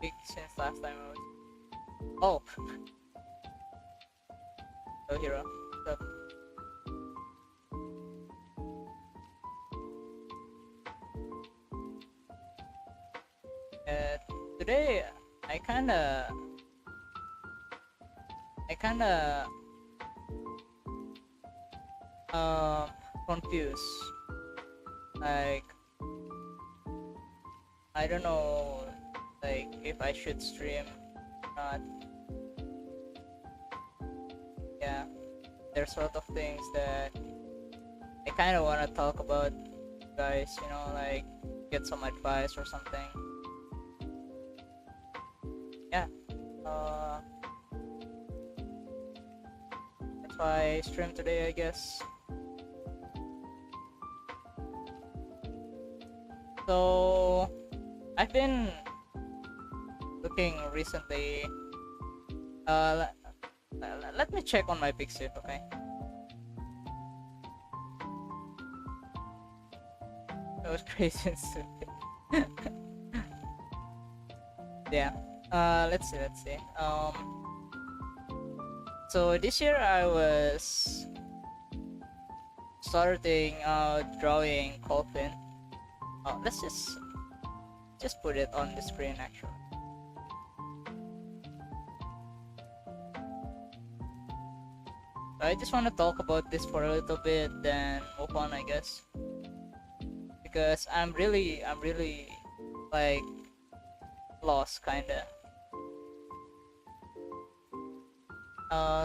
week since last time I was. Oh, hello hero. What's up? Uh, Today I kinda um confused. Like I don't know, like if I should stream or not. Yeah, there's a lot of things that I kind of want to talk about, guys. You know, like get some advice or something. Yeah, uh, that's why I stream today, I guess. So I've been looking recently. Let me check on my Pixie, okay? That was crazy and stupid. Yeah. Let's see. So this year I was starting drawing coffin. Let's just put it on the screen actually. I just want to talk about this for a little bit, then move on, I guess, because I'm really like lost, kinda.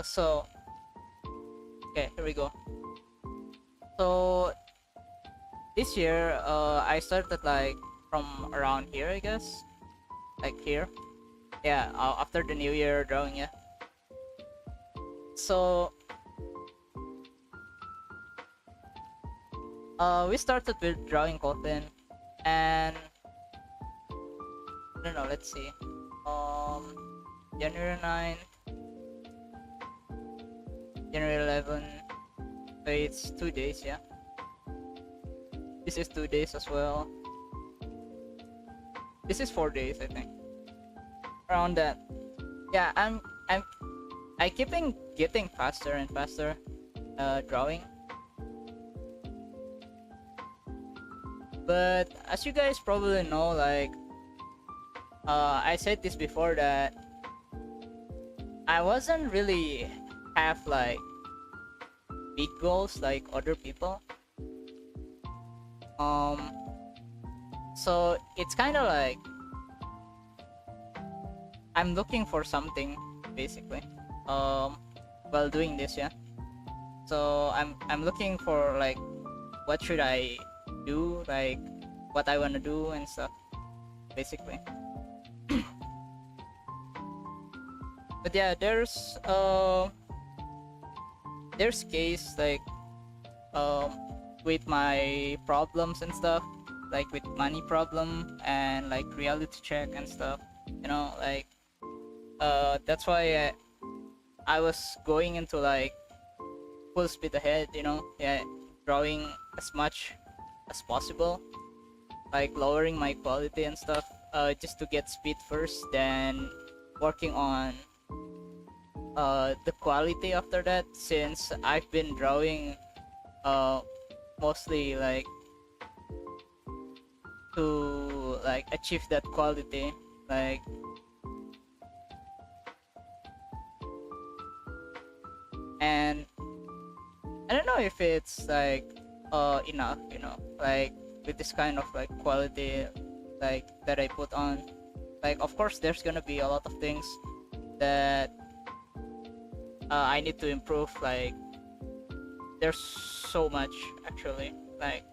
So okay, here we go. So this year, I started like from around here, I guess, like here. Yeah, after the New Year drawing, yeah. So we started with drawing coffin, and I don't know. Let's see. January 9th, January 11th. So it's 2 days, yeah. This is 2 days as well. This is 4 days, I think. Around that. Yeah, I keeping getting faster and faster, drawing. But as you guys probably know, like, I said this before that I wasn't really have like big goals like other people. So it's kind of like I'm looking for something basically while doing this, yeah. So I'm looking for like what should I do, like what I want to do and stuff basically. But yeah, there's case like with my problems and stuff, like with money problem and like reality check and stuff, you know, like that's why I was going into like full speed ahead, you know, yeah, drawing as much as possible, like lowering my quality and stuff, just to get speed first, then working on the quality after that, since I've been drawing mostly like to like achieve that quality, like and I don't know if it's like enough, you know, like with this kind of like quality like that I put on. Like of course there's gonna be a lot of things that I need to improve, like there's so much actually, like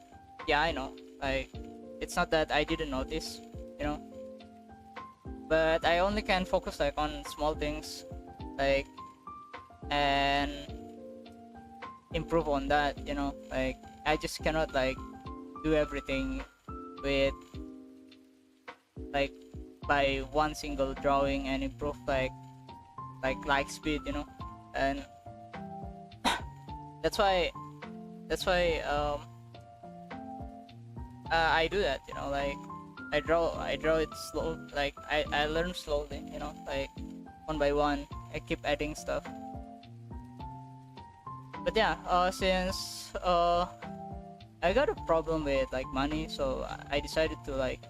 yeah, I know, like it's not that I didn't notice, you know, but I only can focus like on small things, like and improve on that, you know, like I just cannot like do everything with like by one single drawing and improve like speed, you know, and that's why I do that, you know, like I draw it slow, like I learn slowly, like one by one. I keep adding stuff. But yeah, since I got a problem with like money, so I decided to like,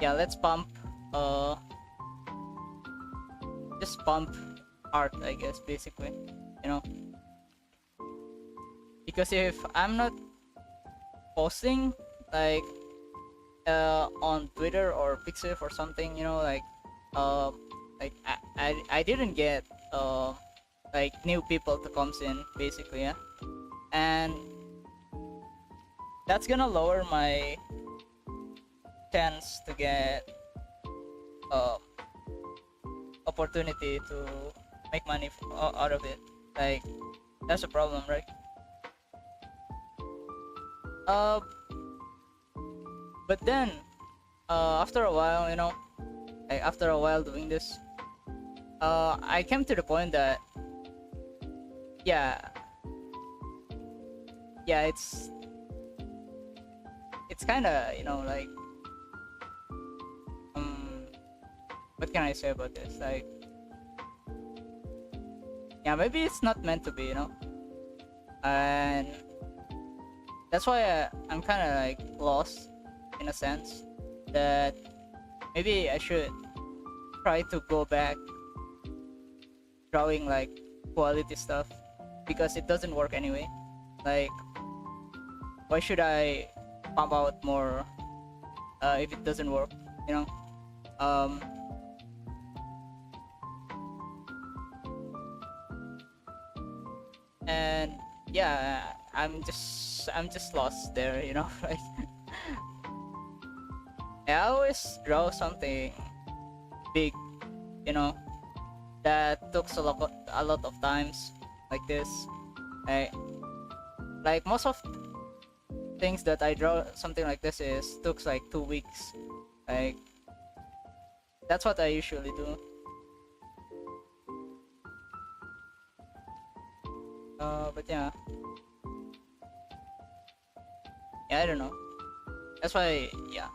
yeah, let's pump, uh just pump art, I guess, basically, you know because if I'm not posting like on Twitter or Pixiv or something, uh I didn't get like new people to comes in, basically, yeah. And that's gonna lower my chance to get uh opportunity to make money out of it. Like, that's a problem, right? uh but then after a while, like after a while doing this, I came to the point that, yeah, yeah, it's kind of, like, um what can I say about this? Like, yeah, maybe it's not meant to be, and that's why I'm kind of like lost, in a sense, that maybe I should try to go back drawing like quality stuff, because it doesn't work anyway. Like, why should I pump out more if it doesn't work, you know um and yeah, I'm just lost there, like, I always draw something big, you know that took a lot of times, like this. Like most of things that I draw something like this is took like 2 weeks. Like, that's what I usually do. But yeah, I don't know. That's why, yeah,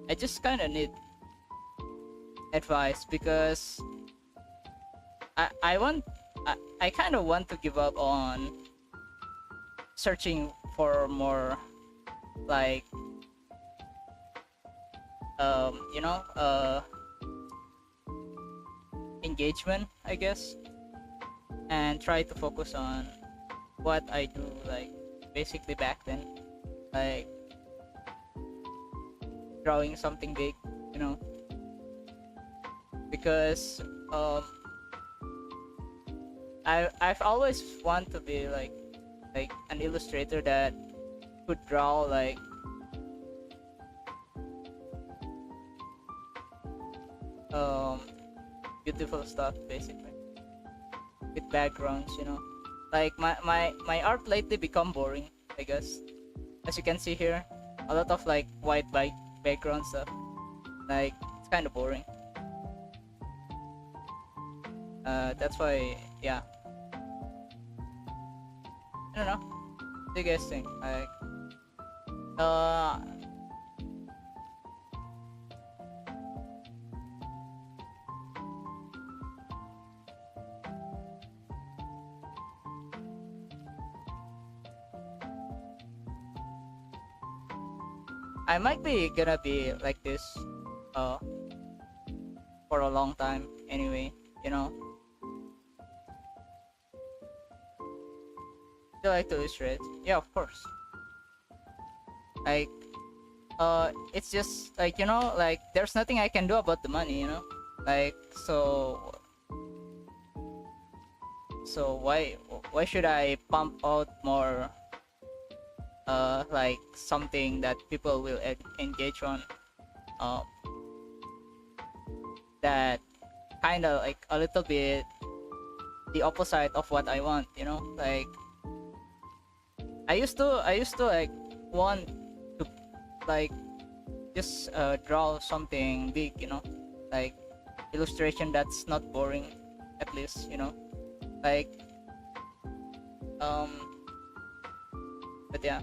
I just kind of need advice, because I kind of want to give up on searching for more, like, you know engagement, I guess, and try to focus on what I do, like, basically back then, like drawing something big, you know because um I've always want to be like an illustrator that could draw like um beautiful stuff, basically, with backgrounds, like my art lately become boring, I guess. As you can see here, a lot of like white background stuff, like, it's kind of boring. That's why, yeah, I don't know. What do you guys think? Like, uh I might be gonna be like this uh for a long time anyway, you know do you like to illustrate? Yeah, of course. Like, it's just like, like, there's nothing I can do about the money, like, so why should I pump out more, like, something that people will engage on, um that kind of like a little bit the opposite of what I want, like, I used to like want to, like, just draw something big, like illustration that's not boring, at least, like, um but yeah,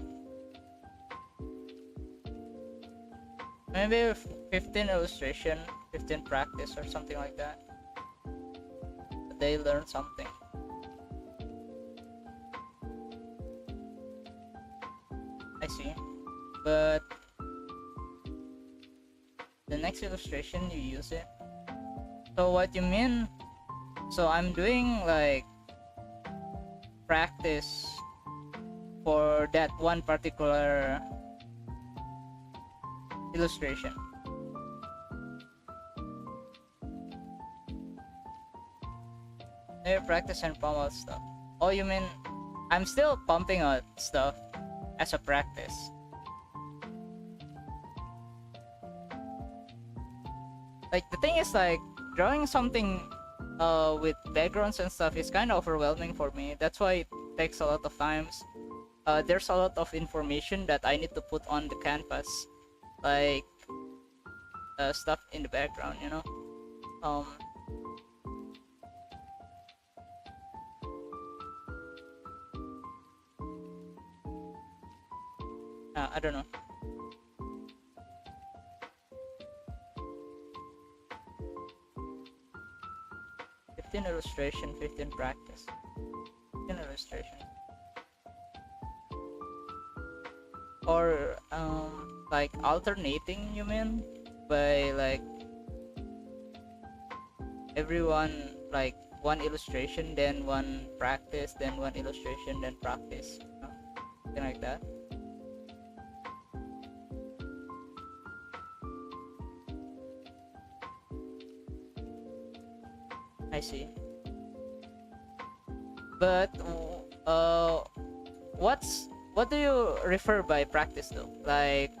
Maybe 15 illustration, 15 practice, or something like that. They learn something. I see. But the next illustration you use it. So what you mean? So I'm doing like practice for that one particular illustration. Maybe practice and pump out stuff. Oh, you mean I'm still pumping out stuff as a practice? Like the thing is, like drawing something with backgrounds and stuff is kind of overwhelming for me. That's why it takes a lot of times. There's a lot of information that I need to put on the canvas, like stuff in the background, you know. I don't know. Illustration, 15 practice. 15 illustration. Or like alternating, you mean? By like everyone, like one illustration, then one practice, then one illustration, then practice, you know? Something like that. I see. But what do you refer by practice though? Like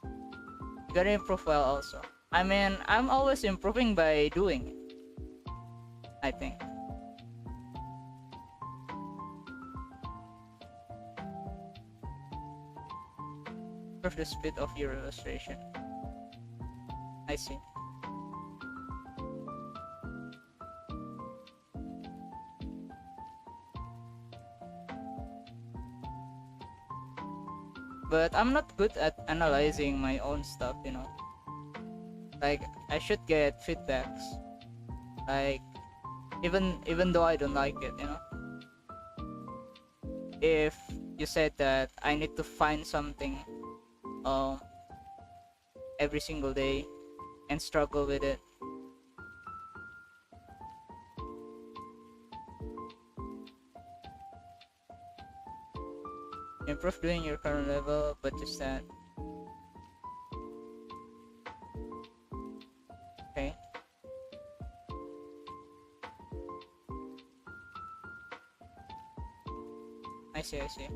you gotta improve well also. I mean, I'm always improving by doing, I think. Improve the speed of your illustration. I see. But I'm not good at analyzing my own stuff, you know. Like I should get feedbacks, like even though I don't like it, you know. If you said that I need to find something every single day and struggle with it, improve doing your current level, but just that. Okay. I see, I see.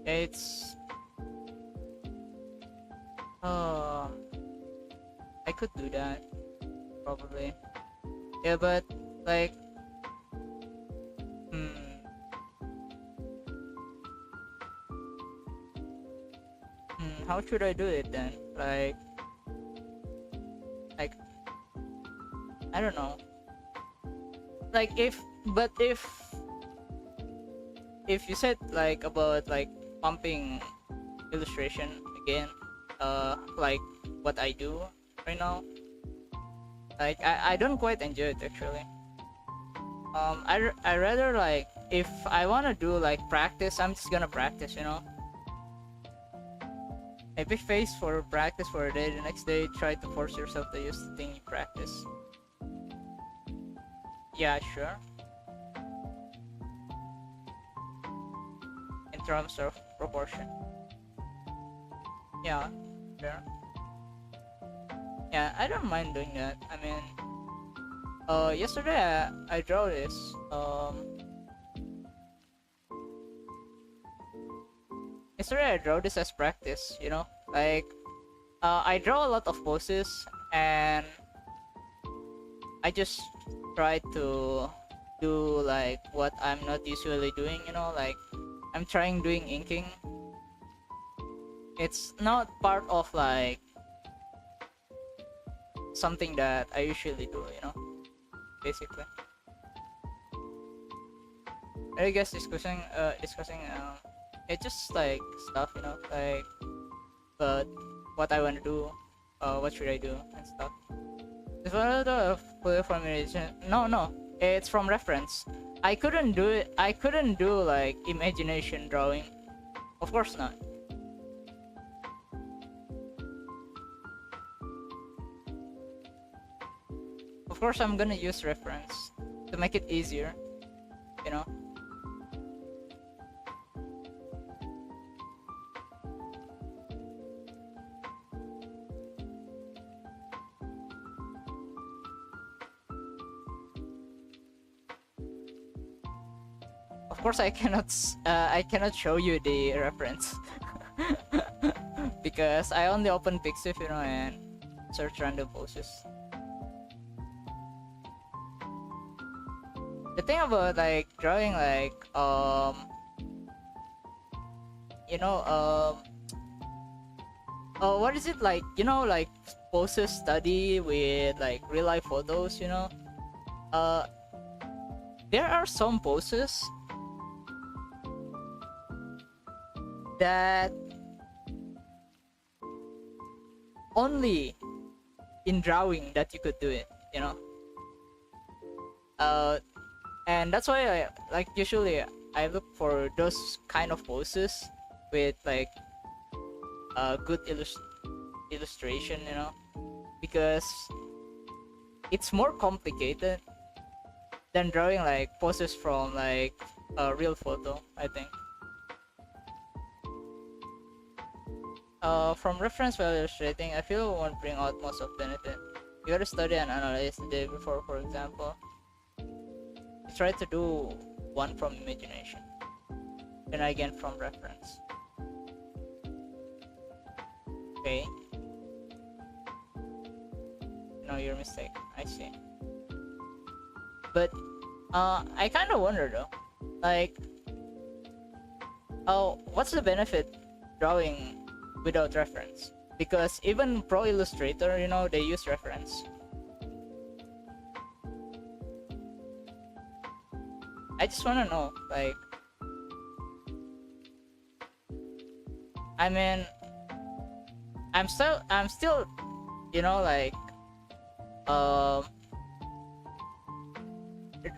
It's I could do that probably. Yeah, but like how should I do it then? Like I don't know. Like if you said like about like pumping illustration again, like what I do right now, like I don't quite enjoy it actually. I rather like if I wanna do like practice, I'm just gonna practice, you know. Maybe face for practice for a day, the next day try to force yourself to use the thing you practice. Yeah, sure. In terms of proportion. Yeah, sure. Yeah, I don't mind doing that. I mean, yesterday I draw this. Yesterday I draw this as practice, you know. Like, I draw a lot of poses and I just try to do like what I'm not usually doing, you know. Like, I'm trying doing inking. It's not part of like something that I usually do, you know, basically. I guess discussing it's just like stuff, you know, like but what I want to do, what should I do and stuff. Is one of the fully formulation? No, no, it's from reference. I couldn't do it. I couldn't do like imagination drawing. Of course not. Of course, I'm gonna use reference to make it easier, you know. Of course, I cannot show you the reference because I only open Pixiv, you know, and search random poses. The thing about like drawing, like you know, what is it like? You know, like poses study with like real life photos. You know, there are some poses that only in drawing that you could do it, you know. And that's why I like usually I look for those kind of poses with like a good illustration, you know, because it's more complicated than drawing like poses from like a real photo, I think. From reference while illustrating, I feel it won't bring out most of benefit. You gotta study and analyze the day before, for example. You try to do one from imagination, then again from reference. Okay. No, your mistake. I see. But I kind of wonder though, like, oh, what's the benefit drawing without reference? Because even Pro Illustrator, you know, they use reference. I just want to know, like, I mean, I'm still, you know, like,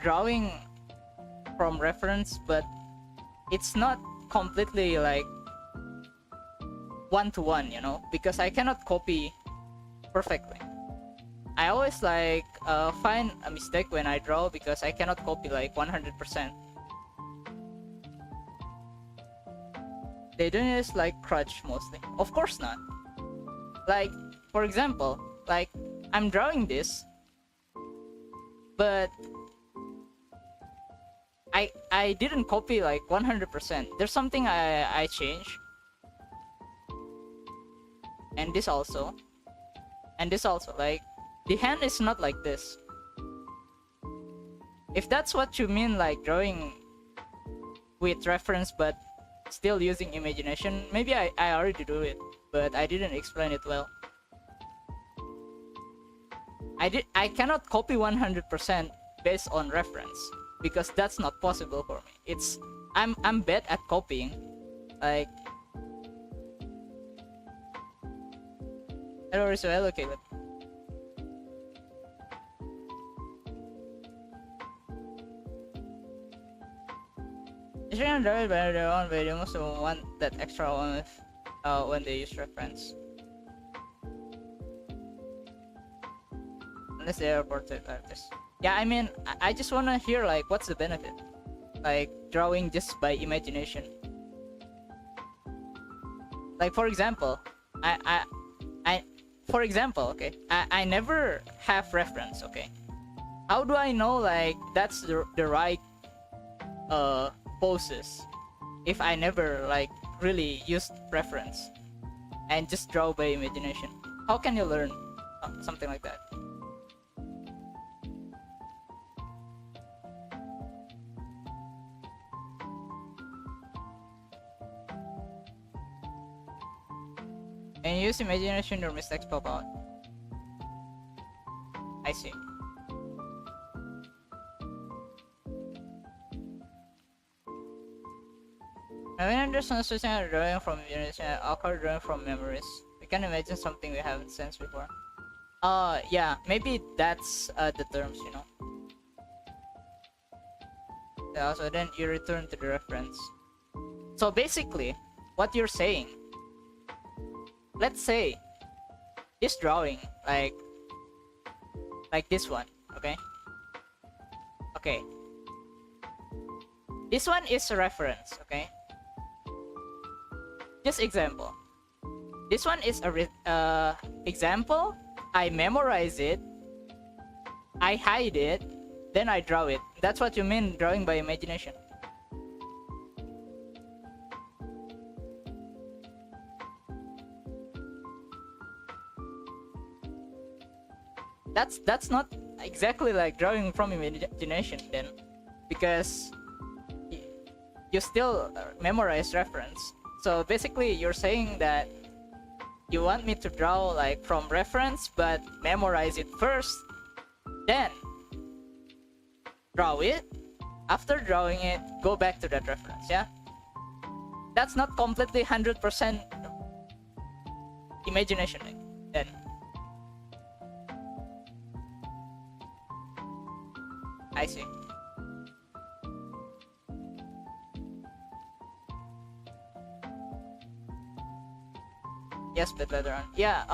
drawing from reference, but it's not completely like one-to-one, you know, because I cannot copy perfectly. I always like find a mistake when I draw because I cannot copy like 100%. They don't use like crutch mostly. Of course not. Like, for example, like I'm drawing this, but I didn't copy like 100%. There's something I changed. And this also. And this also, like, the hand is not like this. If that's what you mean, like drawing with reference but still using imagination, maybe I already do it, but I didn't explain it well. I cannot copy 100% based on reference because that's not possible for me. I'm bad at copying. Like, hello Risu, hello Caleb. If you're gonna draw it by their own way, you must want that extra one when they use reference. Unless they are portrait artists. Yeah, I mean, I just wanna hear like what's the benefit? Like drawing just by imagination. Like for example, for example, okay, I never have reference, okay. How do I know like that's the right poses if I never like really used reference and just draw by imagination? How can you learn something like that? And you use imagination, your mistakes pop out. I see. I mean, there's no such thing as drawing from Indonesia, awkward drawing from memories. We can imagine something we haven't sensed before. Yeah, maybe that's the terms, you know. Yeah, so then you return to the reference. So basically, what you're saying, let's say this drawing, like this one, okay? Okay. This one is a reference, okay? Just example. This one is a example. I memorize it, I hide it, then I draw it. That's what you mean drawing by imagination. That's not exactly like drawing from imagination then, because you still memorize reference. So basically you're saying that you want me to draw like from reference but memorize it first, then draw it. After drawing it, go back to that reference. Yeah, that's not completely 100% imagination then. I see. Yes, but later on. Yeah,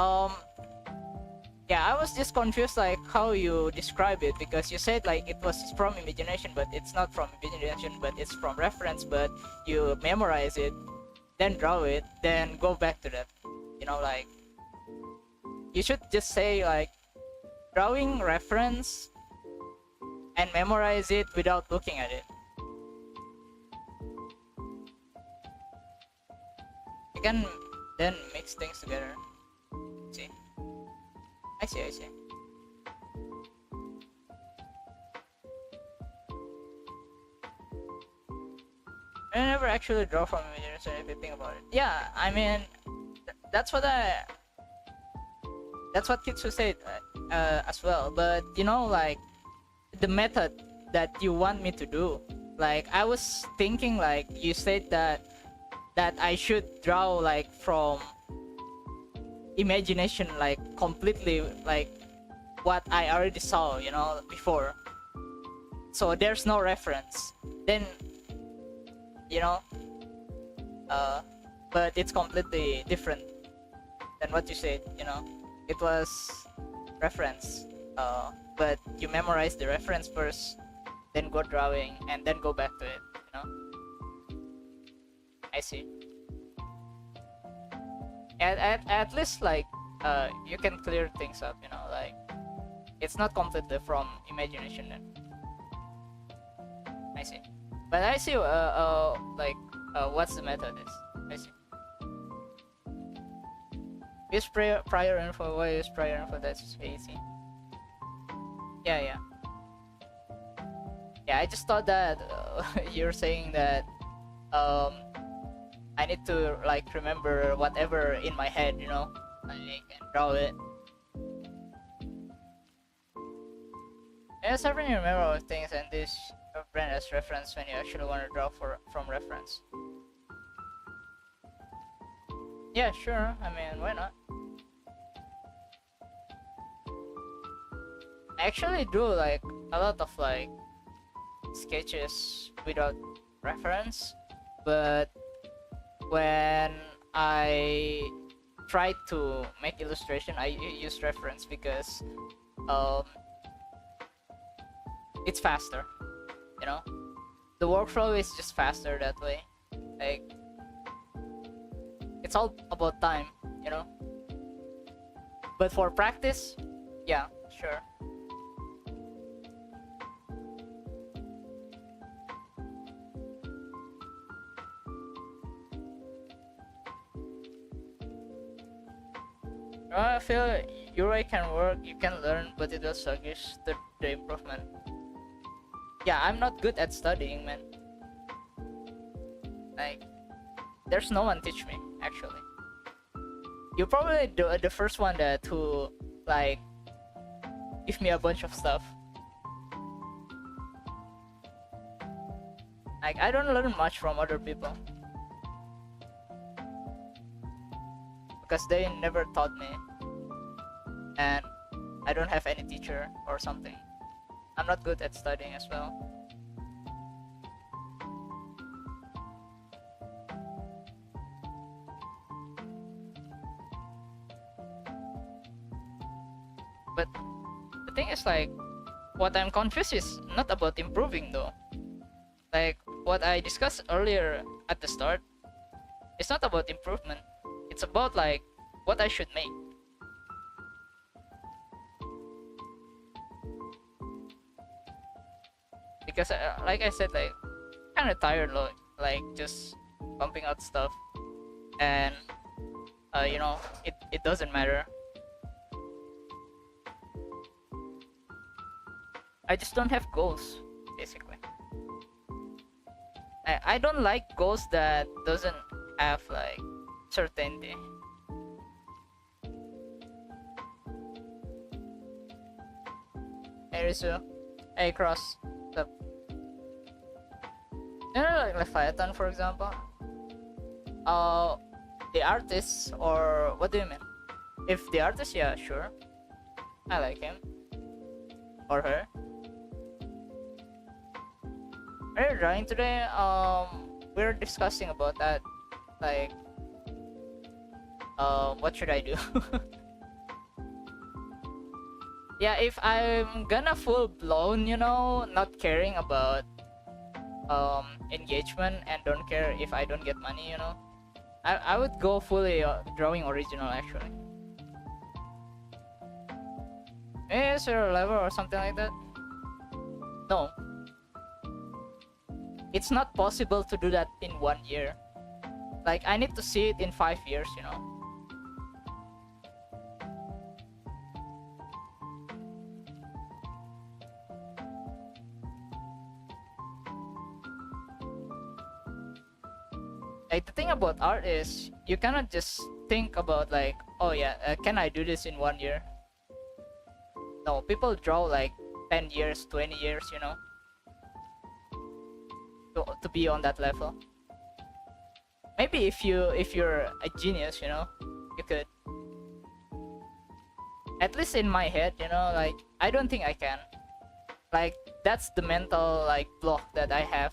yeah, I was just confused like how you describe it, because you said like it was from imagination, but it's not from imagination, but it's from reference, but you memorize it, then draw it, then go back to that. You know, like you should just say like drawing reference and memorize it without looking at it. You can then mix things together. See? I see, I see. I never actually draw from imagination if you think about it. Yeah, I mean, that's what kids will say as well. But you know, like the method that you want me to do, like I was thinking like you said that I should draw like from imagination, like completely like what I already saw, you know, before. So there's no reference. Then, you know, but it's completely different than what you said, you know. It was reference, but you memorize the reference first, then go drawing, and then go back to it, you know. I see. At least like you can clear things up, you know, like it's not completely from imagination then. I see. But I see like what's the method is. I see. Use prior info. Why use prior info? That's easy. Yeah. Yeah, I just thought that you're saying that I need to like remember whatever in my head, you know, I can draw it. It's hard to remember all things, and this brand as reference when you actually want to draw from reference. Yeah, sure. I mean, why not? I actually do like a lot of like sketches without reference, but when I try to make illustration, I use reference because it's faster, you know. The workflow is just faster that way. Like it's all about time, you know. But for practice, yeah, sure. I feel UI can work, you can learn, but it will sluggish the improvement. Yeah, I'm not good at studying, man. Like, there's no one teach me, actually. You're probably the first one that who, like, give me a bunch of stuff. Like, I don't learn much from other people. because they never taught me, and I don't have any teacher or something. I'm not good at studying as well. But the thing is, like, what I'm confused is not about improving though. Like what I discussed earlier at the start, it's not about improvement. It's about like what I should make. Because like I said, like kind of tired, like just pumping out stuff, and you know, it doesn't matter. I just don't have goals, basically. I don't like goals that doesn't have like certainty. Hey Risu, hey Cross, what's up? You know, like Leviathan, for example. The artist, or what do you mean? If the artist, yeah, sure, I like him or her. Are you drawing today? We're discussing about that. Like, what should I do? Yeah, if I'm gonna full blown, you know, not caring about engagement and don't care if I don't get money, you know, I would go fully drawing original actually. Maybe is there a level or something like that? No. It's not possible to do that in 1 year. Like, I need to see it in 5 years, you know. Like, the thing about art is you cannot just think about like, oh yeah, can I do this in 1 year? No, people draw like 10 years, 20 years, you know, to be on that level. Maybe if you're a genius, you know, you could. At least in my head, you know, like I don't think I can. Like, that's the mental like block that I have.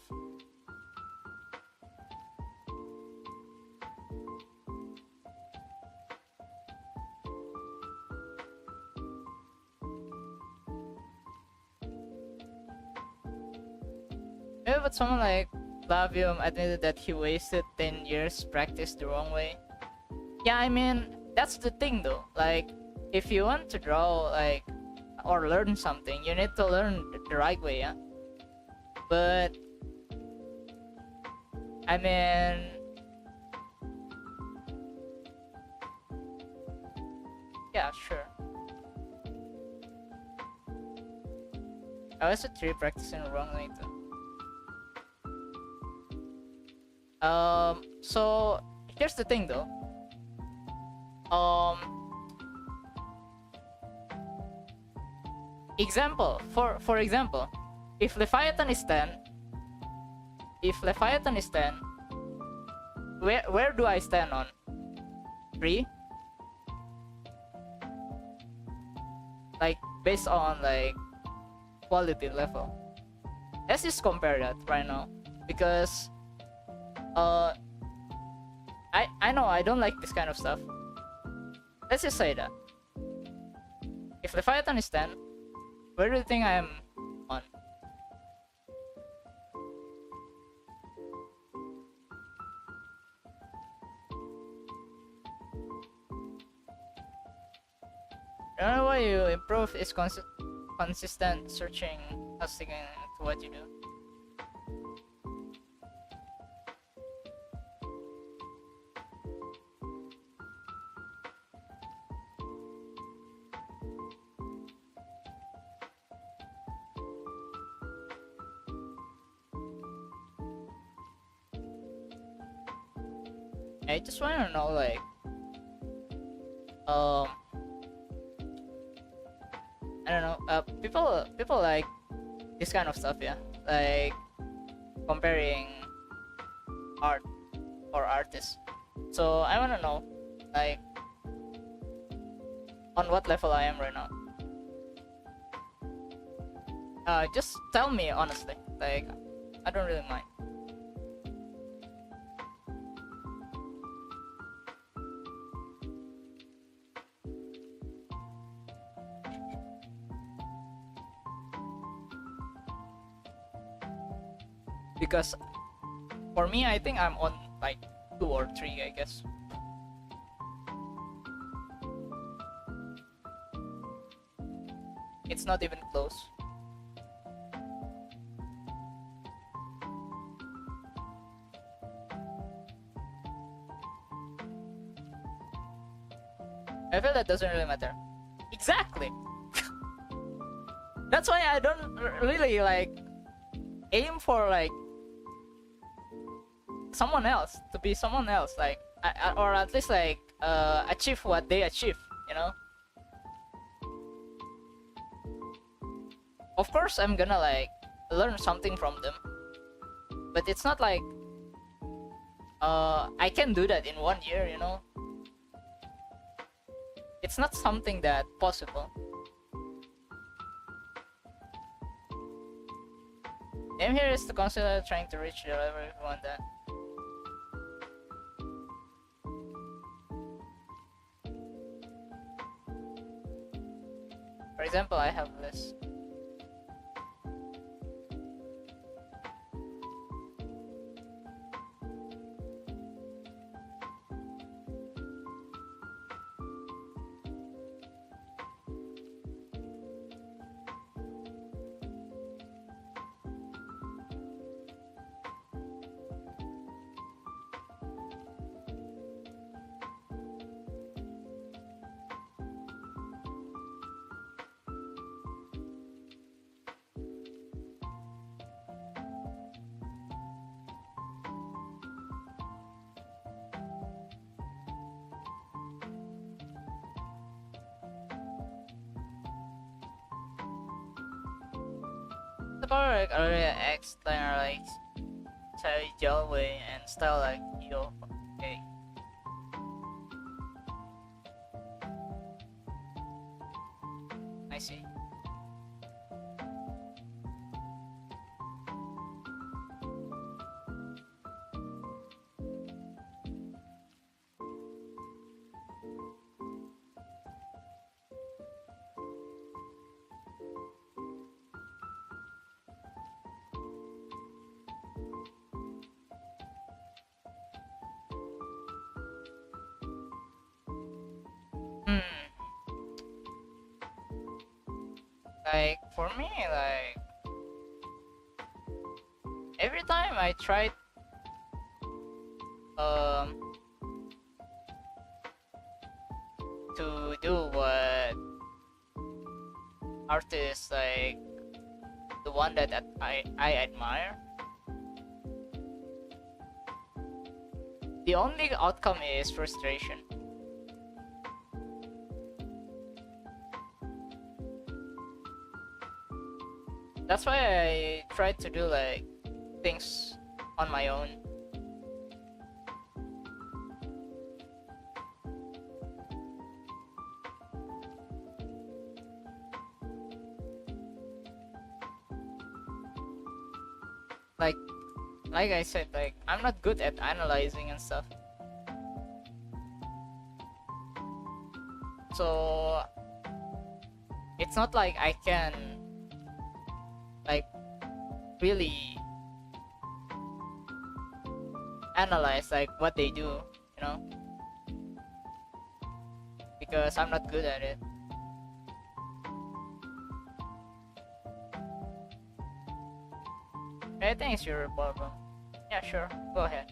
Yeah, but someone like Lavium admitted that he wasted 10 years practice the wrong way. Yeah, I mean, that's the thing though. Like, if you want to draw, like, or learn something, you need to learn the right way, yeah? But, I mean, yeah, sure. I was at 3 practicing the wrong way too. So here's the thing though. Example, for example, if Leviathan is 10, where do I stand on? 3? Like, based on like quality level. Let's just compare that right now, because I know I don't like this kind of stuff. Let's just say that if Leviathan is 10, where do you think I am on? The only way you improve is consistent searching, sticking to what you do. I just want to know, like, I don't know, people like this kind of stuff, yeah, like comparing art or artists. So I want to know, like, on what level I am right now. Just tell me honestly. Like, I don't really mind. Because for me, I think I'm on like 2 or 3, I guess. It's not even close. I feel that doesn't really matter. Exactly. That's why I don't really like aim for like someone else to be someone else, like or at least like achieve what they achieve, you know. Of course I'm gonna like learn something from them, but it's not like I can do that in 1 year, you know. It's not something that possible. Aim here is to consider trying to reach the level if you want that. For example, I have this. The power like area X liner like Chai Jalway and style like yo. Okay. I see. Like for me, like every time I try to do what artists like the one that I admire, the only outcome is frustration. That's why I try to do like things on my own. Like I said, like I'm not good at analyzing and stuff. So it's not like I can like really analyze like what they do, you know, because I'm not good at it. I think it's your problem. Yeah, sure, go ahead.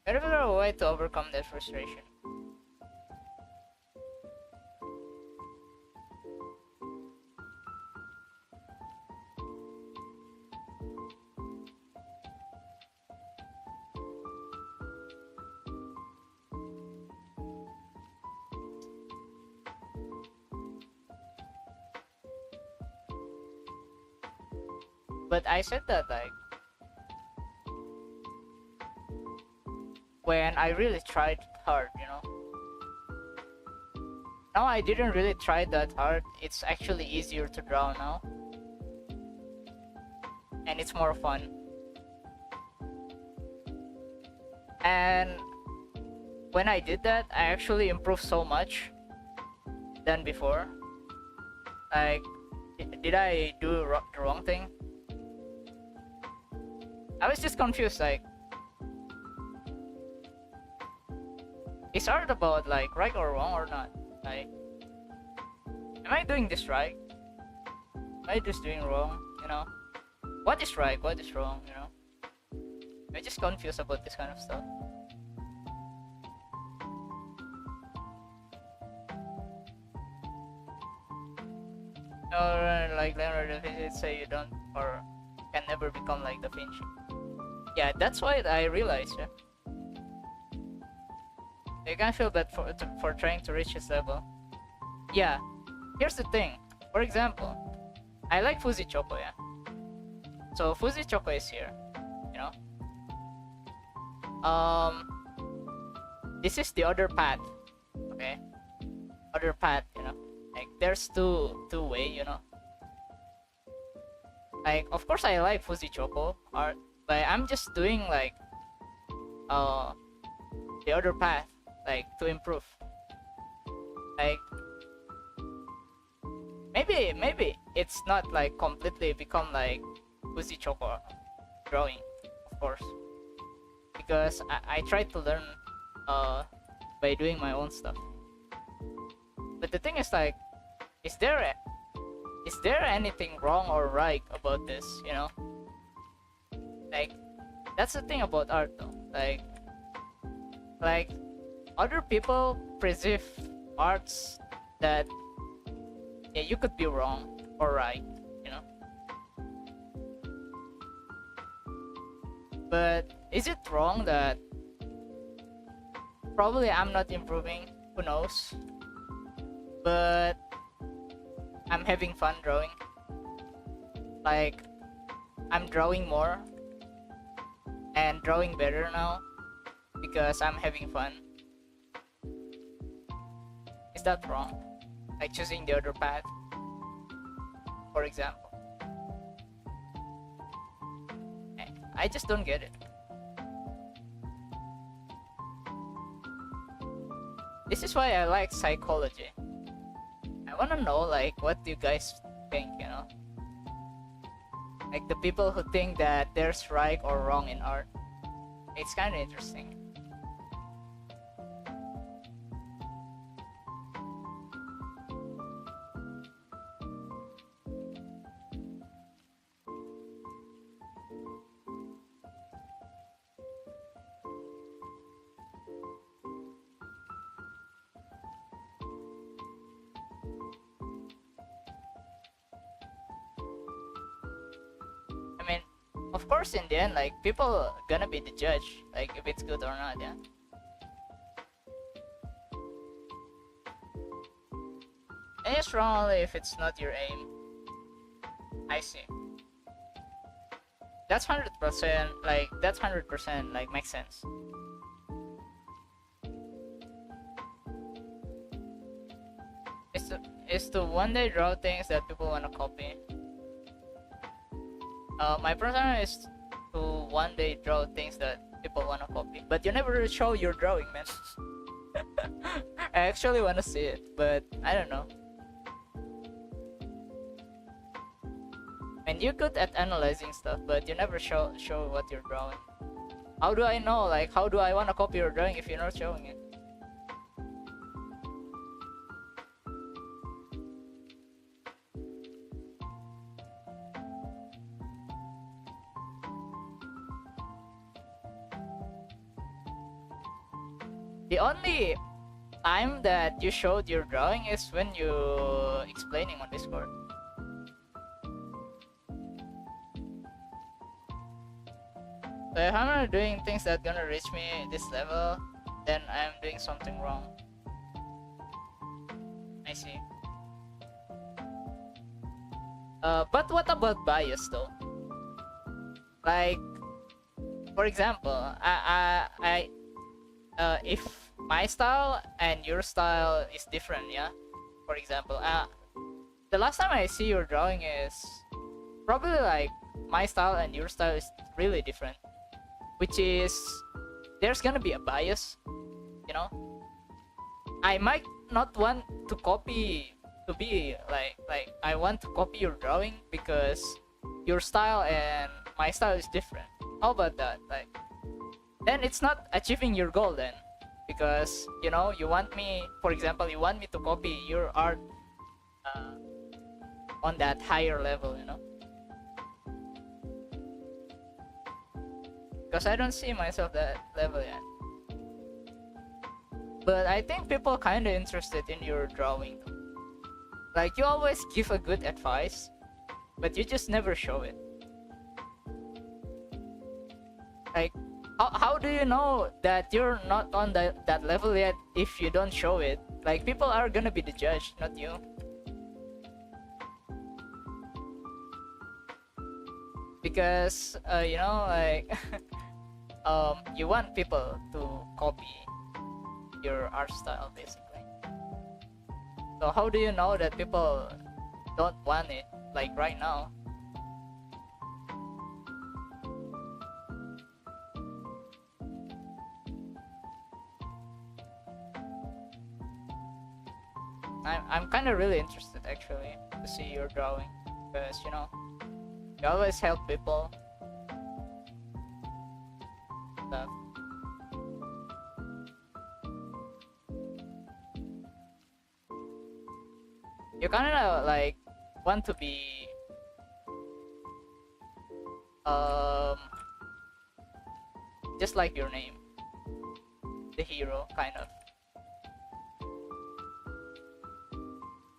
I figure out a way to overcome that frustration. But I said that like when I really tried hard, you know. Now I didn't really try that hard. It's actually easier to draw now. And it's more fun. And when I did that, I actually improved so much than before. Like, did I do the wrong thing? I was just confused, like, is art about like right or wrong or not? Like, am I doing this right? Am I just doing wrong? You know, what is right? What is wrong? You know, I'm just confused about this kind of stuff. Or like Leonardo da Vinci say you don't or can never become like Da Vinci. Yeah, that's why I realized. Yeah. You can feel bad for trying to reach his level. Yeah, here's the thing. For example, I like Fuzi Choco, yeah. So Fuzi Choco is here, you know. This is the other path, okay? Other path, you know. Like there's two way, you know. Like of course I like Fuzi Choco art, but I'm just doing like the other path, like to improve. Like maybe it's not like completely become like Fuzi Choco drawing, of course, because I tried to learn by doing my own stuff. But the thing is like, is there anything wrong or right about this, you know? Like that's the thing about art though. Like other people perceive arts that yeah, you could be wrong or right, you know. But is it wrong that probably I'm not improving? Who knows? But I'm having fun drawing. Like I'm drawing more and drawing better now because I'm having fun. Is that wrong? Like choosing the other path, for example. I just don't get it. This is why I like psychology. I wanna know like what you guys think, you know? Like the people who think that there's right or wrong in art. It's kinda interesting. I mean, of course, in the end, like people gonna be the judge, like if it's good or not, yeah. And it's wrong only if it's not your aim. I see. That's 100%. Like that's 100%. Like makes sense. Is to one day draw things that people wanna copy. My person is to one day draw things that people wanna copy, but you never show your drawing, man. I actually wanna see it, but I don't know. And you're good at analyzing stuff, but you never show what you're drawing. How do I know? Like, how do I wanna copy your drawing if you're not showing it? The only time that you showed your drawing is when you explaining on Discord. So if I'm not doing things that gonna reach me this level, then I'm doing something wrong. I see. But what about bias though? Like, for example, if my style and your style is different, yeah. For example, the last time I see your drawing is probably like my style and your style is really different, which is there's gonna be a bias, you know. I might not want to copy to be like I want to copy your drawing because your style and my style is different. How about that? Like, then it's not achieving your goal then, because you know you want me, for example, you want me to copy your art uh, on that higher level, you know. Because I don't see myself that level yet. But I think people kind of interested in your drawing. Like, you always give a good advice, but you just never show it. Like, how do you know that you're not on that level yet if you don't show it? Like, people are gonna be the judge, not you. Because, you know, like, you want people to copy your art style, basically. So how do you know that people don't want it, like, right now? I'm kind of really interested, actually, to see your drawing, because, you know, you always help people. Stuff. You kind of like want to be just like your name, the hero, kind of.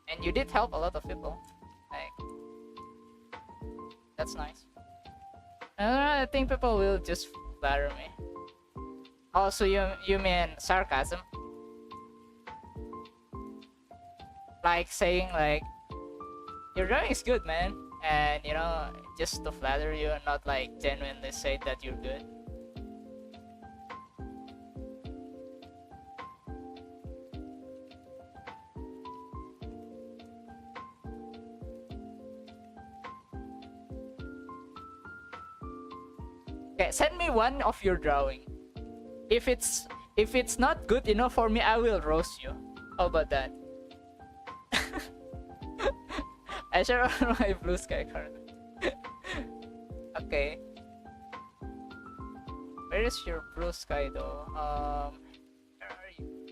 And you did help a lot of people, like, that's nice. I think people will just flatter me. Also, you mean sarcasm? Like saying like, your drawing is good, man, and you know, just to flatter you and not like genuinely say that you're good. Okay, send me one of your drawing. If it's not good enough for me, I will roast you. How about that? I share on my blue sky card. Okay. Where is your blue sky though? Where are you?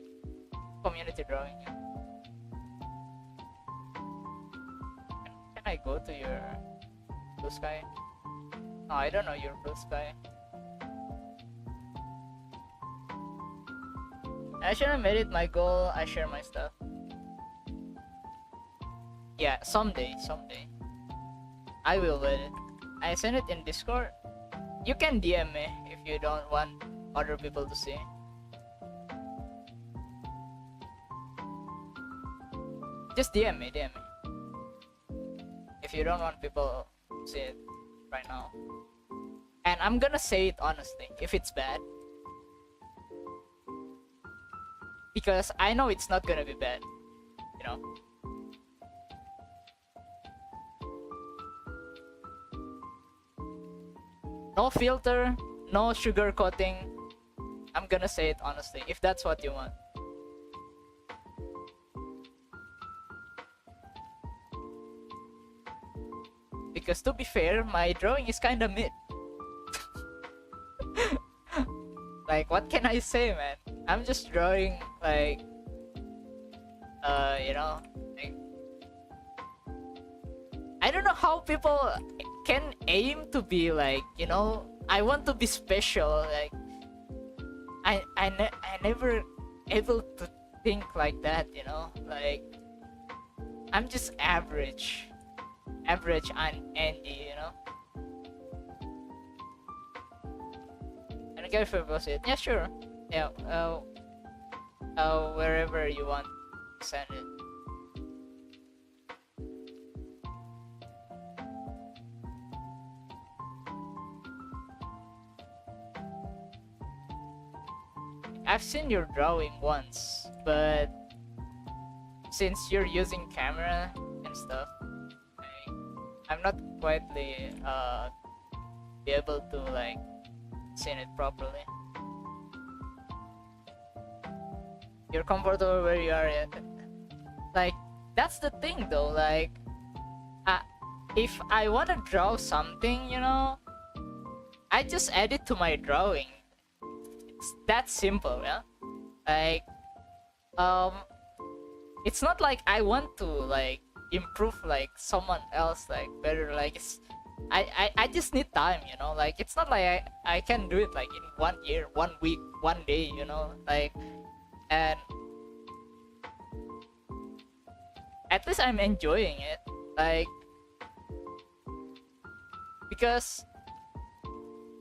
Community drawing. Can I go to your blue sky? No, I don't know your blue sky. I should have made it my goal. I share my stuff. Yeah, someday. I will with it. I send it in Discord. You can DM me if you don't want other people to see. Just DM me. If you don't want people to see it right now. And I'm gonna say it honestly, if it's bad. Because I know it's not gonna be bad, you know. No filter, no sugar coating. I'm gonna say it honestly, if that's what you want. Because to be fair, my drawing is kinda mid. Like, what can I say, man? I'm just drawing, like, you know, like, I don't know how people can aim to be like, you know, I want to be special. Like, I never able to think like that, you know. Like, I'm just average and Andy, you know. I don't care if I post it. Yeah, sure. Yeah. Wherever you want, send it. I've seen your drawing once, but since you're using camera and stuff, I'm not quite be able to like see it properly. You're comfortable where you are at. Like, that's the thing though, like if I want to draw something, you know, I just add it to my drawing. It's that simple, yeah. Like, it's not like I want to like improve like someone else like better. Like, I just need time, you know. Like, it's not like I can do it like in 1 year, 1 week, 1 day, you know. Like, and at least I'm enjoying it, like, because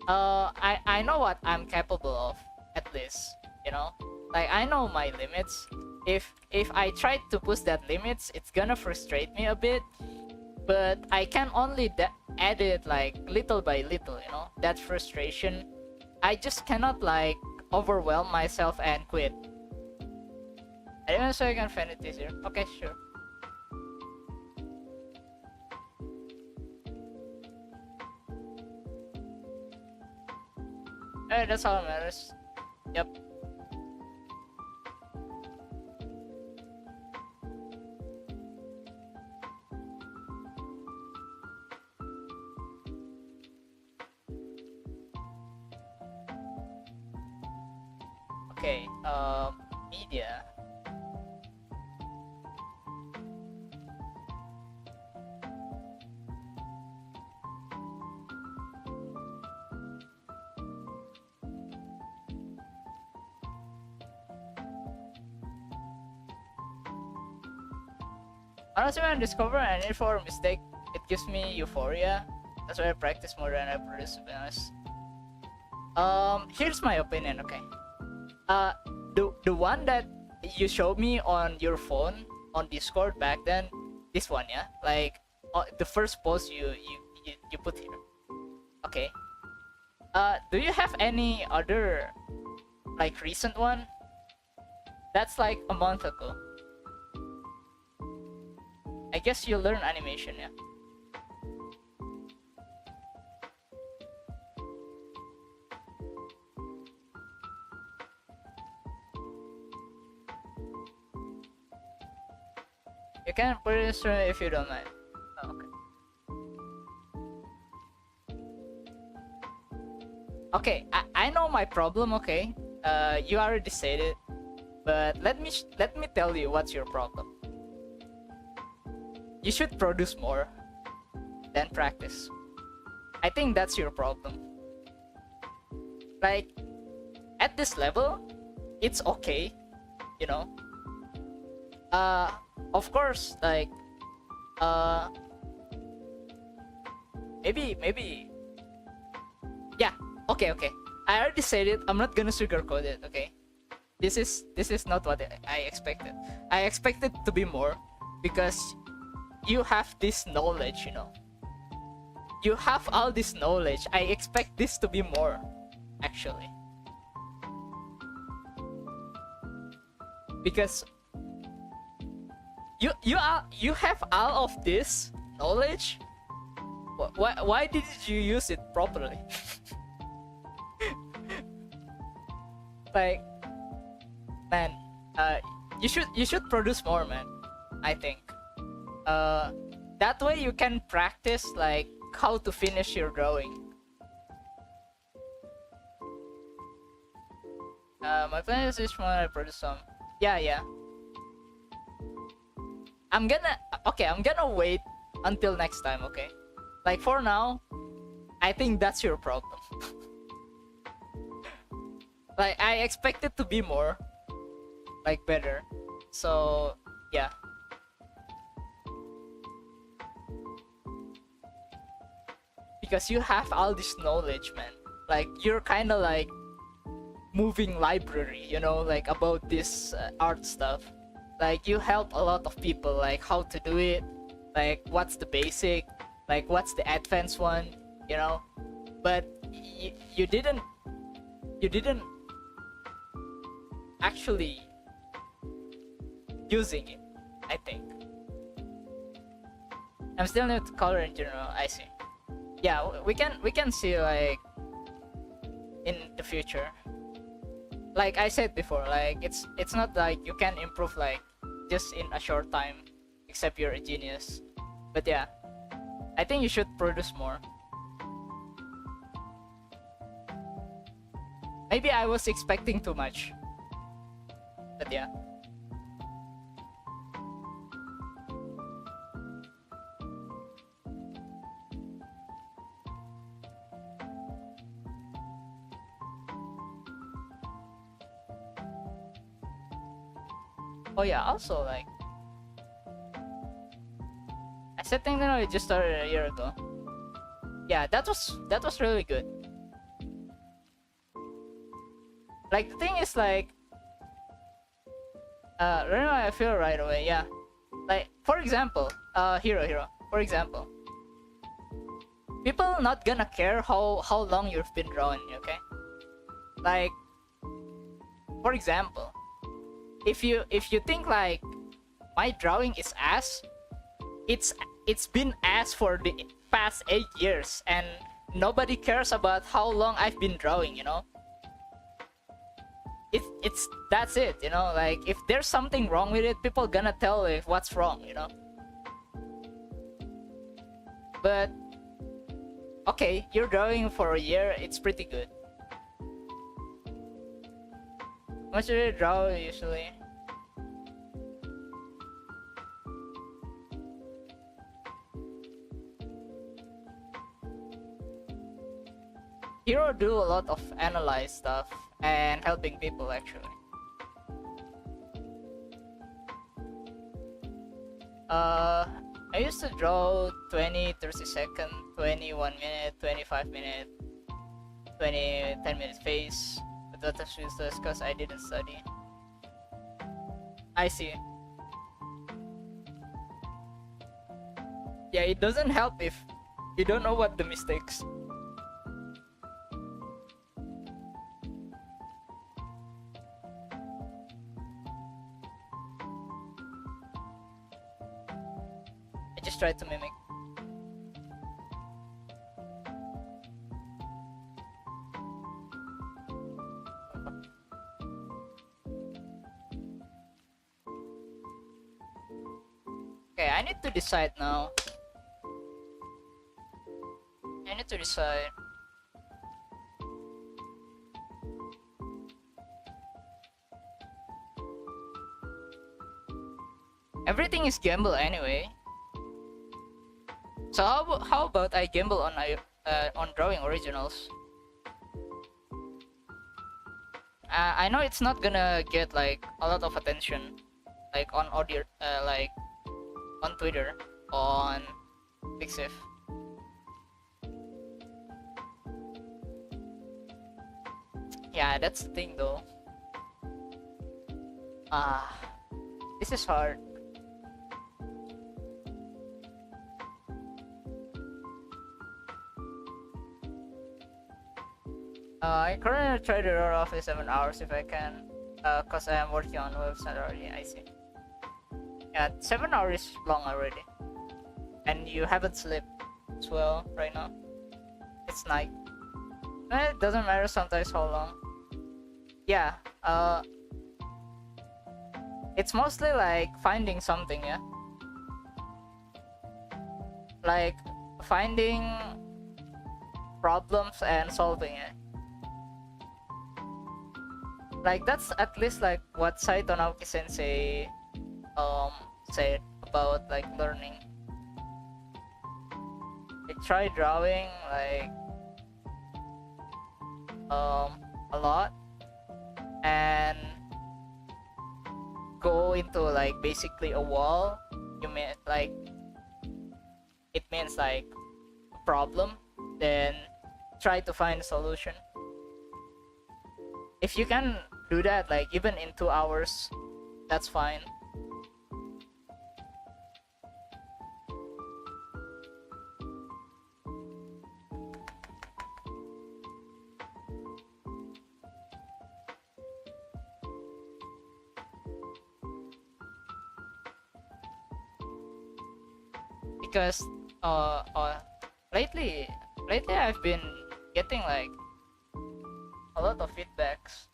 I know what I'm capable of, at least, you know. Like, I know my limits. If I try to push that limits, it's gonna frustrate me a bit, but I can only add it like little by little, you know. That frustration, I just cannot like overwhelm myself and quit. I don't know, so I can find it easier. Okay, sure. Alright, that's all that matters. Yep. Okay, media. Honestly, when I discover an info or mistake, it gives me euphoria. That's why I practice more than I produce, to be honest. Here's my opinion, okay? The one that you showed me on your phone on Discord back then, this one, yeah, like the first post you put here. Okay. Do you have any other like recent one? That's like a month ago. I guess you learn animation, yeah. You can put it straight if you don't mind. Oh, okay. Okay, I know my problem. Okay, you already said it, but let me tell you what's your problem. You should produce more than practice. I think that's your problem. Like, at this level, it's okay, you know. Of course, like, maybe, yeah, okay. I already said it. I'm not gonna sugarcoat it. Okay, this is not what I expected. I expected to be more, because you have this knowledge, you know. You have all this knowledge. I expect this to be more, actually, because you have all of this knowledge. Why didn't you use it properly? Like, man, you should produce more, man. I think that way you can practice like how to finish your drawing. My plan is each month I produce some. Yeah. I'm gonna wait until next time, okay? Like, for now, I think that's your problem. Like, I expect it to be more, like, better. So, yeah. Because you have all this knowledge, man. Like, you're kind of like moving library, you know, like, about this art stuff. Like, you help a lot of people, like, how to do it, like, what's the basic, like, what's the advanced one, you know. But you didn't actually using it, I think. I'm still new to color in general. I see. Yeah, we can see like in the future. Like I said before, like it's not like you can improve like just in a short time, except you're a genius. But yeah, I think you should produce more. Maybe I was expecting too much. But yeah. Oh yeah, also like I said thing that I just started a year ago. Yeah, that was really good. Like the thing is like right now I feel right away, yeah. Like for example, hero. For example. People not gonna care how long you've been drawing, okay? Like for example, if you think like my drawing is ass, it's been ass for the past 8 years and nobody cares about how long I've been drawing, you know? It's that's it, you know? Like if there's something wrong with it, people gonna tell if what's wrong, you know? But okay, you're drawing for a year, it's pretty good. How much do you draw usually? Hero do a lot of analyze stuff and helping people actually. I used to draw 20, 30 second, 21 minute, 25 minute, 20, 10 minute phase, but that was useless because I didn't study. I see. Yeah, it doesn't help if you don't know what the mistakes. I just tried to mimic. Okay, I need to decide now. I need to decide. Everything is gamble anyway. So how about I gamble on drawing originals? I know it's not gonna get like a lot of attention, like on audio, like on Twitter, on Pixif. Yeah, that's the thing though. This is hard. I currently try to roll off in 7 hours if I can, cause I am working on the website already. I see. Yeah, 7 hours is long already, and you haven't slept as well right now. It's night. It doesn't matter sometimes how long. Yeah. It's mostly like finding something, yeah. Like finding problems and solving it. Like that's at least like what Saito Naoki Sensei said about like learning. I tried drawing like a lot and go into like basically a wall. You mean like it means like a problem, then try to find a solution. If you can do that like even in 2 hours, that's fine. because uh, uh lately I've been getting like a lot of feedbacks,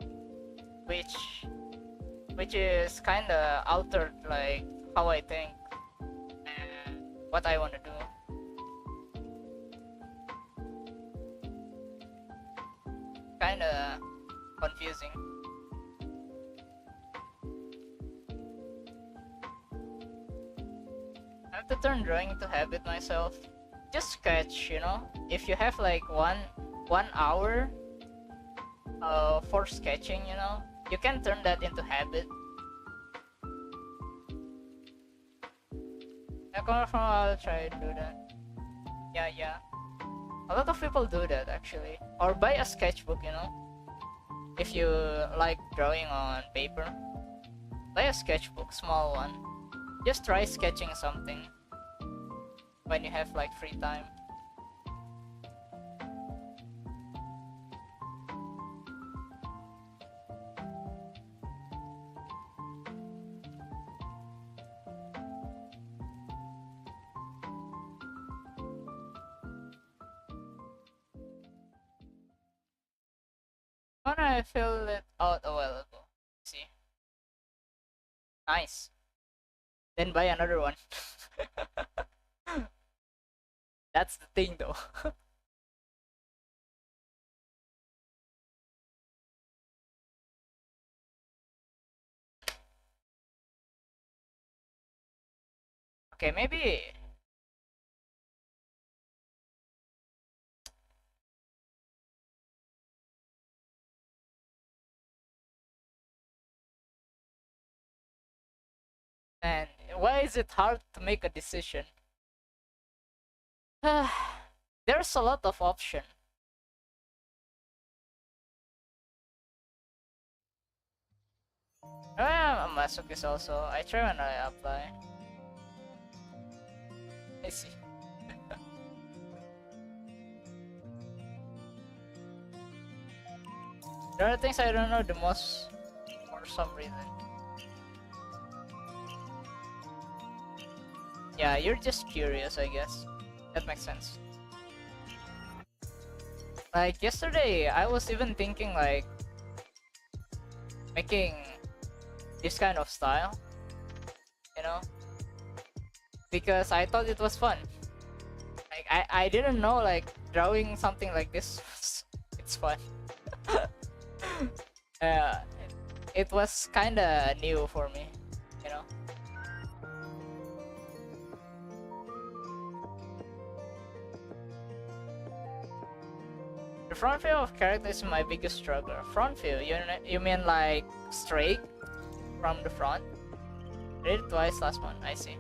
which is kind of altered like how I think and what I want to do. Kind of confusing. I have to turn drawing into habit myself. Just sketch, you know. If you have like one hour for sketching, you know, you can turn that into habit. I'll try to do that. Yeah. A lot of people do that actually. Or buy a sketchbook, you know. If you like drawing on paper, buy a sketchbook, small one. Just try sketching something when you have like free time. When I fill it out a while ago. See? Nice. Then buy another one. That's the thing though. Okay, maybe. And why is it hard to make a decision? There's a lot of option. I'm a masochist also. I try when I apply. I see. There are things I don't know the most for some reason. Yeah, you're just curious, I guess. That makes sense. Like yesterday, I was even thinking like making this kind of style, you know, because I thought it was fun. Like I didn't know like drawing something like this it's fun. uh, it was kind of new for me, you know. The front view of character is my biggest struggle. Front view, you mean like straight from the front? Read it twice, last one, I see.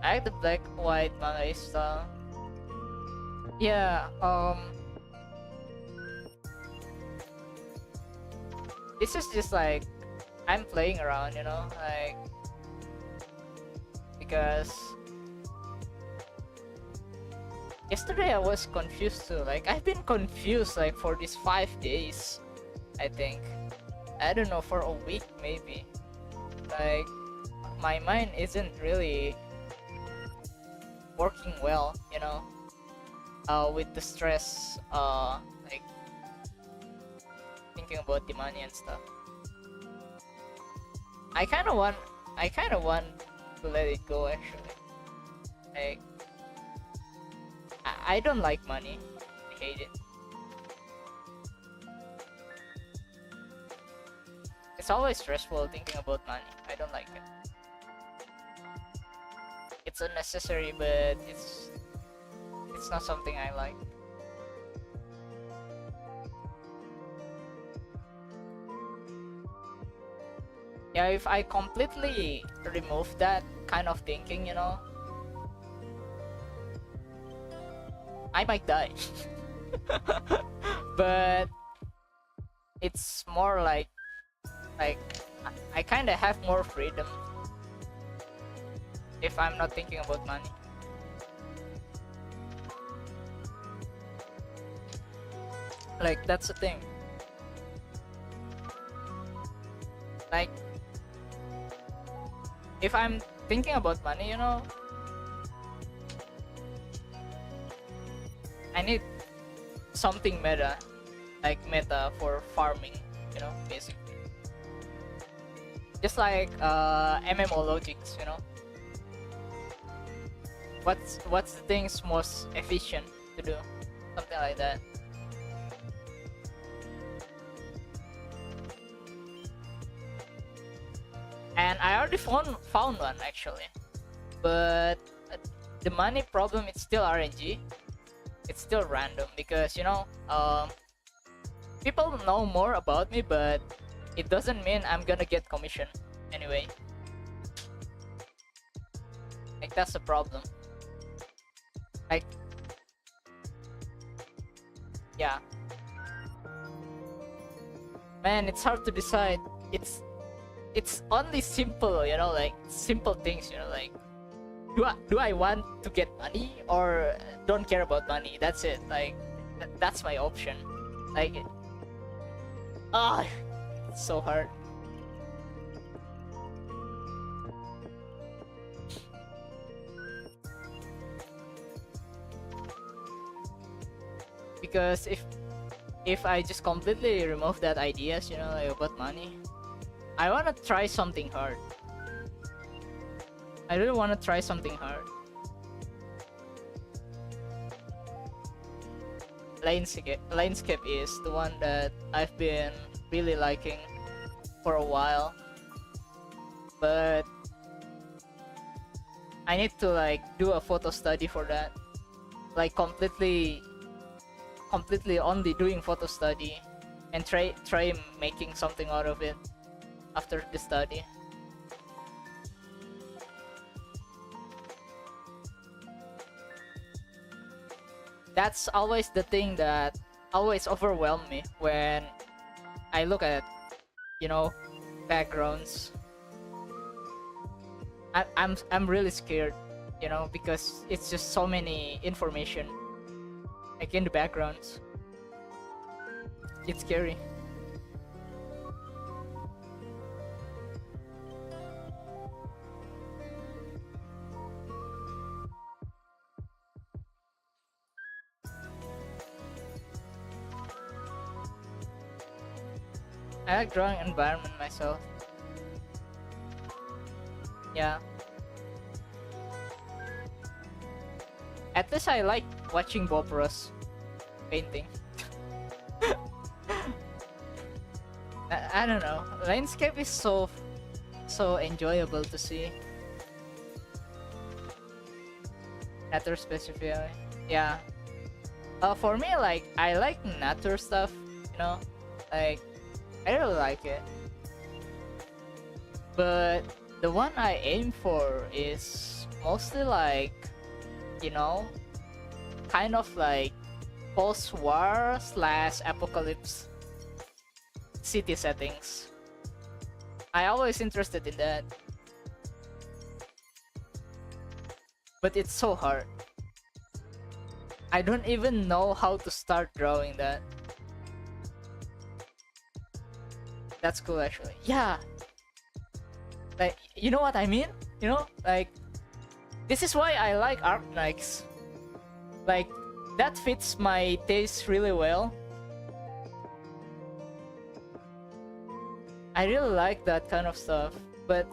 I like the black white Malay style. Yeah, this is just like I'm playing around, you know, like because yesterday I was confused too. Like I've been confused like for these 5 days, I think. I don't know, for a week maybe. Like my mind isn't really working well, you know, with the stress, like thinking about the money and stuff. I kind of want to let it go actually. Like I don't like money. I hate it. It's always stressful thinking about money. I don't like it. It's unnecessary, but it's not something I like. Yeah, if I completely remove that kind of thinking, you know, I might die. But it's more like I kind of have more freedom if I'm not thinking about money. Like that's the thing. Like if I'm thinking about money, you know, I need something meta, like meta for farming, you know, basically. Just like MMO logics, you know. What's the things most efficient to do, something like that. And I already found one actually, but the money problem, it's still RNG. It's still random because, you know, people know more about me, but it doesn't mean I'm gonna get commission anyway. Like, that's the problem. Like, yeah, man, it's hard to decide. It's only simple, you know, like simple things, you know, like do I want to get money or don't care about money? That's it. Like that's my option. Like, it's so hard. Because if I just completely remove that ideas, you know, like about money, I wanna try something hard. I really wanna try something hard. Landscape is the one that I've been really liking for a while, but I need to like do a photo study for that, like completely only doing photo study and try making something out of it after the study. That's always the thing that always overwhelm me when I look at, you know, backgrounds. I'm really scared, you know, because it's just so many information like in the backgrounds. It's scary. I like drawing environment myself. Yeah. At least I like watching Bob Ross painting. I don't know. Landscape is so enjoyable to see. Nature specifically. Yeah. For me, like, I like nature stuff, you know, like I really like it. But the one I aim for is mostly like, you know, kind of like post-war / apocalypse city settings. I always interested in that. But it's so hard. I don't even know how to start drawing that. That's cool actually. Yeah. Like, you know what I mean? You know, like, this is why I like Arknights. Like, that fits my taste really well. I really like that kind of stuff, but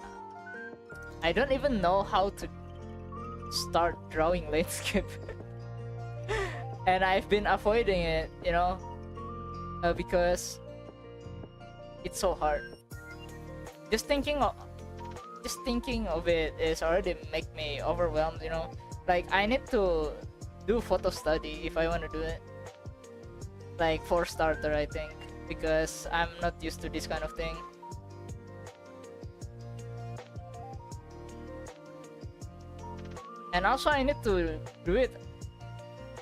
I don't even know how to start drawing landscape. And I've been avoiding it, you know, because it's so hard. Just thinking of it is already make me overwhelmed, you know. Like, I need to do photo study if I want to do it, like, for starter, I think, because I'm not used to this kind of thing. And also I need to do it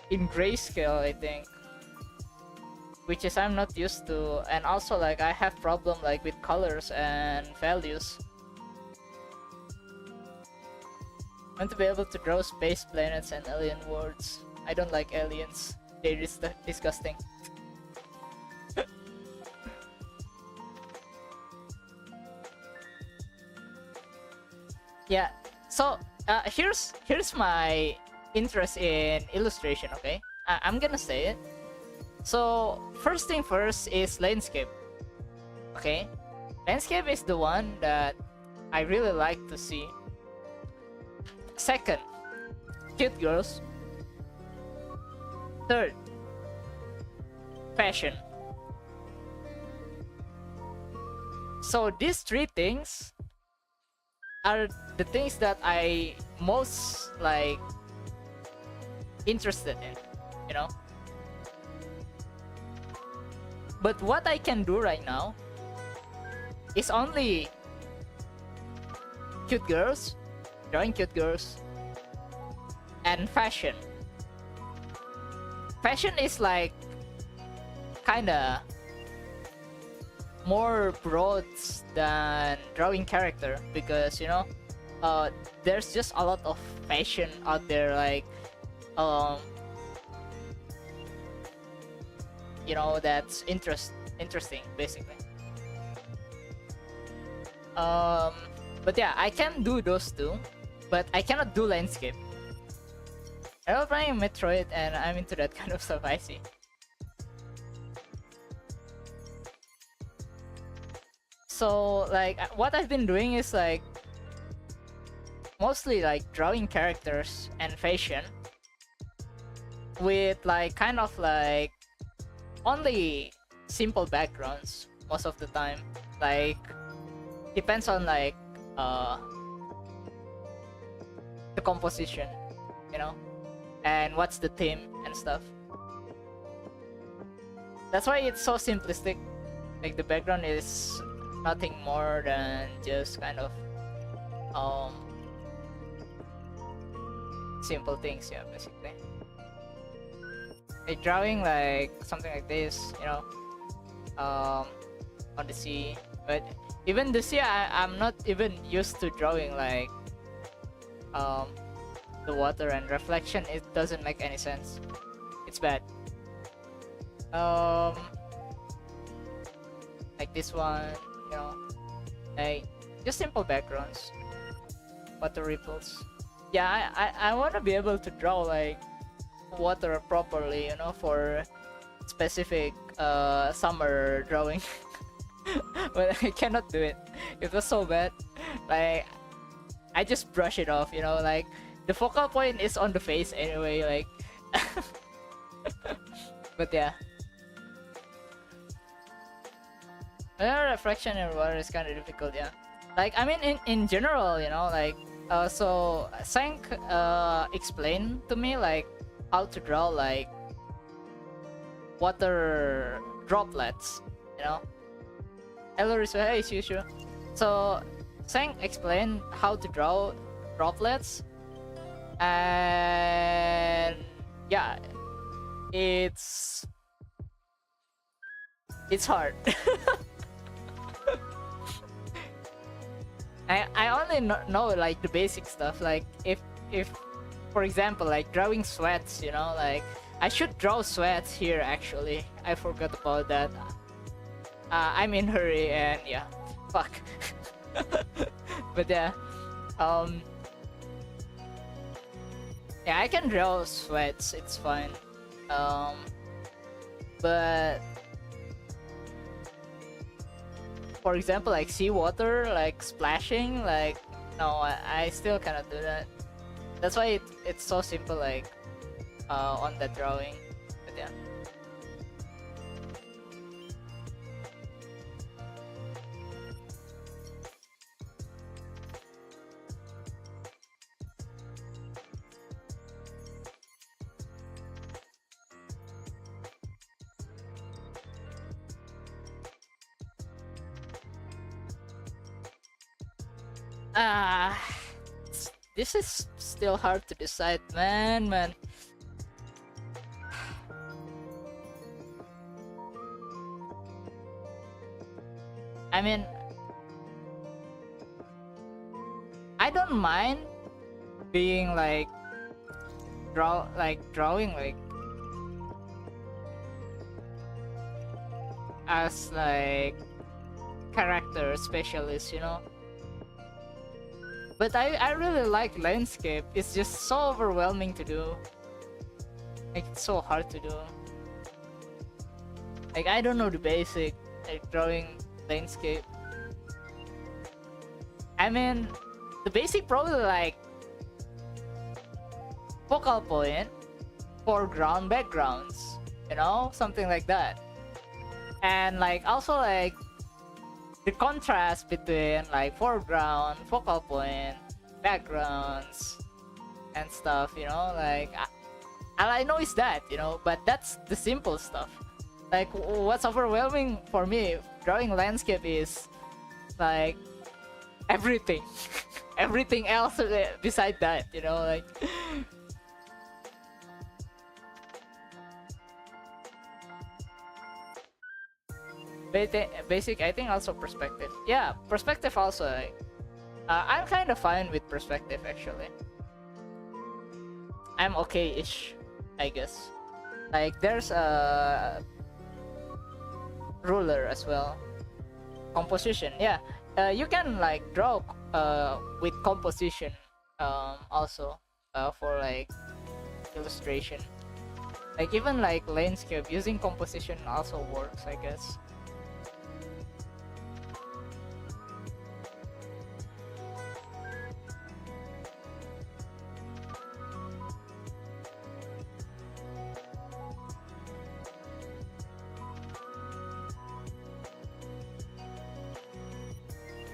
in grayscale, I think, which is I'm not used to. And also, like, I have problem like with colors and values. I want to be able to draw space, planets, and alien worlds. I don't like aliens. They're disgusting. Yeah, so here's my interest in illustration, okay? I'm gonna say it. So first thing first is landscape. Okay, landscape is the one that I really like to see. Second, cute girls. Third, fashion. So these three things are the things that I most like interested in, you know. But what I can do right now is only cute girls, drawing cute girls, and fashion. Fashion is like kinda more broad than drawing character, because you know, there's just a lot of fashion out there, like you know, that's interesting basically. But yeah, I can do those two, but I cannot do landscape. I was playing Metroid and I'm into that kind of stuff, I see. So like what I've been doing is like mostly like drawing characters and fashion with like kind of like only simple backgrounds most of the time. Like depends on like the composition, you know, and what's the theme and stuff. That's why it's so simplistic. Like the background is nothing more than just kind of simple things, yeah, basically. Like drawing like something like this, you know, on the sea. But even the sea, I'm not even used to drawing like the water and reflection. It doesn't make any sense. It's bad. Like this one, you know, like just simple backgrounds, water ripples. Yeah, I want to be able to draw like water properly, you know, for specific summer drawing. But I cannot do it. It was so bad. Like I just brush it off, you know, like the focal point is on the face anyway, like but yeah. Reflection in water is kind of difficult, yeah. Like I mean in general, you know, like so Sank explained to me like how to draw like water droplets, you know. Hello Risu, hey Shushu. So Sang explained how to draw droplets, and yeah, it's hard. I only know like the basic stuff, like if for example like drawing sweats, you know, like I should draw sweats here actually. I forgot about that. I'm in hurry and yeah, fuck. But yeah, yeah, I can draw sweats, it's fine. But for example like seawater, like splashing, like no, I still cannot do that. That's why it's so simple, like on that drawing. But yeah. This is still hard to decide, man. I mean, I don't mind being like drawing like as like character specialist, you know. But I really like landscape. It's just so overwhelming to do. Like it's so hard to do. Like I don't know the basic like drawing landscape. I mean, the basic probably like focal point, foreground, backgrounds, you know, something like that. And like also like the contrast between like foreground, focal point, backgrounds, and stuff, you know, like all I know is that, you know, but that's the simple stuff. Like what's overwhelming for me drawing landscape is like everything everything else beside that, you know, like basic. I think also perspective. Yeah, perspective also like, I'm kind of fine with perspective actually. I'm okay-ish, I guess. Like there's a ruler as well. Composition, yeah. You can like draw with composition also for like illustration. Like even like landscape using composition also works, I guess.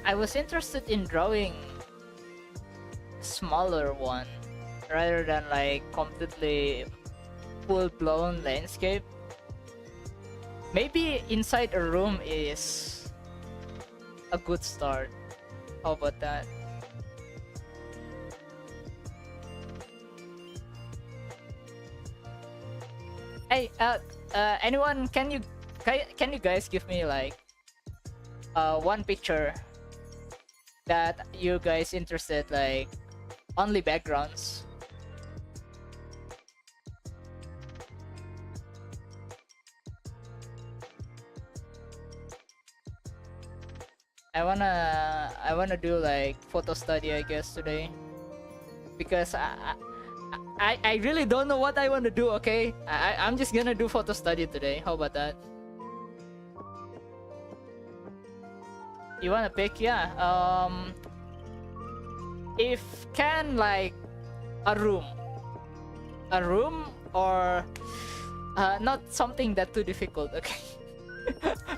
I was interested in drawing smaller one rather than like completely full-blown landscape. Maybe inside a room is a good start. How about that? Hey, anyone, can you guys give me like one picture that you guys interested, like only backgrounds? I wanna do like photo study, I guess, today, because I really don't know what I want to do. Okay, I'm just gonna do photo study today. How about that? You wanna pick? Yeah. If can, like a room or not something that too difficult. Okay.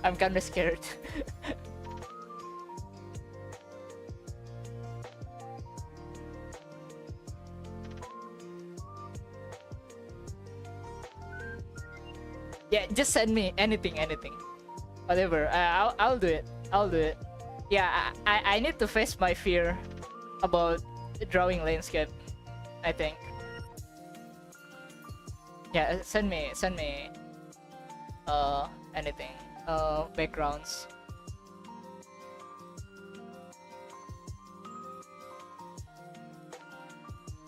I'm kind of scared. Yeah, just send me anything, whatever. I'll do it. Yeah, I need to face my fear about drawing landscape, I think. Yeah, send me anything, backgrounds.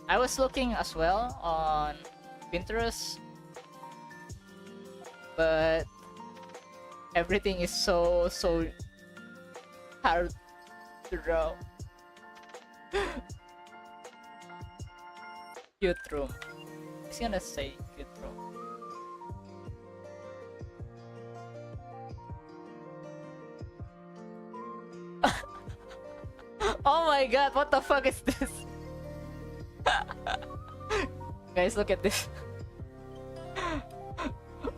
I was looking as well on Pinterest, but everything is so hard to draw. Cute room. I'm just gonna say cute room. Oh my god, what the fuck is this? Guys, look at this.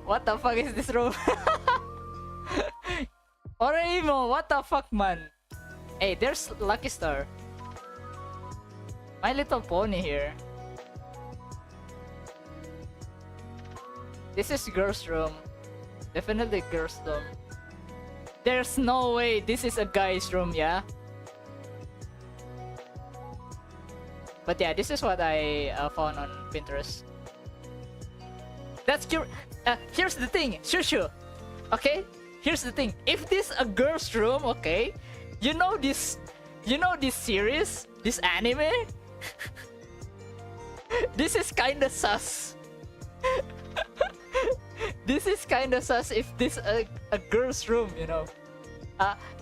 What the fuck is this room? Oreimo, what the fuck, man? Hey, there's Lucky Star. My Little Pony here. This is girls' room. Definitely girls' room. There's no way this is a guy's room, yeah? But yeah, this is what I found on Pinterest. That's cute. Here's the thing, Shushu. Okay, here's the thing. If this a girl's room, okay, you know this series, this anime. This is kinda sus. This is kinda sus if this a girl's room, you know.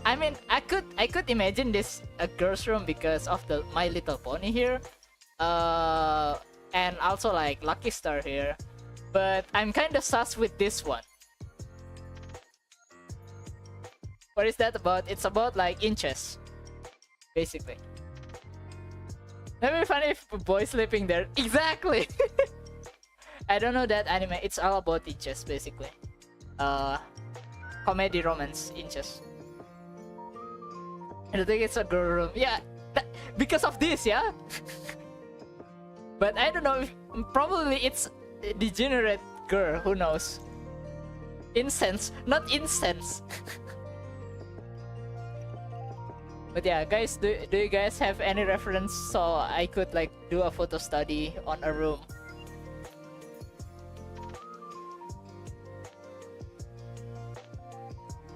I mean, I could imagine this a girl's room because of the My Little Pony here, and also like Lucky Star here. But I'm kind of sus with this one. What is that about? It's about like inches, basically. That'd be funny if a boy sleeping there. Exactly! I don't know that anime. It's all about inches, basically. Comedy romance inches. I don't think it's a girl room. Yeah, because of this, yeah? But I don't know if probably it's a degenerate girl, who knows? Incense, not incense. But yeah, guys, do you guys have any reference so I could like do a photo study on a room?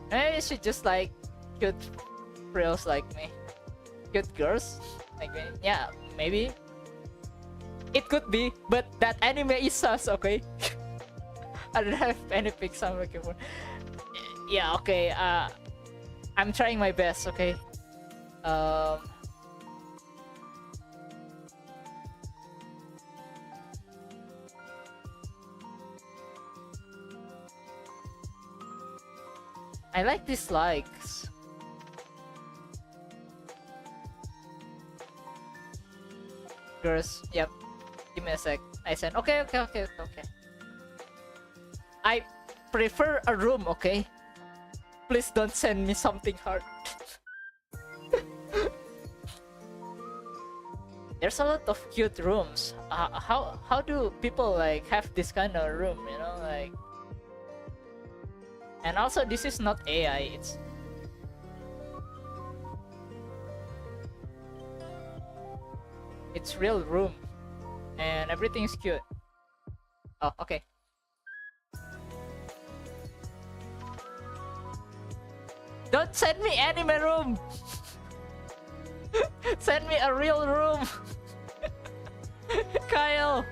Maybe she just like cute girls like me. Cute girls like me. Yeah, maybe. It could be, but that anime is sus, okay? I don't have any pics I'm looking for. Yeah, okay. I'm trying my best, okay? I like these likes. Girls, yep. Give me a sec. I said, okay. I prefer a room, okay? Please don't send me something hard. There's a lot of cute rooms. How do people like have this kind of room, you know, like? And also, this is not AI. It's real room, and everything's cute. Oh, okay. Don't send me anime room. Send me a real room. Kyle.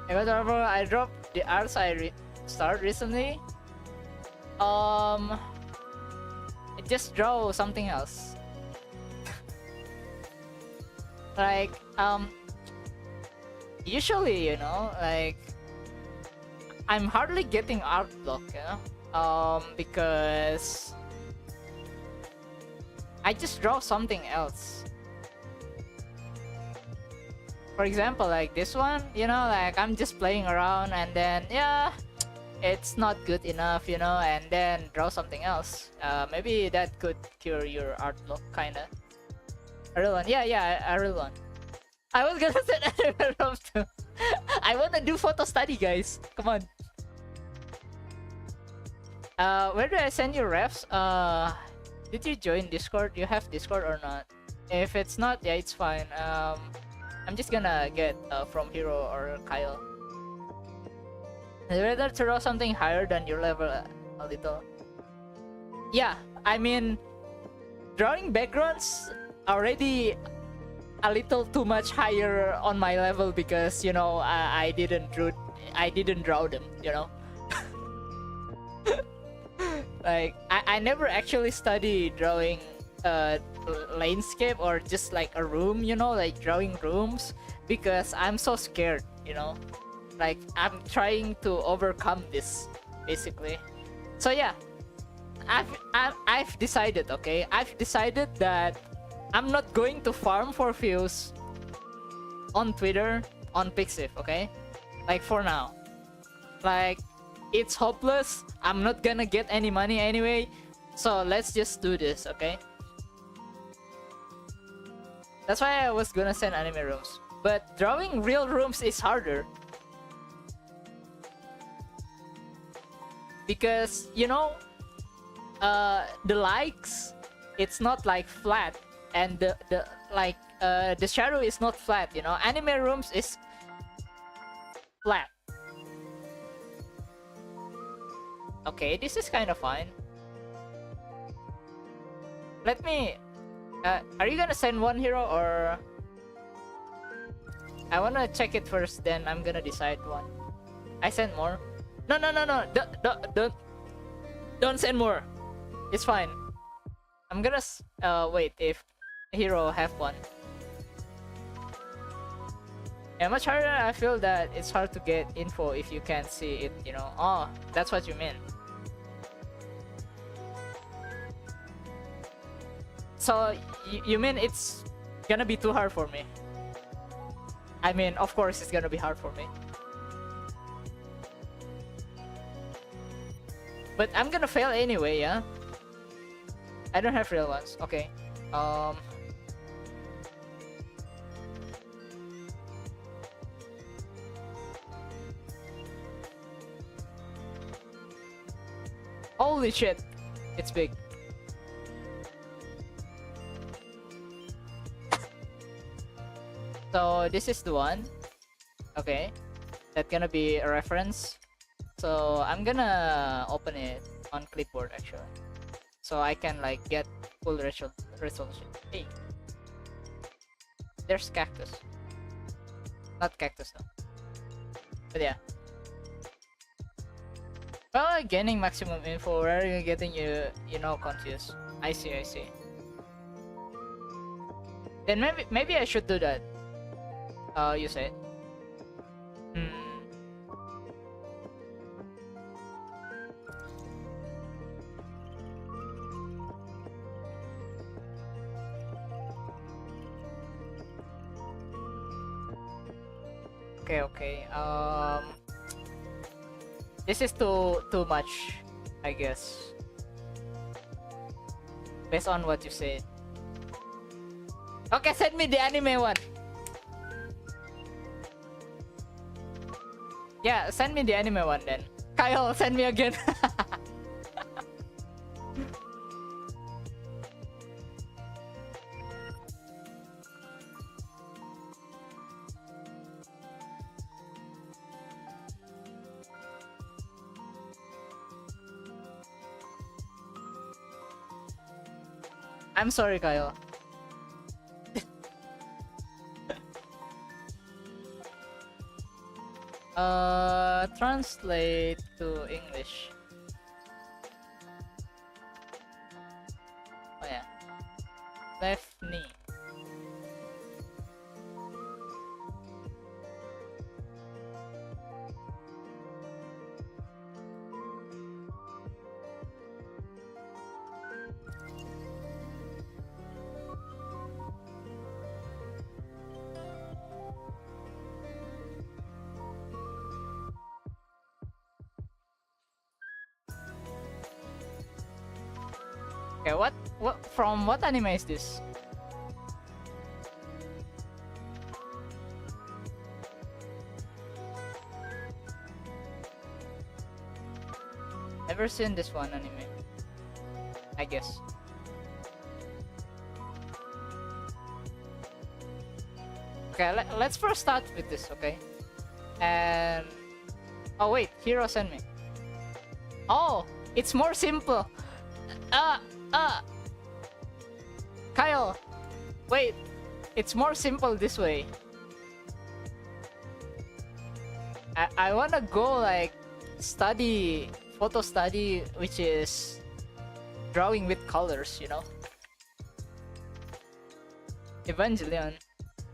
I dropped the arts I started recently. I just draw something else. Like usually, you know, like I'm hardly getting art block, you know, because I just draw something else. For example, like this one, you know, like I'm just playing around and then, yeah, it's not good enough, you know, and then draw something else. Maybe that could cure your art block, kinda. A real one, yeah, a real one. I was gonna say anime room too. I wanna do photo study, guys. Come on. Where do I send you refs? Did you join Discord? You have Discord or not? If it's not, yeah, it's fine. I'm just gonna get from Hero or Kyle. I'd rather throw something higher than your level a little. Yeah, I mean, drawing backgrounds already a little too much higher on my level because, you know, I didn't draw them, you know. Like I never actually studied drawing landscape or just like a room, you know, like drawing rooms, because I'm so scared, you know. Like I'm trying to overcome this, basically. So yeah, I've decided, okay, I've decided that I'm not going to farm for views on Twitter, on Pixiv, okay? Like for now. Like it's hopeless. I'm not gonna get any money anyway. So let's just do this, okay? That's why I was gonna send anime rooms. But drawing real rooms is harder. Because, you know, the likes, it's not like flat. And the shadow is not flat, you know. Anime rooms is flat. Okay, this is kind of fine. Let me... are you gonna send one hero or... I wanna check it first, then I'm gonna decide one. I sent more. No. Don't send more. It's fine. I'm gonna... wait, if hero have one. Yeah, much harder. I feel that it's hard to get info if you can't see it, you know. Oh, that's what you mean. So, you mean it's gonna be too hard for me? I mean, of course it's gonna be hard for me. But I'm gonna fail anyway, yeah? I don't have real ones. Okay. Holy shit! It's big. So this is the one. Okay. That's gonna be a reference. So I'm gonna open it on clipboard actually. So I can like get full resolution. Hey. There's cactus. Not cactus though. But yeah. Well, gaining maximum info, where are you getting you know confused? I see, I see. Then maybe I should do that. You said. Okay, okay. This is too much, I guess. Based on what you said. Okay, send me the anime one. Yeah, send me the anime one then. Kyle, send me again. I'm sorry, Kyle. Translate to English. Oh yeah. Left knee. Okay, from what anime is this? Never seen this one anime, I guess. Okay, let's first start with this, okay? And oh wait, Hero sent me. Oh, it's more simple. Kyle, wait, it's more simple this way. I wanna go like photo study, which is drawing with colors, you know. Evangelion.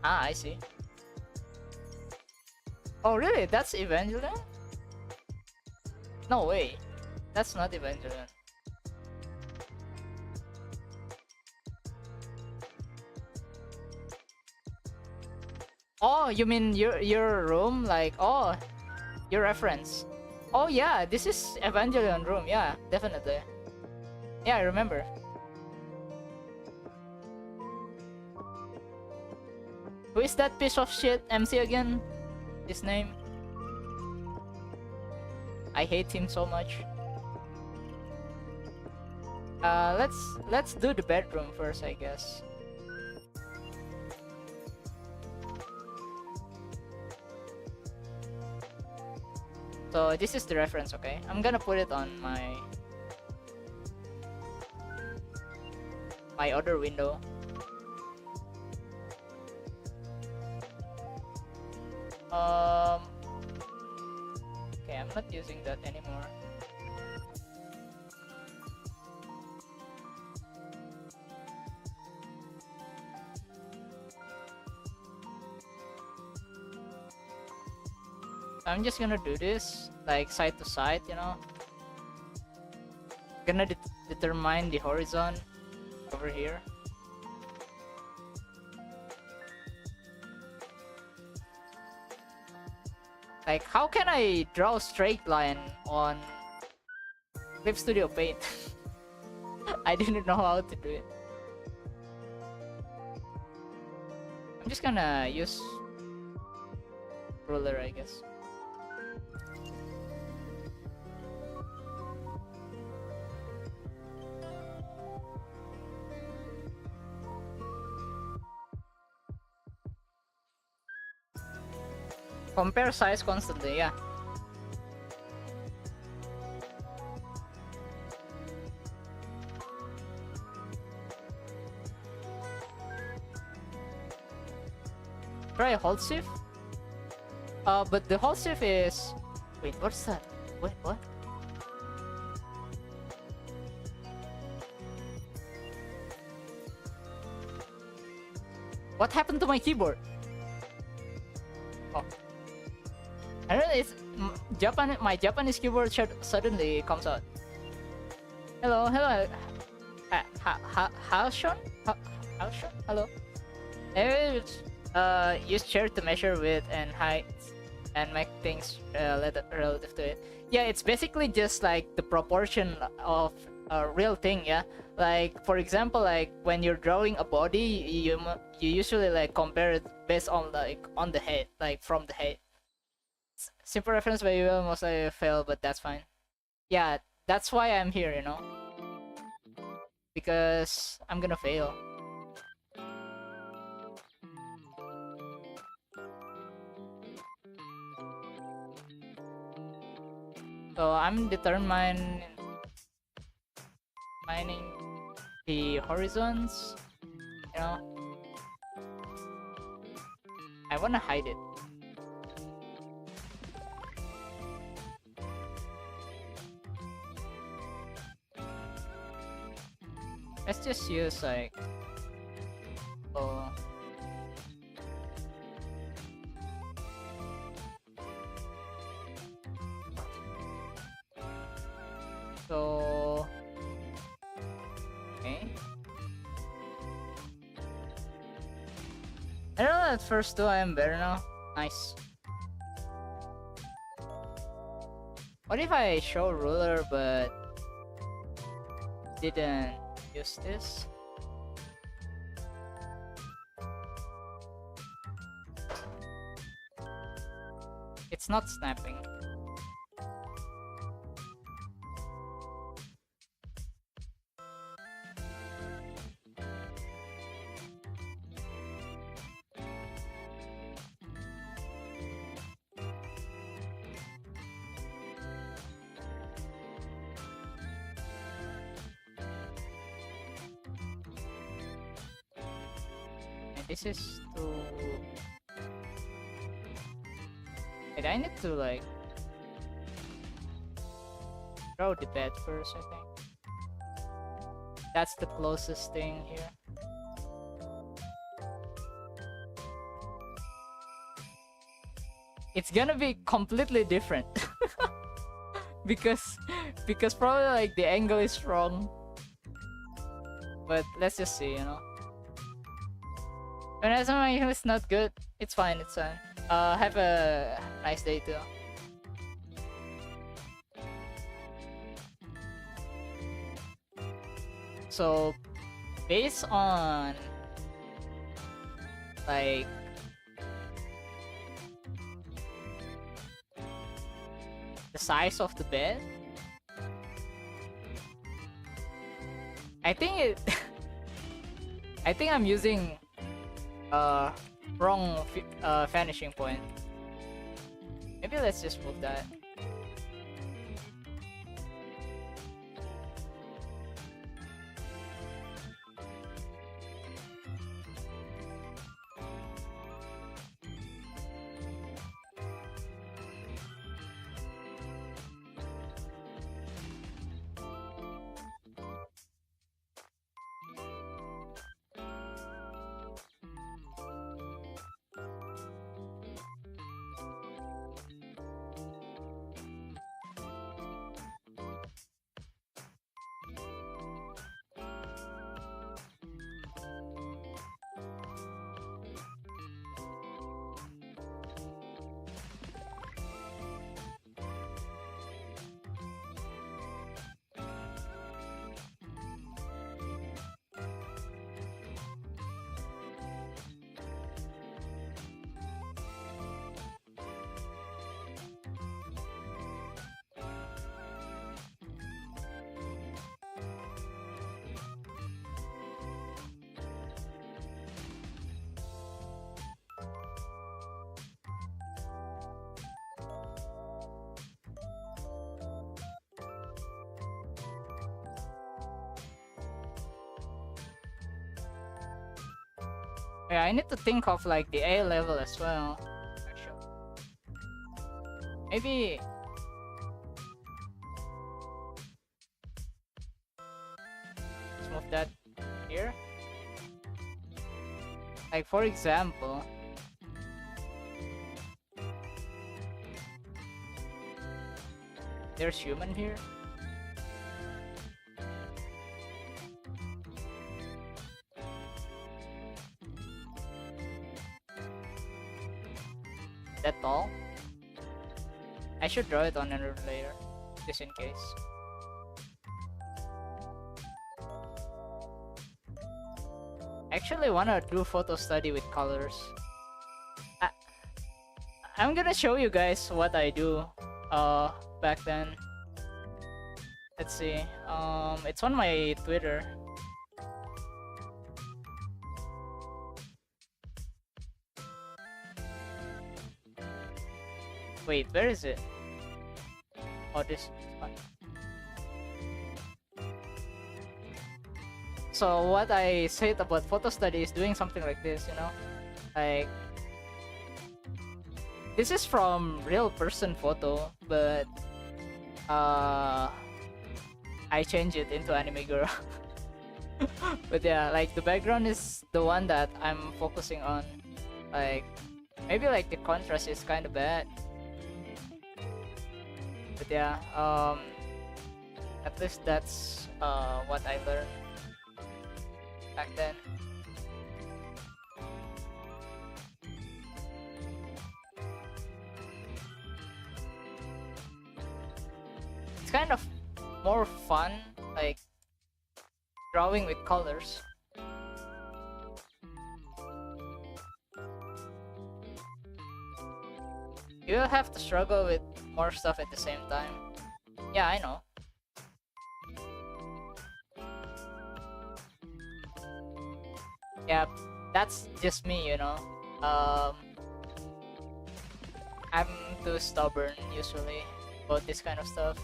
Ah, I see. Oh really? That's Evangelion? No way. That's not Evangelion. Oh, you mean your room? Like, oh, your reference. Oh yeah, this is Evangelion room. Yeah, definitely. Yeah, I remember. Who is that piece of shit MC again? His name? I hate him so much. Let's do the bedroom first, I guess. So this is the reference, okay? I'm gonna put it on my other window. Okay, I'm not using that anymore. I'm just gonna do this like side to side, you know. Gonna determine the horizon over here. Like, how can I draw a straight line on Clip Studio Paint? I didn't know how to do it. I'm just gonna use ruler, I guess. Compare size constantly, yeah. Try hold shift. But the hold shift is... Wait, what's that? Wait, what? What happened to my keyboard? Oh. I don't know, it's... my Japanese keyboard suddenly comes out. Hello, hello. Howshon? Howshon? Hello. Use chair to measure width and height and make things relative to it. Yeah, it's basically just like the proportion of a real thing, yeah. Like, for example, like when you're drawing a body, you usually like compare it based on like on the head, like from the head. Simple reference, but you will most likely fail, but that's fine. Yeah, that's why I'm here, you know, because I'm gonna fail. So I'm determining the horizons, you know. I wanna hide it. Let's just use like so okay. I don't know, at first though I am better now. Nice. What if I show ruler but didn't use this? It's not snapping. This is to... Wait, I need to like draw the bed first, I think. That's the closest thing here. It's gonna be completely different. because probably like the angle is wrong. But let's just see, you know. When my English is not good, it's fine, it's fine. Have a nice day too. So, based on like the size of the bed, I think it I think I'm using wrong vanishing point. Maybe let's just move that. Yeah, I need to think of like the A level as well. Actually, maybe let's move that here. Like for example, there's human here. That tall. I should draw it on another layer, just in case. Actually wanna do photo study with colors. I'm gonna show you guys what I do back then. Let's see. It's on my Twitter. Wait, where is it? Oh, this one. So what I said about photo study is doing something like this, you know? Like, this is from real person photo, but I change it into anime girl. But yeah, like the background is the one that I'm focusing on. Like, maybe like the contrast is kind of bad. But yeah, at least that's what I learned back then. It's kind of more fun, like drawing with colors. You'll have to struggle with more stuff at the same time. Yeah, I know. Yeah, that's just me, you know. I'm too stubborn usually about this kind of stuff.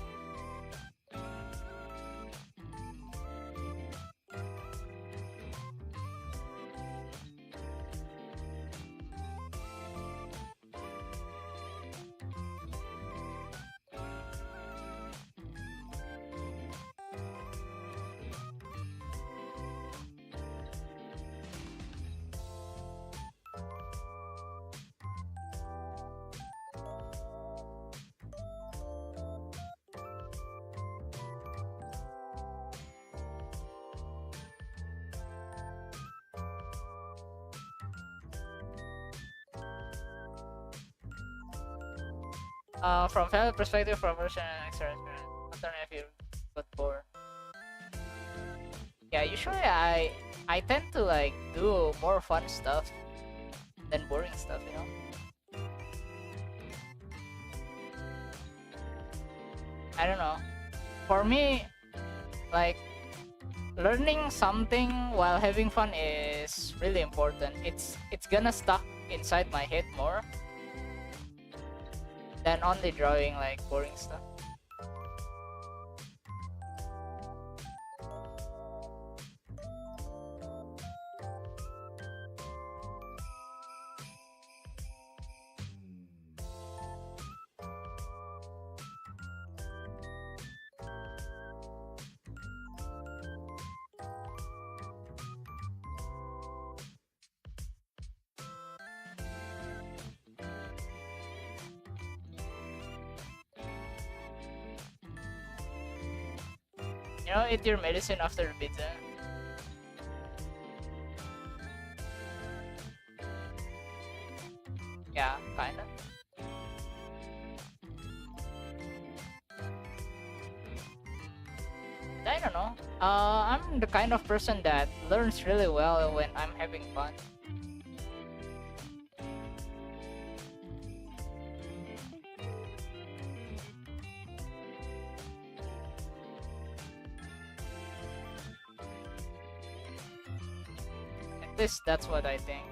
From family perspective, from version and experience, I'm sorry if you got bored. Yeah, usually I tend to like do more fun stuff than boring stuff, you know. I don't know. For me, like learning something while having fun is really important. It's gonna stuck inside my head more than only drawing like boring stuff. You know, eat your medicine after the pizza. Yeah, kinda. I don't know. I'm the kind of person that learns really well when I'm having fun. At least that's what I think.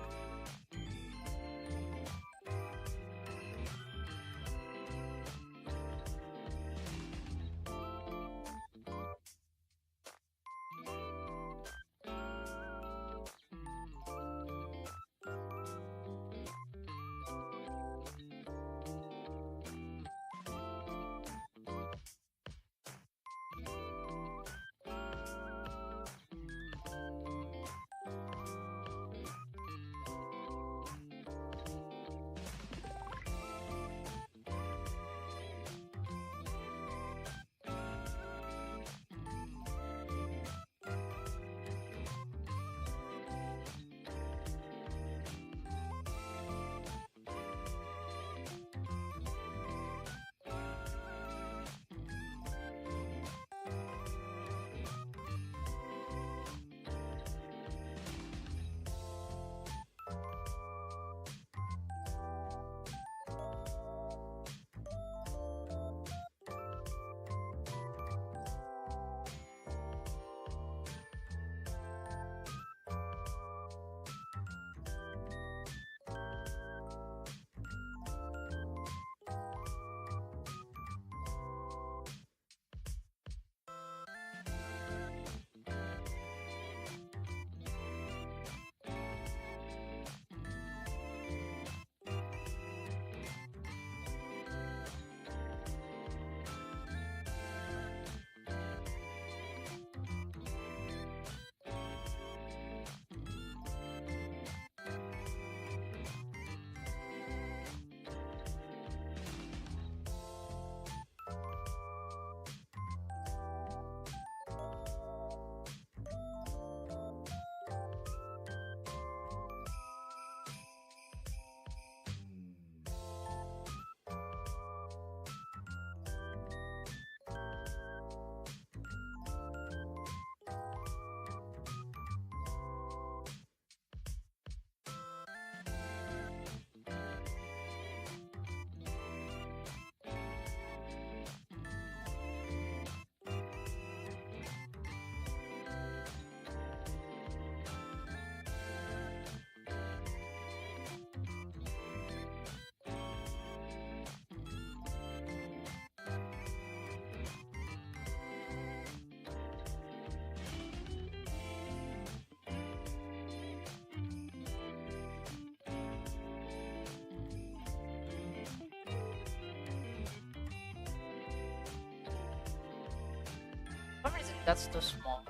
some reason that's too small.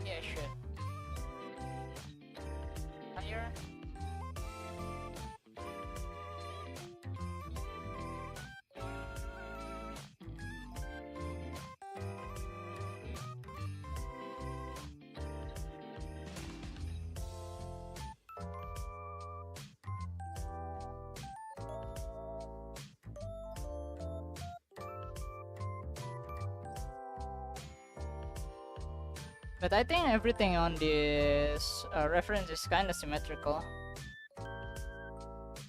Yeah, sure. Higher. But I think everything on this reference is kind of symmetrical,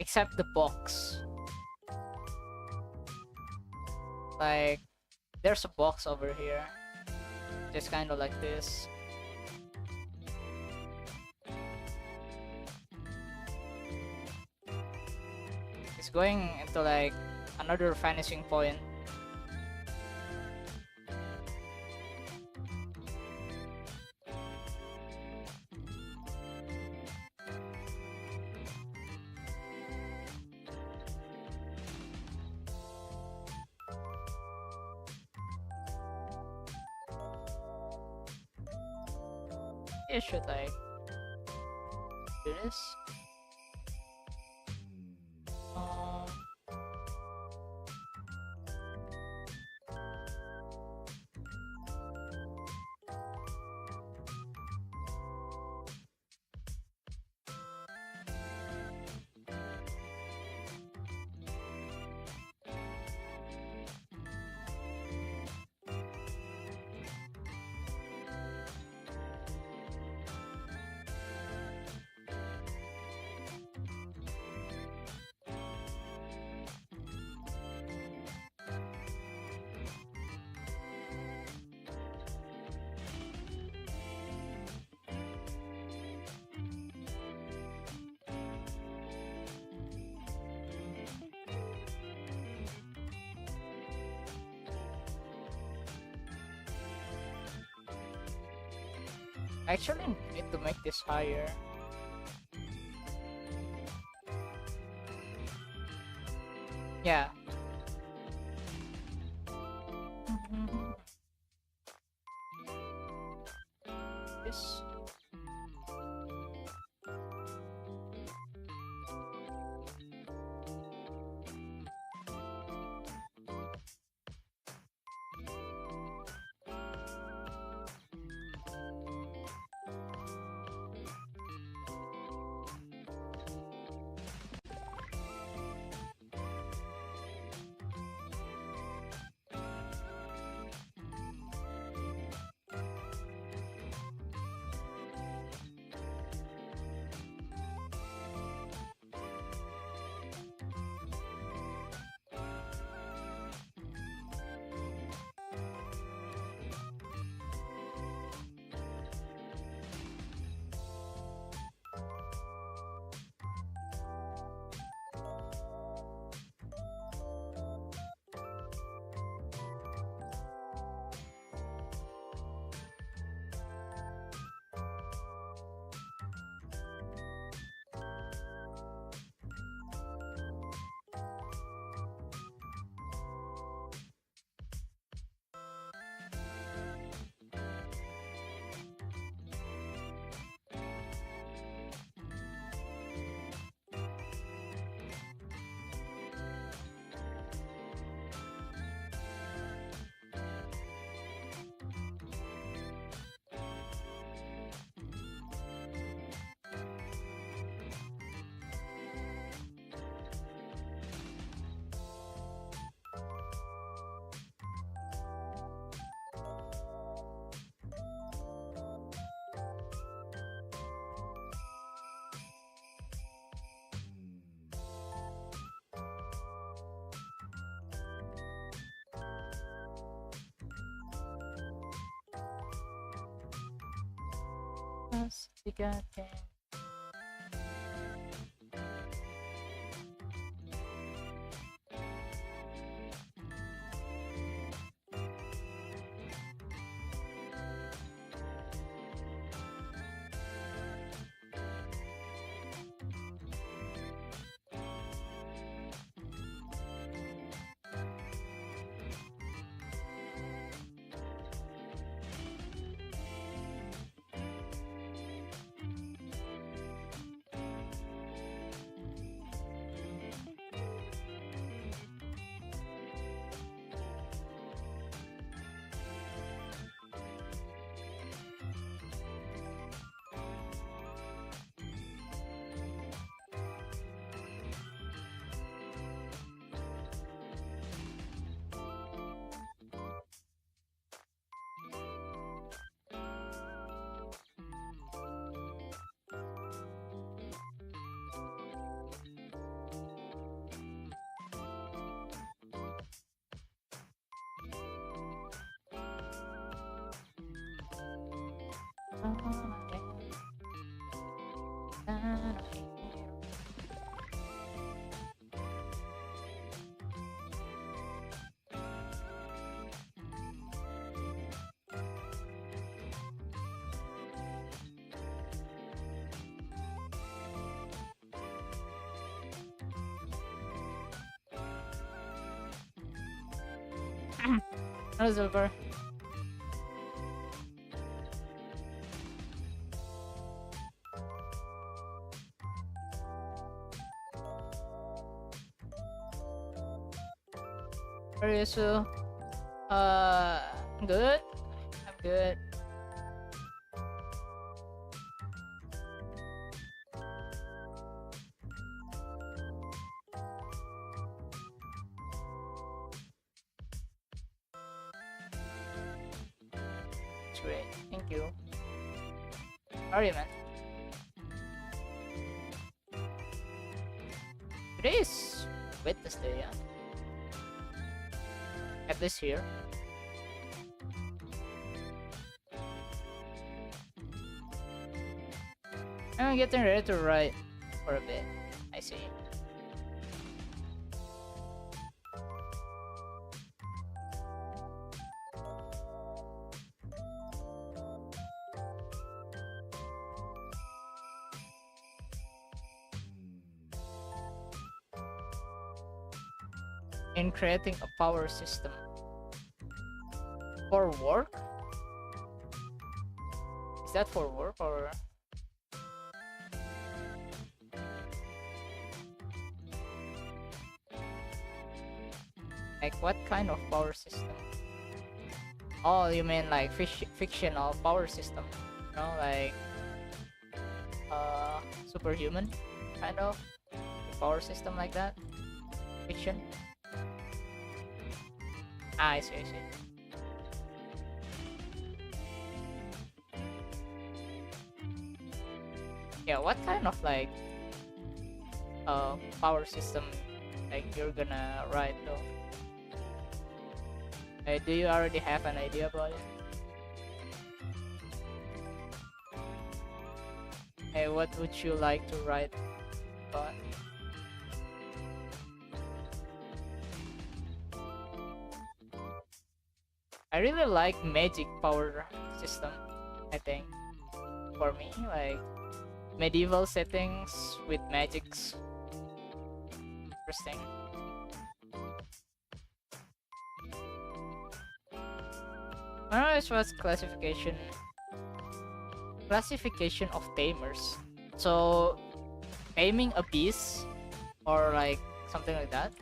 except the box. Like, there's a box over here, just kind of like this. It's going into like another vanishing point. It should like do this. Um, I actually need to make this higher. Yeah. This. Mas bigatin. Hello, Silver. Risu. I'm good. I'm good. It's great. Thank you. How are you, man? Today is Wednesday, yeah? At least here. I'm getting ready to write for a bit. I see. In creating a power system for work? Is that for work or? Like what kind of power system? Oh, you mean like fictional power system? You know, like superhuman kind of power system like that? Fiction? Ah, I see, I see. Yeah, what kind of like power system like you're gonna write though? Do you already have an idea about it? Hey, what would you like to write about? I really like magic power system, I think. For me, like medieval settings with magics. Interesting. I don't know if what's classification of tamers. So taming a beast or like something like that.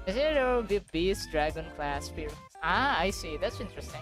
Is it there will be beast, dragon class, spirit? Ah, I see. That's interesting.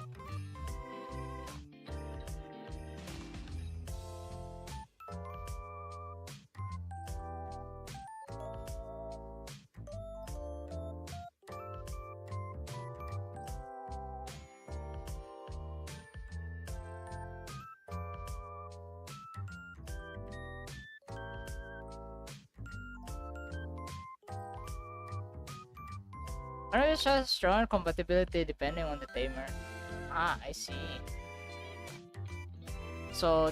Or it's just stronger compatibility depending on the tamer. Ah, I see. So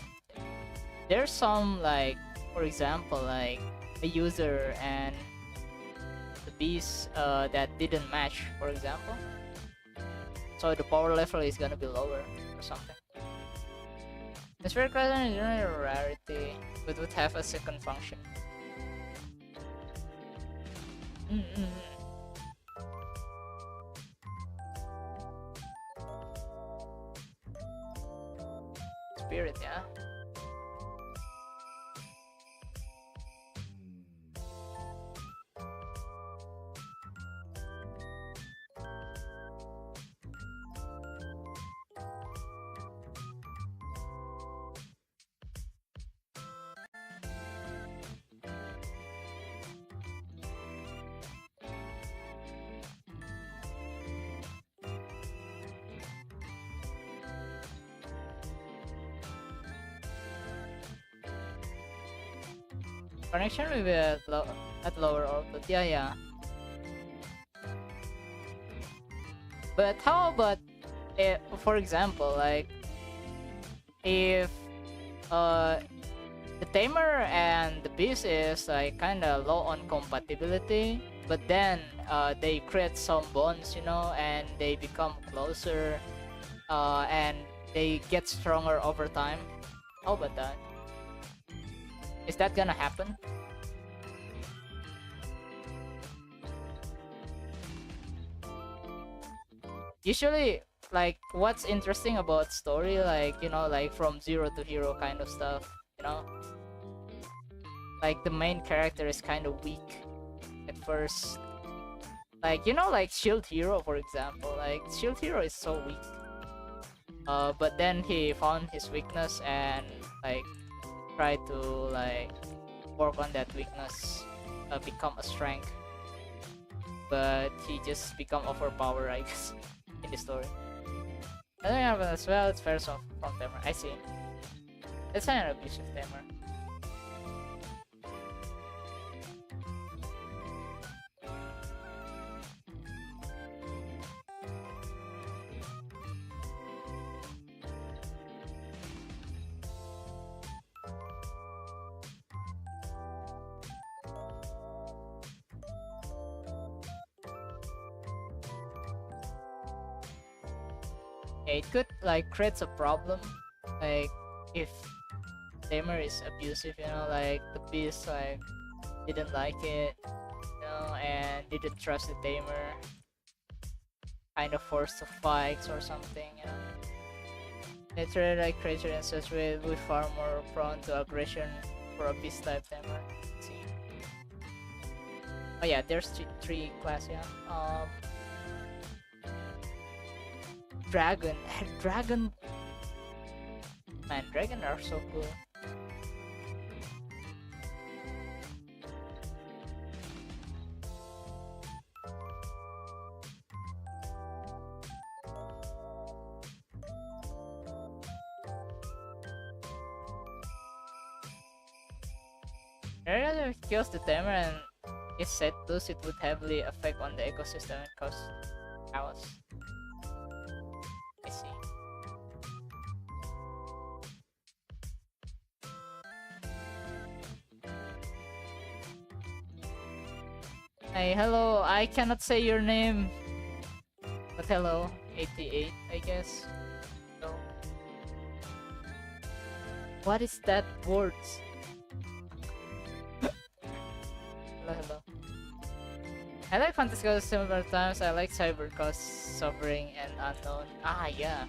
there's some, like, for example, like a user and the beast that didn't match, for example. So the power level is gonna be lower or something. The spirit crescent is generally a rarity, but would have a second function. Spirit, yeah. Connection will be at lower output. Yeah. But how about, for example, like if the tamer and the beast is like kind of low on compatibility, but then they create some bonds, you know, and they become closer, and they get stronger over time. How about that? Is that gonna happen? Usually, like, what's interesting about story, like, you know, like from zero to hero kind of stuff, you know, like the main character is kind of weak at first, like, you know, like Shield Hero, for example. Like Shield Hero is so weak, but then he found his weakness and like try to like work on that weakness, become a strength, but he just become overpowered, I guess, in the story. I think happen as well. It's fair from tamer. I see. It's an abusive tamer. It could like creates a problem, like if tamer is abusive, you know, like the beast like didn't like it, you know, and didn't trust the tamer, kind of forced to fight or something, you know. Naturally, like creature in such way will be far more prone to aggression for a beast type tamer. Let's see. Oh yeah, there's three class, yeah. Dragon. Man, dragon are so cool. If it kills the tamer and is set loose, it would heavily affect on the ecosystem and cause chaos. I see. Hey, hello. I cannot say your name, but hello, 88, I guess. So, what is that words? Hello. I like fantasy cause similar times. I like cyber cause suffering and unknown. Ah, yeah.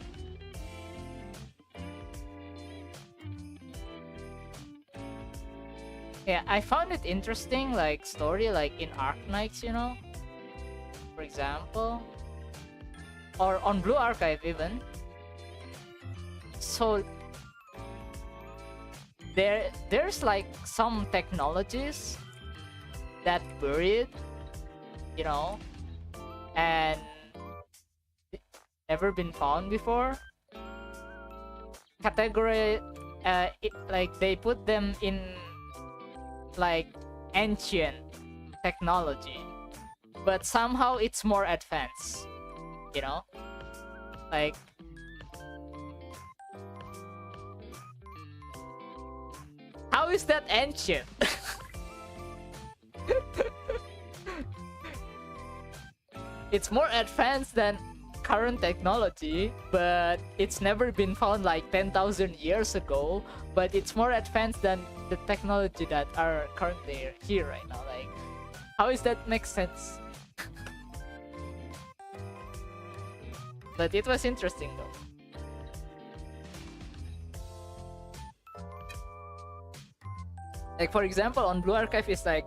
Yeah, I found it interesting, like story, like in Arknights, you know, for example, or on Blue Archive even. So there's like some technologies that buried, you know, and never been found before. Category, like they put them in like ancient technology, but somehow it's more advanced, you know? Like, how is that ancient? It's more advanced than current technology, but it's never been found like 10,000 years ago, but it's more advanced than the technology that are currently here right now. Like, how is that make sense? But it was interesting though. Like, for example, on Blue Archive is like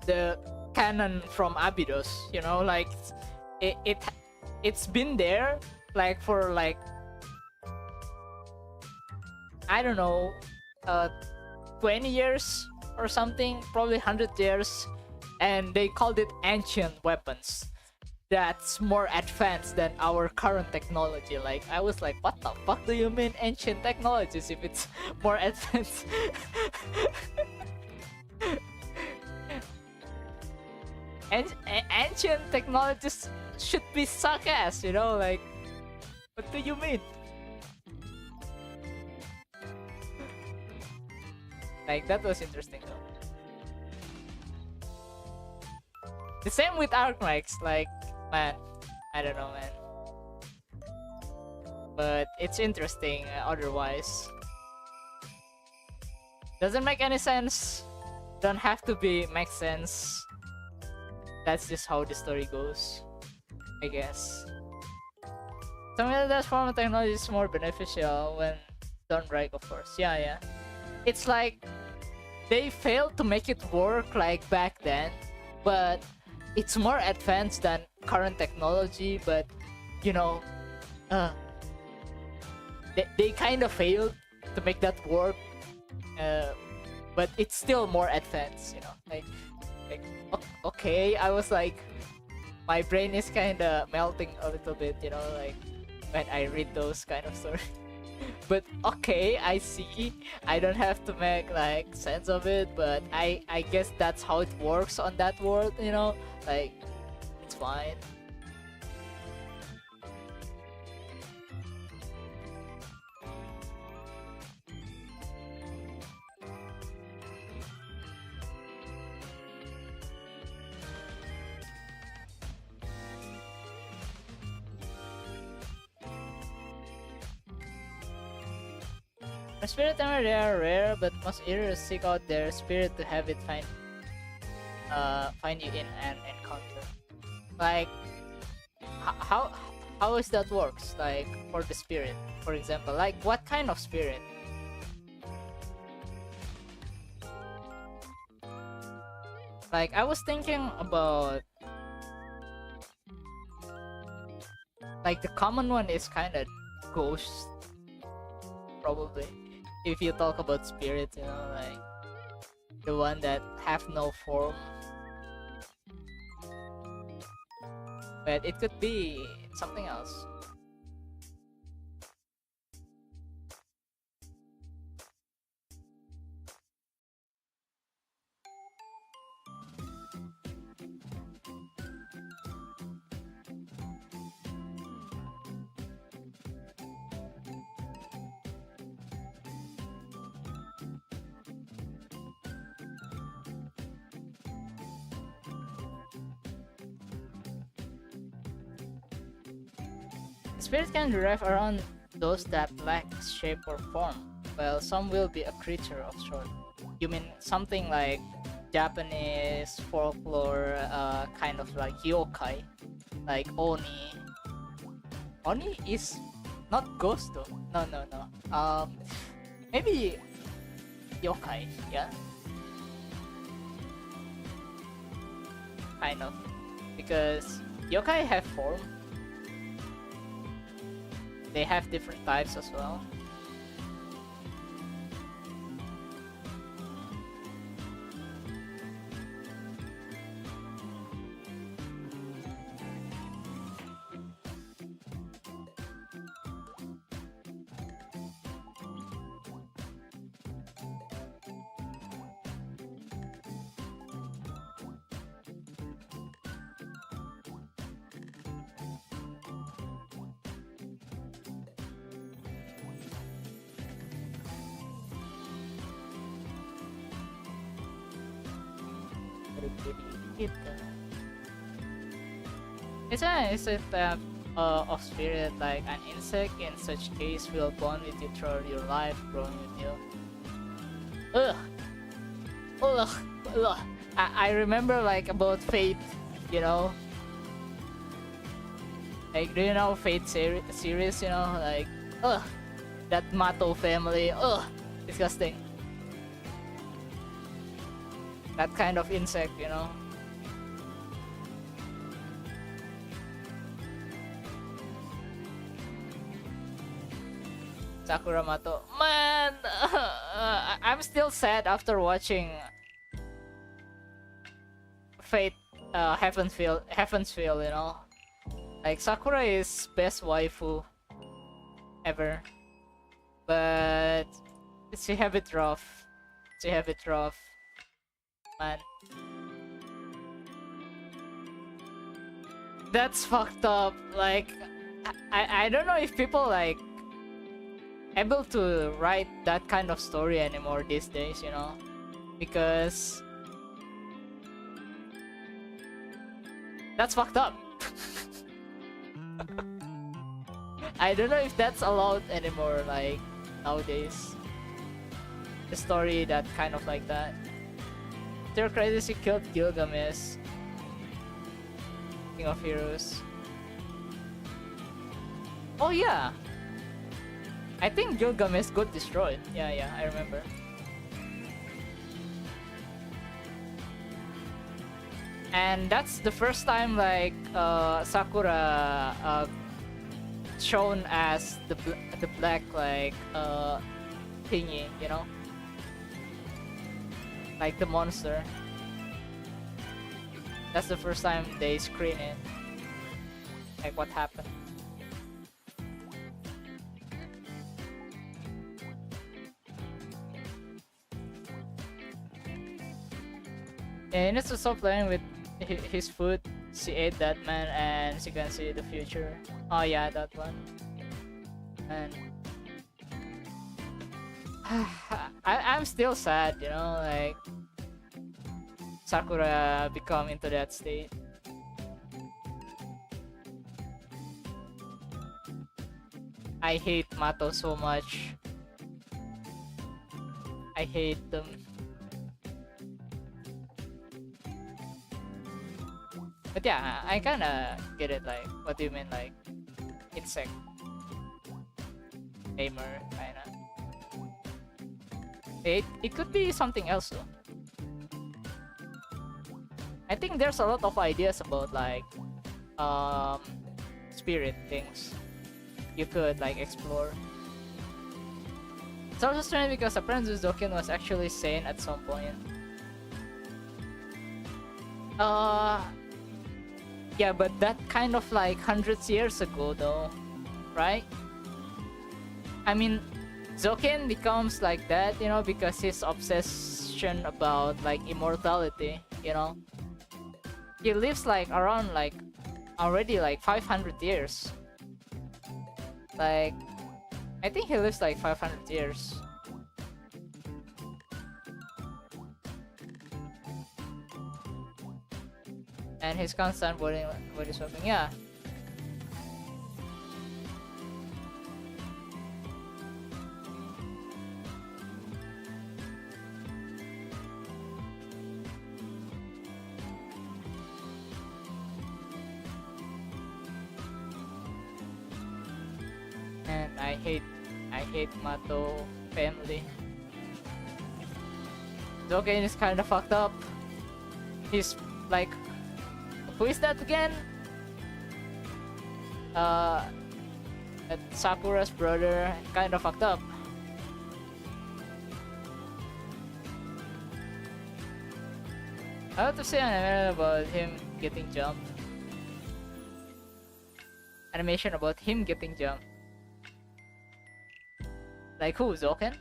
the canon from Abydos, you know, like it's been there like for like, I don't know, 20 years or something, probably 100 years, and they called it ancient weapons. That's more advanced than our current technology. Like, I was like, what the fuck do you mean ancient technologies if it's more advanced? Ancient technologies should be suck ass, you know? Like, what do you mean? Like, that was interesting though. The same with Arknights, like, man, I don't know, man. But it's interesting otherwise. Doesn't make any sense. Don't have to be make sense. That's just how the story goes, I guess. Some of that form of technology is more beneficial when done right, of course. Yeah. It's like they failed to make it work like back then, but it's more advanced than current technology. But you know, they kind of failed to make that work, but it's still more advanced, you know. Like okay, I was like, my brain is kind of melting a little bit, you know, like when I read those kind of stories. But okay, I see. I don't have to make like sense of it, but I guess that's how it works on that world, you know. Like, it's fine. For spirit armor, they are rare, but most heroes seek out their spirit to have it find you in an encounter. Like, how is that works? Like, for the spirit, for example, like what kind of spirit? Like, I was thinking about, like, the common one is kind of ghost, probably. If you talk about spirit, you know, like the one that have no form. But it could be something else. Spirits can derive around those that lack shape or form, while some will be a creature of sort. You mean something like Japanese folklore, kind of like yokai, like Oni. Oni is not ghost though. No. Maybe yokai, yeah? Kind of. Because yokai have form. They have different types as well. It, it's a type of spirit, like an insect in such case will bond with you throughout your life, growing with you. Ugh. Ugh. Ugh. I remember like about Fate, you know? Like, do you know Fate series, you know? Like, ugh. That Mato family, ugh. Disgusting. That kind of insect, you know? Sakura Mato. Man! I'm still sad after watching Fate Heavensville, you know? Like, Sakura is best waifu ever. But she have it rough. She have it rough. Man. That's fucked up. Like, I don't know if people like able to write that kind of story anymore these days, you know, because that's fucked up. I don't know if that's allowed anymore, like nowadays. The story that kind of like that. Their credits, he killed Gilgamesh, King of Heroes. Oh yeah, I think Gilgamesh got destroyed. Yeah, I remember. And that's the first time like Sakura shown as the black like thingy, you know, like the monster. That's the first time they screen it. Like what happened. Yeah, he needs to stop playing with his food. She ate that, man, and she can see the future. Oh yeah, that one. And I'm still sad, you know, like Sakura become into that state. I hate Mato so much. I hate them. But yeah, I kinda get it, like, what do you mean, like, insect tamer, kinda. It could be something else though. I think there's a lot of ideas about, like, spirit things you could, like, explore. It's also strange because apparently Zokin was actually sane at some point. Yeah, but that kind of like hundreds years ago though, right? I mean, Zoken becomes like that, you know, because his obsession about like immortality, you know. He lives like around like already like 500 years. Like, I think he lives like 500 years. And his constant body swapping, yeah. And I hate Mato family. Zoken is kind of fucked up. He's like, who is that again? Sakura's brother, kind of fucked up. I have to say an animation about him getting jumped. Animation about him getting jumped. Like who, Zoken?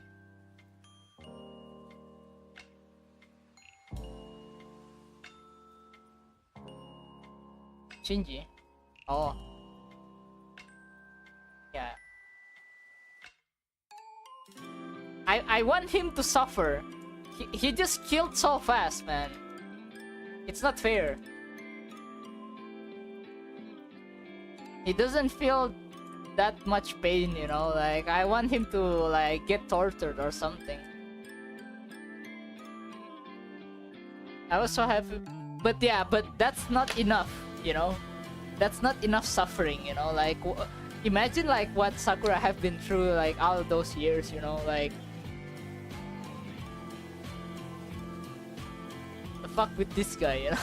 Shinji. Oh. Yeah. I want him to suffer. He just killed so fast, man. It's not fair. He doesn't feel that much pain, you know, like I want him to like get tortured or something. I was so happy, but yeah, but that's not enough, you know. That's not enough suffering, you know. Like imagine like what Sakura have been through like all of those years, you know, like the fuck with this guy, you know.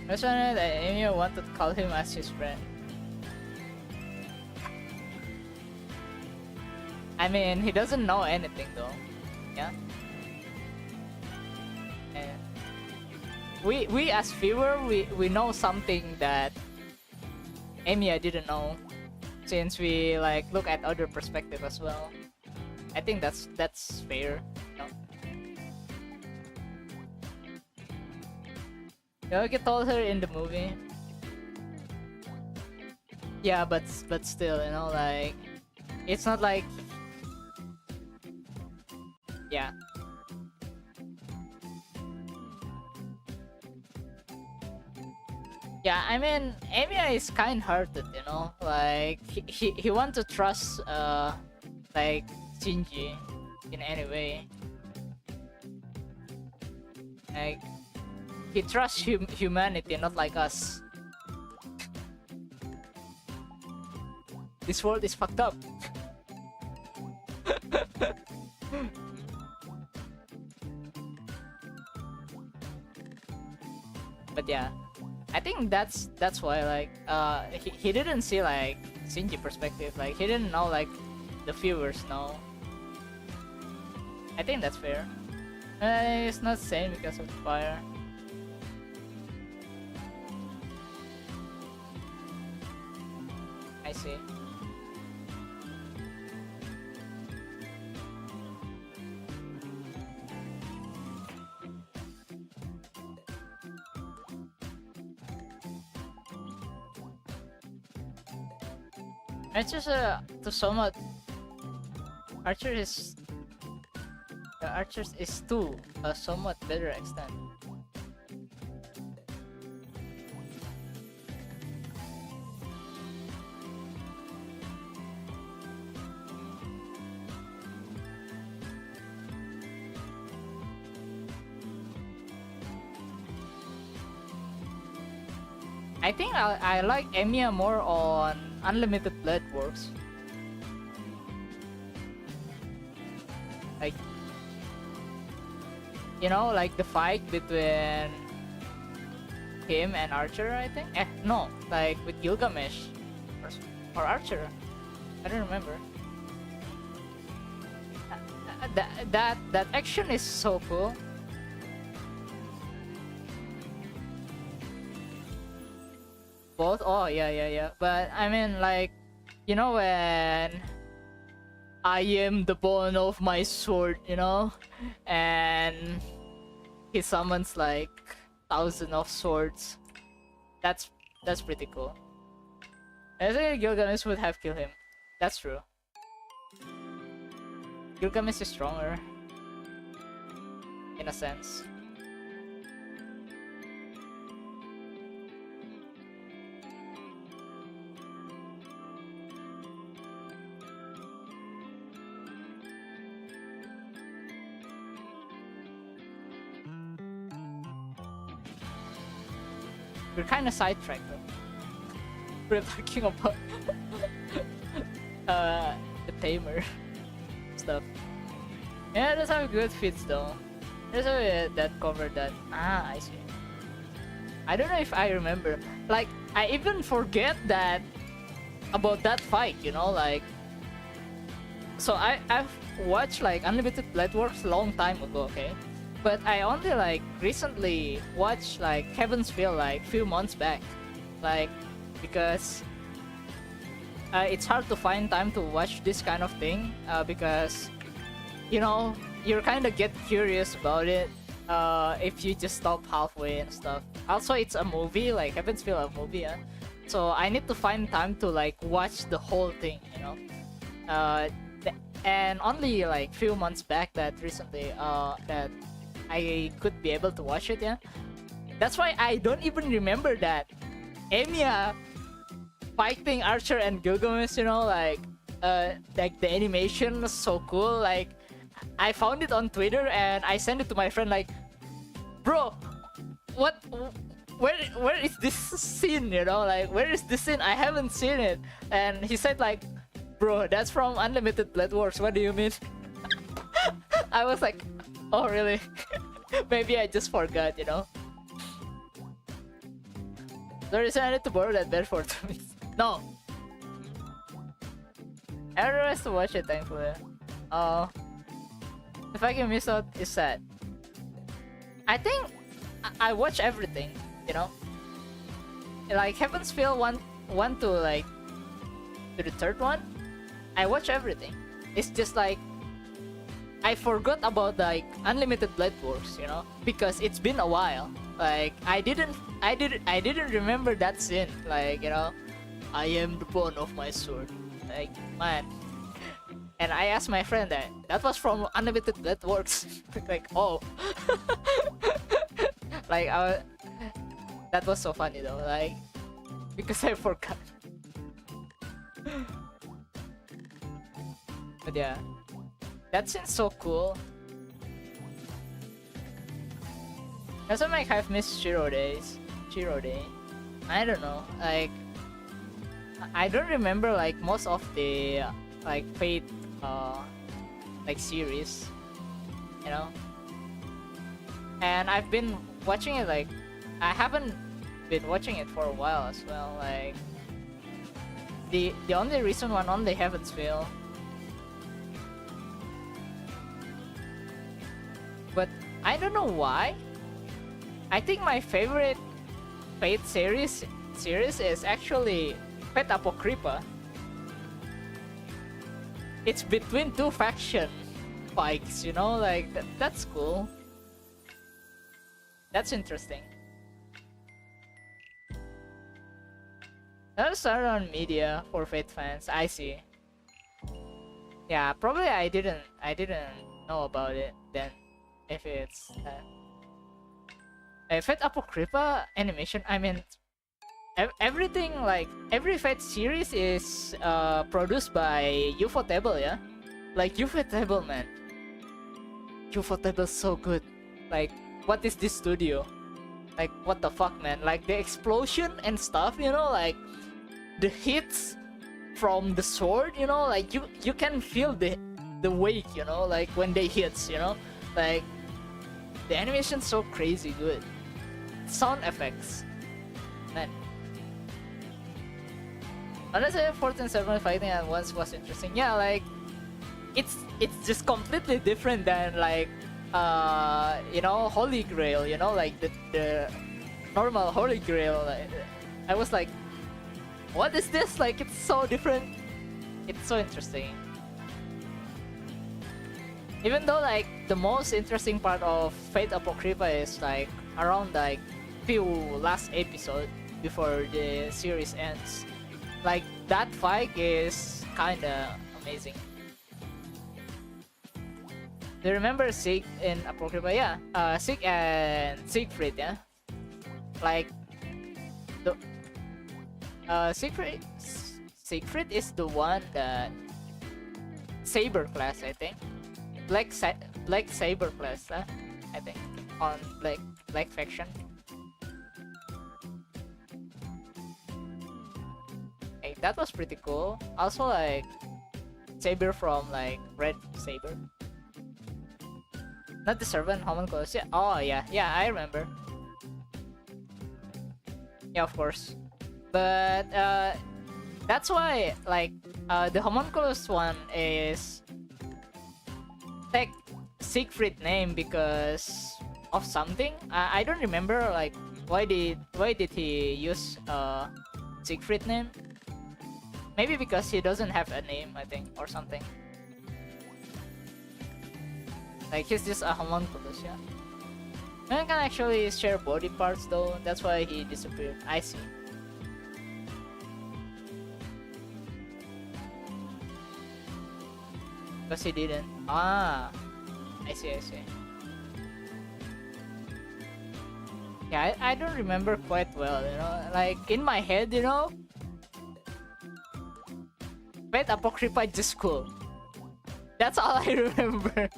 That's why Amy wanted to call him as his friend. I mean, he doesn't know anything though. Yeah. And we as viewer, we know something that Emiya didn't know, since we like look at other perspective as well. I think that's fair. You know? Yogi told her in the movie. Yeah, but still, you know, like it's not like, yeah. Yeah, I mean, Emiya is kind-hearted, you know, like he want to trust like Shinji in any way. Like he trusts humanity, not like us. This world is fucked up. But yeah, I think that's why like he didn't see like Shinji perspective, like he didn't know like the viewers know. I think that's fair. It's not sane because of the fire. I see. Archer's to somewhat Archer's is to a somewhat better extent. I think I like Emiya more on Unlimited Blood Works. Like, you know, like the fight between him and Archer, I think? No, like with Gilgamesh or Archer. I don't remember. That action is so cool. Both? Oh, yeah. But I mean, like, you know, when I am the bone of my sword, you know, and he summons like 1,000 of swords. That's pretty cool. I think Gilgamesh would have killed him. That's true. Gilgamesh is stronger, in a sense. We're kind of sidetracked though. We're talking about the tamer stuff. Yeah, that's how good fits though. There's a that covered that. Ah, I see. I don't know if I remember. Like, I even forget that about that fight, you know, like. So I've watched like Unlimited Blood Works long time ago, okay? But I only like recently watched like Heaven's Feel like few months back, like because it's hard to find time to watch this kind of thing because you know you kind of get curious about it if you just stop halfway and stuff. Also, it's a movie, like Heaven's Feel a movie, yeah? So I need to find time to like watch the whole thing, you know. And only like few months back that recently that I could be able to watch it, yeah. That's why I don't even remember that Emiya fighting Archer and Gilgamesh, you know, like the animation was so cool. Like I found it on Twitter and I sent it to my friend like, bro, what, where is this scene, you know, like where is this scene? I haven't seen it. And he said like, bro, that's from Unlimited Blade Wars, what do you mean? I was like, oh really? Maybe I just forgot, you know. The reason I need to borrow that bed for 2 weeks. No. Everyone has to watch it, thankfully. If I can miss out, it's sad. I think I watch everything, you know. Like Heaven's Feel one to like to the third one, I watch everything. It's just like I forgot about like Unlimited Blade Wars, you know, because it's been a while. Like I didn't remember that scene. Like, you know, I am the bone of my sword. Like, man. And I asked my friend that was from Unlimited Blade Wars. Like, oh. Like that was so funny though. Like, because I forgot. But yeah, that scene's so cool. That's why like I've missed Shiro Day. I don't know. Like I don't remember like most of the like Fate like series, you know. And I've been watching it like I haven't been watching it for a while as well. Like the only recent one only Heaven's Feel. But I don't know why. I think my favorite Fate series is actually Fate Apocrypha. It's between two faction fights, you know, like that's cool. That's interesting. That'll start on media for Fate fans. I see. Yeah, probably I didn't know about it then. If it's Fate Apocrypha animation, I mean, everything like every Fate series is produced by Ufotable, yeah. Like Ufotable, man. Ufotable's so good. Like, what is this studio? Like, what the fuck, man? Like the explosion and stuff, you know, like the hits from the sword, you know, like you can feel the wake, you know, like when they hits, you know, like the animation's so crazy good. Sound effects, man. Honestly, 14-7 fighting at once was interesting. Yeah, like it's just completely different than like you know, Holy Grail, you know, like the normal Holy Grail. Like, I was like, what is this? Like, it's so different. It's so interesting. Even though like the most interesting part of Fate Apocrypha is like around like few last episode before the series ends. Like that fight is kinda amazing. Do you remember Sig in Apocrypha? Yeah, Sig and Siegfried, yeah. Like the Siegfried is the one that Saber class, I think. Black Saber class, I think, on Black faction. Hey, that was pretty cool. Also, like Saber from like Red Saber. Not the servant homunculus. Yeah. Oh yeah, I remember. Yeah, of course. But that's why like the homunculus one is take Siegfried name because of something. I don't remember like why did he use Siegfried name. Maybe because he doesn't have a name, I think, or something. Like he's just a homunculus, yeah. Man can actually share body parts though, that's why he disappeared. I see. Because he didn't. Ah, I see, I see. Yeah, I don't remember quite well, you know. Like, in my head, you know, Fate Apocrypha just cool. That's all I remember.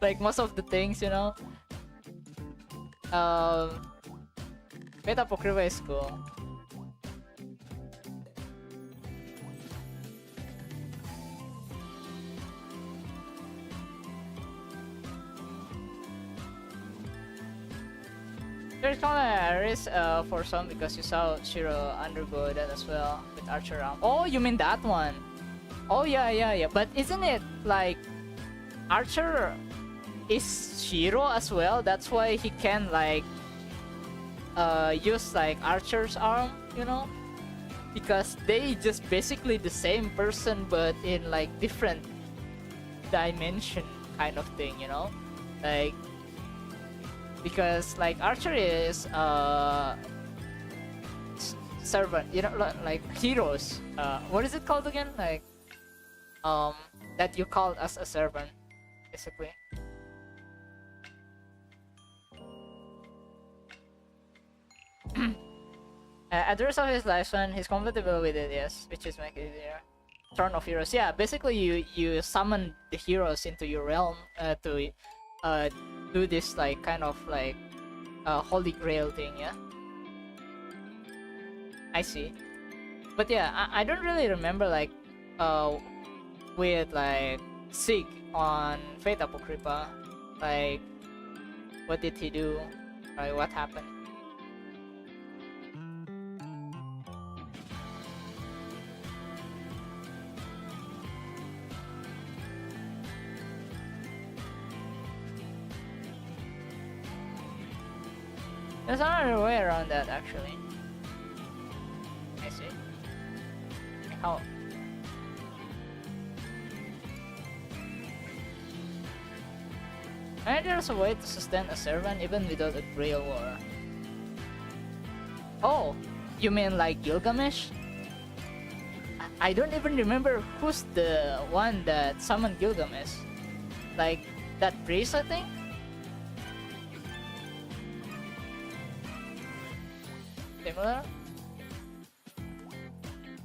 Like, most of the things, you know. Fate Apocrypha is cool. There's kind of a risk for some because you saw Shiro undergo that as well with Archer Realm. Oh, you mean that one? Oh yeah, yeah, yeah. But isn't it like Archer is Shiro as well? That's why he can like use like Archer's arm, you know? Because they just basically the same person but in like different dimension kind of thing, you know? Like, because like Archer is servant, you know, like heroes. What is it called again? Like that you call as a servant, basically. At the rest of his lifespan, he's compatible with it, yes, which is make it easier. Throne of Heroes, yeah. Basically, you summon the heroes into your realm to do this like kind of like holy grail thing, yeah. I see. But yeah, I don't really remember like with like Sig on Fate Apocrypha, like what did he do, like what happened. There's another way around that, actually. I see. How? Maybe there's a way to sustain a servant even without a Grail War. Oh, you mean like Gilgamesh? I don't even remember who's the one that summoned Gilgamesh. Like, that priest, I think? Similar?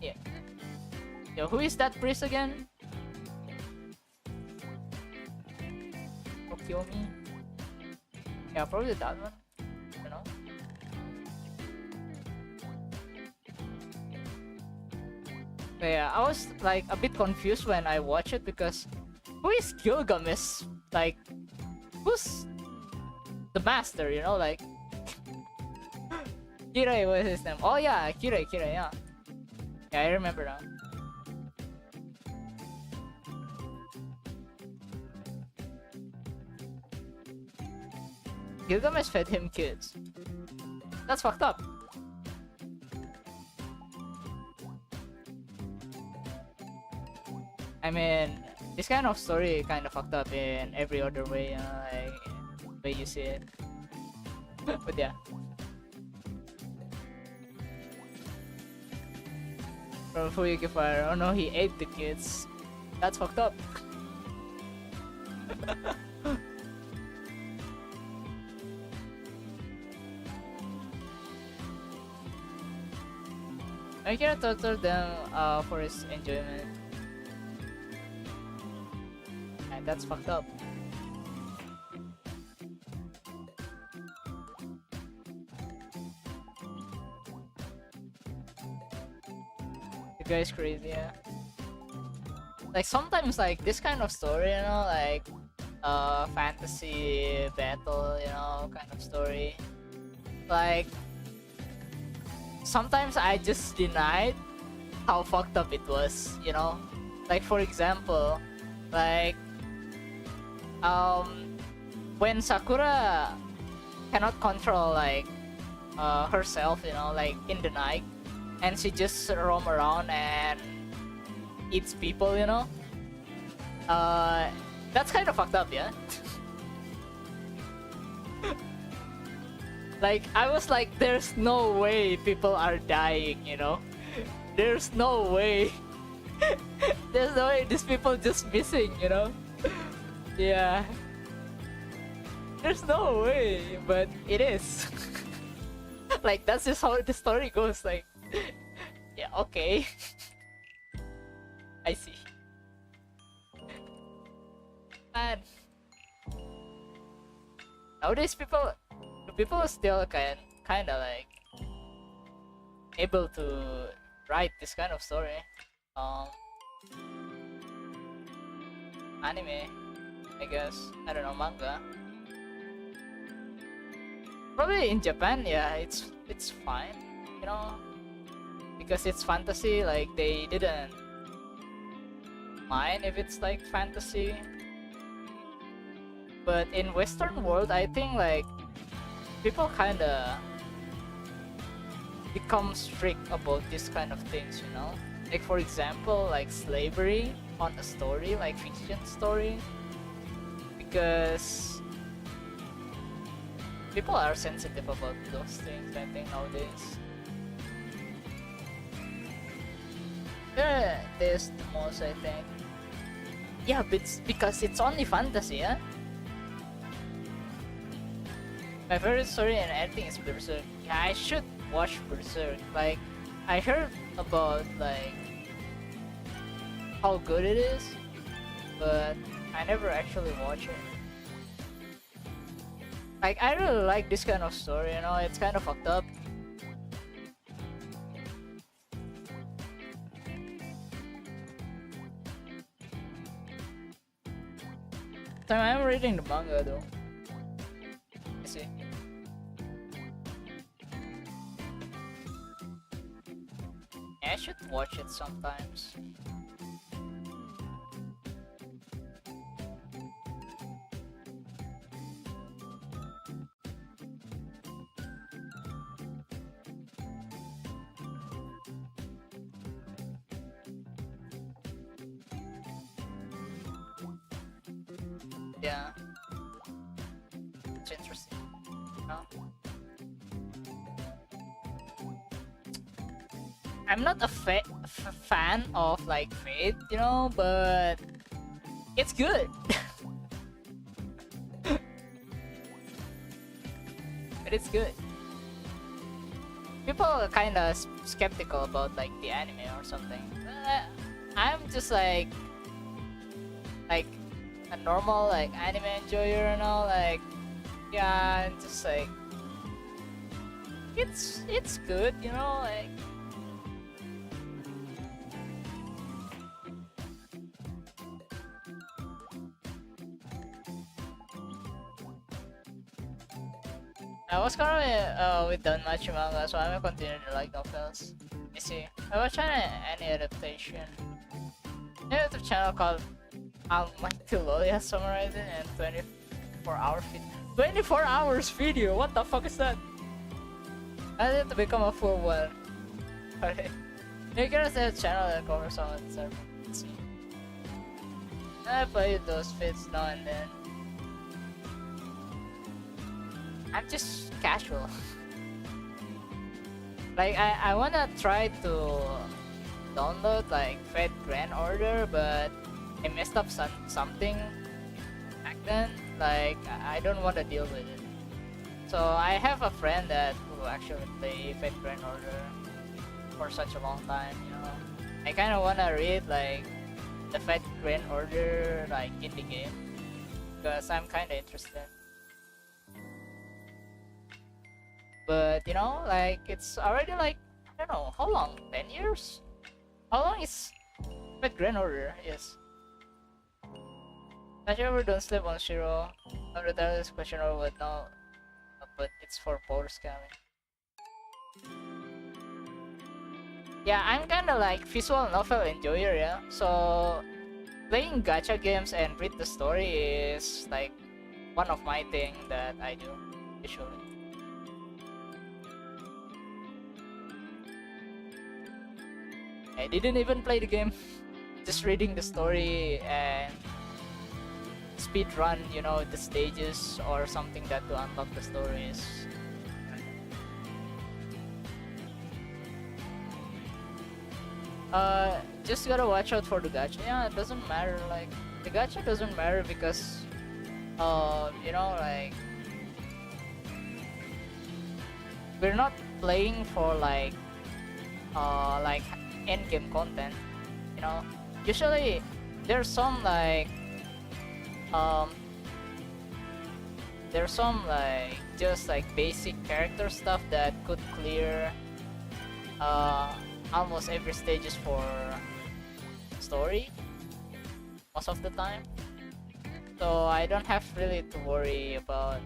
Yeah. Yo, who is that priest again? Okyomi? Yeah, probably that one. You know? But yeah, I was like a bit confused when I watched it because who is Gilgamesh? Like, who's the master, you know? Like, Kirei was his name. Oh yeah, Kirei, yeah. Yeah, I remember now. Gilgamesh fed him kids. That's fucked up. I mean, this kind of story kind of fucked up in every other way, you know, like, way you see it. But yeah. From Fuyuki Fire, oh no, he ate the kids. That's fucked up. I cannot torture them for his enjoyment. And that's fucked up. The guy's crazy, yeah. Like sometimes like this kind of story, you know, like fantasy battle, you know, kind of story. Like sometimes I just denied how fucked up it was, you know? Like for example, like when Sakura cannot control like herself, you know, like in the night, and she just roam around and eats people, you know? That's kind of fucked up, yeah? Like, I was like, there's no way people are dying, you know? There's no way There's no way these people just missing, you know? Yeah. There's no way, but it is. Like, that's just how the story goes. Like, yeah, okay. I see. Man, nowadays people are still kind of like able to write this kind of story. Anime, I guess. I don't know, manga. Probably in Japan, yeah, it's fine, you know, because it's fantasy. Like, they didn't mind if it's like fantasy. But in Western world, I think like people kinda become strict about this kind of things, you know? Like, for example, like slavery on a story, like fiction story, because people are sensitive about those things, I think, nowadays. Yeah, there's the most, I think. Yeah, but it's because it's only fantasy, yeah? My favorite story and anything is Berserk. Yeah, I should watch Berserk. Like, I heard about like how good it is, but I never actually watch it. Like, I really like this kind of story, you know, it's kind of fucked up. So I'm reading the manga though. I see. Yeah, I should watch it sometimes. Yeah, it's interesting. No? I'm not a fan of like Fate, you know, but it's good. But it's good. People are kind of skeptical about like the anime or something. I'm just like a normal like anime enjoyer, you know, like, yeah, just like it's good, you know, like. I was currently with Danmachi manga, so I'm gonna continue to like novels. You see, I watch any adaptation. A YouTube channel called Almighty Lolia summarizing and 24-hour 24 hours video. What the fuck is that? I need to become a full one. Okay. You can say a channel that covers all the server. Let's see. I play those fits now and then. I'm just casual. Like, I wanna try to download like Fate Grand Order, but I messed up something back then. Like, I don't want to deal with it. So I have a friend that who actually play Fate Grand Order for such a long time, you know. I kind of want to read like the Fate Grand Order like in the game, because I'm kind of interested. But you know, like, it's already like, I don't know, how long? 10 years? How long is Fate Grand Order? Yes. Not ever don't sleep on Shiro. Not retire this question or what? No, but it's for power scamming. Yeah, I'm kinda like visual novel enjoyer, yeah. So playing gacha games and read the story is like one of my thing that I do usually. I didn't even play the game, just reading the story and speed run, you know, the stages or something that to unlock the stories. Just gotta watch out for the gacha. Yeah, it doesn't matter. Like the gacha doesn't matter because, you know, we're not playing for like end game content. You know, usually there's some um, there's some just like basic character stuff that could clear almost every stages for story most of the time, so I don't have really to worry about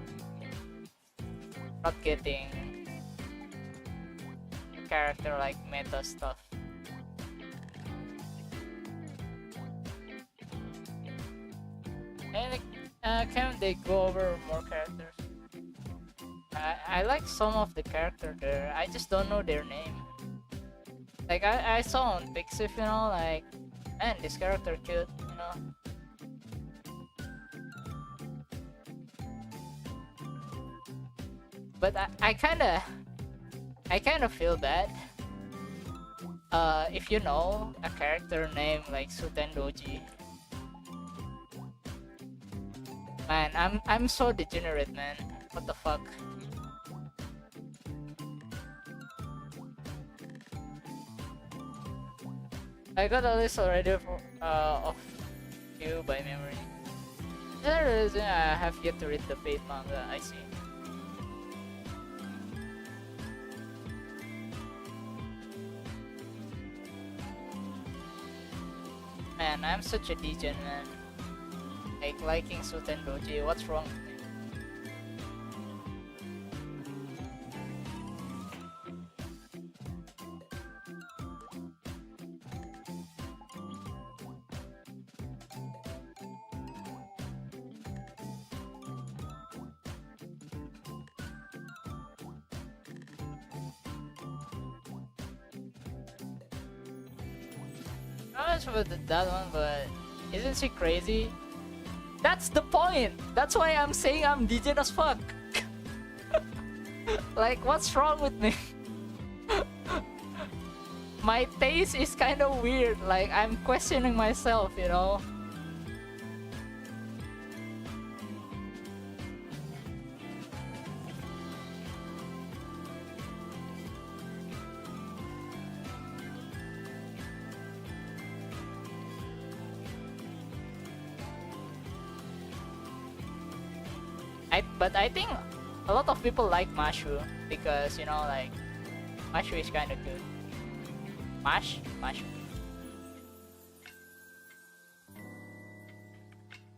not getting character like meta stuff. And can they go over more characters? I like some of the character there, I just don't know their name. Like I saw on Pixiv, you know, like, man, this character cute, you know. But I kinda feel bad. If you know a character name like Sutendoji. Man, I'm so degenerate, man. What the fuck? I got a list already of you by memory. There is, I have yet to read the Fate manga, I see. Man, I'm such a degen, man. Like liking Sutendoji, what's wrong with me? Not much with that one, but isn't she crazy? That's the point! That's why I'm saying I'm degen as fuck! Like, what's wrong with me? My taste is kind of weird, like, I'm questioning myself, you know? But I think a lot of people like Mashu because, you know, like, Mashu is kind of good. Mashu.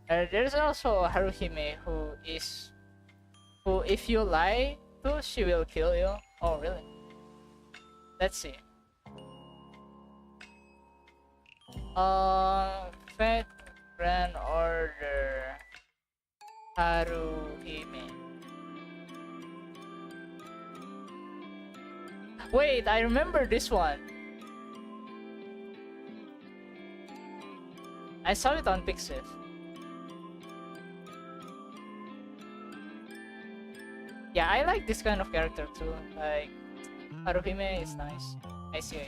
There's also Haruhime who if you lie to, she will kill you. Oh, really? Let's see. Fate Grand Order Haruhime. Wait, I remember this one. I saw it on Pixiv. Yeah, I like this kind of character too. Like, Haruhime is nice. I see.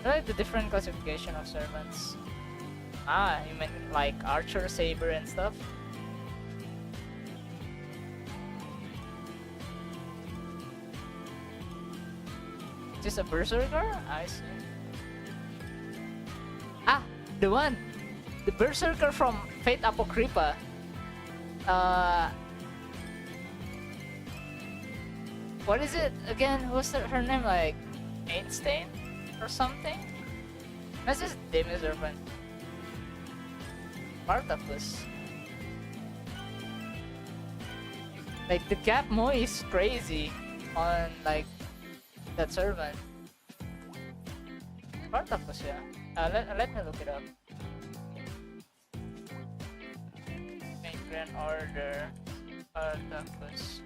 I like the different classification of servants. Ah, you meant like archer, saber, and stuff? Is this a berserker? I see. Ah, the one! The berserker from Fate Apocrypha. What is it again? What's her name? Like, Einstein or something? That's just Demi-Servant. Spartacus. Like, the Cap Moe is crazy on, like, that servant. Spartacus, yeah. Let me look it up. Grand Order. Spartacus.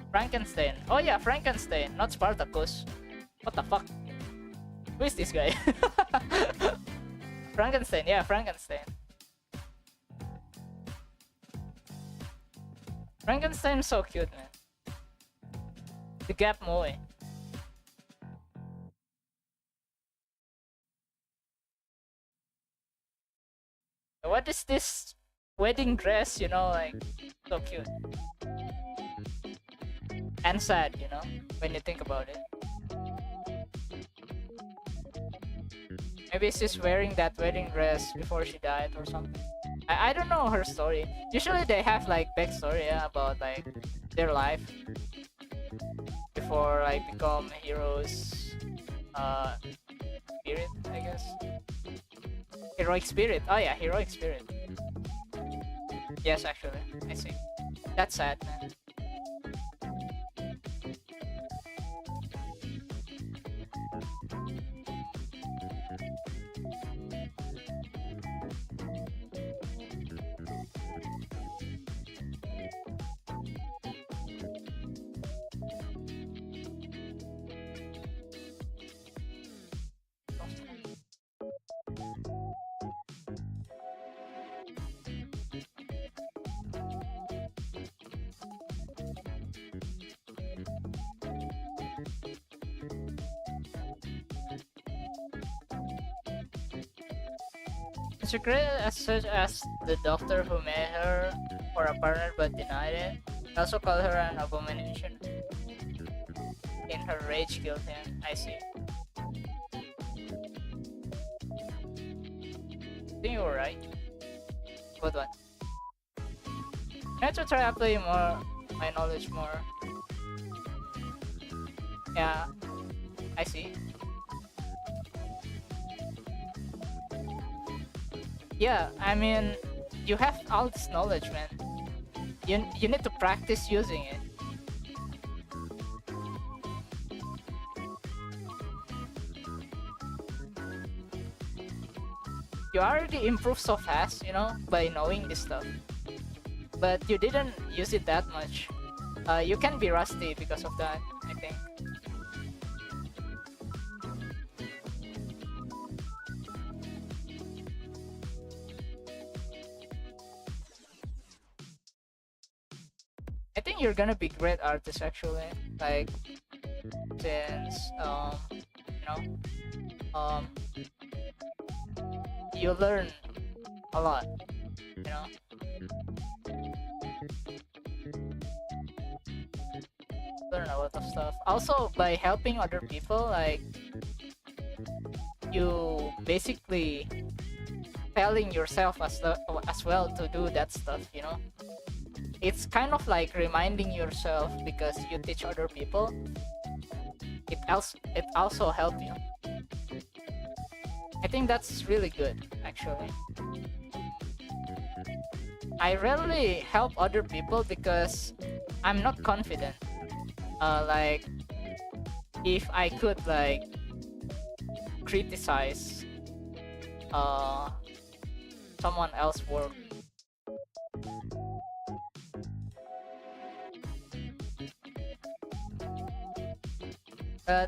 Frankenstein. Oh yeah, Frankenstein, not Spartacus. What the fuck? Who is this guy? Frankenstein, yeah, Frankenstein. Frankenstein's so cute, man. The Gap Moe. What is this wedding dress? Like so cute and sad. When you think about it. Maybe she's wearing that wedding dress before she died or something. I don't know her story. Usually they have like backstory, yeah, about like their life before like become heroes. Spirit, I guess. Heroic spirit. Oh yeah, heroic spirit. Yes, actually, I see. That's sad, man. Secret as such as the doctor who made her for a partner but denied it. He also called her an abomination. In her rage, killed him. I see. I think you were right. What one? I have to try applying more my knowledge more. Yeah, I see. Yeah, I mean, you have all this knowledge, man. You need to practice using it. You already improved so fast, by knowing this stuff. But you didn't use it that much. You can be rusty because of that, I think. I think you're gonna be great artist actually. Like since you learn a lot, learn a lot of stuff. Also by helping other people, like you basically telling yourself as well to do that stuff, It's kind of like reminding yourself because you teach other people. It also help you. I think that's really good, actually. I rarely help other people because I'm not confident. Like, if I could like criticize someone else's work.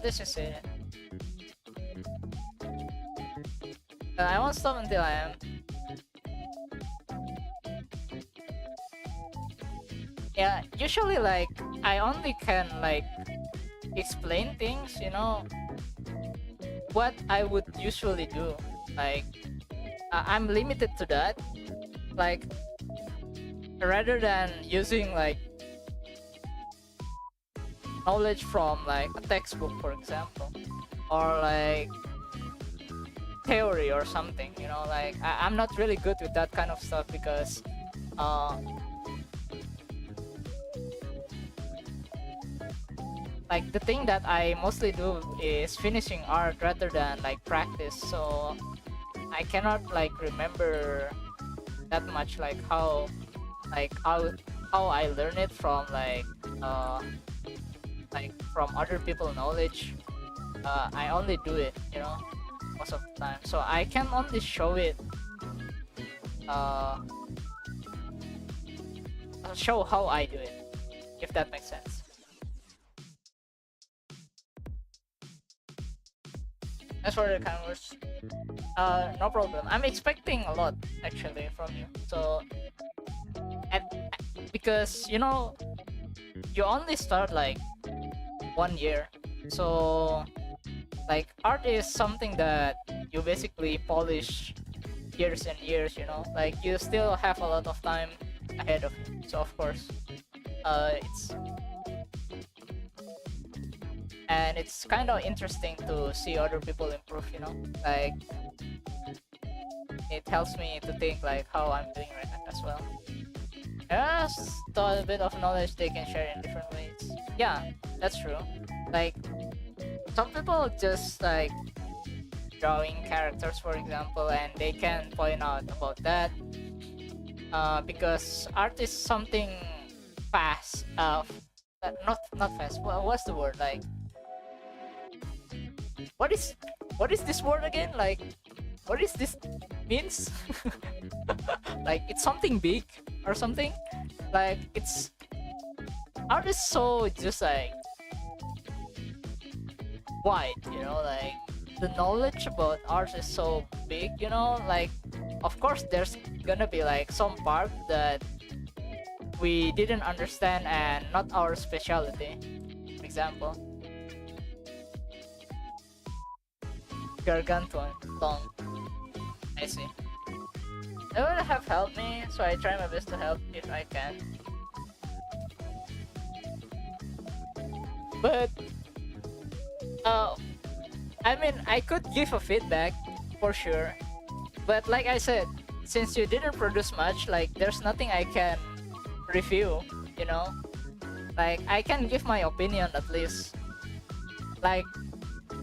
This is it. I won't stop until I am. Yeah, usually like I only can like explain things, what I would usually do. Like I'm limited to that. Like rather than using like knowledge from like a textbook, for example, or like theory or something, like I'm not really good with that kind of stuff because like the thing that I mostly do is finishing art rather than like practice, so I cannot like remember that much like how I learn it from like from other people's knowledge. I only do it, most of the time, so I can only show it, show how I do it, if that makes sense. As for the canvas, no problem. I'm expecting a lot actually from you. So, because you only start like 1 year, so like art is something that you basically polish years and years, you know, like you still have a lot of time ahead of you. So of course, it's and it's kind of interesting to see other people improve, you know, like it helps me to think like how I'm doing right now as well. There's a bit of knowledge they can share in different ways. Yeah, that's true. Like some people just like drawing characters, for example, and they can point out about that because art is something fast. Not fast. What's the word? Like what is this word again? Like what is this means? Like it's something big or something. Like it's art is so just like wide, you know, like the knowledge about art is so big, you know, like of course there's gonna be like some part that we didn't understand and not our specialty. For example, gargantuan, long. I see. They would have helped me, so I try my best to help if I can. But I mean, I could give a feedback for sure, but like I said, since you didn't produce much, like there's nothing I can review, you know, like I can give my opinion at least. Like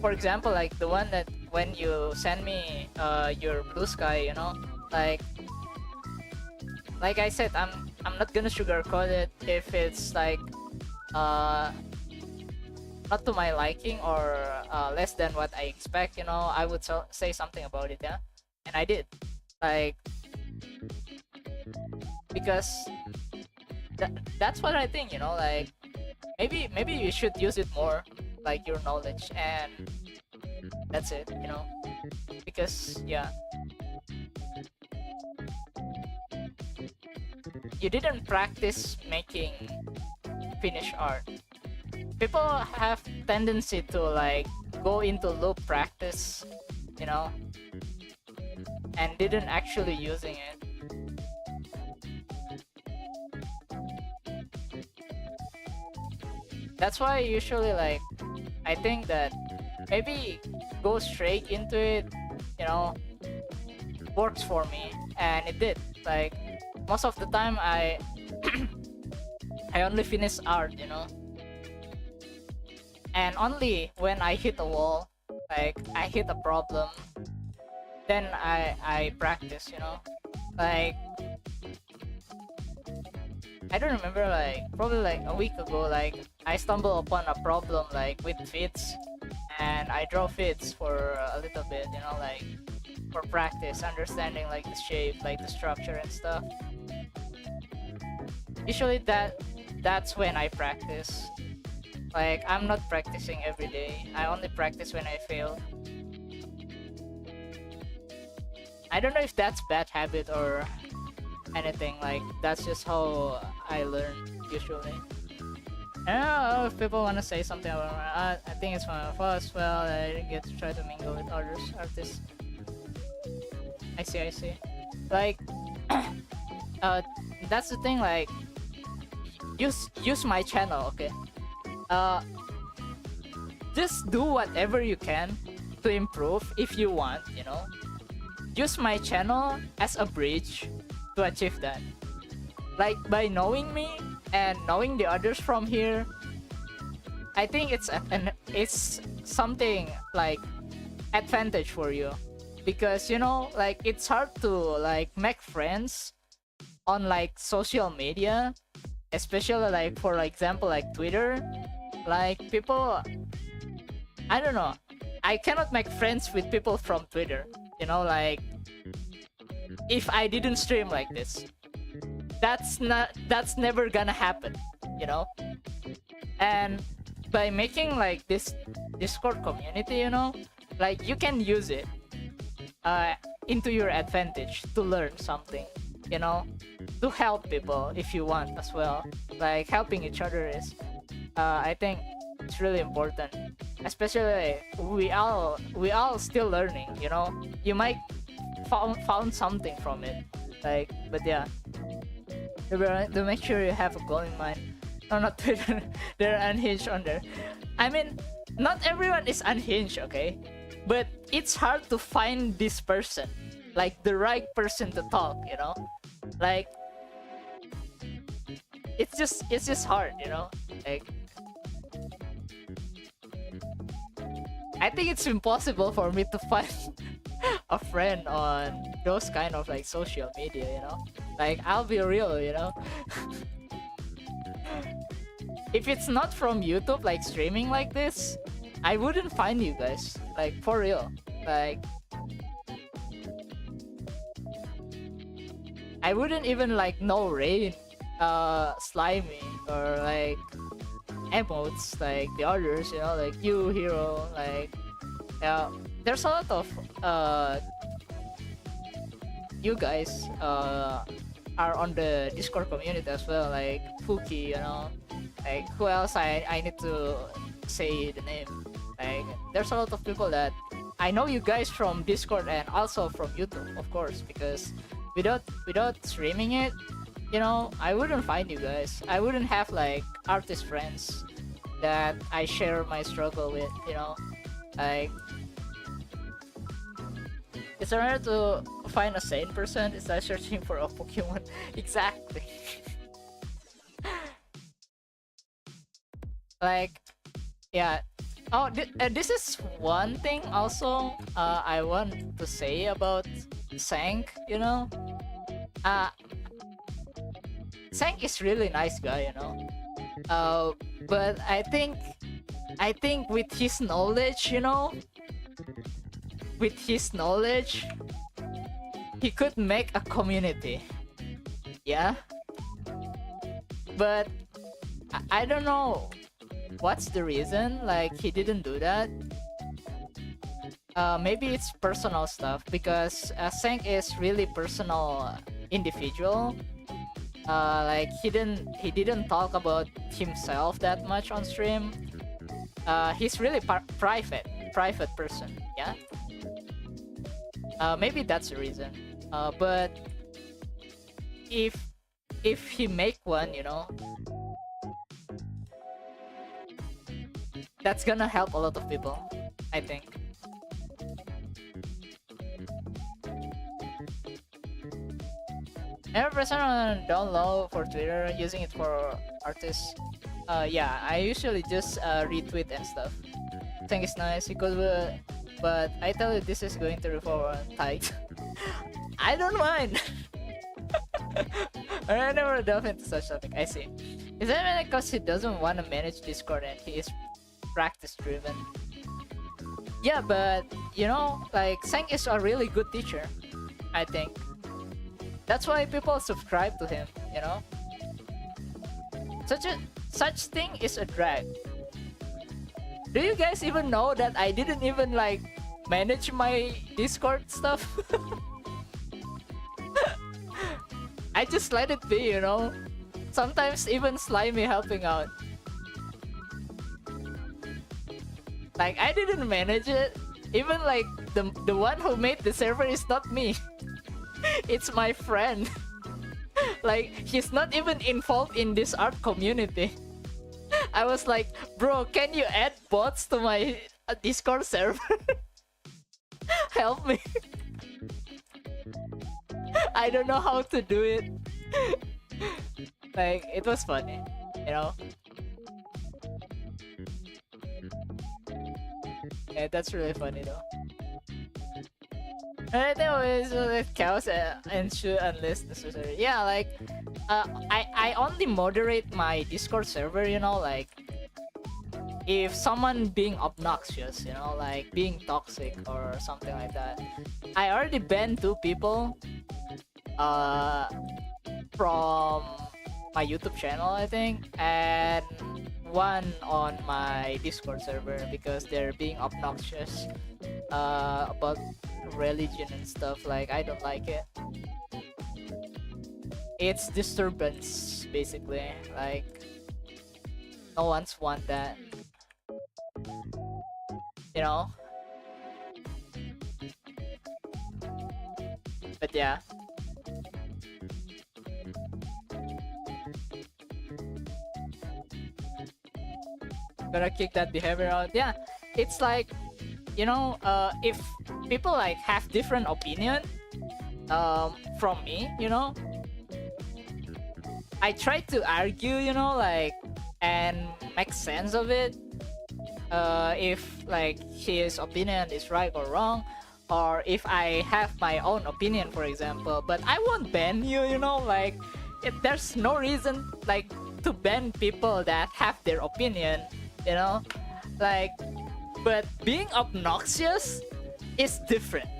for example, like the one that when you send me your blue sky, you know, like I said, I'm not gonna sugarcoat it if it's like not to my liking or less than what I expect, you know, I would say something about it, yeah, and I did, like because that's what I think, you know, like maybe you should use it more, like your knowledge, and that's it, you know, because yeah, you didn't practice making finished art. People have tendency to like go into loop practice, you know, and didn't actually using it. That's why usually like I think that maybe go straight into it, you know, works for me, and it did. Like most of the time I I only finish art, you know, and only when I hit a wall, like I hit a problem, then I practice, you know, like I don't remember, like probably like a week ago, like I stumbled upon a problem like with fits, and I draw fits for a little bit, you know, like for practice, understanding like the shape, like the structure and stuff. Usually that's when I practice. Like I'm not practicing every day. I only practice when I fail. I don't know if that's bad habit or anything, like that's just how I learn usually. I don't know if people want to say something about art. I think it's fun of us. Well, I didn't get to try to mingle with others artists. I see. Like, that's the thing. Like, use my channel, okay? Just do whatever you can to improve if you want, you know. Use my channel as a bridge to achieve that. Like by knowing me and knowing the others from here, I think it's something like advantage for you, because you know, like it's hard to like make friends on like social media, especially like for example like Twitter. Like people, I don't know, I cannot make friends with people from Twitter, you know, like if I didn't stream like this, that's never gonna happen, you know. And by making like this Discord community, you know, like you can use it into your advantage to learn something, you know, to help people if you want as well. Like helping each other is I think it's really important, especially we all still learning, you know. You might found something from it. Like, but yeah, to make sure you have a goal in mind. No, not Twitter. They're unhinged on there. I mean, not everyone is unhinged, okay? But it's hard to find this person, like the right person to talk, you know? Like, it's just hard, you know? Like, I think it's impossible for me to find a friend on those kind of like social media, you know? Like, I'll be real, you know? If it's not from YouTube, like streaming like this, I wouldn't find you guys. Like, for real. Like, I wouldn't even like know Rain, Slimy, or like emotes like the others, you know, like you, Hero, like, yeah, there's a lot of you guys are on the Discord community as well, like Fuki, you know, like who else I need to say the name. Like, there's a lot of people that I know you guys from Discord and also from YouTube, of course, because without streaming it, you know, I wouldn't find you guys. I wouldn't have like artist friends that I share my struggle with, you know. Like, it's harder to find a sane person. It's like searching for a Pokemon. Exactly. Like, yeah. Oh, this is one thing also I want to say about Sank, you know. Sank is really nice guy, you know. But I think with his knowledge, you know, he could make a community. Yeah. But I don't know what's the reason, like, he didn't do that. Maybe it's personal stuff, because Sank is really personal individual. Like, he didn't talk about himself that much on stream. He's really private person, yeah. Maybe that's the reason. But if he make one, you know, that's gonna help a lot of people, I think. Every person on down low for Twitter using it for artists. Yeah, I usually just retweet and stuff. I think it's nice because, but I tell you, this is going to refer on tight. I don't mind. I never delve into such topic. I see. Is that because he doesn't want to manage Discord and he is practice driven? Yeah, but you know, like, Sang is a really good teacher, I think. That's why people subscribe to him, you know. Such thing is a drag. Do you guys even know that I didn't even like manage my Discord stuff? I just let it be, you know. Sometimes even Slimy helping out. Like, I didn't manage it. Even like the one who made the server is not me. It's my friend. Like, he's not even involved in this art community. I was like, bro, can you add bots to my Discord server? Help me. I don't know how to do it. Like, it was funny, you know. Yeah, that's really funny though. I think always cows and shoot unless necessary. Yeah, like, I only moderate my Discord server, you know, like, if someone being obnoxious, you know, like being toxic or something like that. I already banned 2 people from my YouTube channel, I think, and 1 on my Discord server because they're being obnoxious about religion and stuff. Like, I don't like it. It's disturbance, basically. Like, no one's want that, you know. But yeah. Gotta kick that behavior out. Yeah, it's like, you know, if people like have different opinion from me, you know, I try to argue, you know, like, and make sense of it. If like his opinion is right or wrong, or if I have my own opinion, for example. But I won't ban you, you know, like, there's no reason like to ban people that have their opinion, you know, like. But being obnoxious is different.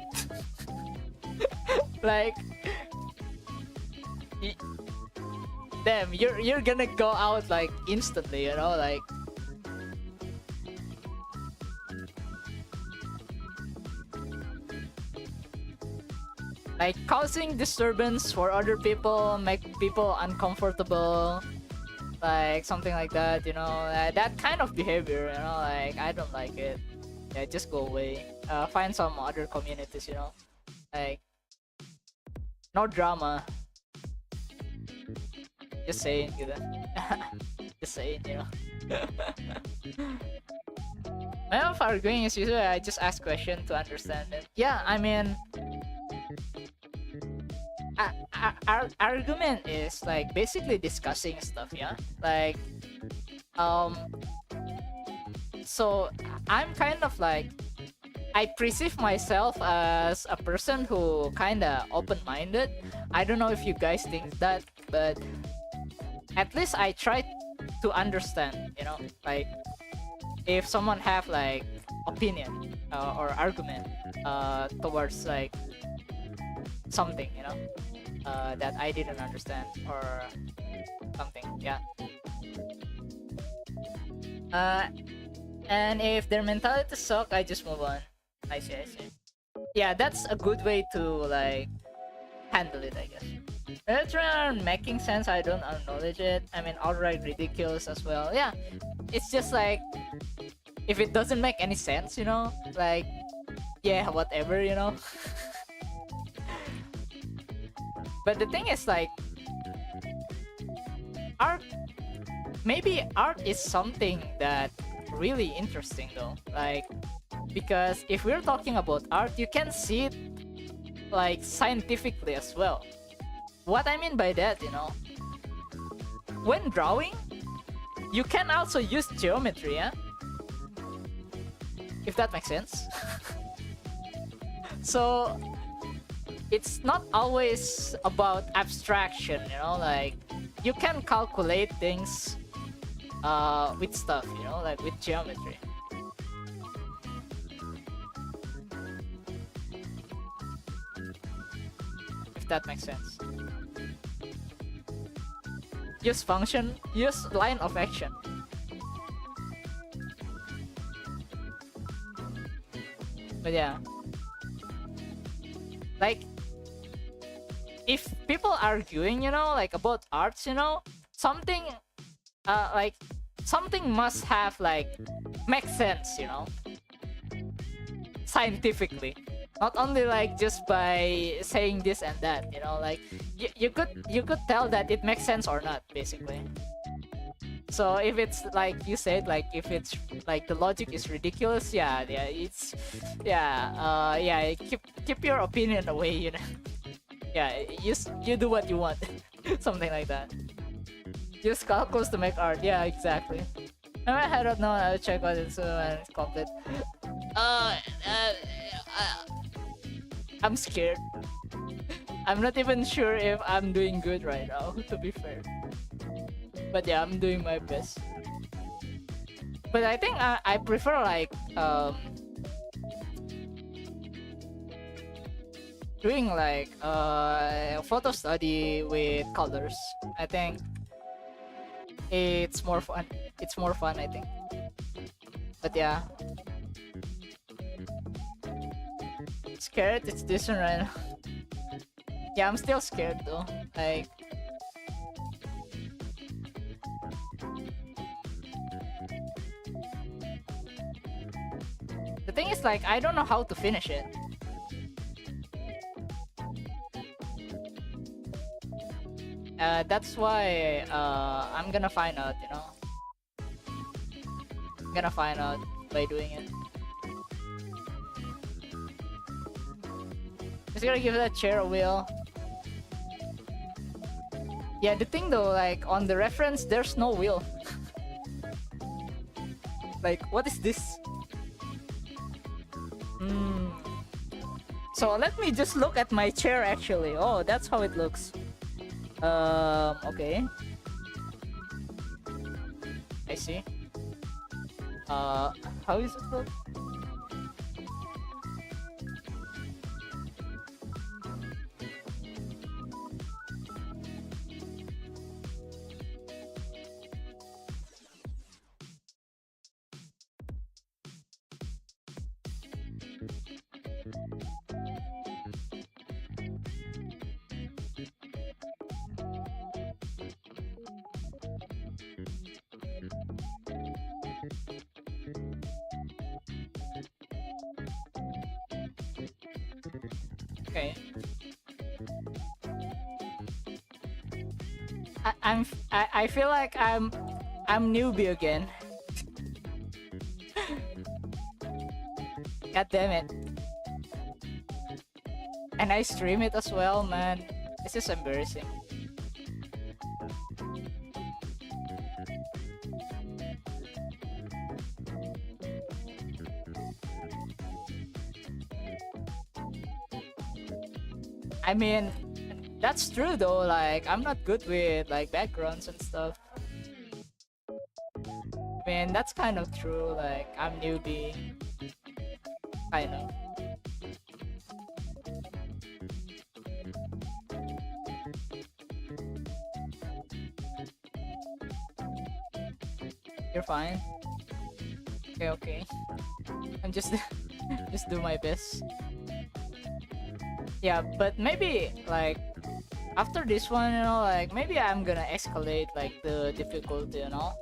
Like, damn, you're gonna go out like instantly, you know, like causing disturbance for other people, make people uncomfortable, like something like that, you know, that kind of behavior, you know, like, I don't like it. Yeah, just go away. Find some other communities, you know, like, no drama. Just saying, gitu. Just saying, you know. My way of arguing is usually I just ask question to understand it. Yeah, I mean, argument is like basically discussing stuff, yeah, like, so I'm kind of like, I perceive myself as a person who kinda open-minded. I don't know if you guys think that, but at least I try to understand, you know, like, if someone have like opinion or argument towards like something, you know, that I didn't understand or something, yeah. And if their mentality suck, I just move on. I see. Yeah, that's a good way to like handle it, I guess. It's making sense. I don't acknowledge it. I mean, outright ridiculous as well. Yeah, it's just like, if it doesn't make any sense, you know, like, yeah, whatever, you know. But the thing is, like, art, maybe art is something that really interesting though, like, because if we're talking about art, you can see it like scientifically as well. What I mean by that, you know, when drawing, you can also use geometry, yeah, if that makes sense. So it's not always about abstraction, you know, like, you can calculate things with stuff, you know, like with geometry. If that makes sense. Use function, use line of action. But yeah, like, if people arguing, you know, like about arts, you know, something like, something must have like make sense, you know, scientifically, not only like just by saying this and that, you know, like, you could tell that it makes sense or not, basically. So if it's like you said, like, if it's like the logic is ridiculous, yeah, it's, yeah, yeah, keep your opinion away, you know. Yeah, you do what you want. Something like that. Use calculus to make art. Yeah, exactly. I don't know. I'll check what it's when it's complete. I'm scared. I'm not even sure if I'm doing good right now, to be fair. But yeah, I'm doing my best. But I think I prefer like doing like photo study with colors. I think it's more fun. It's more fun, I think. But yeah, scared. It's decent right now. Yeah, I'm still scared though. Like, the thing is, like, I don't know how to finish it. That's why I'm gonna find out, you know. I'm gonna find out by doing it. Just gonna give that chair a wheel. Yeah, the thing though, like on the reference, there's no wheel. Like, what is this? So let me just look at my chair actually. Oh, that's how it looks. Okay. I see. How is it look? Okay. I feel like I'm newbie again. God damn it. And I stream it as well, man. This is embarrassing. I mean, that's true though, like, I'm not good with, like, backgrounds and stuff. I mean, that's kind of true, like, I'm newbie. Kind of. You're fine. Okay, okay. I'm just just do my best. Yeah, but maybe like after this one, you know, like maybe I'm gonna escalate like the difficulty, you know,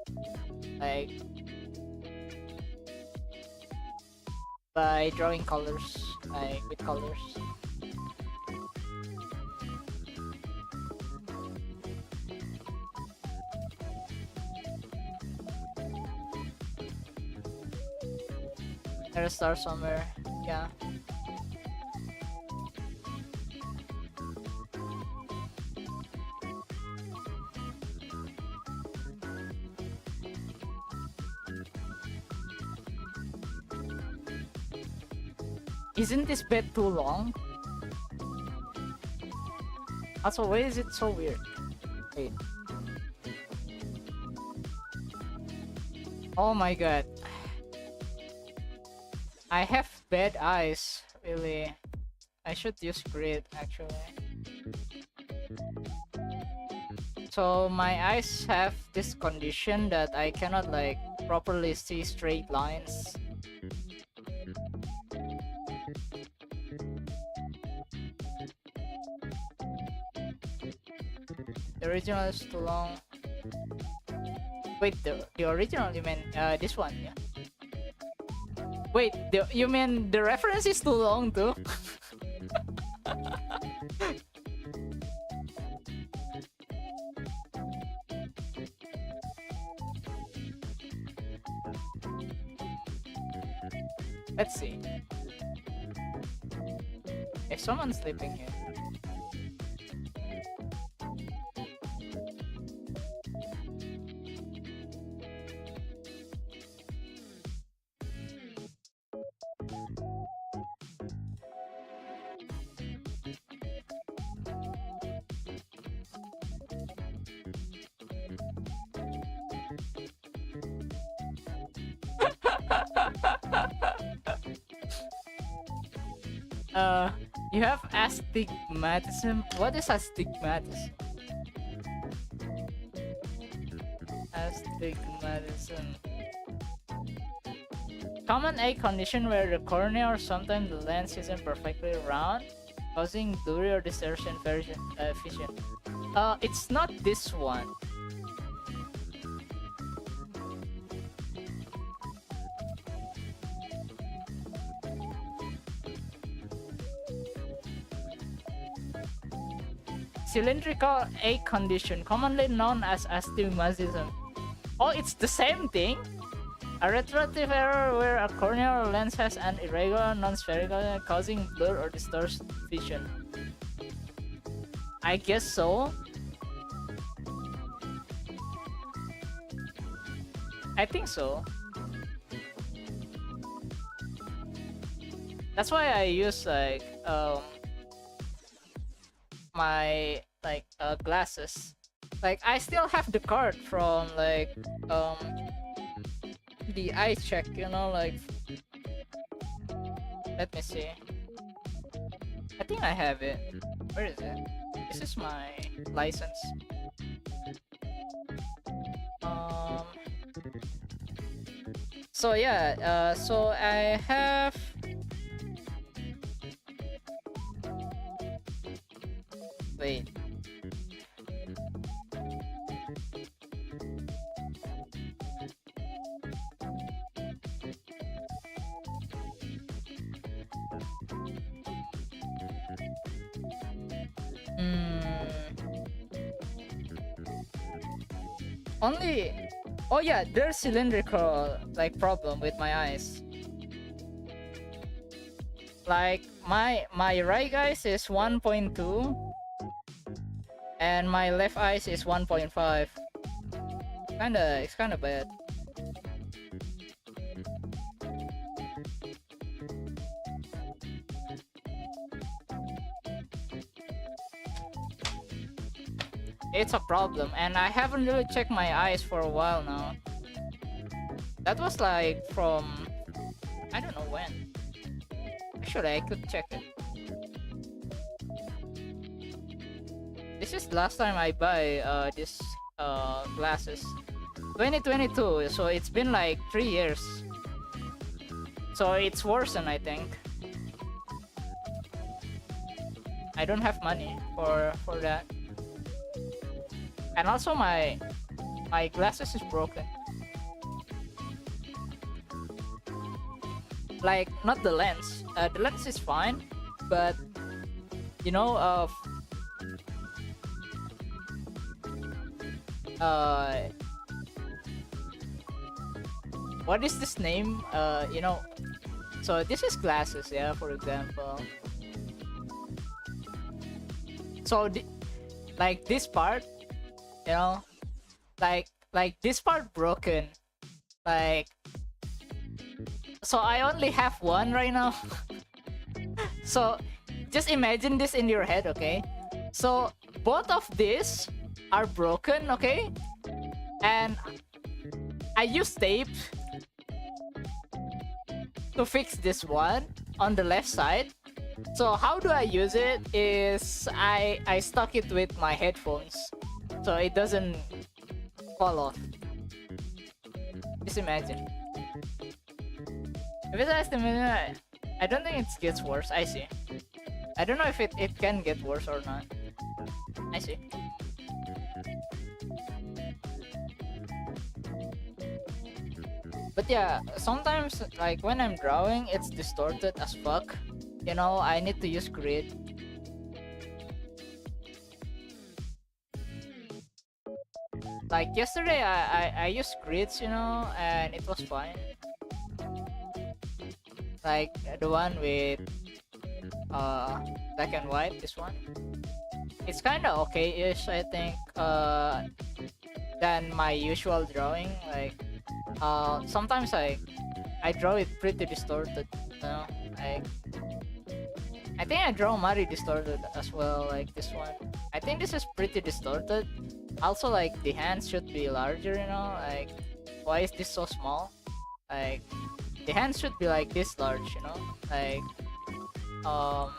like by drawing colors, like with colors. There's a star somewhere, yeah. Isn't this bed too long? Also, why is it so weird? Wait. Oh my god. I have bad eyes, really. I should use grid, actually. So my eyes have this condition that I cannot like properly see straight lines. The original is too long. Wait, the original, you mean this one, yeah? Wait, you mean the reference is too long too? Let's see. If someone's sleeping here. You have astigmatism. What is astigmatism? Astigmatism. Common eye condition where the cornea or sometimes the lens isn't perfectly round, causing blurry or distortion vision. It's not this one. cylindrical egg condition, commonly known as astigmatism. Oh, it's the same thing? A retroactive error where a corneal lens has an irregular non-spherical causing blur or distorted vision. I guess so. I think so. That's why I use like my glasses. Like I still have the card from like the eye check, you know, like let me see. I think I have it. Where is it? This is my license. So yeah, so I have wait. Only oh yeah, there's cylindrical like problem with my eyes. Like my right eyes is 1.2 and my left eyes is 1.5. It's kinda bad. It's a problem, and I haven't really checked my eyes for a while now. That was like from I don't know when. Actually, I could check it. This is the last time I buy this glasses. 2022, so it's been like 3 years. So it's worsened, I think. I don't have money for that. And also my glasses is broken. Like not the lens. The lens is fine, but you know what is this name? You know, so this is glasses, yeah, for example. So like this part, you know, like this part broken, like, so I only have one right now. So just imagine this in your head, okay? So both of these are broken, okay? And I use tape to fix this one on the left side. So how do I use it is I stuck it with my headphones so it doesn't fall off. Just imagine. If it's estimated, I don't think it gets worse. I see. I don't know if it can get worse or not. I see. But yeah, sometimes like when I'm drawing, it's distorted as fuck. You know, I need to use grid. Like yesterday, I used grids, you know, and it was fine. Like the one with black and white, this one. It's kind of okay-ish, I think, than my usual drawing. Like sometimes I draw it pretty distorted, you know. Like I think I draw Mari distorted as well, like this one. I think this is pretty distorted. Also, like the hands should be larger, you know. Like why is this so small? Like the hands should be like this large, you know. Like I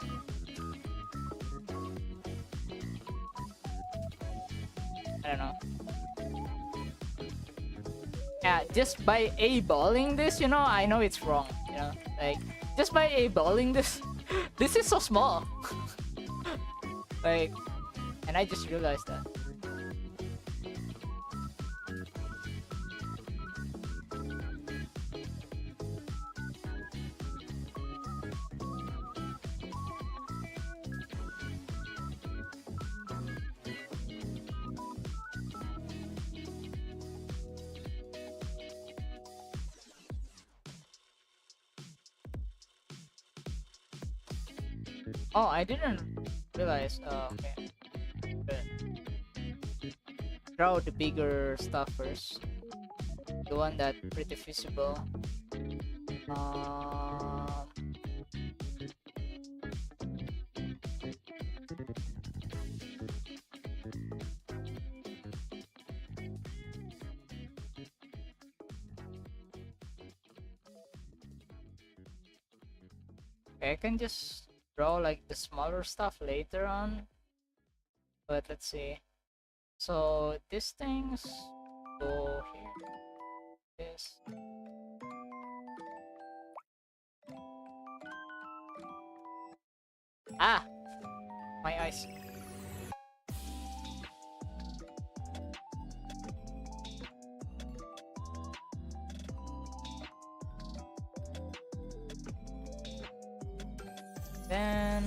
don't know. Yeah, just by eyeballing this, you know, I know it's wrong, you know. Like just by eyeballing this, this is so small. Like, and I just realized that. Oh, I didn't realize. Oh, okay. But draw the bigger stuff first. The one that pretty visible. Um, okay, I can just draw like the smaller stuff later on. But let's see. So these things go here. This. Ah, my eyes. Then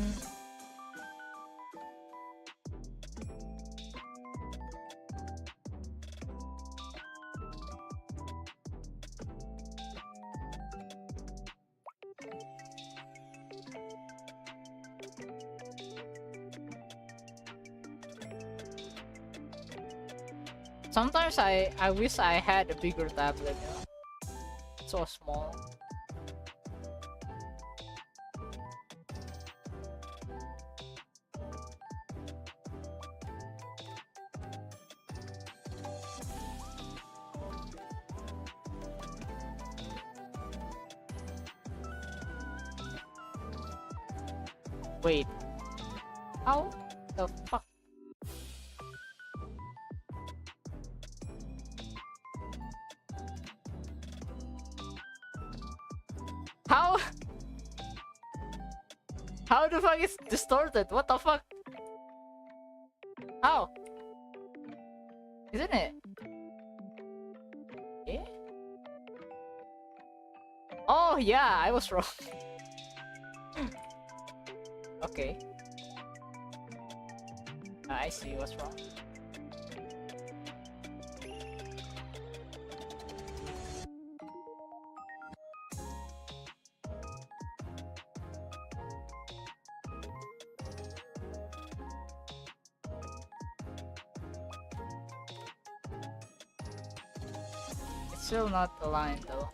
sometimes I wish I had a bigger tablet, you know? It's so small. Wait, how the fuck? How? How the fuck is distorted? What the fuck? How? Isn't it? Eh? Oh yeah, I was wrong. Okay. I see what's wrong. It's still not aligned though.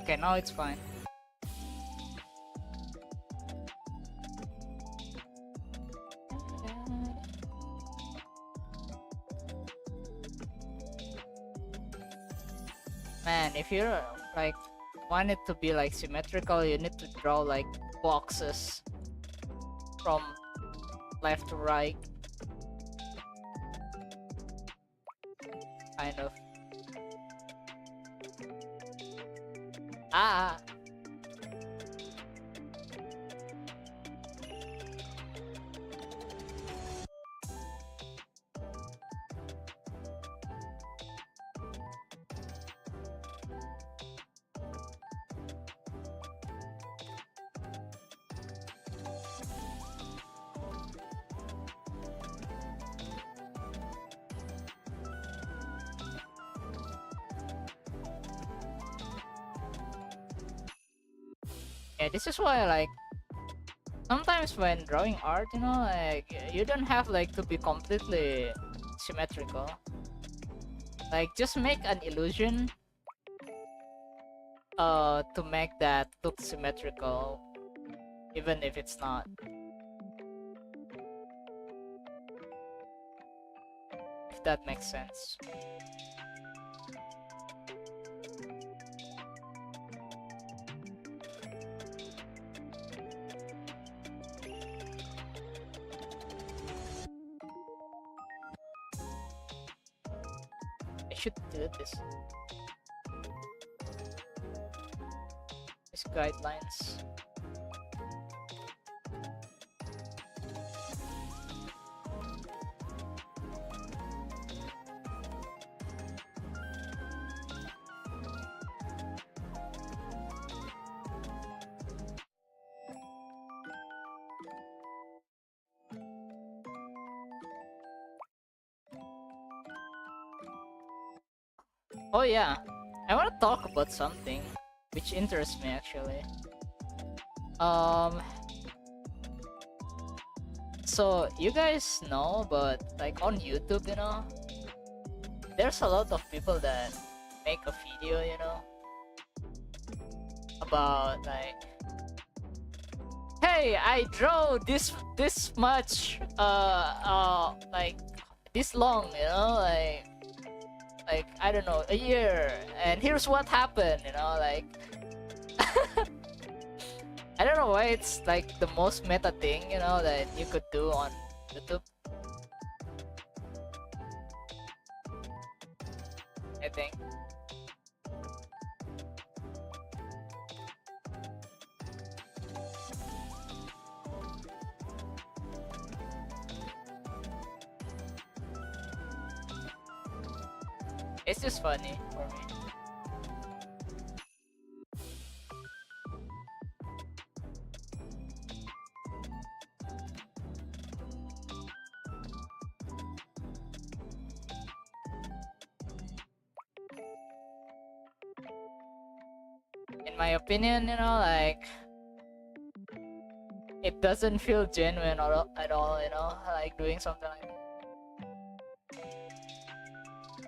Okay, now it's fine. Man, if you're like want it to be like symmetrical, you need to draw like boxes from left to right. Kind of. Ah. Yeah, this is why like sometimes when drawing art, you know, like you don't have like to be completely symmetrical. Like just make an illusion to make that look symmetrical even if it's not. If that makes sense. I should delete this. These guidelines. Oh yeah, I want to talk about something which interests me actually. Um, so you guys know, but like on YouTube, there's a lot of people that make a video, about like, hey, I draw this much, like this long, like I don't know, a year, and here's what happened, like. I don't know why it's like the most meta thing, that you could do on YouTube. I think. It's just funny for me. In my opinion, like it doesn't feel genuine at all, like doing something like that.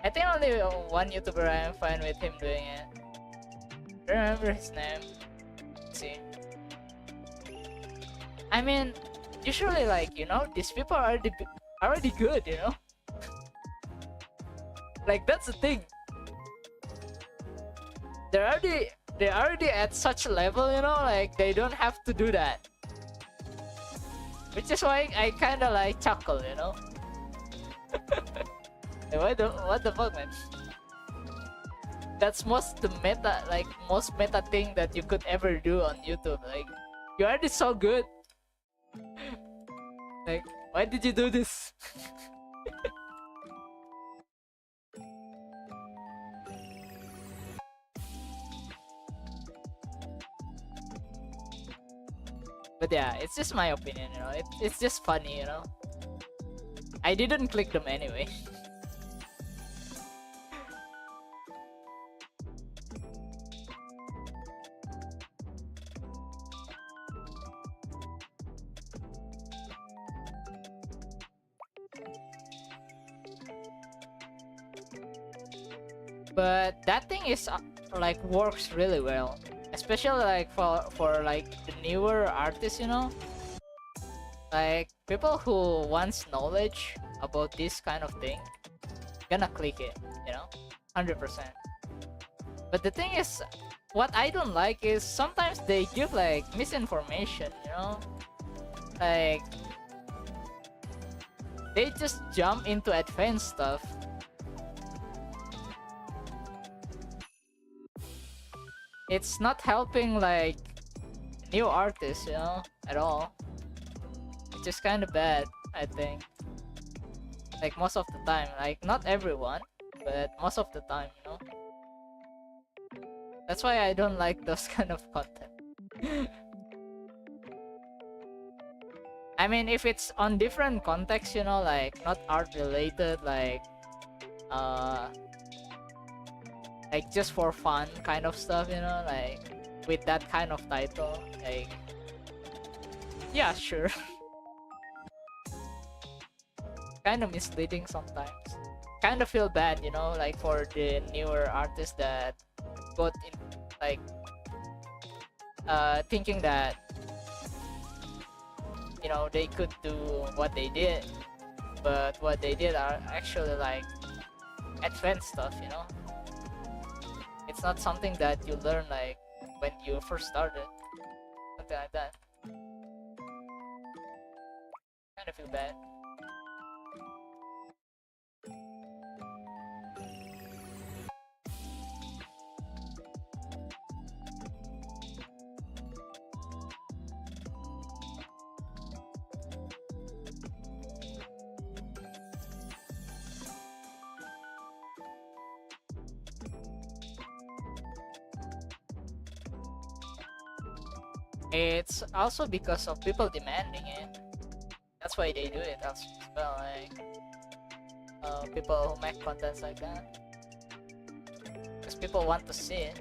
I think only one YouTuber I am fine with him doing it. I don't remember his name. Let's see. I mean, usually like, these people are already good, Like that's the thing. They're already at such a level, like they don't have to do that. Which is why I kinda like chuckle, What the fuck, man? That's the most meta thing that you could ever do on YouTube. Like, you're already so good. Like, why did you do this? But yeah, it's just my opinion, it's just funny, I didn't click them anyway. But that thing is like works really well, especially like for like the newer artists, like people who wants knowledge about this kind of thing gonna click it, 100%. But the thing is, what I don't like is sometimes they give like misinformation, like they just jump into advanced stuff. It's not helping like new artists, at all. It's just kind of bad, I think. Like most of the time, like not everyone, but most of the time, That's why I don't like those kind of content. I mean, if it's on different contexts, like not art related, like just for fun kind of stuff, like with that kind of title, like yeah, sure. Kind of misleading sometimes. Kind of feel bad, like for the newer artists that got in, like thinking that they could do what they did, but what they did are actually like advanced stuff, It's not something that you learn like when you first started, something like that. Kind of feel bad. It's also because of people demanding it. That's why they do it as well, like people who make contents like that. people want to see.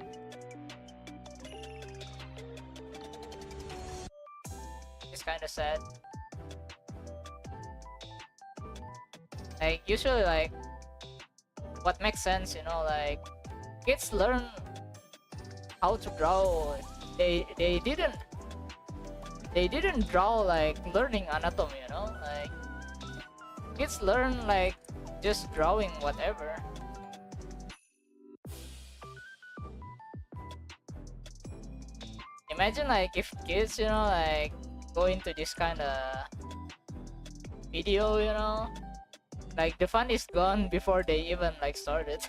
It's kind of sad. Like usually, like what makes sense, you know, like kids learn how to draw. They didn't draw like learning anatomy, you know, like kids learn like just drawing whatever. Imagine like if kids, you know, like go into this kind of video, you know, like the fun is gone before they even like started.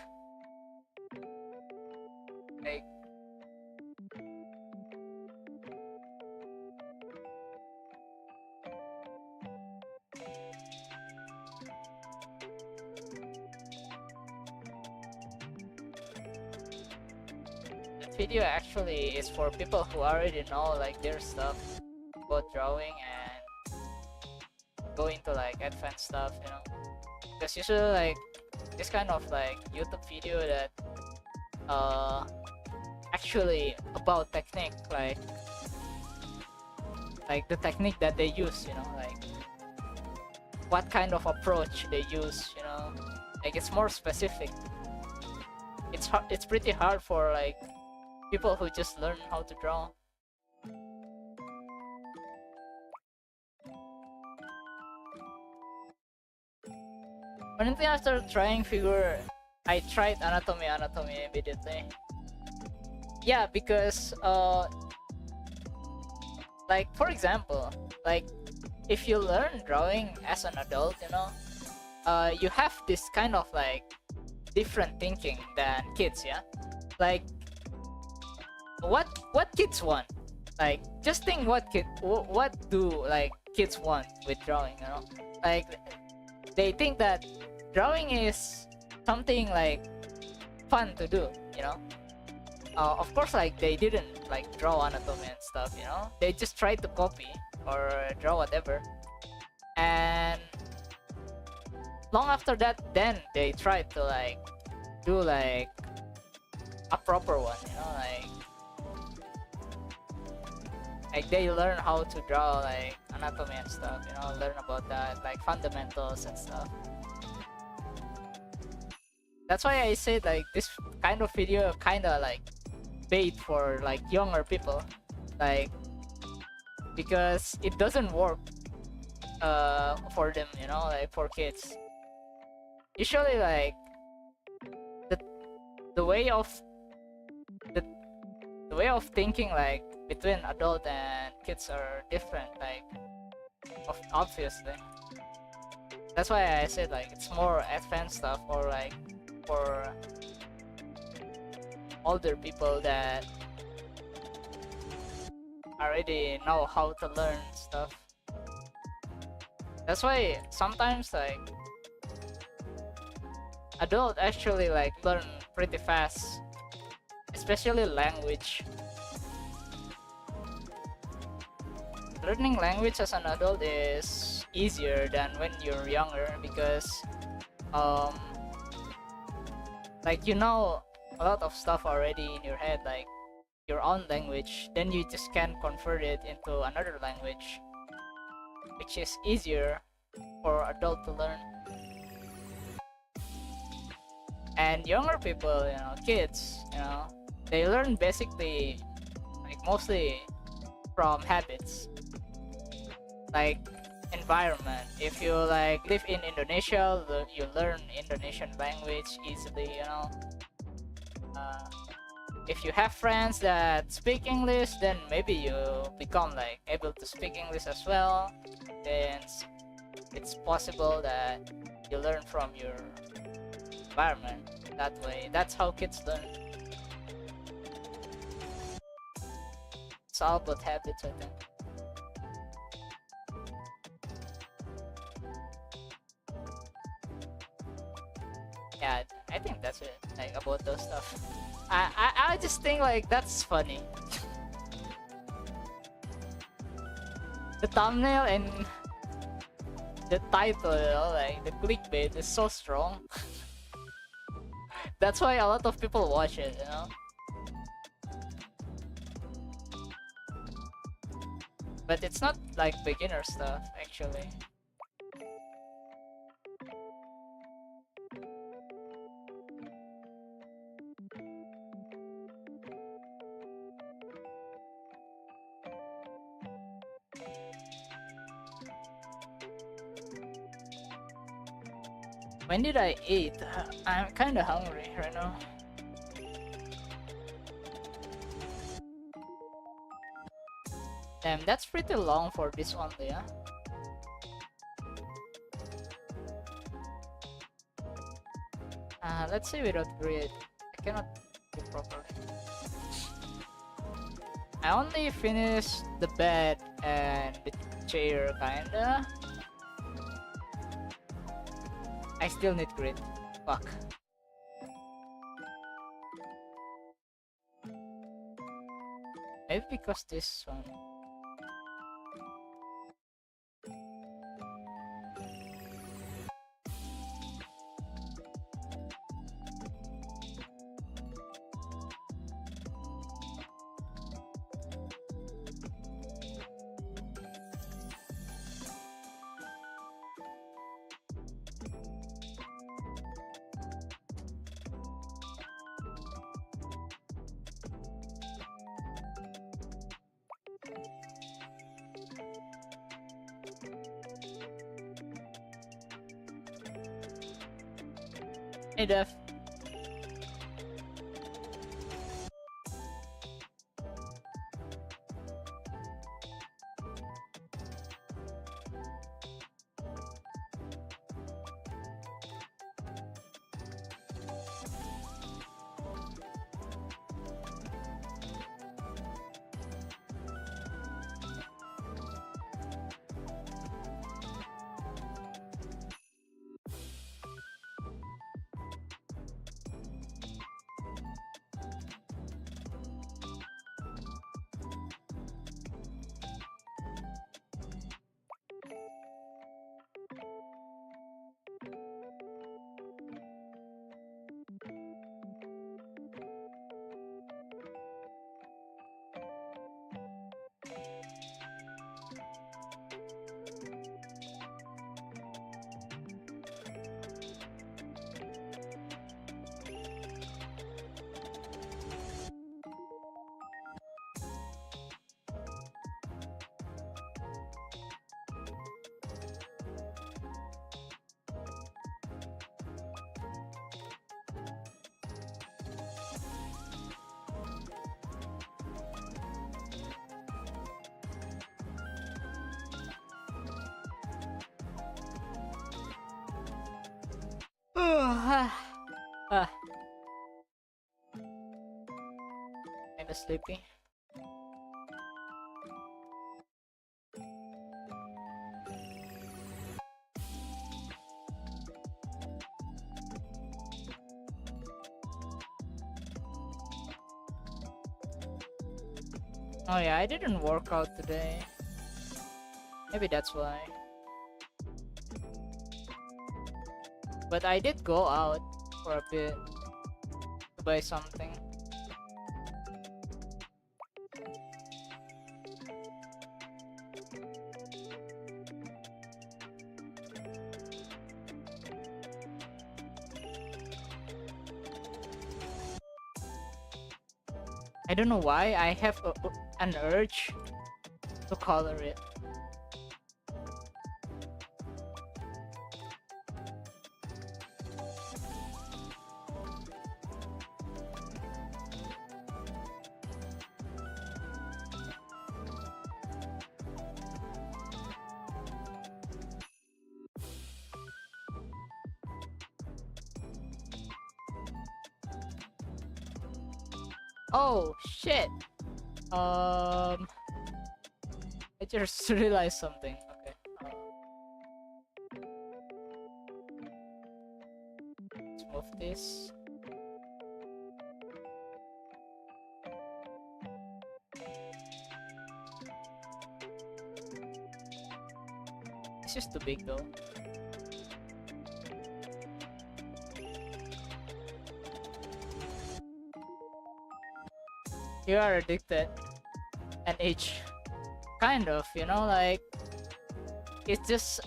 Like that video actually is for people who already know like their stuff about drawing and go into like advanced stuff, you know, because usually like this kind of like YouTube video that actually about technique, like the technique that they use, you know, like what kind of approach they use, you know, like it's more specific. It's pretty hard for like people who just learn how to draw. When I started trying figure, I tried anatomy immediately. Yeah, because like for example, like if you learn drawing as an adult, you know, you have this kind of like different thinking than kids, yeah. Like what kids want, like just think what do like kids want with drawing, you know, like they think that drawing is something like fun to do, you know. Of course, like they didn't like draw anatomy and stuff, you know, they just tried to copy or draw whatever, and long after that then they tried to like do like a proper one, you know, like they learn how to draw like anatomy and stuff, you know, learn about that, like fundamentals and stuff. That's why I said like this kind of video kind of like bait for like younger people, like because it doesn't work for them, you know, like for kids. Usually like the way of the way of thinking like between adult and kids are different, like obviously. That's why I said like it's more advanced stuff, or like for older people that already know how to learn stuff. That's why sometimes like adult actually like learn pretty fast, especially language. Learning language as an adult is easier than when you're younger, because like you know a lot of stuff already in your head, like your own language, then you just can convert it into another language, which is easier for adult to learn. And younger people, you know, kids, you know, they learn basically like mostly from habits, like environment. If you like live in Indonesia, you learn Indonesian language easily, you know. If you have friends that speak English, then maybe you become like able to speak English as well. Then it's possible that you learn from your environment that way. That's how kids learn. It's all about habits, I think. Yeah, I think that's it, like about those stuff. I just think like that's funny. The thumbnail and the title, you know, like the clickbait is so strong That's why a lot of people watch it, you know. But it's not like beginner stuff, actually. When did I eat? I'm kinda hungry right now. Damn, that's pretty long for this one, yeah. Let's say without grid. I cannot do properly. I only finished the bed and the chair, kinda. I still need grid. Fuck. Maybe because this one. Hey Def. Kinda sleepy. Oh yeah, I didn't work out today. Maybe that's why. But I did go out for a bit to buy something. I don't know why I have an urge to color it. Oh shit! I just realized something. Okay. Let's move this. This is too big though. You are addicted, and age, kind of, you know, like it's just,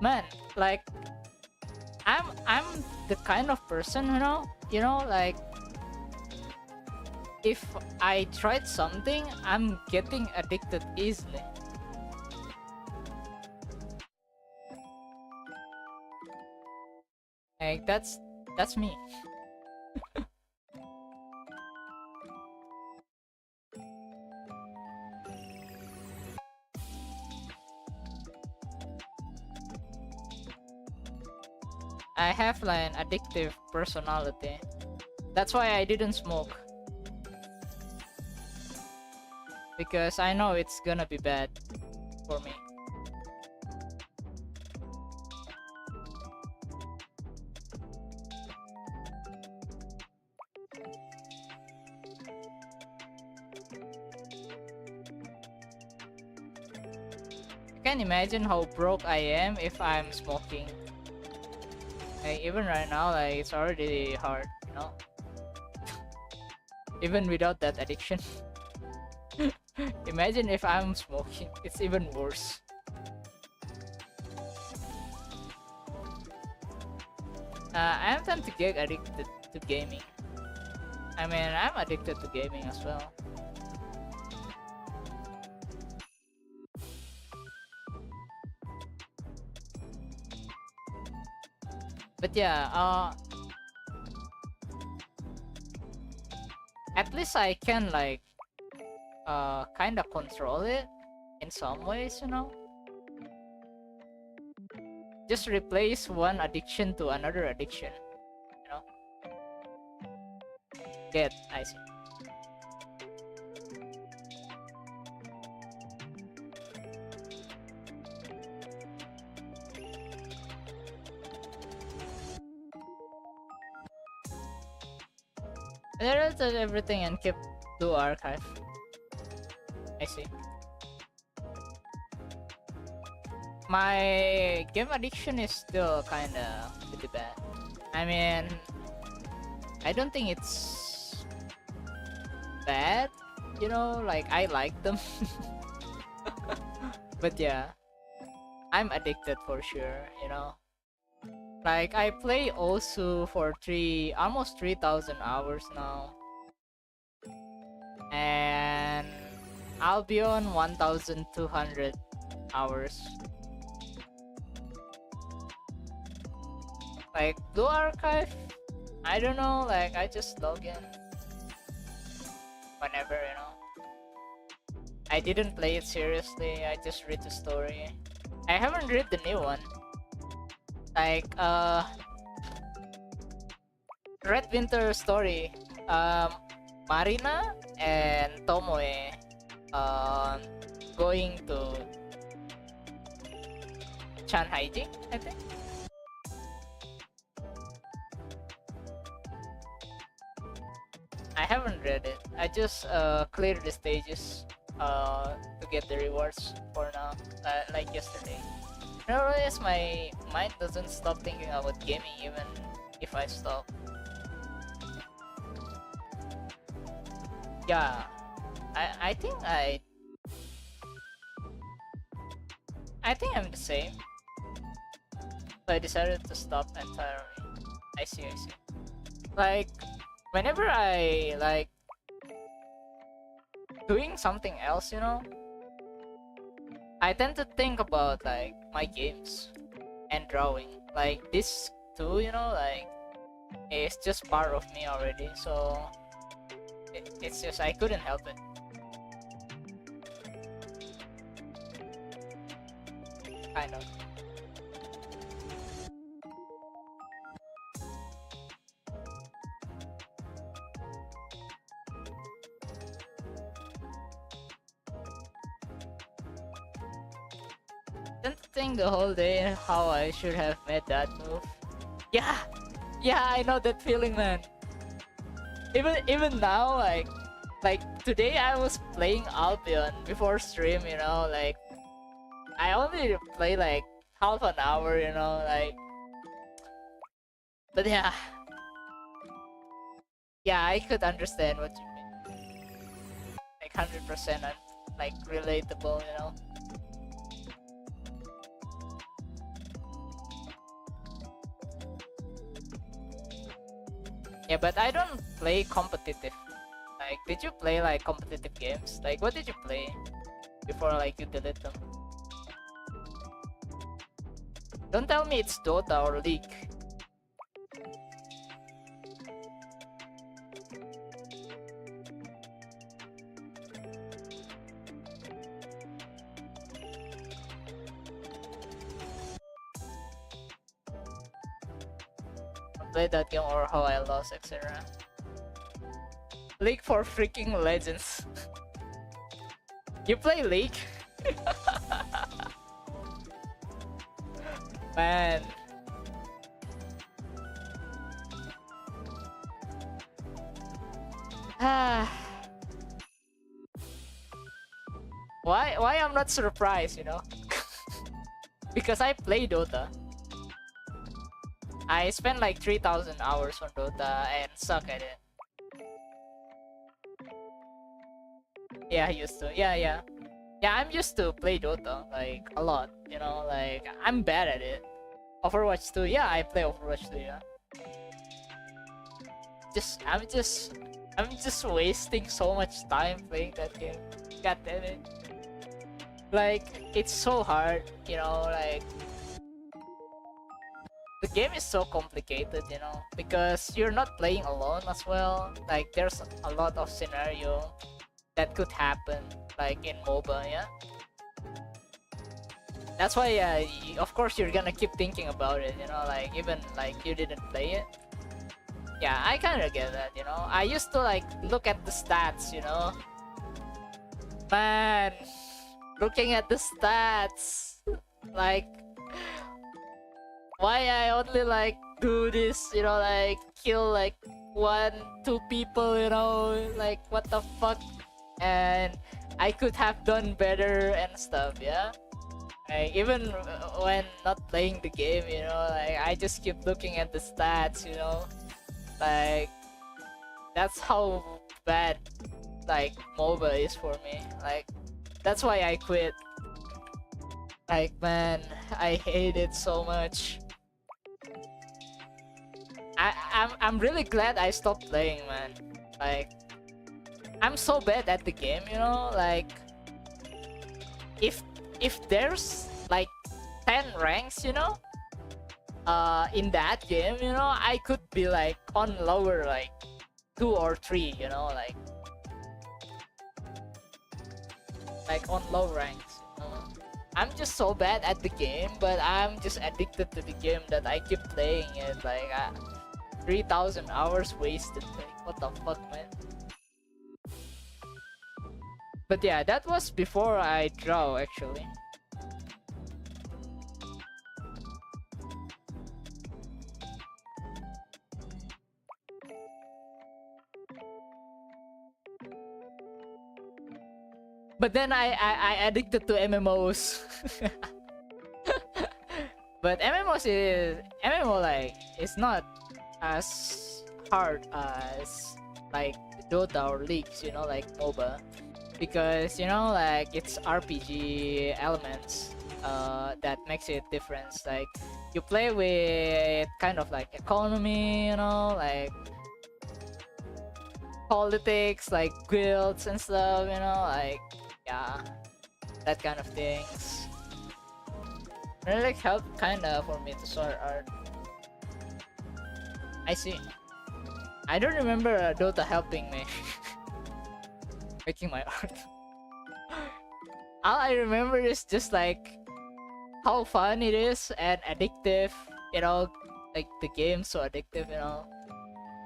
man, like I'm the kind of person, you know, like if I tried something, I'm getting addicted easily. Like that's me. I have like an addictive personality. That's why I didn't smoke. Because I know it's gonna be bad for me. I can imagine how broke I am if I'm smoking. Like even right now, like it's already hard, you know. Even without that addiction. Imagine if I'm smoking, it's even worse. I am tend to get addicted to gaming. I mean, I'm addicted to gaming as well. But yeah, at least I can like kind of control it in some ways, you know. Just replace one addiction to another addiction, you know. Get, I see. Delete everything and keep to archive. I see. My game addiction is still kinda pretty bad. I mean, I don't think it's bad, you know, like I like them. But yeah, I'm addicted for sure, you know. Like I play Osu for almost 3,000 hours now. And I'll be on 1,200 hours. Like Blue Archive, I don't know, like I just log in whenever, you know. I didn't play it seriously, I just read the story. I haven't read the new one. Like Red Winter story, Marina and Tomoe going to Chanhaiji, I think. I haven't read it. I just cleared the stages to get the rewards for now, like yesterday. Nowadays, my mind doesn't stop thinking about gaming even if I stop. Yeah, I think I'm the same. So I decided to stop entirely. I see. Like whenever I like doing something else, you know, I tend to think about like my games and drawing. Like this too, you know, like it's just part of me already. So it's just I couldn't help it. Kind of. Didn't think the whole day how I should have made that move. Yeah, I know that feeling, man. Even now, like today I was playing Albion before stream, you know, like I only play like half an hour, you know, like, but yeah, Yeah, I could understand what you mean. Like 100% like relatable, you know. Yeah, but I don't play competitive. Like, did you play like competitive games? Like, what did you play before like you delete them? Don't tell me it's Dota or League. I played that game or how I lost, etc. League for freaking legends. You play League? Man. Why I'm not surprised, you know? Because I play Dota. I spent like 3,000 hours on Dota and suck at it. Yeah, I used to. Yeah. Yeah, I'm used to play Dota, like, a lot, you know, like, I'm bad at it. Overwatch 2, yeah, I play Overwatch 2, yeah. I'm just wasting so much time playing that game. God damn it. Like, it's so hard, you know, like, the game is so complicated, you know, because you're not playing alone as well. Like, there's a lot of scenario that could happen, like in MOBA, yeah. That's why, of course, you're gonna keep thinking about it, you know, like even like you didn't play it. Yeah, I kind of get that, you know. I used to like look at the stats, you know. Man, looking at the stats, like, why I only like do this, you know, like kill like 1-2 people, you know, like what the fuck, and I could have done better and stuff, yeah. Like, even when not playing the game, you know, like I just keep looking at the stats, you know, like that's how bad like MOBA is for me. Like that's why I quit. Like, man, I hate it so much. I'm really glad I stopped playing, man. Like, I'm so bad at the game, you know, like if there's like 10 ranks, you know, in that game, you know, I could be like on lower like 2 or 3, you know, like on low ranks, you know? I'm just so bad at the game, but I'm just addicted to the game that I keep playing it. Like 3,000 hours wasted. Like, what the fuck, man? But yeah, that was before I draw, actually. But then I addicted to MMOs. But MMO like it's not as hard as like Dota or Leagues, you know, like MOBA, because you know, like it's RPG elements that makes it different. Like you play with kind of like economy, you know, like politics, like guilds and stuff, you know, like yeah, that kind of things. It like helped kinda for me to sort art. I see. I don't remember Dota helping me making my art. All I remember is just like how fun it is and addictive, you know, like the game's so addictive, you know.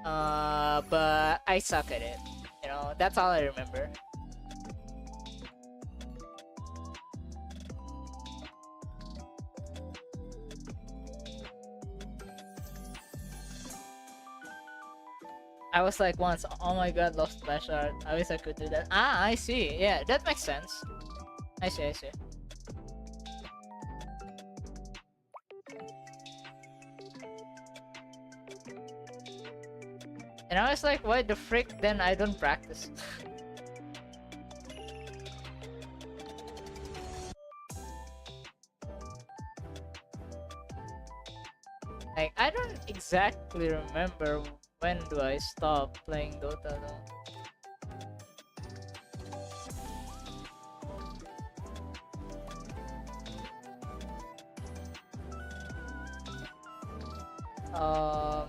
But I suck at it, you know. That's all I remember. I was like once, oh my god, love splash art. I wish I could do that. Ah, I see. Yeah, that makes sense. I see. And I was like, why the frick then I don't practice? Like, I don't exactly remember when do I stop playing Dota though.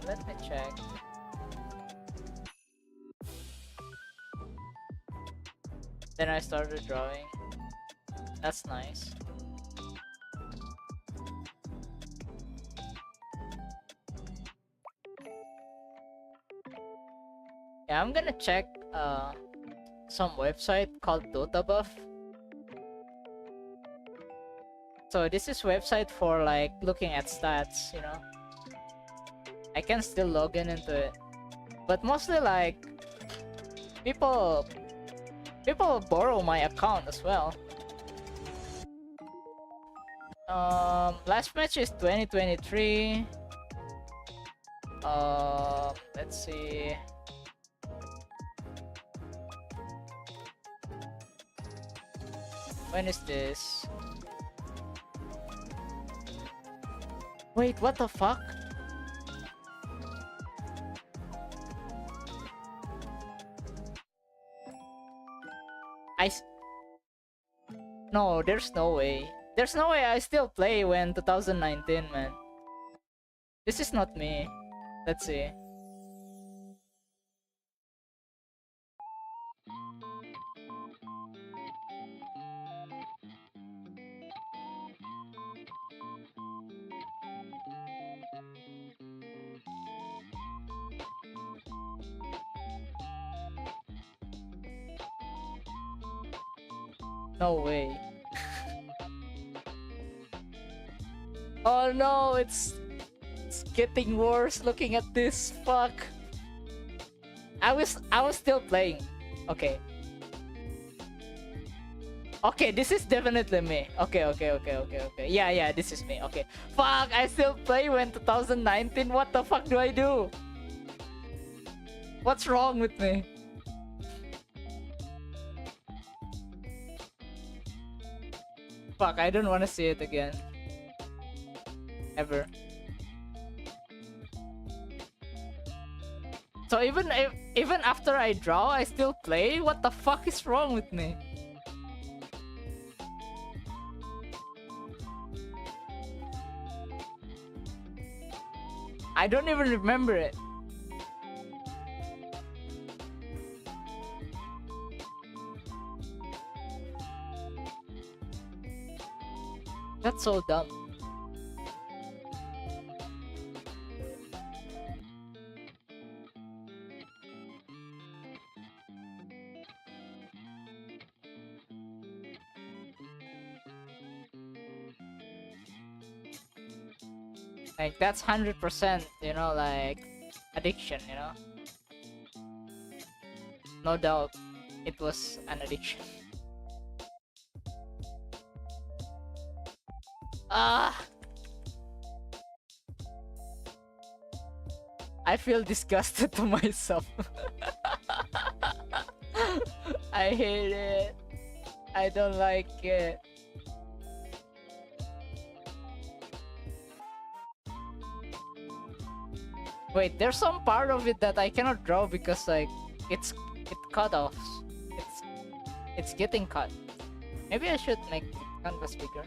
Let me check. Then I started drawing. That's nice. Yeah, I'm gonna check some website called Dota Buff. So this is website for like looking at stats, you know. I can still log in into it, but mostly like people borrow my account as well. Last match is 2023. Let's see. When is this? Wait, what the fuck? No, there's no way. There's no way I still play when 2019, man. This is not me. Let's see. No way. Oh no, it's getting worse looking at this. Fuck. I was still playing. Okay. Okay, this is definitely me. Okay. Yeah, this is me. Okay. Fuck, I still play when 2019. What the fuck do I do? What's wrong with me? Fuck, I don't want to see it again. Ever. So even after I draw, I still play? What the fuck is wrong with me? I don't even remember it. That's so dumb. Like, that's 100%, you know, like, addiction, you know? No doubt, it was an addiction. I feel disgusted to myself. I hate it. I don't like it. Wait, there's some part of it that I cannot draw because like it cut off. It's getting cut. Maybe I should make the canvas bigger.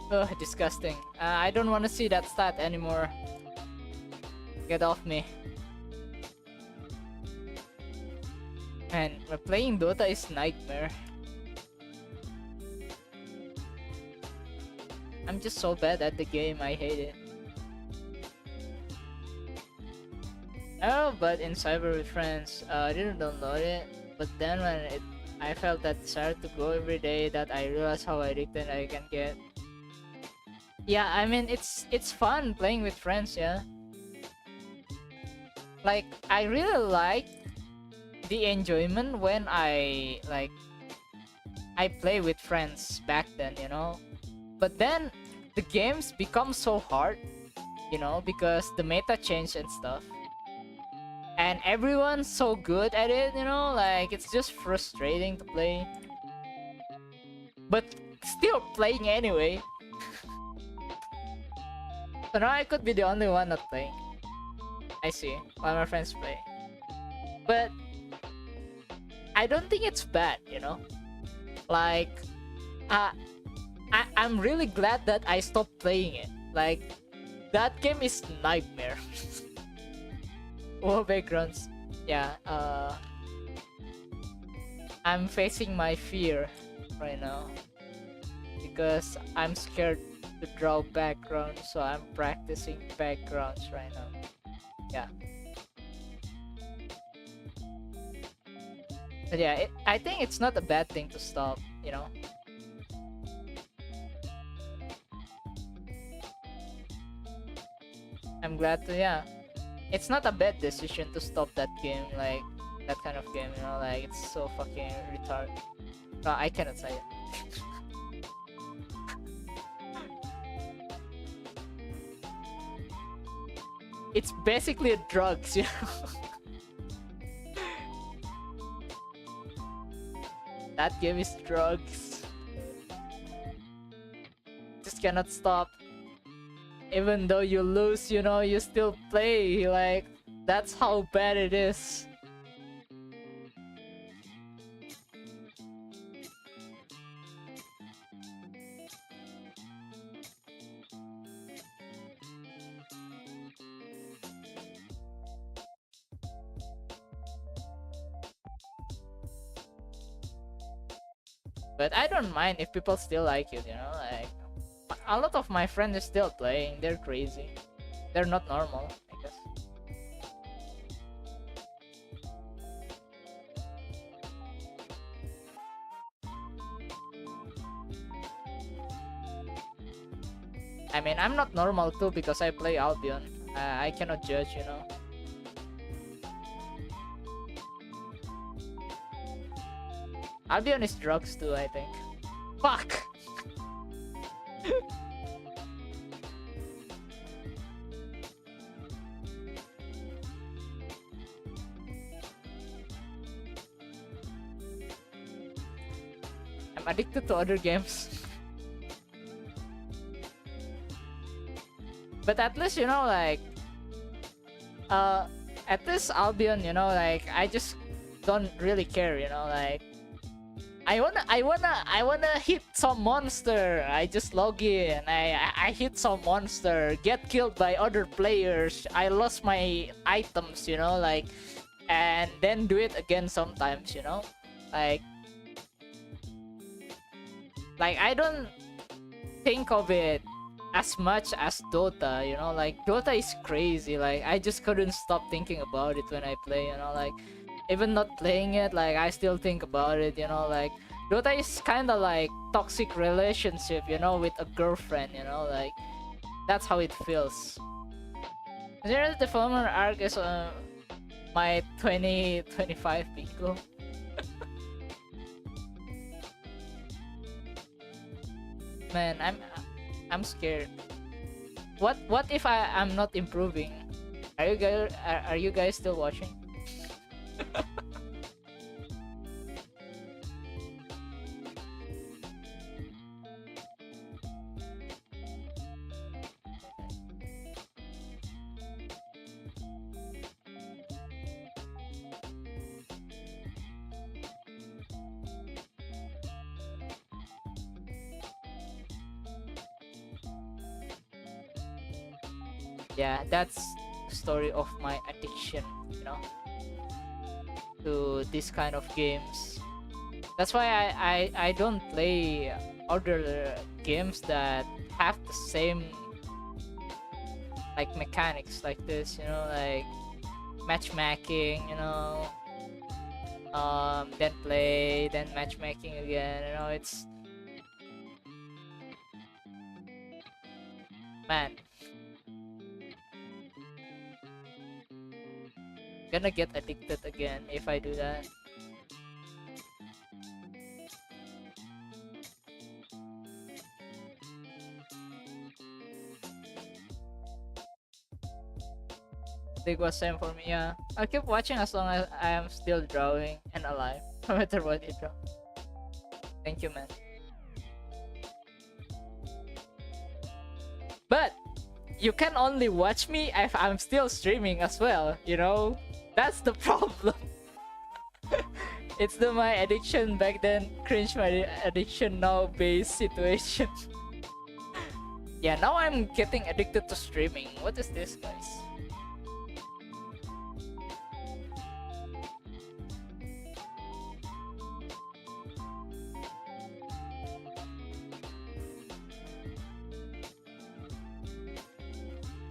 Ugh, disgusting. I don't want to see that stat anymore. Get off me. Man, playing Dota is nightmare. I'm just so bad at the game, I hate it. Oh, but in Cyber with Friends, I didn't download it. But then when I felt that desire to go every day, that I realized how addicted I can get. Yeah, I mean, it's fun playing with friends, yeah. Like, I really like the enjoyment when I play with friends back then, you know. But then the games become so hard you know, because the meta changed and stuff. And everyone's so good at it, you know, like it's just frustrating to play. But still playing anyway. So now I could be the only one not playing. I see, while my friends play. But I don't think it's bad, you know? Like, uh, I'm really glad that I stopped playing it. Like, that game is nightmare. Wall backgrounds. Yeah, I'm facing my fear right now. Because I'm scared to draw backgrounds, so I'm practicing backgrounds right now. Yeah. But yeah, I think it's not a bad thing to stop, you know? I'm glad to, yeah. It's not a bad decision to stop that game, like, that kind of game, you know? Like, it's so fucking retarded. No, I cannot say it. It's basically a drugs, you know? That game is drugs. Just cannot stop. Even though you lose, you know, you still play. Like, that's how bad it is. But I don't mind if people still like it, you know? Like, a lot of my friends are still playing. They're crazy. They're not normal, I guess. I mean, I'm not normal too because I play Albion. I cannot judge, you know? Albion is drugs too, I think. Fuck! I'm addicted to other games. But at least, you know, like, at least Albion, you know, like, I just don't really care, you know, like, I wanna hit some monster. I just log in. I hit some monster. Get killed by other players. I lost my items, you know, like, and then do it again sometimes, you know, like I don't think of it as much as Dota, you know, like Dota is crazy. Like I just couldn't stop thinking about it when I play, you know, like even not playing it, like I still think about it, you know, like Dota is kind of like toxic relationship, you know, with a girlfriend, you know, like that's how it feels. Zero the former arc is my 2025 bingo. Man, I'm scared. What if I'm not improving? Are you guys still watching? Yeah, that's the story of my addiction, you know, to this kind of games. That's why I don't play other games that have the same like mechanics like this, you know, like matchmaking, you know, then play, then matchmaking again, you know, it's man, gonna get addicted again if I do that. League was same for me. Yeah, I'll keep watching as long as I am still drawing and alive, no matter what you draw. Thank you, man. But you can only watch me if I'm still streaming as well, you know? That's the problem. It's my addiction back then, cringe my addiction now based situation. Yeah, now I'm getting addicted to streaming. What is this, guys?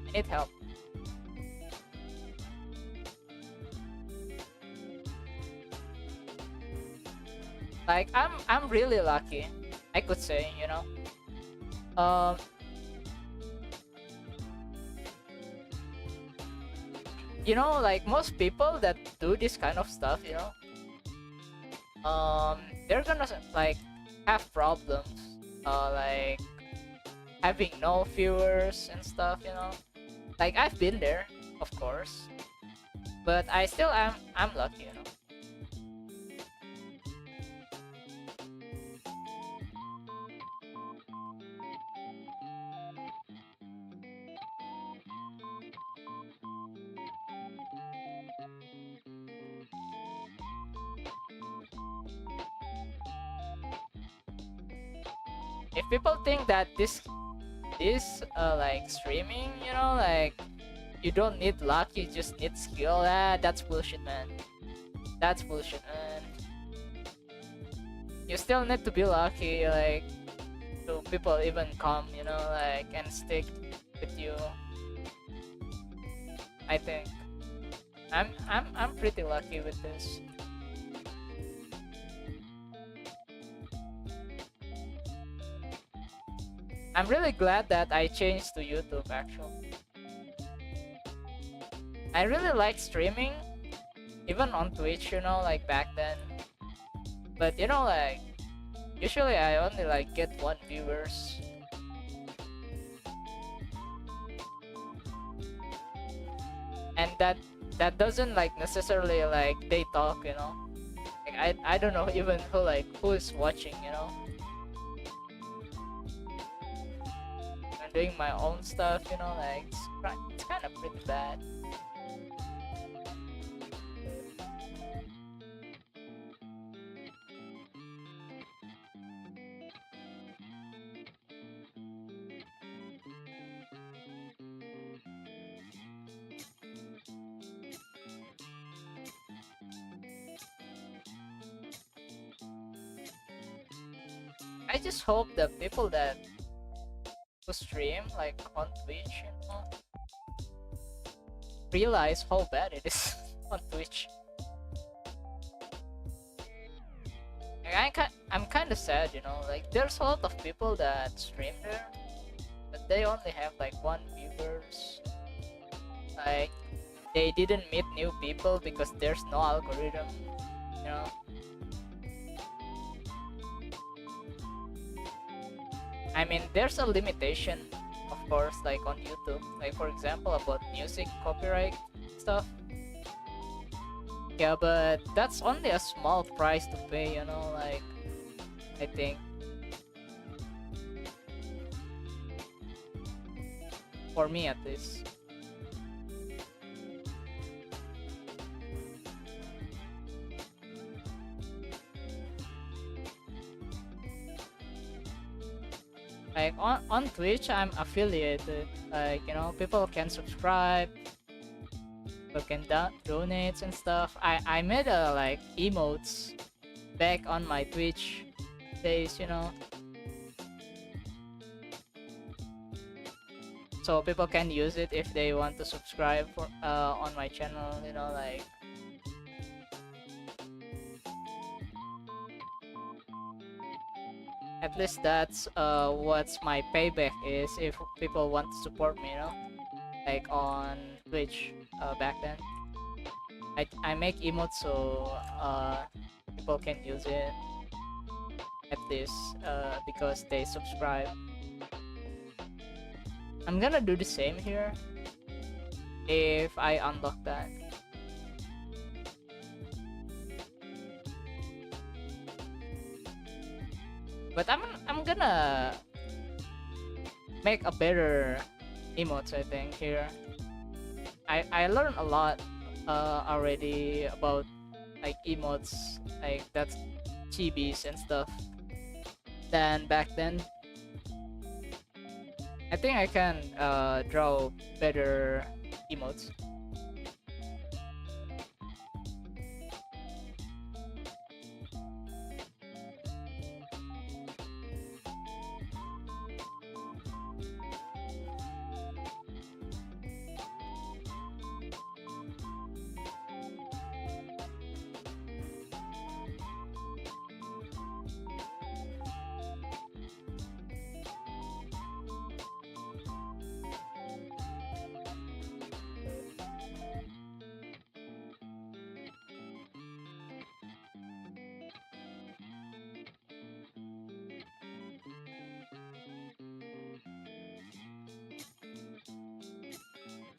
I need help. Like I'm really lucky, I could say, you know. You know, like most people that do this kind of stuff, you know, they're gonna like have problems, like having no viewers and stuff, you know. Like I've been there, of course, but I still I'm lucky, you know. If people think that this like streaming, you know, like you don't need luck, you just need skill, that's bullshit, man. That's bullshit, man. You still need to be lucky, like to people even come, you know, like and stick with you. I think I'm pretty lucky with this. I'm really glad that I changed to YouTube actually. I really like streaming, even on Twitch, you know, like back then. But you know, like usually I only like get 1 viewers. And that doesn't like necessarily like they talk, you know. Like I don't know even who is watching, you know. Doing my own stuff, you know, like it's kind of pretty bad. I just hope the people that who stream like on Twitch, you know, realize how bad it is on Twitch. Like, I'm kind of sad, you know, like there's a lot of people that stream there, but they only have like 1 viewers. Like they didn't meet new people because there's no algorithm, you know. I mean, there's a limitation, of course, like on YouTube. Like for example, about music copyright stuff. Yeah, but that's only a small price to pay, you know, like I think. For me at least. Like on Twitch, I'm affiliated. Like, you know, people can subscribe, people can donate and stuff. I made like emotes back on my Twitch days, you know. So people can use it if they want to subscribe for on my channel, you know, like. At least that's what's my payback is if people want to support me, you know, like on Twitch back then. I make emotes so people can use it at least because they subscribe. I'm gonna do the same here. if I unlock that. But I'm gonna make a better emotes, I think, here. I learned a lot already about like emotes, like that's chibis and stuff than back then. I think I can draw better emotes.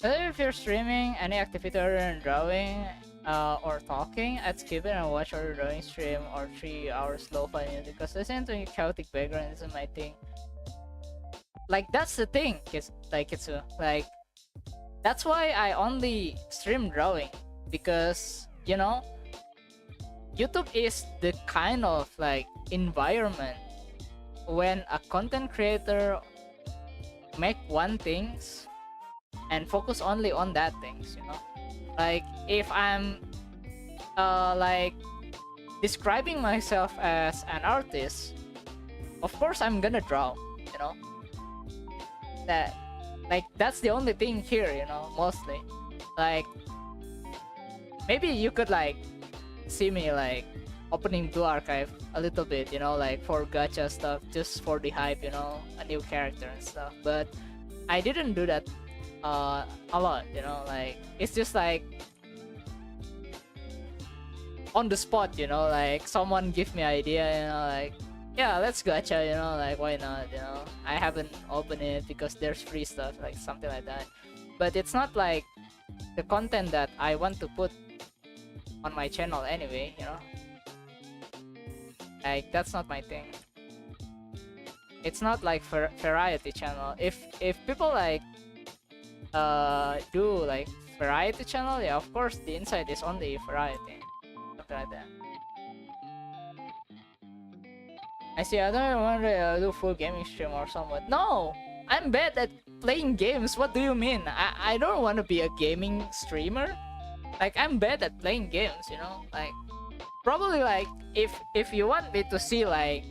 If you're streaming any activity other than drawing or talking, I'd skip it and watch our drawing stream or 3 hours lo-fi music because listening to chaotic background isn't my thing. Like that's the thing, it's like that's why I only stream drawing, because you know YouTube is the kind of like environment when a content creator make one things and focus only on that things, you know. Like if I'm like describing myself as an artist, of course I'm gonna draw, you know. That like that's the only thing here, you know, mostly. Like maybe you could like see me like opening Blue Archive a little bit, you know, like for gacha stuff, just for the hype, you know, a new character and stuff. But I didn't do that a lot, you know. Like it's just like on the spot, you know, like someone give me idea, you know, like yeah, let's gacha, you know, like why not, you know. I haven't opened it because there's free stuff, like something like that. But it's not like the content that I want to put on my channel anyway, you know. Like that's not my thing. It's not like variety channel. If people like do like variety channel, yeah, of course the inside is only variety, something like that. I see. I don't want to do full gaming stream or somewhat. No, I'm bad at playing games. What do you mean? I don't want to be a gaming streamer. Like I'm bad at playing games, you know. Like probably like if you want me to see like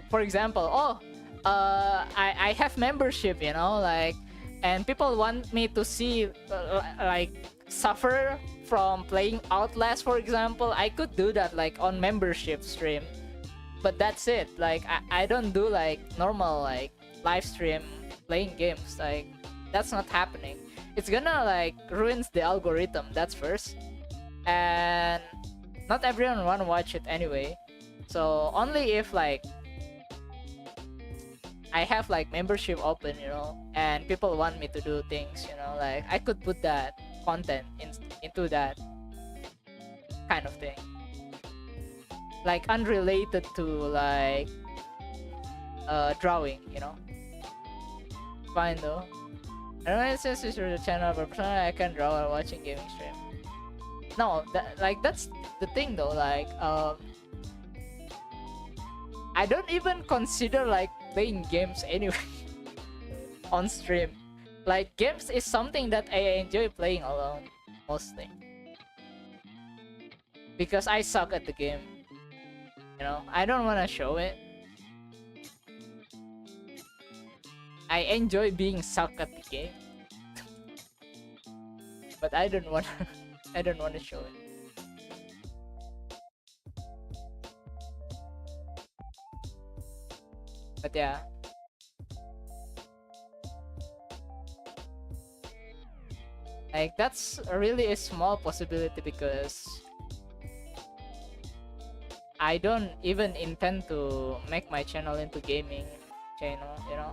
for example, I have membership, you know, like, and people want me to see like suffer from playing Outlast, for example. I could do that like on membership stream, but that's it. Like I don't do like normal like live stream playing games. Like that's not happening. It's gonna like ruins the algorithm, that's first, and not everyone wanna watch it anyway. So only if like I have like membership open, you know, and people want me to do things, you know, like I could put that content into that kind of thing, like unrelated to like drawing, you know. Fine though. I don't know, it says it's your channel, but personally I can draw while watching gaming stream. No, that's the thing though. Like I don't even consider like playing games anyway on stream. Like games is something that I enjoy playing alone mostly, because I suck at the game, you know. I don't want to show it. I enjoy being suck at the game but I don't want I don't want to show it. But yeah, like that's really a small possibility, because I don't even intend to make my channel into gaming channel, you know.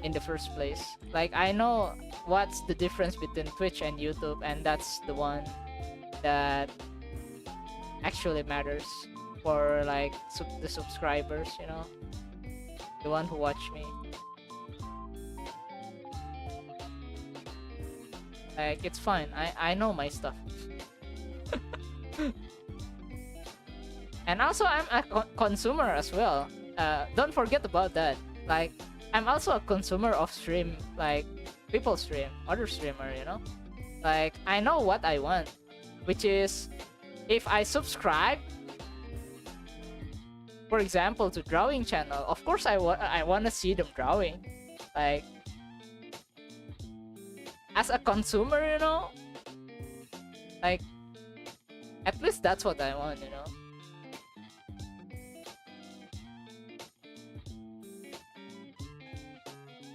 in the first place. Like, I know what's the difference between Twitch and YouTube, and that's the one that actually matters for like the subscribers, you know, the one who watch me. Like, it's fine. I know my stuff. And also, I'm a consumer as well. Don't forget about that. Like, I'm also a consumer of stream, like people stream, other streamer, you know. Like, I know what I want, which is, if I subscribe, for example, to drawing channel, of course I want to see them drawing. Like, as a consumer, you know, like, at least that's what I want, you know.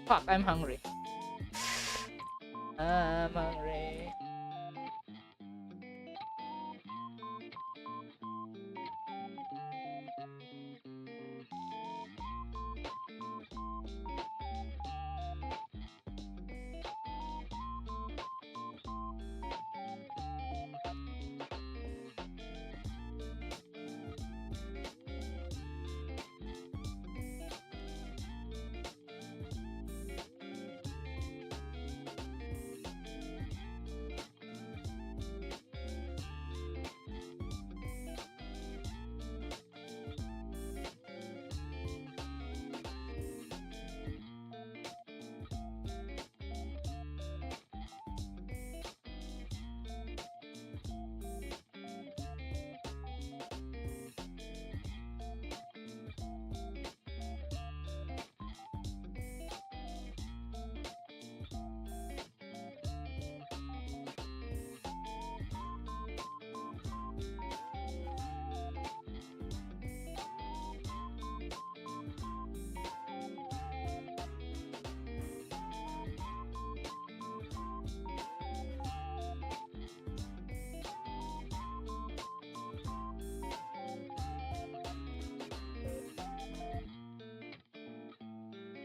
Fuck, I'm hungry. I'm hungry.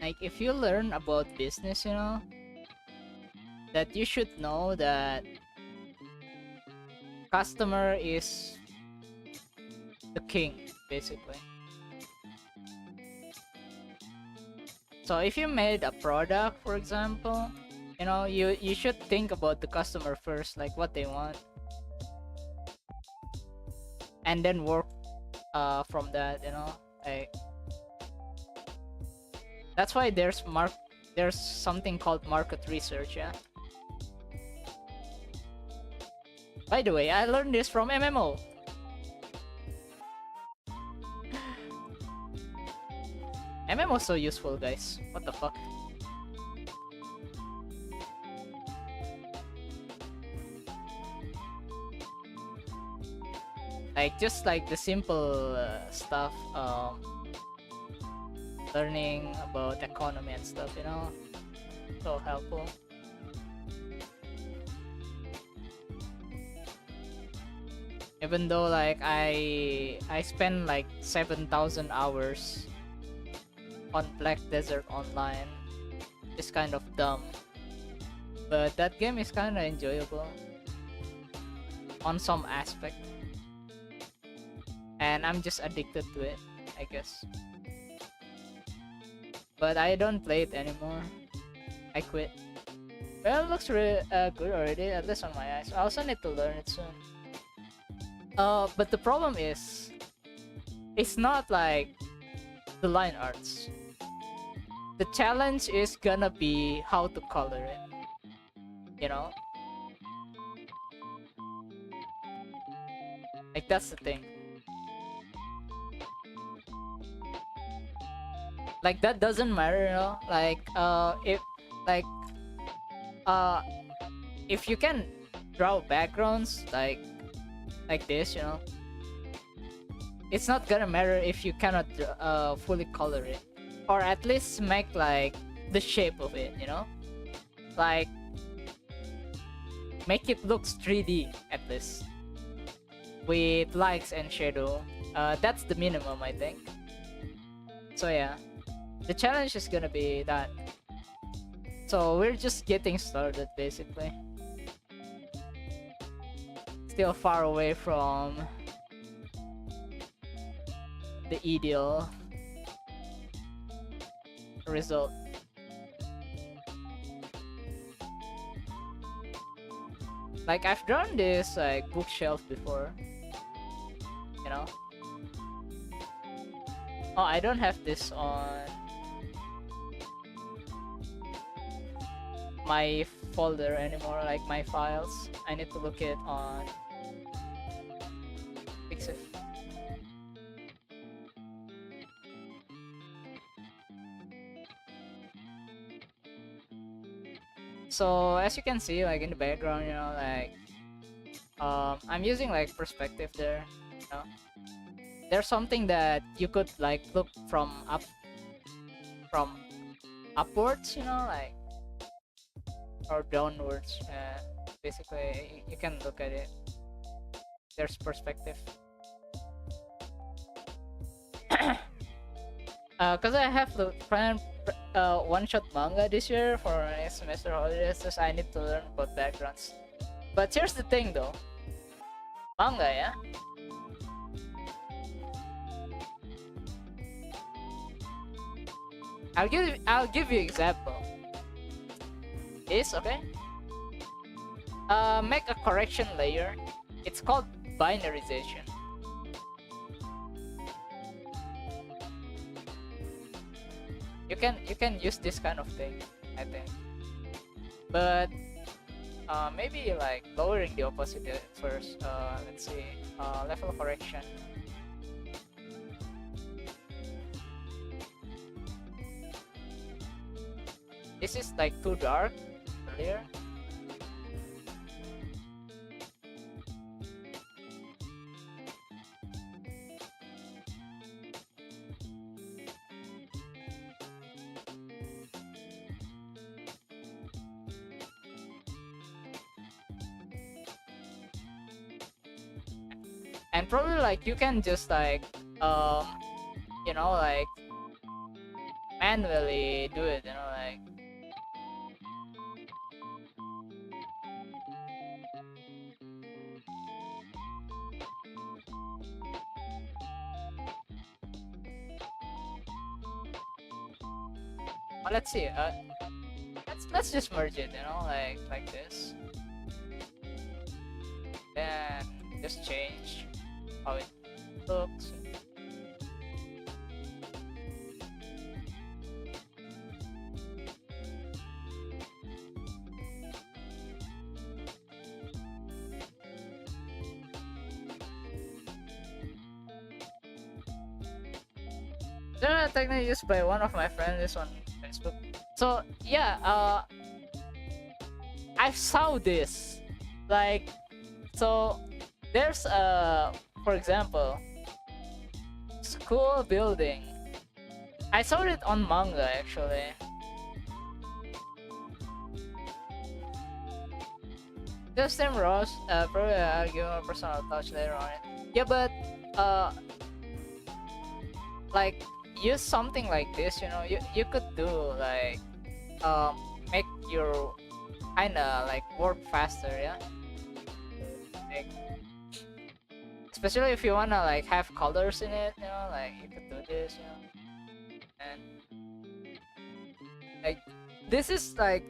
Like, if you learn about business, you know, that you should know that customer is the king, basically. So if you made a product, for example, you know, you should think about the customer first, like what they want, and then work from that, you know. Like, that's why there's something called market research, yeah. By the way, I learned this from MMO. MMO is so useful, guys. What the fuck? Like, just like the simple stuff, learning about economy and stuff, you know, so helpful. Even though, like, I spend like 7,000 hours on Black Desert Online, it's kind of dumb, but that game is kind of enjoyable on some aspect, and I'm just addicted to it, I guess. But I don't play it anymore. I quit. Well, it looks really good already, at least on my eyes. I also need to learn it soon. But the problem is, it's not like the line arts. The challenge is gonna be how to color it, you know? Like, that's the thing. Like, that doesn't matter, you know? Like, if you can draw backgrounds like this, you know, it's not gonna matter if you cannot fully color it, or at least make like the shape of it, you know, like make it looks 3D at least with lights and shadow. That's the minimum, I think. So yeah, the challenge is gonna be that. So we're just getting started basically. Still far away from the ideal result. Like I've drawn this like bookshelf before, you know. Oh, I don't have this on my folder anymore, like my files. I need to look it on Pixif. So as you can see, like in the background, you know, like I'm using like perspective there, you know. There's something that you could like look from upwards, you know, like, or downwards. Basically you can look at it. There's perspective. Cause I have to plan one-shot manga this year for my semester holidays, so I need to learn about backgrounds. But here's the thing though, manga, yeah. I'll give you example. Is okay. Make a correction layer. It's called binarization. You can use this kind of thing, I think. But maybe like lowering the opacity first. Let's see. Level correction. This is like too dark earlier. And probably like you can just like you know, like manually do it, you know, like let's see. Let's just merge it, you know, like this. Then just change how it looks. They're technically used by one of my friends on Facebook. So yeah, I saw this. Like, so there's for example, school building. I saw it on manga actually. Just same Ross. Probably I'll give a personal touch later on it. Yeah, but like use something like this, you know. You could do like make your kinda like work faster, yeah. Like, especially if you wanna like have colors in it, you know, like you could do this, you know. And like this is like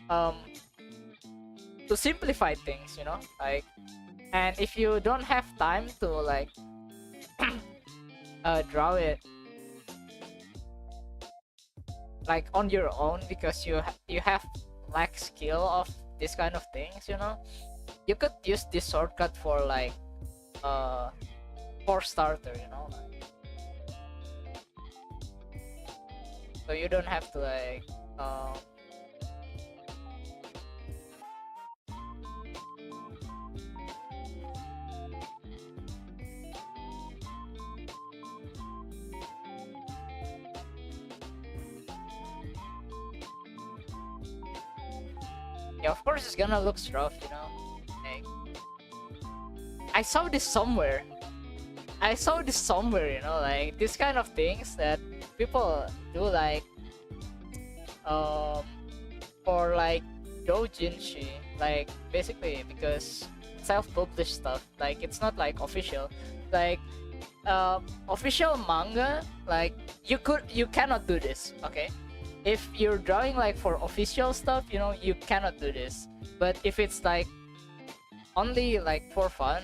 to simplify things, you know, like. And if you don't have time to like draw it like on your own because you have lack skill of this kind of things, you know, you could use this shortcut for like for starter, you know, like, so you don't have to like yeah, of course it's gonna look rough, you know. Like, I saw this somewhere. You know, like this kind of things that people do, like for like doujinshi, like basically because self-published stuff, like it's not like official, like official manga, like you cannot do this, okay? If you're drawing like for official stuff, you know, you cannot do this. But if it's like only like for fun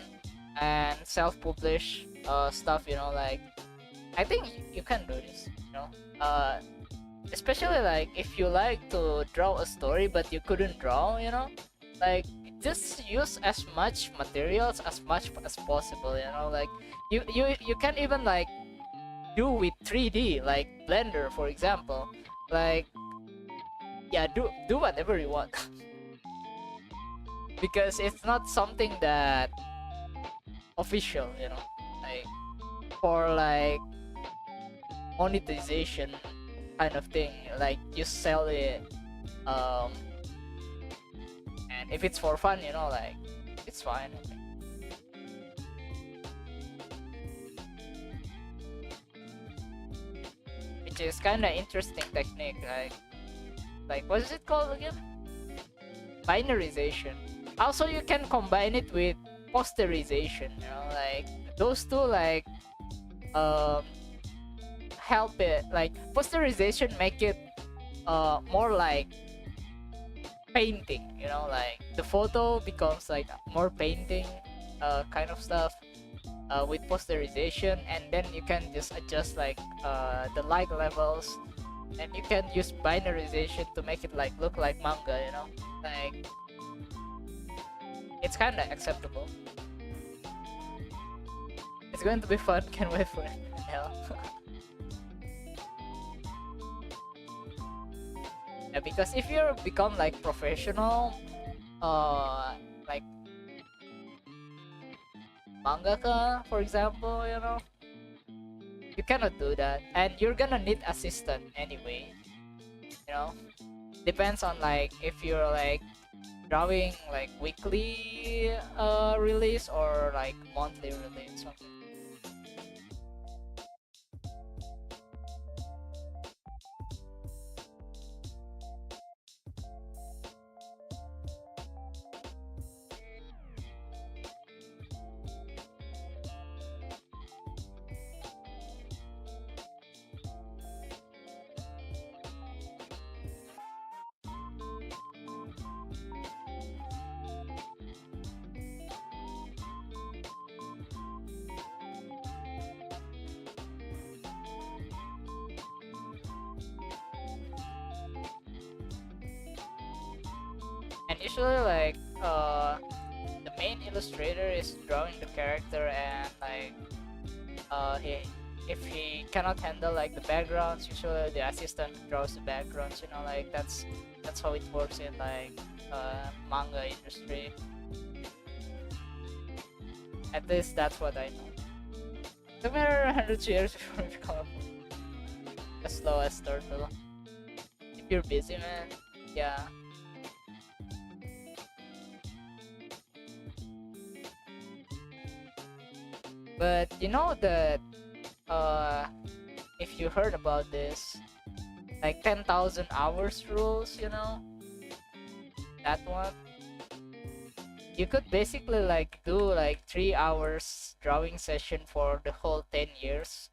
and self-publish stuff, you know, like I think you can do this, you know. Especially like if you like to draw a story but you couldn't draw, you know, like just use as much materials as much as possible, you know, like you can even like do with 3D, like Blender for example, like yeah, do whatever you want. Because it's not something that official, you know, like for like monetization kind of thing, like you sell it, um and if it's for fun, you know, like it's fine, I think. Which is kind of interesting technique, like what is it called again? Binarization. Also you can combine it with posterization, you know, like those two like um help it, like posterization make it more like painting, you know, like the photo becomes like more painting kind of stuff with posterization, and then you can just adjust like the light levels, and you can use binarization to make it like look like manga, you know, like it's kind of acceptable. It's going to be fun. Can't wait for it. Hell. Yeah, because if you become like professional, like mangaka, for example, you know, you cannot do that, and you're gonna need assistant anyway. You know, depends on like if you're like drawing like weekly release or like monthly release. Something. And usually like the main illustrator is drawing the character, and like he if he cannot handle like the backgrounds, usually the assistant draws the backgrounds, you know, like that's how it works in like manga industry. At least that's what I know. Took me around 100 years before we become as slow as turtle. If you're busy, man, yeah. But you know that if you heard about this, like 10,000 hours rules, you know, that one, you could basically like do like 3 hours drawing session for the whole 10 years,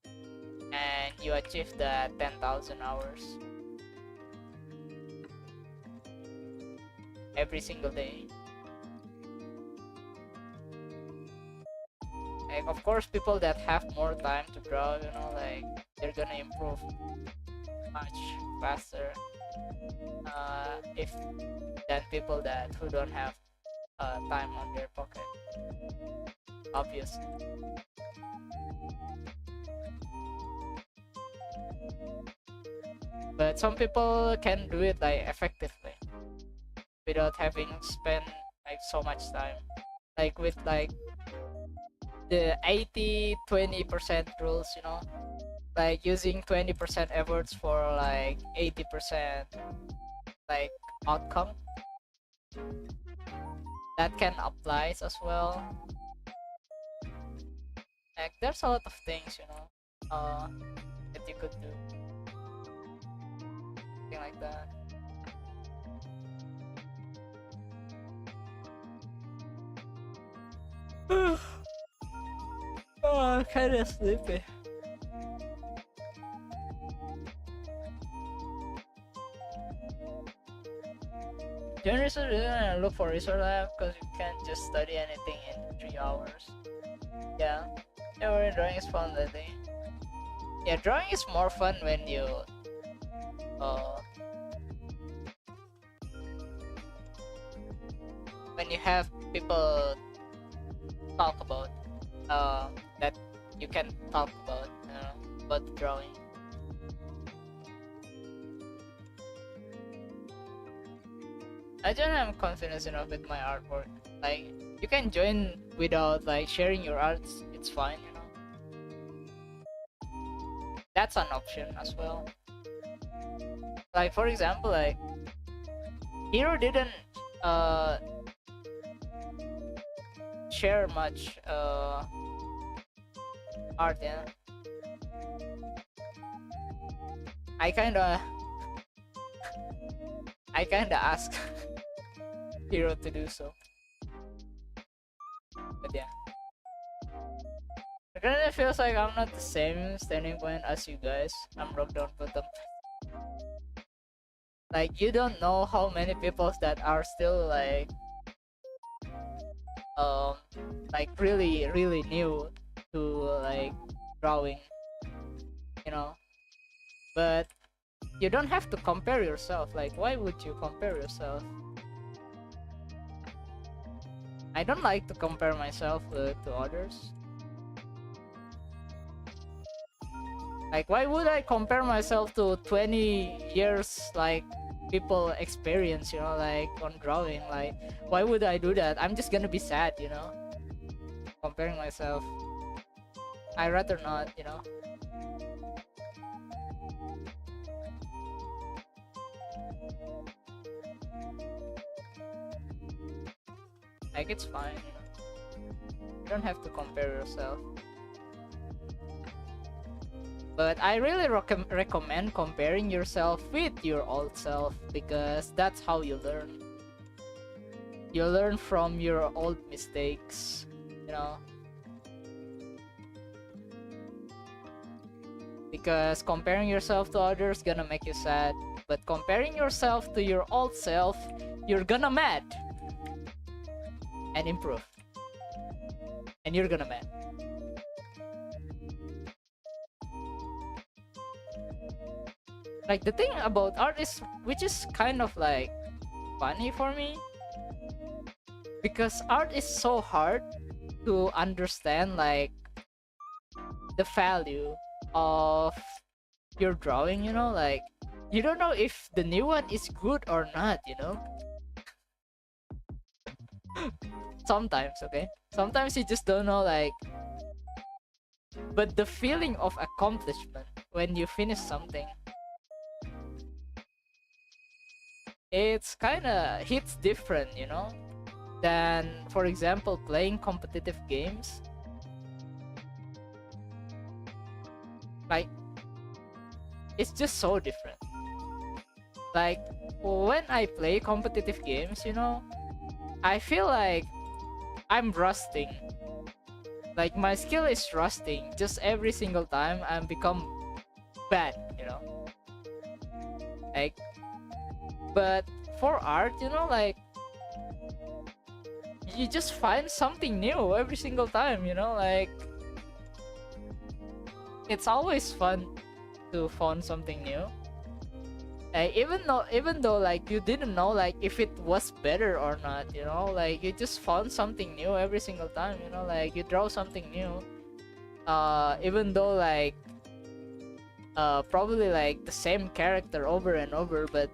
and you achieve the 10,000 hours every single day. Like of course people that have more time to draw, you know, like they're gonna improve much faster if than people that who don't have time on their pocket, obviously. But some people can do it like effectively without having spent like so much time, like with like the 80-20% rules, you know, like using 20% efforts for like 80% like outcome. That can apply as well. Like there's a lot of things, you know, that you could do, something like that. Oh, kind of sleepy. During research, I look for research lab because you can't just study anything in 3 hours. Yeah, yeah, drawing is fun lately. Yeah, drawing is more fun uh, when you have people talk about that you can talk about drawing. I don't have confidence enough with my artwork. Like, you can join without like sharing your arts. It's fine, you know. That's an option as well. Like, for example, like Hero didn't uh share much art, yeah. I kinda ask Hero to do so. But yeah. It kinda feels like I'm not the same standing point as you guys. I'm rock down bottom. Like, you don't know how many people that are still like really new to like drawing, you know. But you don't have to compare yourself. Like, why would you compare yourself? I don't like to compare myself to others. Like, why would I compare myself to 20 years like people experience, you know, like on drawing? Like, why would I do that? I'm just gonna be sad, you know, comparing myself. I rather not, you know. Like, it's fine, you know. You don't have to compare yourself. But I really recommend comparing yourself with your old self, because that's how you learn. You learn from your old mistakes, you know. Because comparing yourself to others gonna make you sad, but comparing yourself to your old self, you're gonna mad and improve, and you're gonna mad. Like, the thing about art is, which is kind of like funny for me, because art is so hard to understand, like the value of your drawing, you know. Like, you don't know if the new one is good or not, you know. Sometimes, okay, sometimes you just don't know, like, but the feeling of accomplishment when you finish something, it's kind of hits different, you know, than, for example, playing competitive games. Like, it's just so different. Like, when I play competitive games, you know, I feel like I'm rusting. Like, my skill is rusting just every single time I become bad, you know. Like, but for art, you know, like, you just find something new every single time, you know. Like, it's always fun to find something new. Even though like you didn't know like if it was better or not, you know, like you just found something new every single time, you know. Like, you draw something new, even though like probably like the same character over and over, but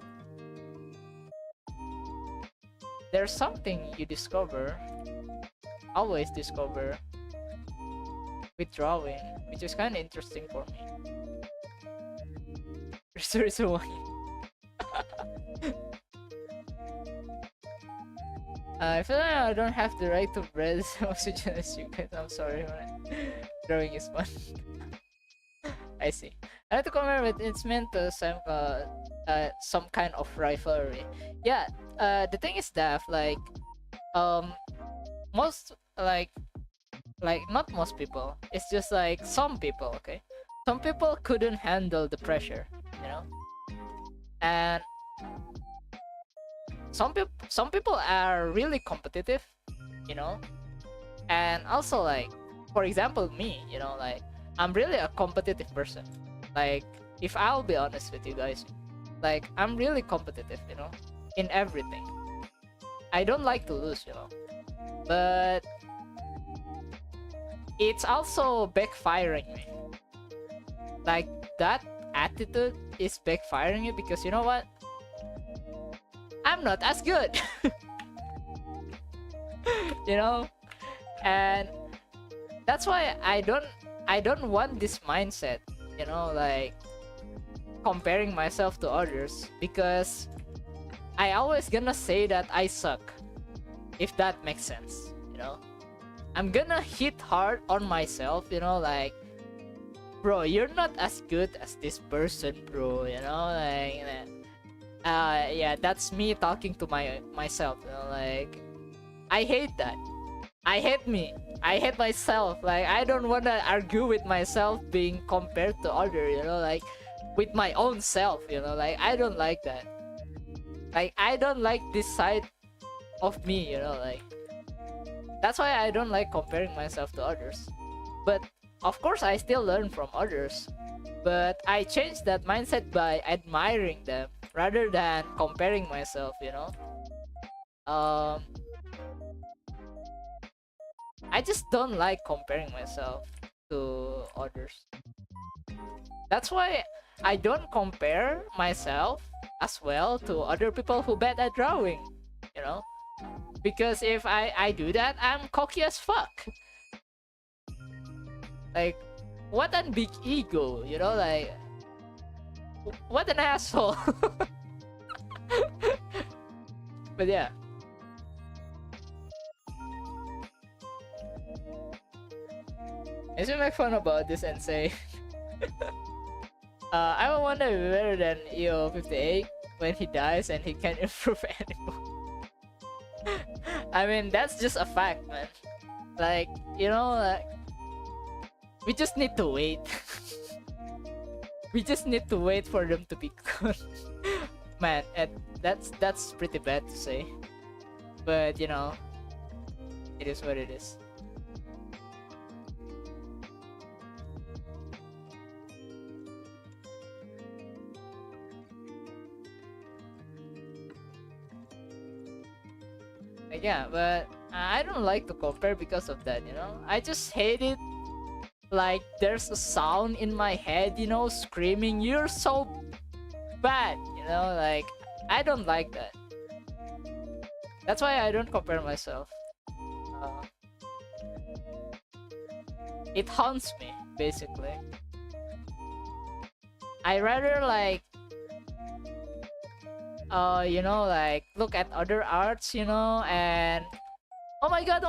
there's something you discover, always discover, with drawing, which is kind of interesting for me. Risu. I feel like I don't have the right to bread oxygen as you guys. I'm sorry, man. Drawing is fun. I see. I have to compare with it's meant to some kind of rivalry. Yeah. The thing is that like most like Like not most people. It's just like some people, okay? Some people couldn't handle the pressure, you know? And some people are really competitive, you know? And also like for example me, you know, like I'm really a competitive person. Like if I'll be honest with you guys, like I'm really competitive, you know, in everything. I don't like to lose, you know. But it's also backfiring me. Like that attitude is backfiring me because you know what? I'm not as good. You know? And that's why I don't want this mindset, you know, like comparing myself to others, because I always gonna say that I suck, if that makes sense, you know. I'm gonna hit hard on myself, you know, like bro, you're not as good as this person, bro, you know, like yeah, that's me talking to myself, you know, like I hate that. I hate me. I hate myself. Like I don't wanna argue with myself being compared to other, you know, like with my own self, you know, like I don't like that. Like I don't like this side of me, you know, like that's why I don't like comparing myself to others. But of course I still learn from others. But I changed that mindset by admiring them rather than comparing myself, you know. Um I just don't like comparing myself to others. That's why I don't compare myself as well to other people who bad at drawing, you know? Because if I do that, I'm cocky as fuck. Like, what a big ego, you know? Like, what an asshole. But yeah. I should make fun about this and say, I don't want to be better than EO58 when he dies and he can't improve anymore. I mean, that's just a fact, man. Like, you know, like, we just need to wait. We just need to wait for them to be good. Man, and that's pretty bad to say. But, you know, it is what it is. Like, yeah, but I don't like to compare because of that, you know? I just hate it. Like, there's a sound in my head, you know, screaming, "You're so bad," you know? Like, I don't like that. That's why I don't compare myself. Uh, it haunts me, basically. I rather, like, you know, like, look at other arts, you know, and oh my god,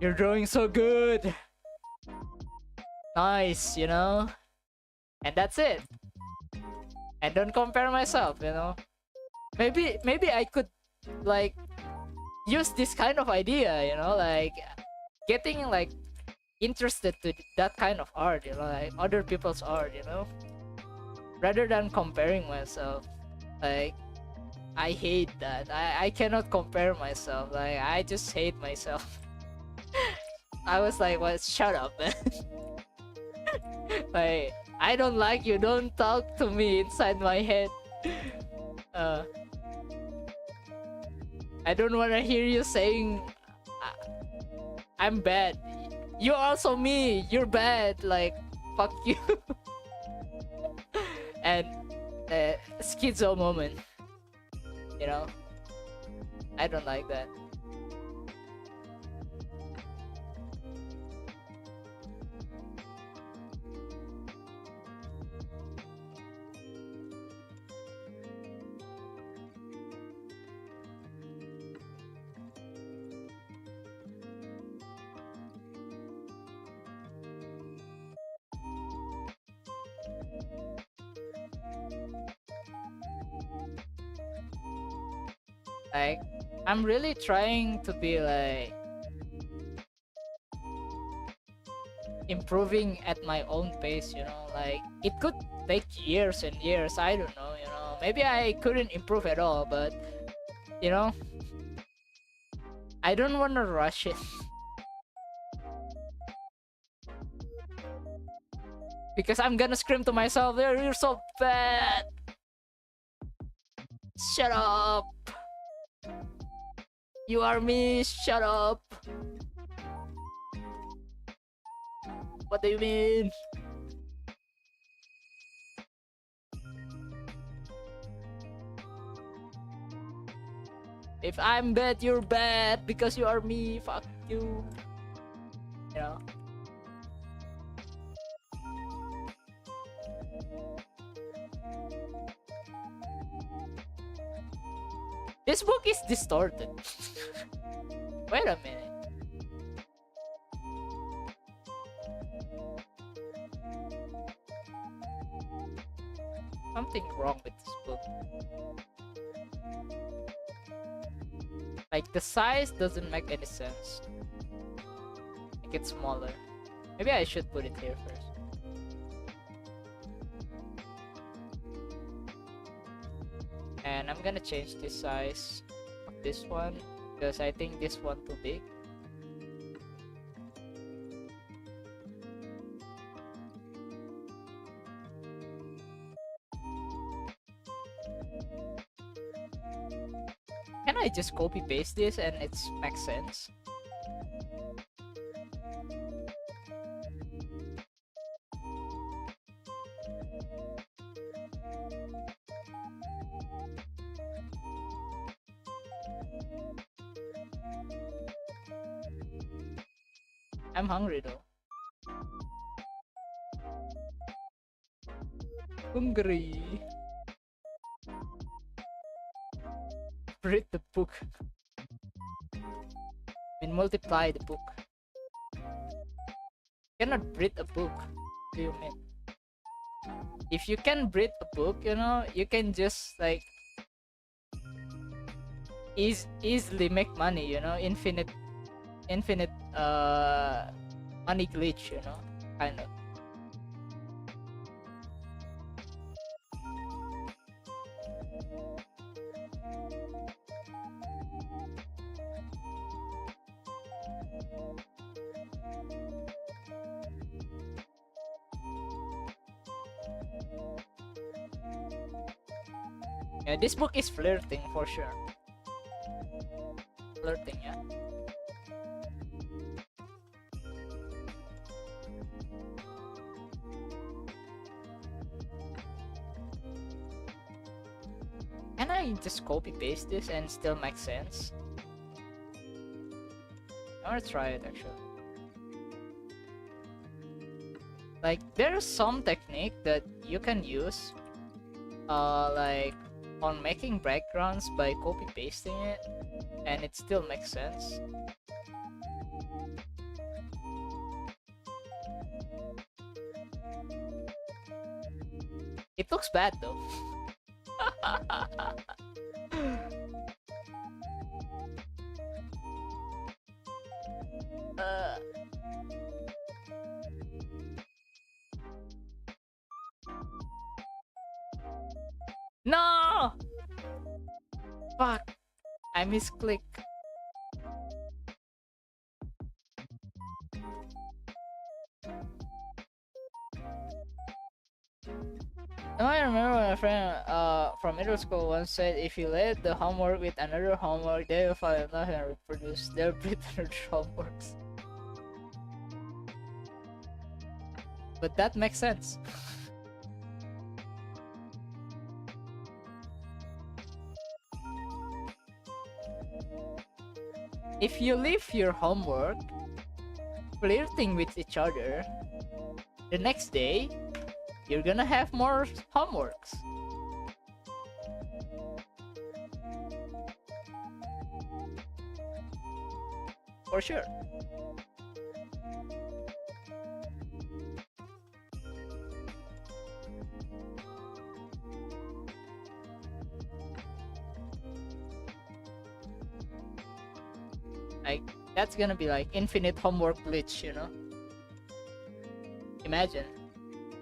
you're drawing so good, nice, you know, and that's it. And don't compare myself, you know. Maybe I could, like, use this kind of idea, you know, like getting like interested to that kind of art, you know, like other people's art, you know, rather than comparing myself. Like, I hate that. I cannot compare myself. Like, I just hate myself. I was like, "What? Shut up, man." Like, I don't like you. Don't talk to me inside my head. Uh, I don't want to hear you saying I'm bad. You're also me. You're bad. Like, fuck you. And schizo moment. You know? I don't like that. Like, I'm really trying to be like improving at my own pace, you know. Like it could take years and years, I don't know, you know. Maybe I couldn't improve at all, but you know, I don't want to rush it. Because I'm gonna scream to myself, you're so bad. Shut up. You are me, shut up. What do you mean? If I'm bad, you're bad because you are me. Fuck you. You know. This book is distorted. Wait a minute. Something wrong with this book. Like the size doesn't make any sense. Make it smaller. Maybe I should put it here first. And I'm gonna change the size of this one because I think this one too big. Can I just copy paste this and it makes sense? I'm hungry though. Hungry. Read the book. Multiply the book. Cannot read a book. What do you mean? If you can read a book, you know, you can just like easily make money, you know, infinite money glitch, you know, kind of. Yeah, this book is flirting for sure. Flirting, yeah. Can I just copy paste this and still make sense? I wanna try it actually. Like there's some technique that you can use like on making backgrounds by copy pasting it and it still makes sense. It looks bad though. No! Fuck! I misclick. Now I remember my friend from middle school once said if you let the homework with another homework, they will find nothing and reproduce. They'll breed another homeworks. But that makes sense. If you leave your homework flirting with each other, the next day you're gonna have more homeworks. For sure. Like that's gonna be like infinite homework glitch, you know. imagine,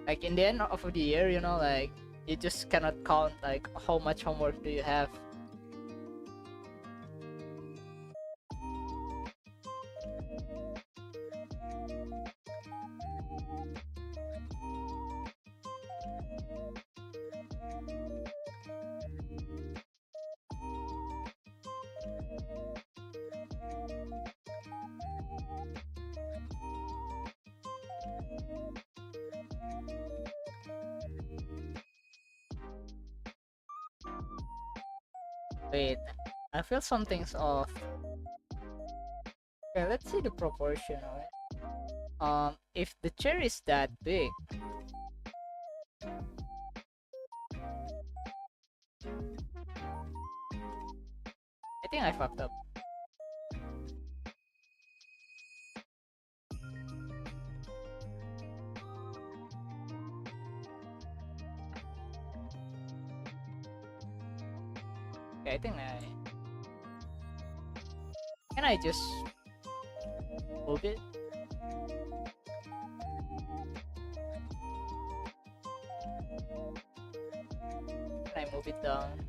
like in the end of the year, you know, like you just cannot count like how much homework do you have. Wait, I feel something's off. Okay, let's see the proportion of it. If the chair is that big, I think I fucked up. Okay, I think can I just move it? Can I move it down?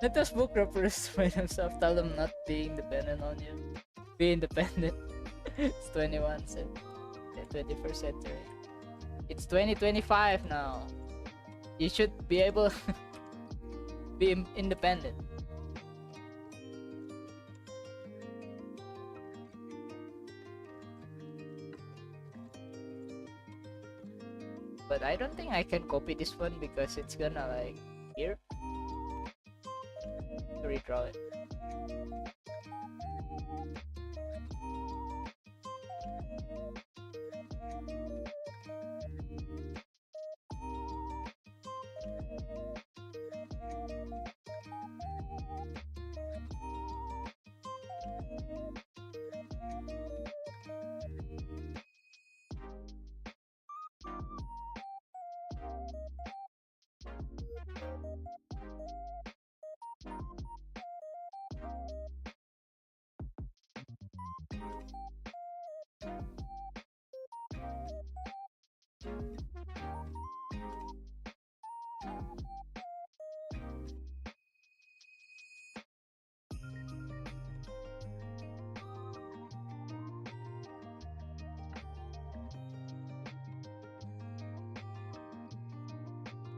Let those book rappers by themselves. Tell them not being dependent on you. Be independent. It's 21 21st century. It's 2025 now. You should be able to be independent. But I don't think I can copy this one because it's gonna like here. Redraw it.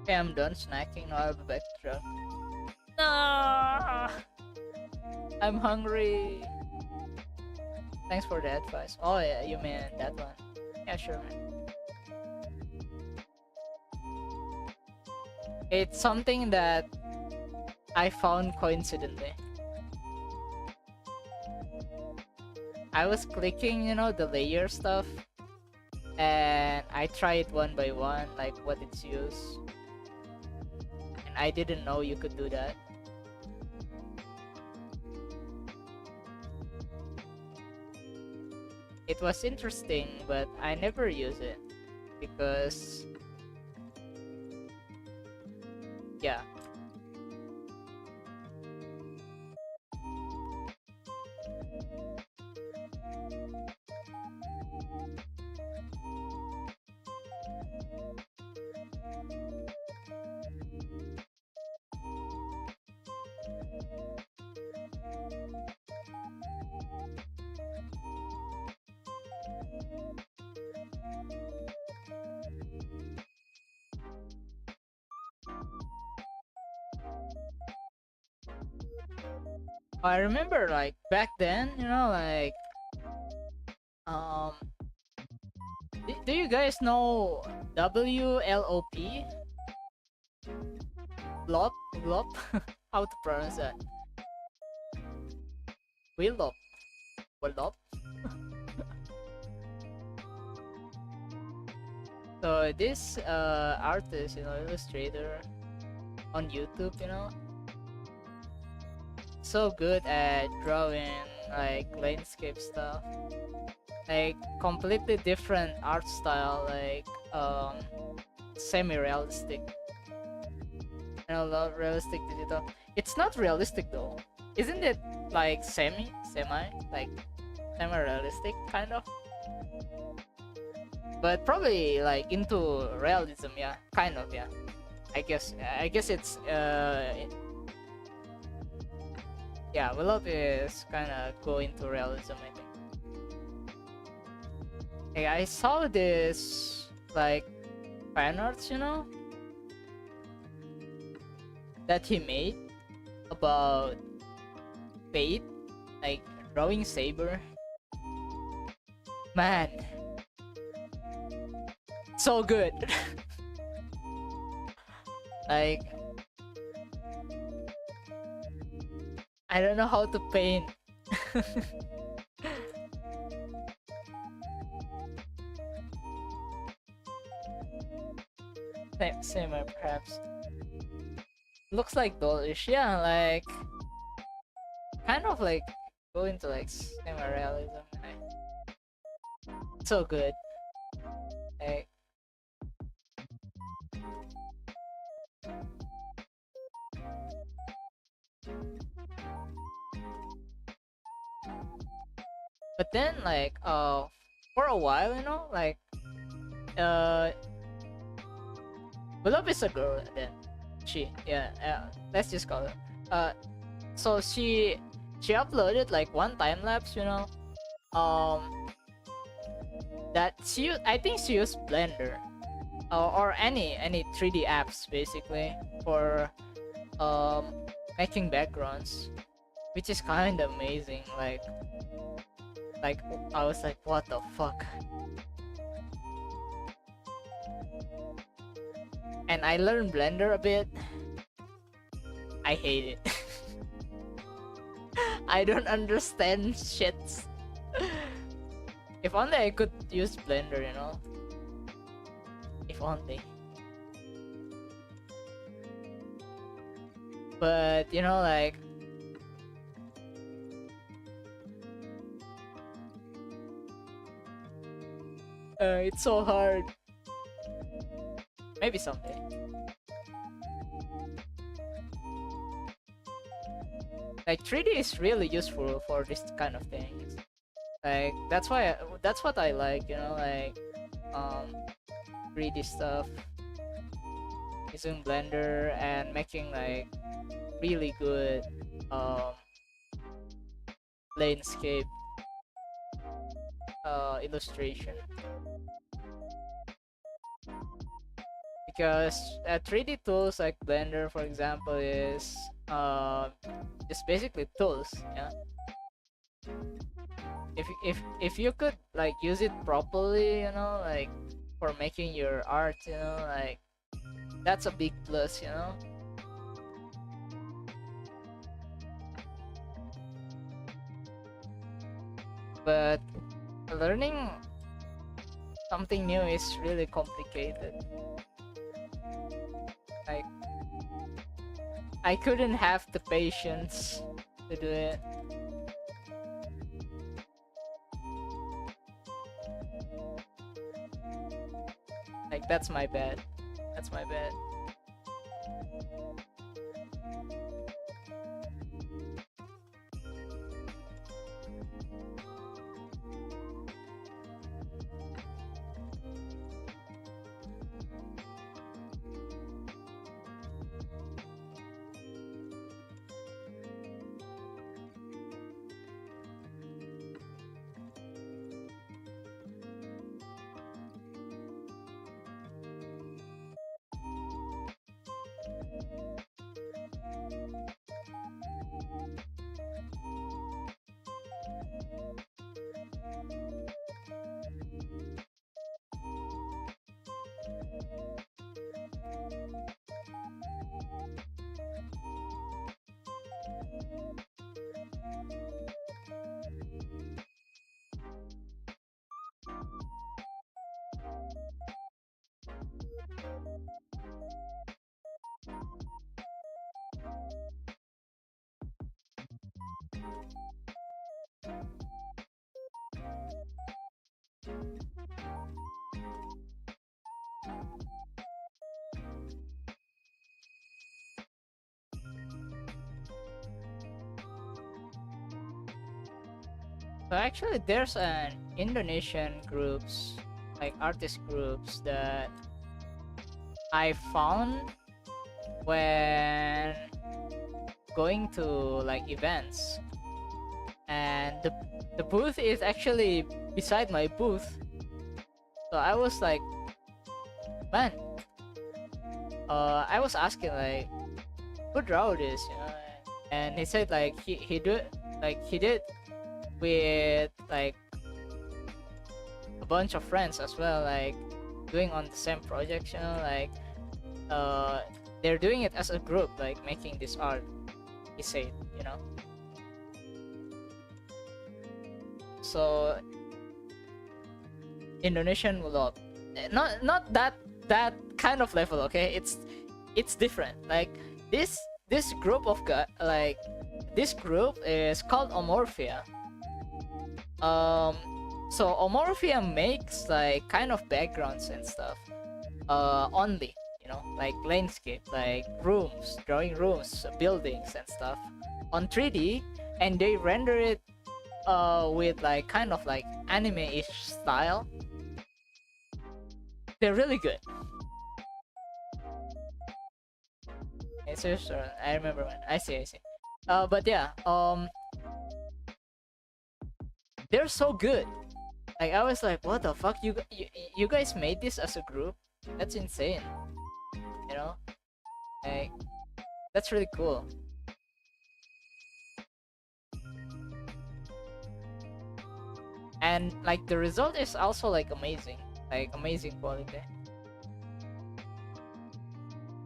Okay, I'm done snacking. Now I'll be back to draw. No, I'm hungry. Thanks for the advice. Oh yeah, you mean that one? Yeah, sure, man. It's something that I found coincidentally. I was clicking, you know, the layer stuff, and I tried one by one, like what it's used. And I didn't know you could do that. It was interesting, but I never use it because, yeah. I remember like back then, you know, like do you guys know WLOP? Blop? Blop? How to pronounce that? Willop? Willop? So this artist, you know, illustrator on YouTube, you know, so good at drawing like landscape stuff, like completely different art style, like semi-realistic, you know, not realistic digital. It's not realistic though. Isn't it like like semi-realistic kind of? But probably like into realism, yeah, kind of, yeah. I guess it's yeah, Will Up is kind of go into realism, I think. Hey, I saw this like fan arts, that he made about Fate, like drawing Saber. Man, so good. Like, I don't know how to paint. Same, perhaps. Looks like dollish, yeah, like kind of like go into like semi-realism. So good. Like, but then like for a while, like Willow is a girl then. Let's just call her. So she uploaded like one time lapse, that I think she used Blender, or any 3D apps basically for making backgrounds, which is kind of amazing. Like I was like, what the fuck? And I learned Blender a bit. I hate it. I don't understand shit. If only I could use Blender, If only. But, like... it's so hard. Maybe someday. Like 3D is really useful for this kind of things. Like that's what I like, like 3D stuff, using Blender and making like really good landscape illustration. Because 3D tools like Blender, for example, is just basically tools, yeah. If you could like use it properly, like for making your art, like that's a big plus, But learning something new is really complicated. Like, I couldn't have the patience to do it. Like, that's my bad. That's my bad. So actually, there's an Indonesian groups, like artist groups that I found when going to like events, and the booth is actually beside my booth. So I was like, man, I was asking like, who draw this, you know? And he said like he did with like a bunch of friends as well, like doing on the same project, you know, like they're doing it as a group, like making this art. He said, you know. So Indonesian vlog, not that kind of level, okay? It's different. Like this group of guys, like this group is called Omorphia. So Omorphia makes like kind of backgrounds and stuff, only, you know, like landscape, like rooms, drawing rooms, buildings and stuff on 3D, and they render it with like kind of like anime-ish style. They're really good. It's just, I remember when I see. But yeah, they're so good. Like I was like, what the fuck? You guys made this as a group? That's insane. You know, like that's really cool. And like the result is also like amazing, like amazing quality.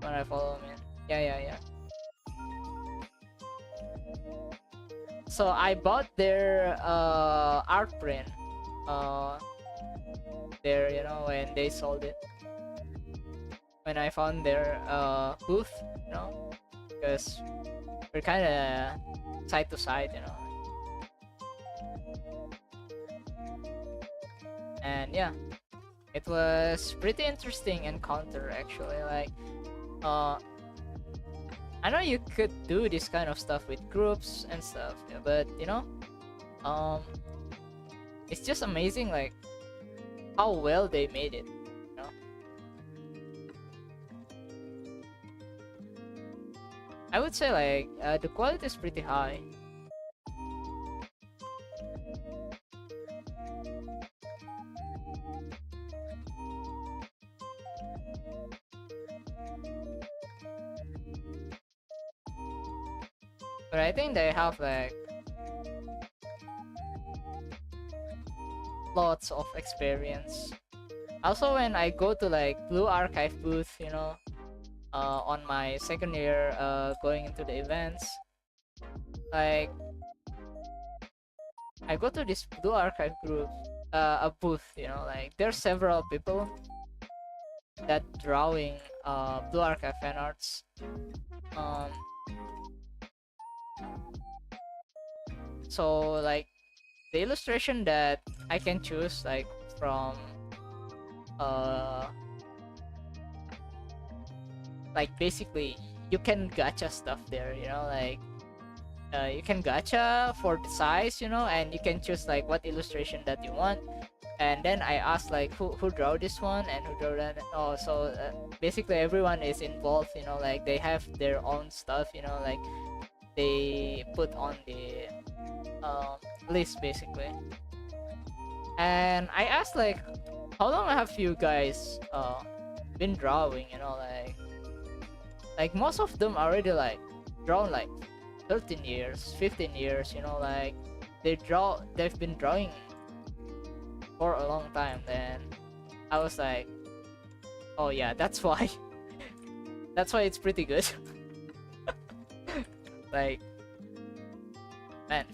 When I follow him in, yeah. So I bought their art print, there, you know, when they sold it. When I found their booth, you know, because we're kind of side to side, you know. And yeah, it was pretty interesting encounter actually. Like, I know you could do this kind of stuff with groups and stuff, yeah, but you know, it's just amazing like how well they made it, you know. I would say like the quality is pretty high. But I think they have like lots of experience. Also, when I go to like Blue Archive booth, you know, on my second year going into the events, like I go to this Blue Archive group, a booth, you know, like there's several people that drawing Blue Archive fan arts. Um, so like the illustration that I can choose like from like basically you can gacha stuff there, you know, like you can gacha for the size, you know, and you can choose like what illustration that you want. And then I asked like who drew this one and who drew that. Oh, so basically everyone is involved, you know, like they have their own stuff, you know, like they put on the list basically. And I asked like, how long have you guys been drawing, you know, like most of them already like drawn like 13 years, 15 years, you know, like they've been drawing for a long time. Then I was like, oh yeah, that's why. That's why it's pretty good. Like, man,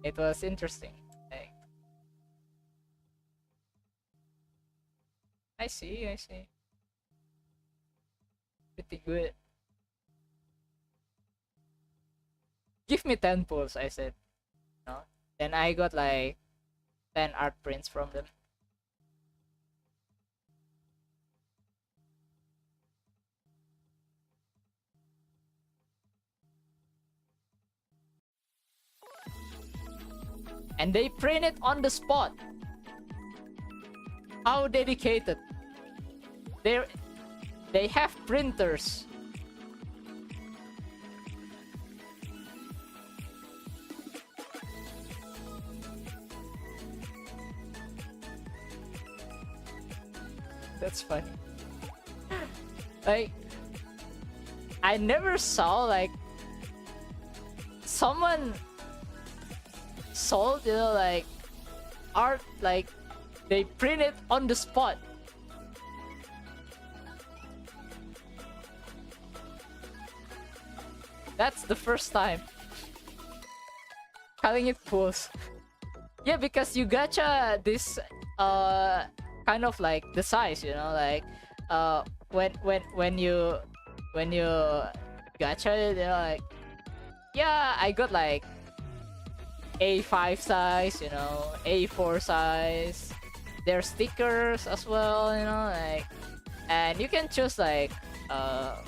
it was interesting. Like, I see. Pretty good. Give me 10 pulls, I said. No. Then I got like 10 art prints from them. and they print it on the spot. How dedicated. They have printers. That's funny. Like, I never saw like someone sold, you know, like art, like they print it on the spot. That's the first time. Calling it pools. Yeah, because you gacha this kind of like the size, you know, like when you gacha it, you know, like, yeah, I got like A5 size, you know, A4 size. There are stickers as well, you know, like, and you can choose like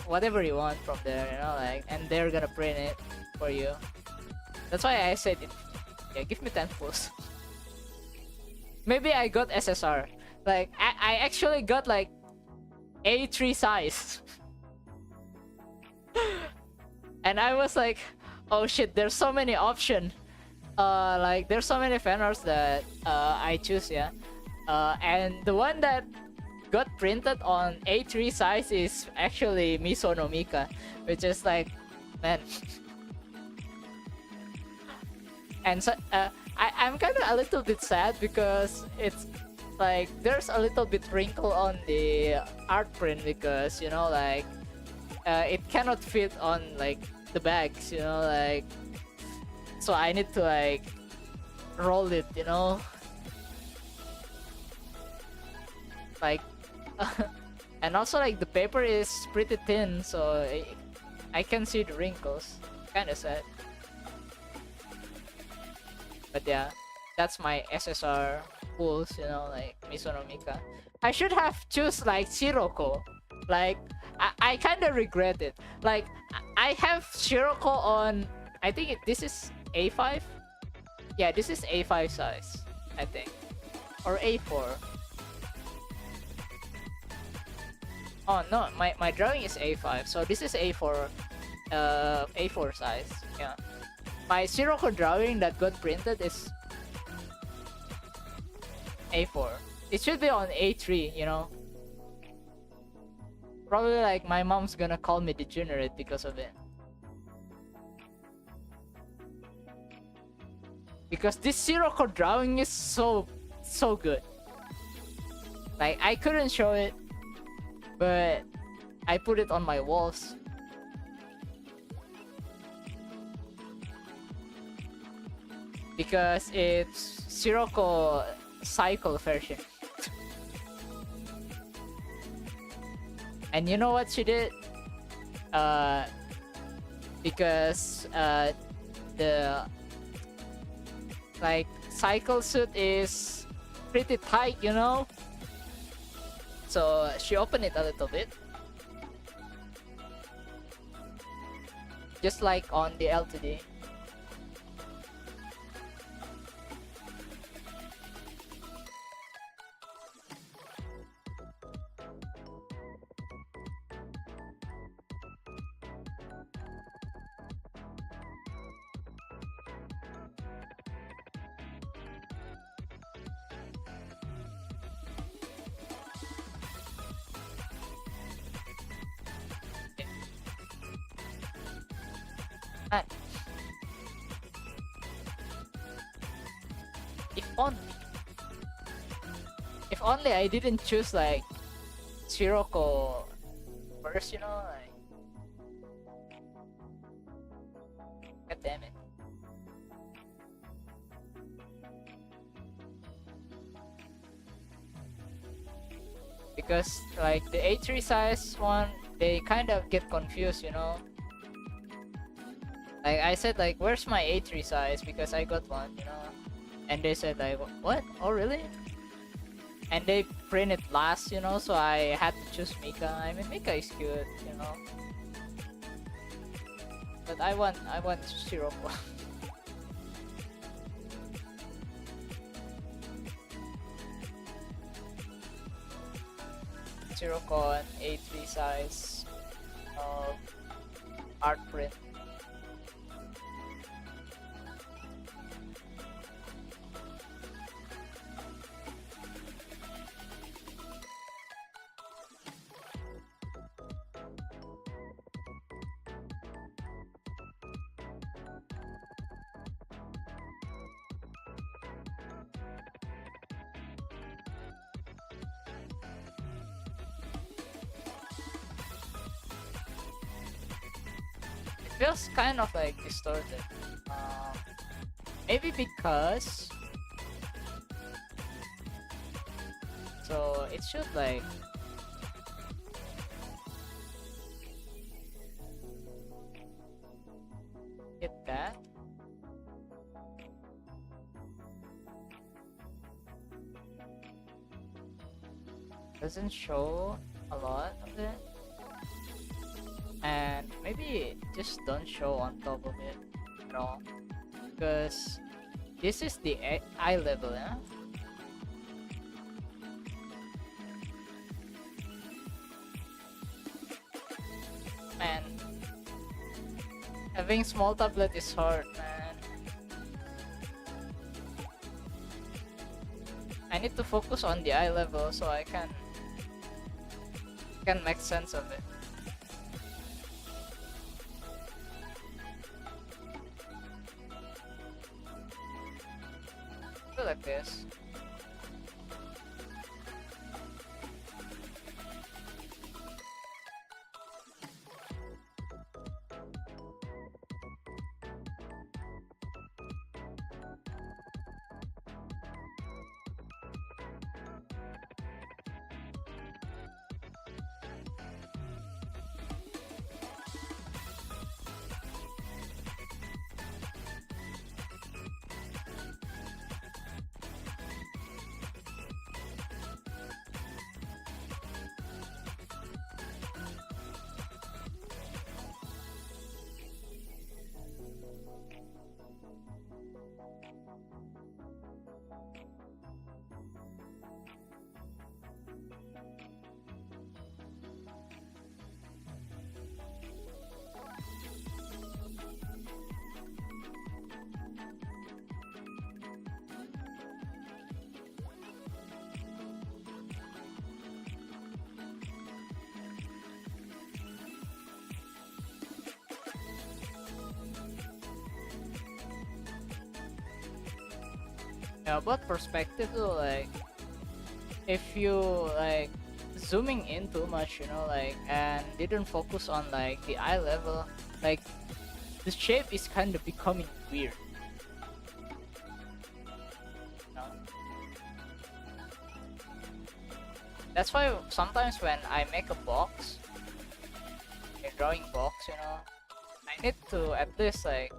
whatever you want from there, you know, like, and they're gonna print it for you. That's why I said it. Yeah, give me 10 pulls. Maybe I got SSR. Like, I actually got like A3 size. And I was like, oh shit, there's so many options. Like, there's so many fan arts that I choose, yeah. And the one that got printed on A3 size is actually Miso no Mika, which is like, man. And so I'm kind of a little bit sad because it's like there's a little bit wrinkle on the art print because, you know, like it cannot fit on like the bags, you know, like, so I need to like roll it, you know, like and also like the paper is pretty thin, so I can see the wrinkles. Kind of sad. But yeah, that's my SSR pools, you know, like Miso no Mika. I should have choose like Shiroko. Like, I kind of regret it. Like, I have Shiroko on, I think this is A5? Yeah, this is A5 size, I think. Or A4. Oh no, my drawing is A5, so this is A4, A4 size, yeah. My Shiroko drawing that got printed is A4. It should be on A3, you know. Probably like my mom's gonna call me degenerate because of it. Because this Shiroko drawing is so good. Like, I couldn't show it, but I put it on my walls. Because it's Shiroko cycle version. And you know what she did? Because the like cycle suit is pretty tight, you know? So she opened it a little bit. Just like on the LTD. Ah. If only I didn't choose like Shiroko first, you know, like, god damn it. Because like the A3 size one, they kind of get confused, you know. Like, I said like, where's my A3 size, because I got one, you know, and they said like, what? Oh really? And they print it last, you know, so I had to choose Mika. I mean, Mika is good, you know, but I want Shiroko. Zircon A3 size of art print. Feels kind of like distorted. Maybe because so it should like hit that. Doesn't show a lot of it. And maybe just don't show on top of it at all, because this is the eye level, yeah? Man, having small tablet is hard, man. I need to focus on the eye level so I can make sense of it. Like this. Yeah, about perspective though, like if you like zooming in too much, you know, like, and didn't focus on like the eye level, like the shape is kind of becoming weird. You know? That's why sometimes when I make a box, a drawing box, you know, I need to at least like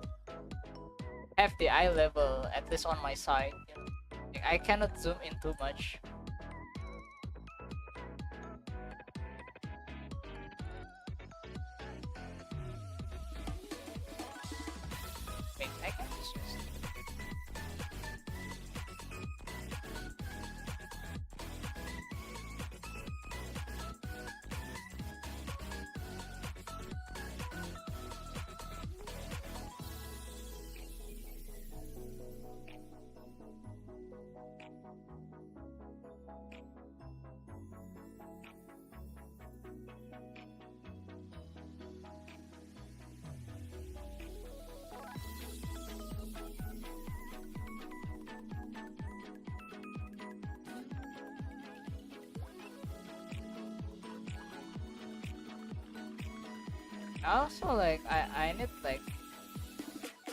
have the eye level at least on my side. You know? Like, I cannot zoom in too much. Wait, I can just use it. Also, like I need like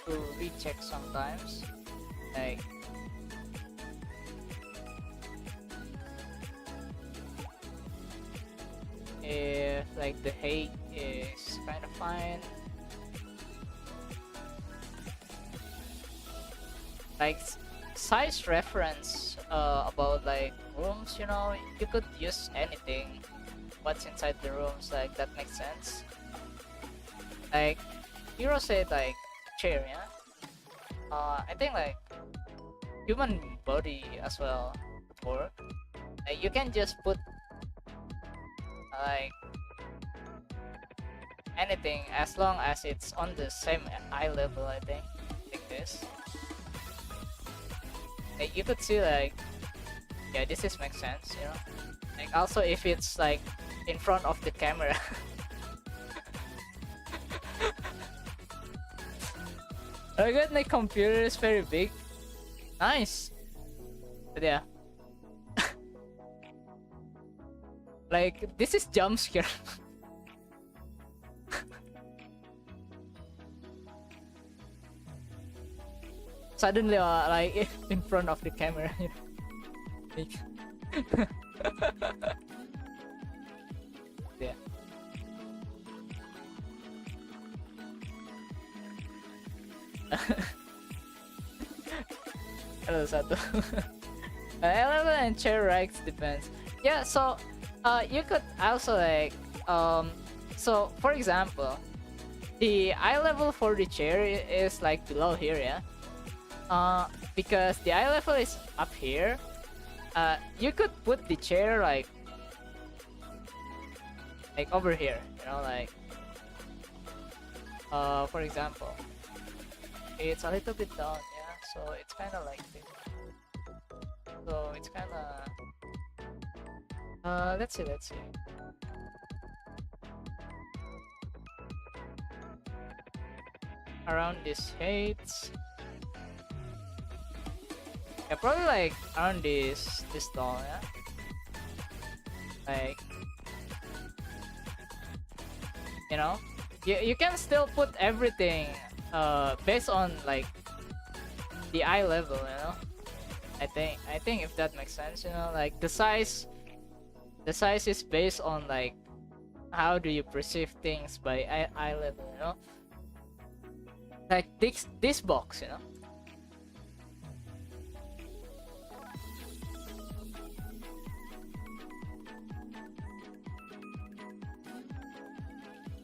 to recheck sometimes, like if like the height is kind of fine, like size reference about like rooms, you know, you could use anything what's inside the rooms, like that makes sense. Like Hero said like chair, yeah. I think like human body as well would work. Like you can just put Like anything as long as it's on the same eye level. I think like this. Like you could see like, yeah, this is makes sense, you know. Like also if it's like in front of the camera. I got my computer is very big. Nice. But yeah. Like this is jump scare. Suddenly like in front of the camera, you know. Like yeah. Hello Sato. Level and chair rights depends. Yeah, so you could also like so for example, the eye level for the chair is like below here, yeah. Because the eye level is up here, you could put the chair like over here, you know, like for example, it's a little bit down, yeah, so it's kind of like this. So it's kind of let's see. Around this heights. Yeah, probably like around this tall, yeah. Like, you know, you can still put everything based on like the eye level, you know. I think if that makes sense, you know, like the size is based on like how do you perceive things by eye level, you know. Like this box, you know.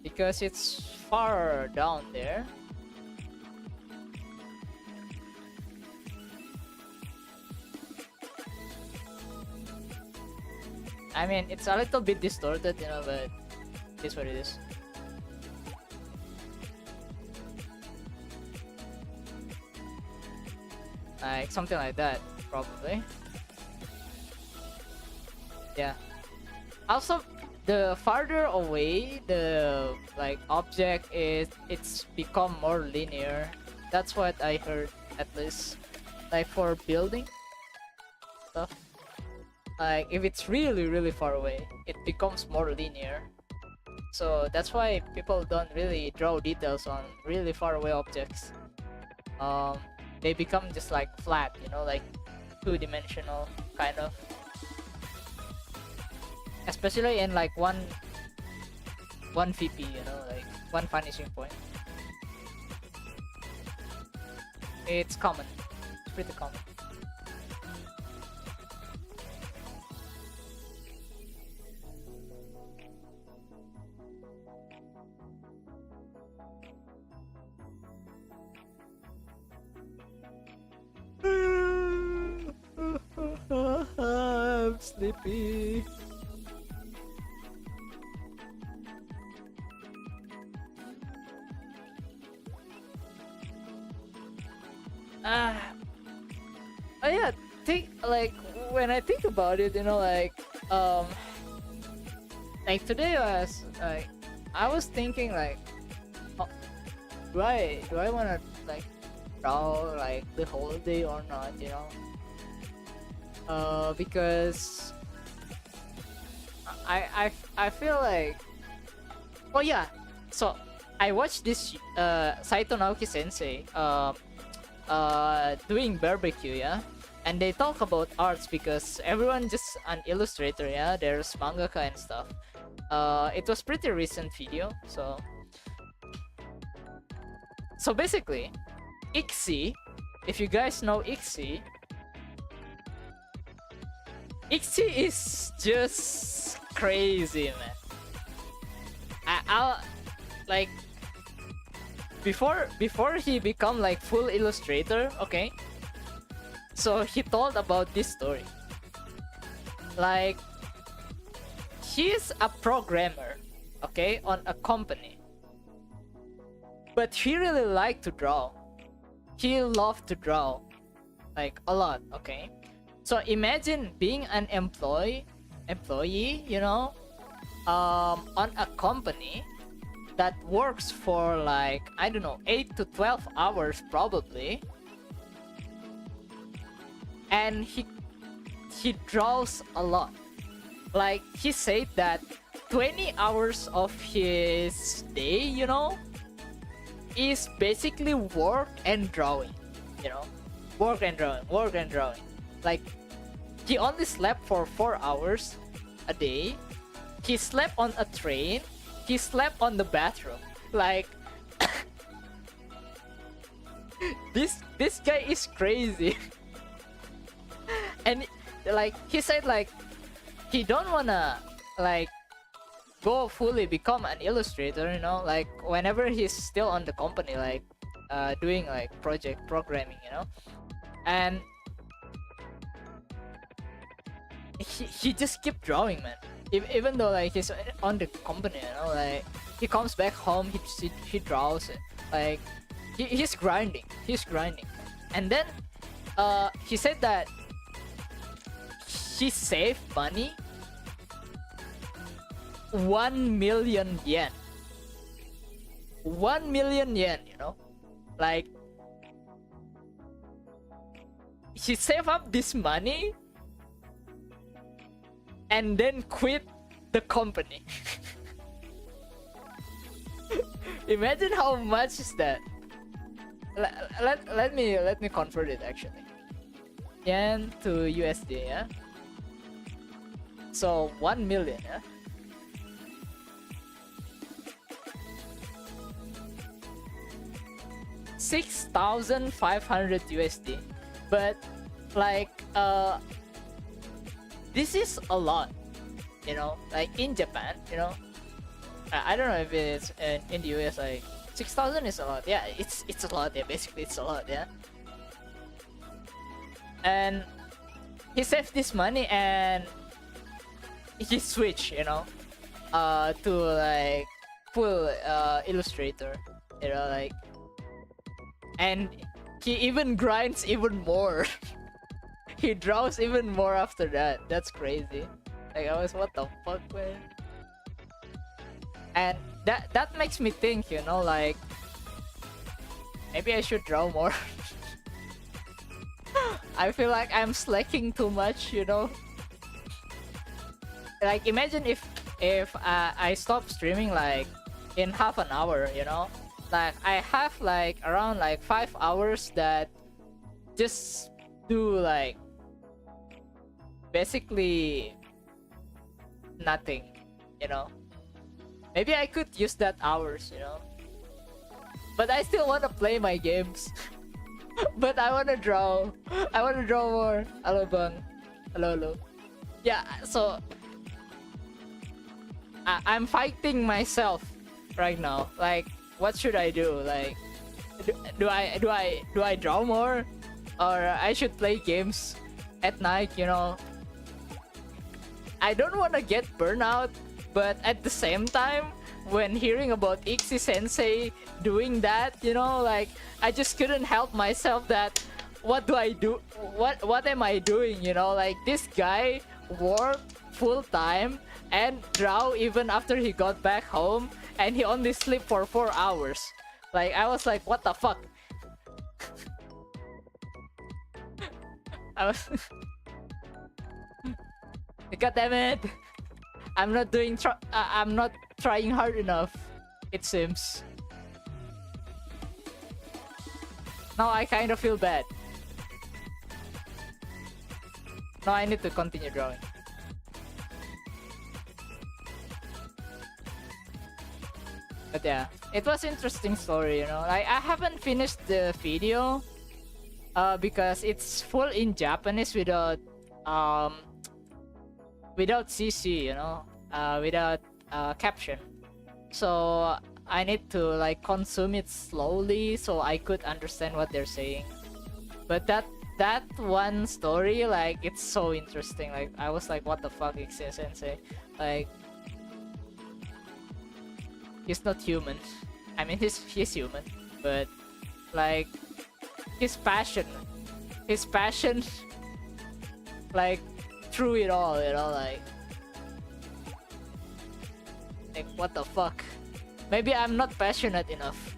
Because it's far down there. I mean, it's a little bit distorted, you know, but it's what it is. Like something like that, probably. Yeah. Also, the farther away the like object is, it's become more linear. That's what I heard, at least. Like for building stuff. Like if it's really far away, it becomes more linear. So that's why people don't really draw details on really far away objects. They become just like flat, you know, like two-dimensional kind of. Especially in like one VP, you know, like one vanishing point. It's common. It's pretty common. I'm sleepy. Oh yeah, like when I think about it, you know, like today I was thinking like, oh, do I wanna like draw like the whole day or not, you know? Because I feel like, oh yeah, so I watched this Saito Naoki Sensei doing barbecue, yeah, and they talk about arts because everyone just an illustrator, yeah, there's mangaka and stuff. It was pretty recent video, so basically Ixi, if you guys know Ixi is just crazy, man. I'll like before he become like full illustrator, okay, so he told about this story. Like he's a programmer, okay, on a company, but he really liked to draw. He loved to draw, like a lot, okay. So imagine being an employee, you know, on a company that works for like, I don't know, 8 to 12 hours probably, and he draws a lot. Like, he said that 20 hours of his day, you know, is basically work and drawing, you know, work and drawing. Like, he only slept for 4 hours a day. He slept on a train. He slept on the bathroom. Like, this guy is crazy. And like, he said like he don't wanna like go fully become an illustrator, you know, like whenever he's still on the company, like doing like project programming, you know. And he just keep drawing, man. Even though like he's on the company, you know, like he comes back home, he draws it. Like he's grinding. And then he said that he saved money, 1 million yen. 1 million yen, you know, like he saved up this money and then quit the company. Imagine how much is that. Let me convert it actually. Yen to USD, yeah. So 1 million, yeah. $6,500 USD, but like this is a lot, you know, like in Japan, you know. I don't know if it's in the US, like 6,000 is a lot. Yeah, it's a lot. Yeah, basically it's a lot. Yeah. And he saved this money and he switched, you know, to like full illustrator, you know, like, and he even grinds even more. He draws even more after that. That's crazy. Like, I was, what the fuck, man? And that makes me think, you know, like maybe I should draw more. I feel like I'm slacking too much, you know. Like, imagine if I stop streaming like in half an hour, you know. Like, I have like around like 5 hours that just do like basically nothing, you know. Maybe I could use that hours, you know. But I still want to play my games. But I want to draw. I want to draw more. Hello, bang. Hello. Yeah, so I'm fighting myself right now. Like, what should I do? Like, do I draw more, or I should play games at night? You know, I don't want to get burnout, but at the same time, when hearing about Ixi Sensei doing that, you know, like, I just couldn't help myself that what do I do? What am I doing? You know, like, this guy worked full time and draw even after he got back home, and he only sleep for 4 hours. Like, I was like, what the fuck? I was God damn it! I'm not trying hard enough, it seems. Now I kind of feel bad. Now I need to continue drawing. But yeah, it was interesting story, you know. Like, I haven't finished the video because it's full in Japanese without CC, you know, without caption. So I need to like consume it slowly so I could understand what they're saying. But that one story, like, it's so interesting. Like, I was like, what the fuck, Ixia Sensei? Like, he's not human. I mean, he's human, but like his passion, his passion, like through it all, you know, like what the fuck? Maybe I'm not passionate enough.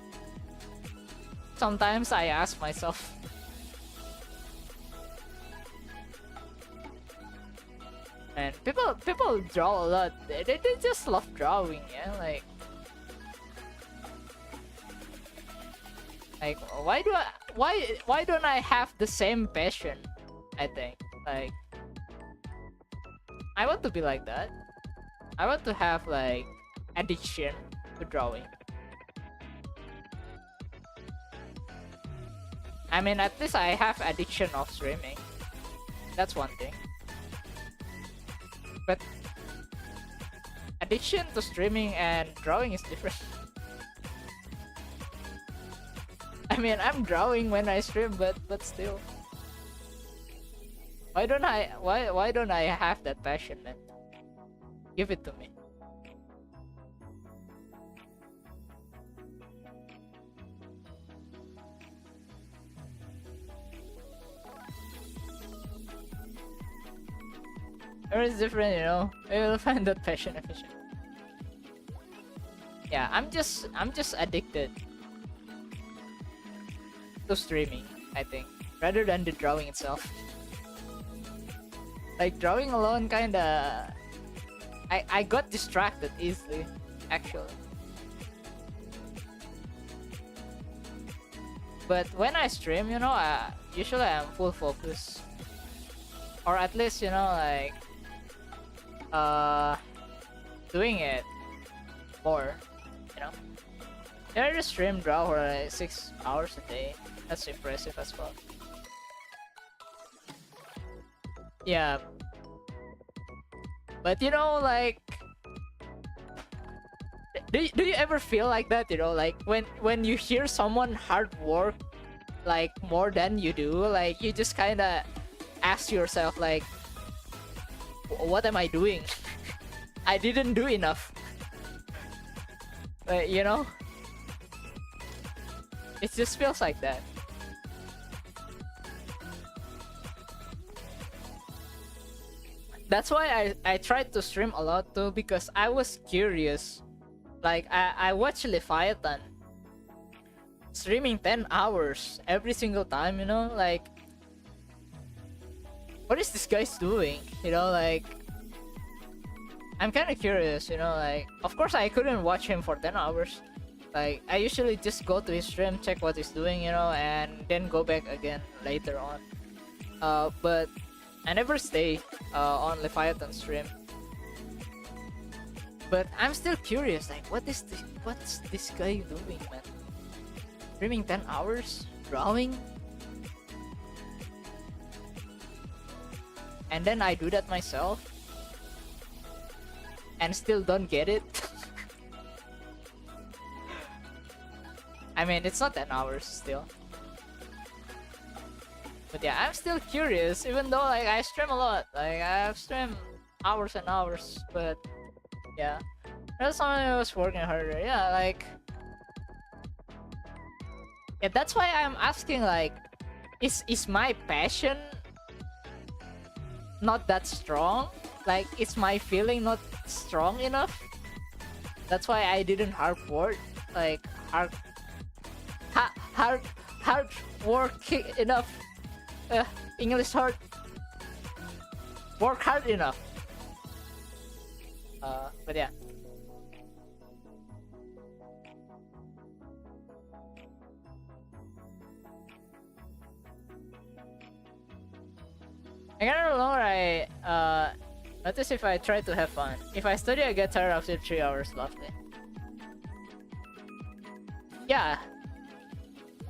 Sometimes I ask myself. And people draw a lot. They just love drawing, yeah. Like why don't I have the same passion? I think like I want to be like that. I want to have like addiction to drawing. I mean, at least I have addiction of streaming. That's one thing. But addiction to streaming and drawing is different. I mean, I'm drawing when I stream, but still. Why don't I have that passion, man? Give it to me. Everyone's different, you know. I will find that passion efficient. Yeah, I'm just addicted to streaming, I think, rather than the drawing itself. Like drawing alone kinda I got distracted easily, actually. But when I stream, you know, usually I'm full focus. Or at least, you know, like doing it more, you know. I just stream draw for like 6 hours a day. That's impressive as well. Yeah. But you know, like do you ever feel like that, you know, like when you hear someone hard work like more than you do, like you just kind of ask yourself like, what am I doing? I didn't do enough. You know, it just feels like that. That's why I tried to stream a lot too, because I was curious. Like I watched Leviathan streaming 10 hours every single time, you know, like what is this guy's doing? You know, like I'm kind of curious, you know, like of course I couldn't watch him for 10 hours. Like I usually just go to his stream, check what he's doing, you know, and then go back again later on. But I never stay on Leviathan stream. But I'm still curious, like what's this guy doing, man? Streaming 10 hours, drawing, and then I do that myself and still don't get it. I mean, it's not 10 hours still. But yeah, I'm still curious, even though like I stream a lot. Like I've streamed hours and hours, but yeah. That's something I was working harder. Yeah, like yeah, that's why I'm asking, like, is my passion not that strong? Like, is my feeling not strong enough? That's why I didn't hard work, like hard work enough. English hard. Work hard enough. But yeah. I kinda no longer notice if I try to have fun. If I study, I get tired after 3 hours. Lovely. Yeah,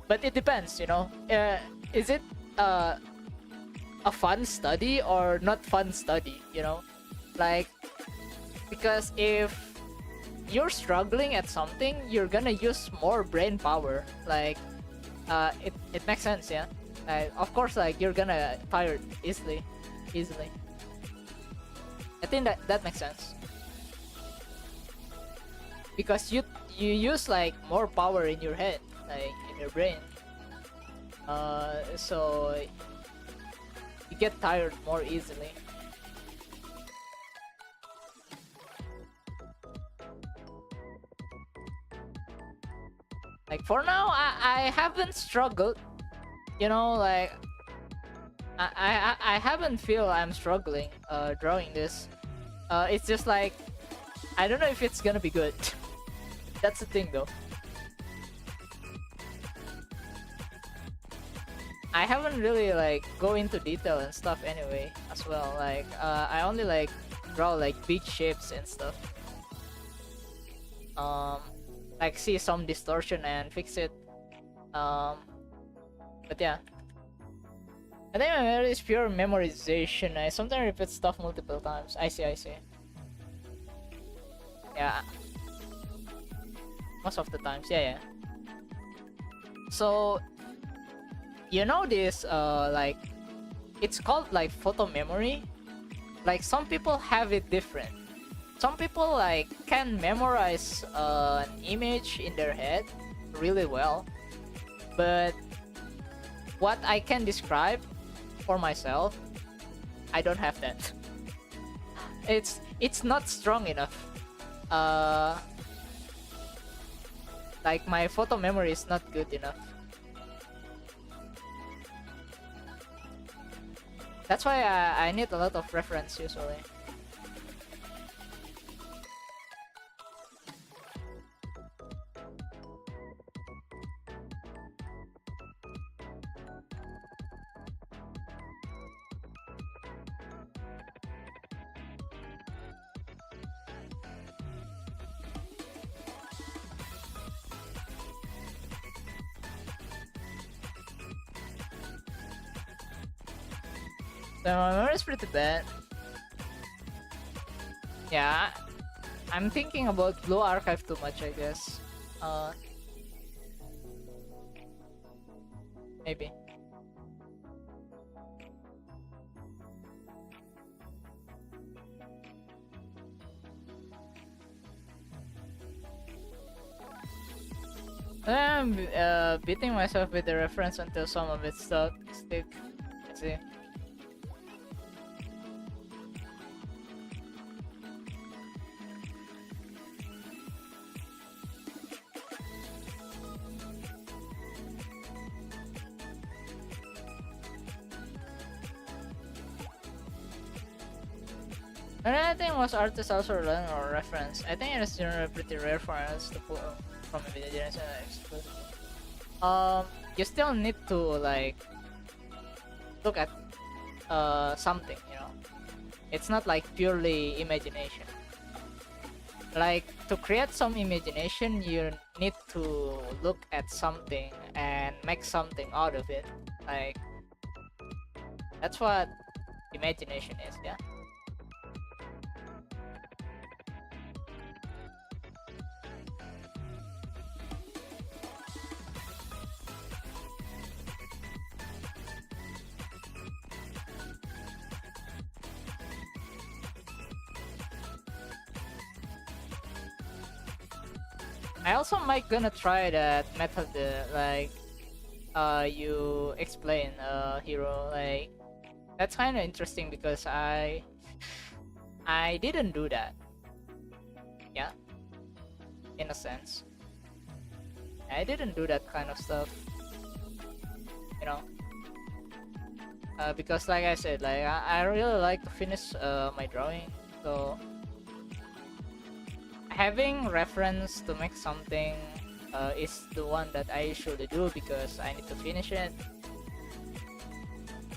but it depends, you know. Is it a fun study or not fun study? You know, like because if you're struggling at something, you're gonna use more brain power. Like, it makes sense, yeah. Of course, like you're gonna tired easily. I think that makes sense. because you use like more power in your head, like in your brain. So you get tired more easily. Like for now, I haven't struggled. You know, like I haven't feel I'm struggling drawing this. It's just like I don't know if it's gonna be good. That's the thing though. I haven't really like go into detail and stuff anyway as well. Like I only like draw like big shapes and stuff. Like see some distortion and fix it. But yeah. I think my memory is pure memorization. I sometimes repeat stuff multiple times. I see. Yeah. Most of the times, yeah. So you know this like it's called like photo memory. Like some people have it different. Some people like can memorize an image in their head really well, but what I can describe for myself, I don't have that. It's not strong enough. Like my photo memory is not good enough. That's why I need a lot of reference usually. So my memory is pretty bad. Yeah, I'm thinking about Blue Archive too much, I guess. Maybe. I'm beating myself with the reference until some of it stick. Let's see. And I think most artists also learn or reference. I think it is generally pretty rare for us to pull from a video generation exclusively. You still need to like look at something, you know. It's not like purely imagination. Like to create some imagination, you need to look at something and make something out of it. Like that's what imagination is, yeah. I also might gonna try that method like you explain hero, like that's kind of interesting because I didn't do that, yeah, in a sense. I didn't do that kind of stuff, you know, because like I said, like I really like to finish my drawing, so having reference to make something is the one that I usually do because I need to finish it.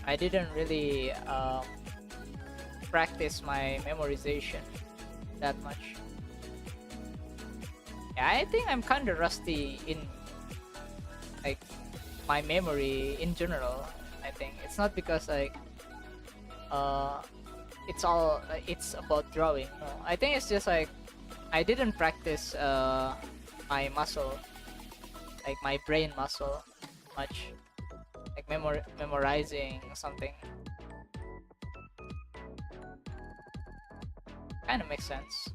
I didn't really practice my memorization that much. Yeah, I think I'm kind of rusty in like my memory in general. I think it's not because like it's about drawing. No, I think it's just like I didn't practice my muscle, like my brain muscle, much, like memorizing something. Kind of makes sense.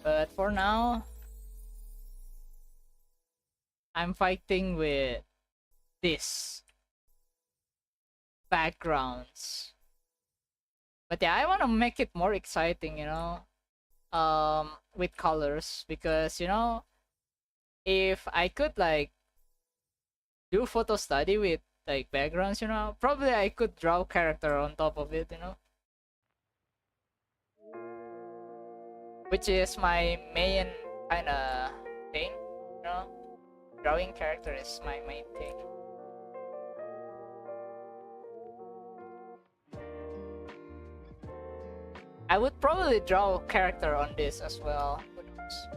But for now, I'm fighting with this backgrounds. But yeah, I want to make it more exciting, with colors, because if I could like do photo study with like backgrounds, probably I could draw character on top of it, which is my main kind of thing, drawing character is my main thing. I would probably draw a character on this as well. Who knows?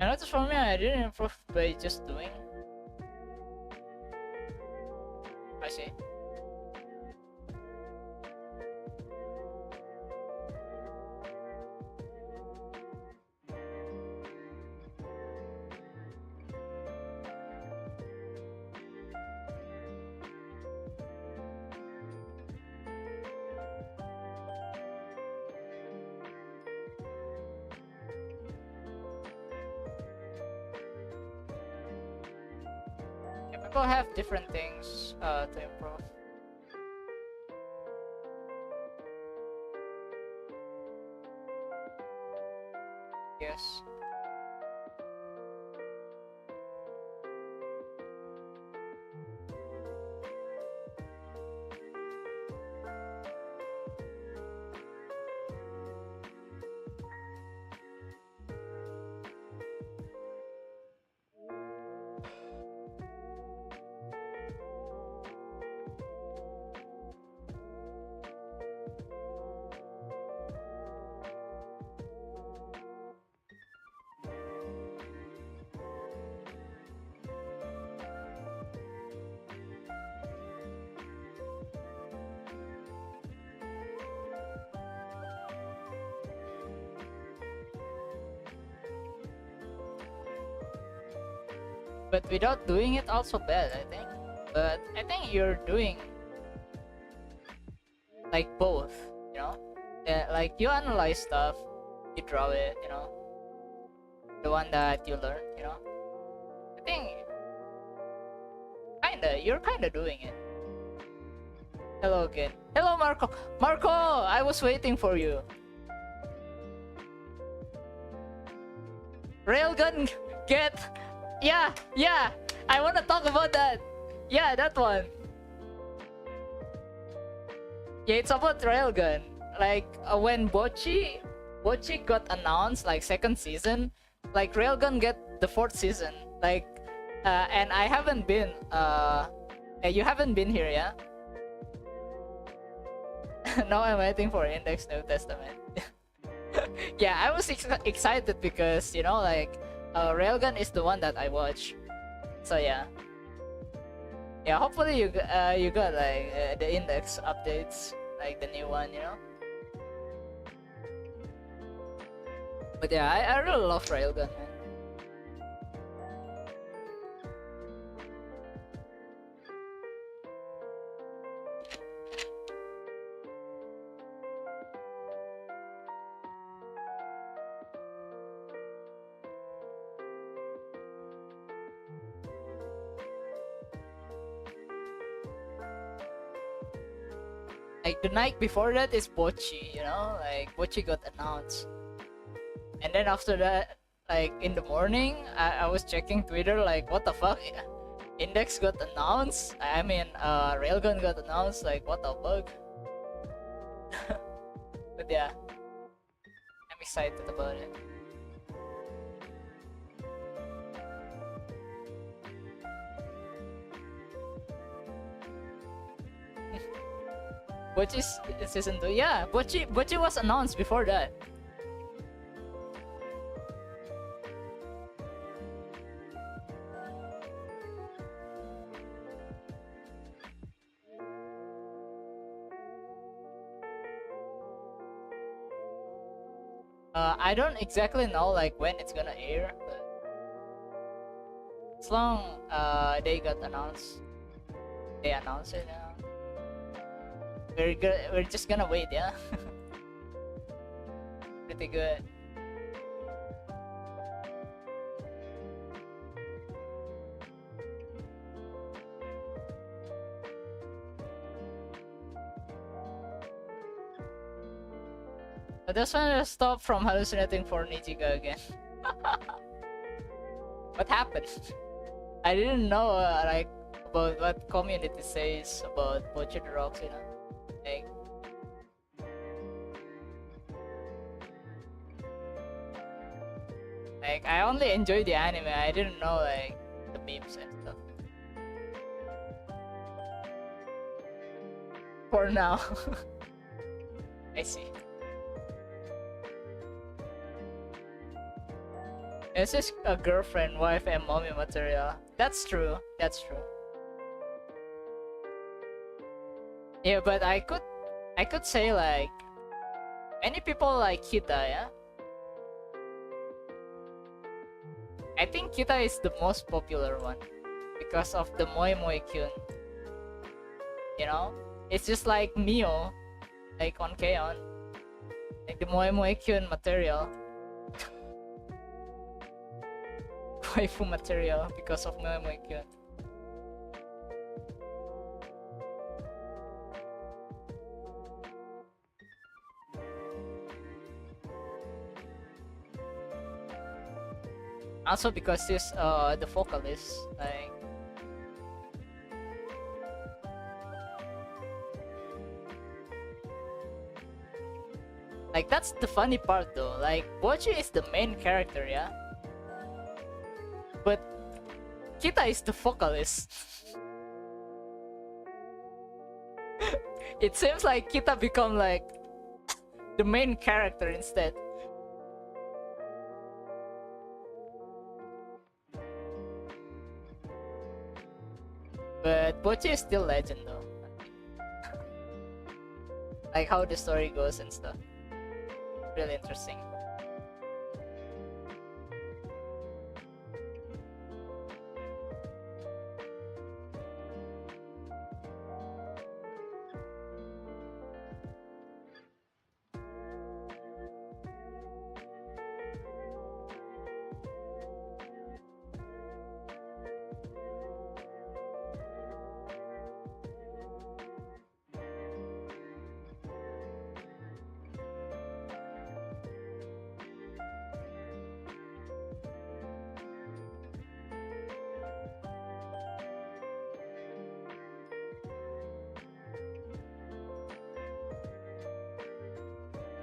And that's for me, I didn't improve by just doing. I see. People have different things to improve. Yes. But without doing it also bad, I think. But I think you're doing like both, Yeah, like you analyze stuff, you draw it, the one that you learn, I think you're kinda doing it. Hello again. Hello Marco. Marco, I was waiting for you. Railgun get. Yeah, I wanna talk about that. Yeah, that one. Yeah, it's about Railgun. Like when Bochi got announced, like second season, like Railgun get the fourth season. Like, and I haven't been. You haven't been here, yeah? Now I'm waiting for Index New Testament. Yeah, I was excited because like Railgun is the one that I watch. So yeah. Yeah, hopefully you got like the Index updates, like the new one, But yeah, I really love Railgun, man. Like the night before that is Bochi, like Bochi got announced. And then after that, like in the morning, I was checking Twitter, like what the fuck? Index got announced. I mean, Railgun got announced. Like what the fuck? But yeah, I'm excited about it. Bochi's season 2, yeah. Bochi was announced before that. I don't exactly know like when it's gonna air, but as long they announced it. We're good. We're just gonna wait, yeah. Pretty good. I just want to stop from hallucinating for Nijiga again. What happened? I didn't know like about what community says about Butcher the Rocks, you know. Like I only enjoy the anime. I didn't know like the memes and stuff. For now. I see. It's just a girlfriend, wife, and mommy material. That's true. That's true. Yeah, but I could say like many people like Kita, yeah. I think Kita is the most popular one because of the Moi Moi Kyun. You know, it's just like Mio, like on K-On, like the Moi Moi Kyun material. Waifu material because of Moi Moi Kyun. Also because this the vocalist like that's the funny part though. Like Bochi is the main character, yeah. But Kita is the vocalist. It seems like Kita become like the main character instead. But Bochi is still legend though. Like how the story goes and stuff. Really interesting.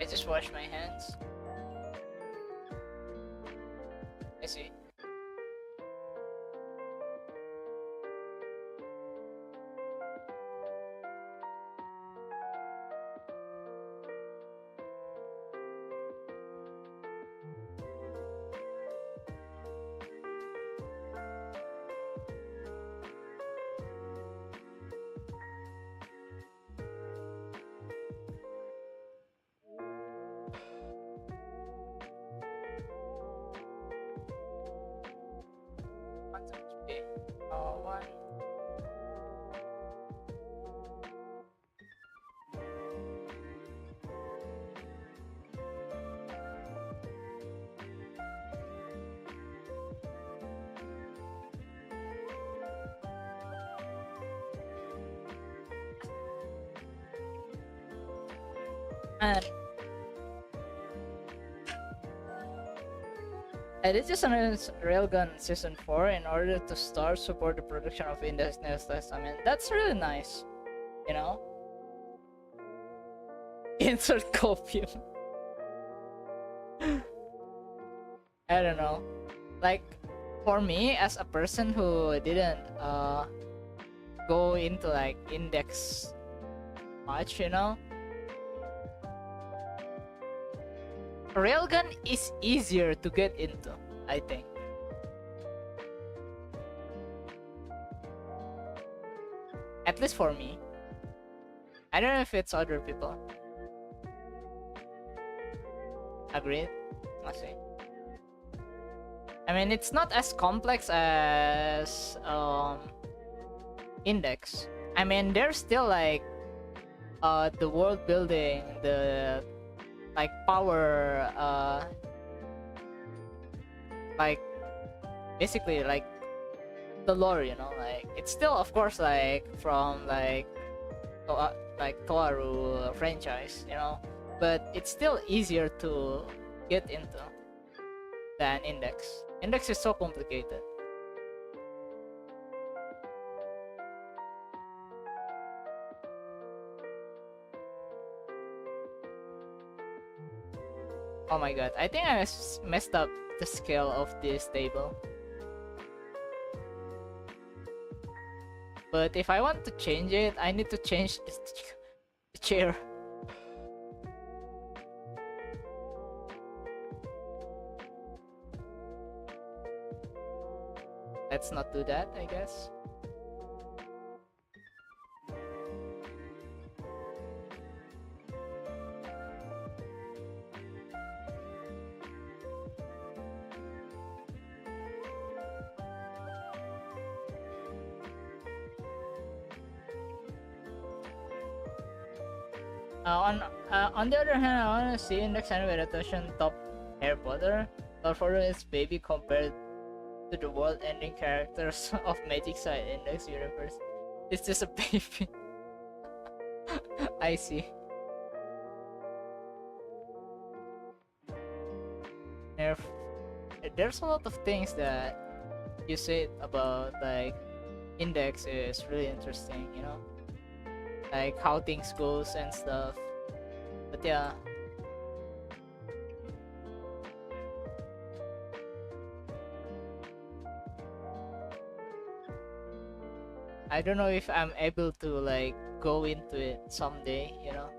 I just wash my hands. I see. One. And I did just announced Railgun Season 4 in order to start support the production of Indonesia Testament. That's really nice, you know? Insert copium. I don't know. Like, for me, as a person who didn't go into like index much, you know? Railgun is easier to get into, I think. At least for me. I don't know if it's other people. Agreed? I see. I mean, it's not as complex as Index. I mean, there's still like the world building, the like power, like basically like the lore, you know, like it's still of course like from like Toaru franchise, you know, but it's still easier to get into than Index. Index is so complicated. Oh my god, I think I messed up the scale of this table. But if I want to change it, I need to change the chair. Let's not do that, I guess. On the other hand, I want to see Index anime adaptation top Harry Potter, but for its baby compared to the world-ending characters of Magic Side Index universe. It's just a baby. I see. There's a lot of things that you said about like Index is really interesting, you know, like how things goes and stuff. But yeah, I don't know if I'm able to like go into it someday, you know.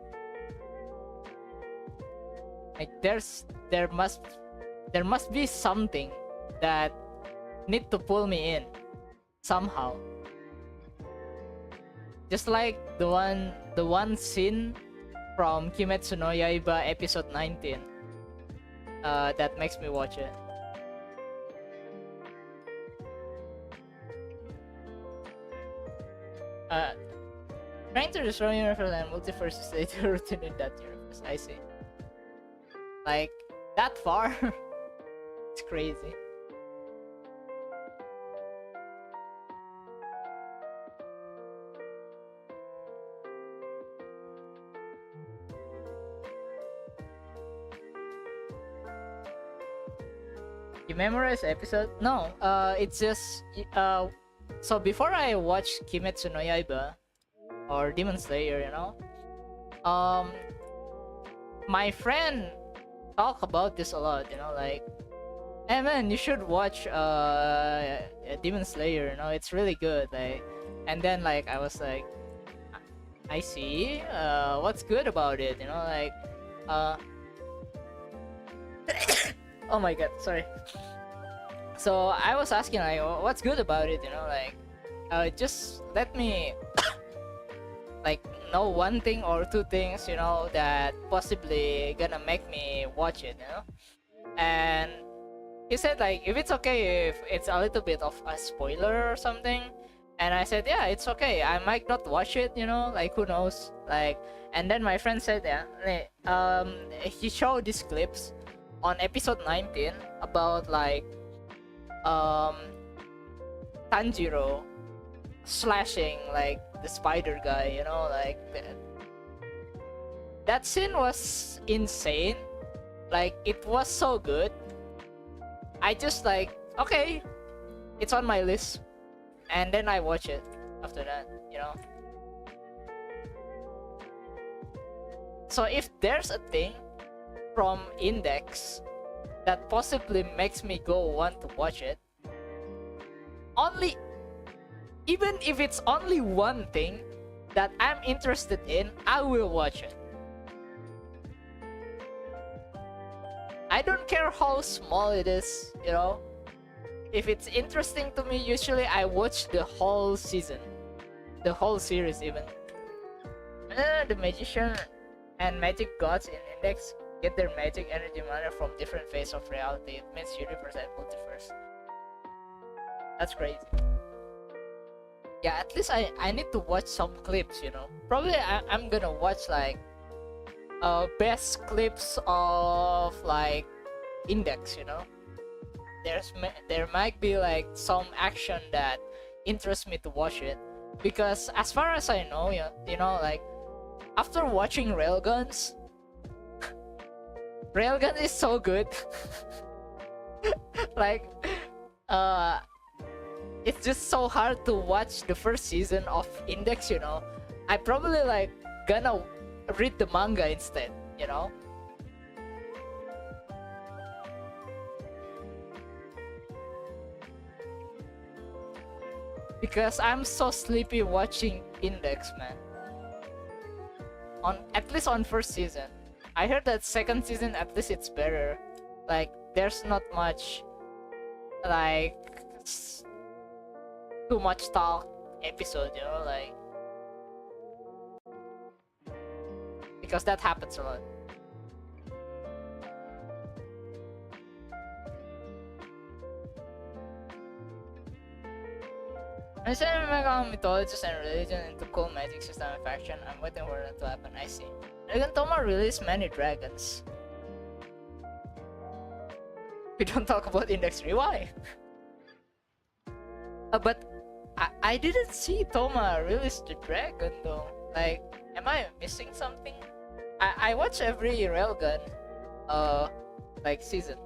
Like there must be something that need to pull me in somehow. Just like the one scene from Kimetsu no Yaiba episode 19 that makes me watch it. Trying to destroy universe and multiverse is later routine in that universe. I see. Like that far? It's crazy. You memorize episode? No. It's just so before I watched Kimetsu no Yaiba or Demon Slayer, you know, my friend talk about this a lot, you know, like, hey man, you should watch Demon Slayer, you know, it's really good, like, and then like I was like, I see, what's good about it, you know, like, oh my god, sorry. So I was asking like, what's good about it, you know, like, just let me like know one thing or two things, you know, that possibly gonna make me watch it, you know. And he said like, if it's okay if it's a little bit of a spoiler or something, and I said, yeah, it's okay, I might not watch it, you know, like who knows, like. And then my friend said, yeah, he showed these clips on episode 19 about like Tanjiro slashing like the spider guy, you know, like that scene was insane, like it was so good. I just like, okay, it's on my list, and then I watch it after that, you know. So if there's a thing from Index that possibly makes me go want to watch it, only, even if it's only one thing that I'm interested in, I will watch it. I don't care how small it is, you know. If it's interesting to me, usually I watch the whole season, the whole series even. The Magician and Magic Gods in Index get their magic energy mana from different phases of reality. It means universe and multiverse. That's crazy. Yeah, at least I need to watch some clips, you know. Probably I'm gonna watch like best clips of like Index, you know. There might be like some action that interests me to watch it, because as far as I know, you know, like after watching Railguns, Railgun is so good. Like it's just so hard to watch the first season of Index, you know. I probably like gonna read the manga instead, you know. Because I'm so sleepy watching Index, man. At least on first season. I heard that second season at least it's better. Like there's not much like too much talk episode, you know, like, because that happens a lot. Instead of mega mythologies and religion into cool magic system and faction, I'm waiting for that to happen. I see. Dragon Toma released many dragons. We don't talk about Index 3. Why? But I didn't see Toma release the dragon though. Like, am I missing something? I watch every Railgun like season.